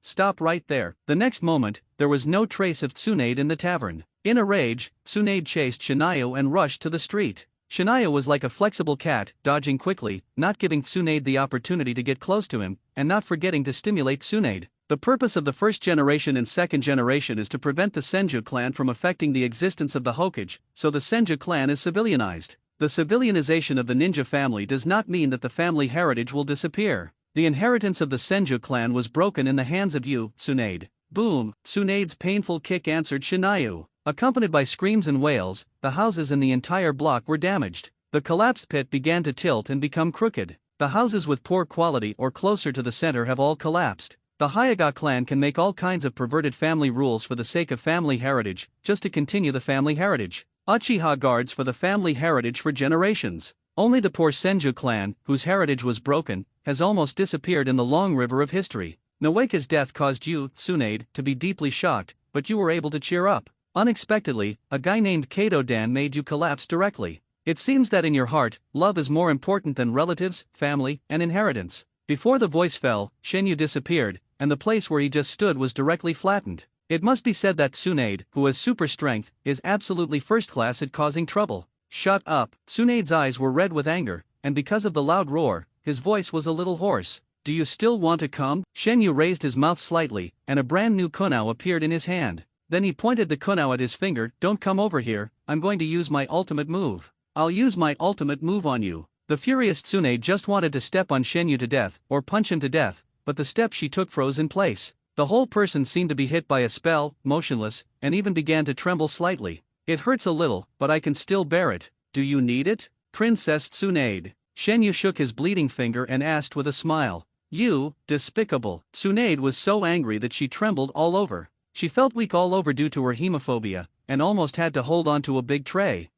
Stop right there. The next moment, there was no trace of Tsunade in the tavern. In a rage, Tsunade chased Shinayo and rushed to the street. Shinayo was like a flexible cat, dodging quickly, not giving Tsunade the opportunity to get close to him, and not forgetting to stimulate Tsunade. The purpose of the 1st generation and 2nd generation is to prevent the Senju clan from affecting the existence of the Hokage, so the Senju clan is civilianized. The civilianization of the ninja family does not mean that the family heritage will disappear. The inheritance of the Senju clan was broken in the hands of you, Tsunade. Boom! Tsunade's painful kick answered Shinayo. Accompanied by screams and wails, the houses in the entire block were damaged. The collapsed pit began to tilt and become crooked. The houses with poor quality or closer to the center have all collapsed. The Hokage clan can make all kinds of perverted family rules for the sake of family heritage, just to continue the family heritage. Uchiha guards for the family heritage for generations. Only the poor Senju clan, whose heritage was broken, has almost disappeared in the long river of history. Nawaka's death caused you, Tsunade, to be deeply shocked, but you were able to cheer up. Unexpectedly, a guy named Kato-dan made you collapse directly. It seems that in your heart, love is more important than relatives, family, and inheritance. Before the voice fell, Shenyu disappeared, and the place where he just stood was directly flattened. It must be said that Tsunade, who has super strength, is absolutely first class at causing trouble. Shut up. Tsunade's eyes were red with anger, and because of the loud roar, his voice was a little hoarse. Do you still want to come? Shenyu raised his mouth slightly, and a brand new kunao appeared in his hand. Then he pointed the kunao at his finger. Don't come over here, I'm going to use my ultimate move. I'll use my ultimate move on you. The furious Tsunade just wanted to step on Shenyu to death, or punch him to death, but the step she took froze in place. The whole person seemed to be hit by a spell, motionless, and even began to tremble slightly. It hurts a little, but I can still bear it. Do you need it? Princess Tsunade. Shenyu shook his bleeding finger and asked with a smile. You, despicable. Tsunade was so angry that she trembled all over. She felt weak all over due to her hemophobia, and almost had to hold onto a big tray.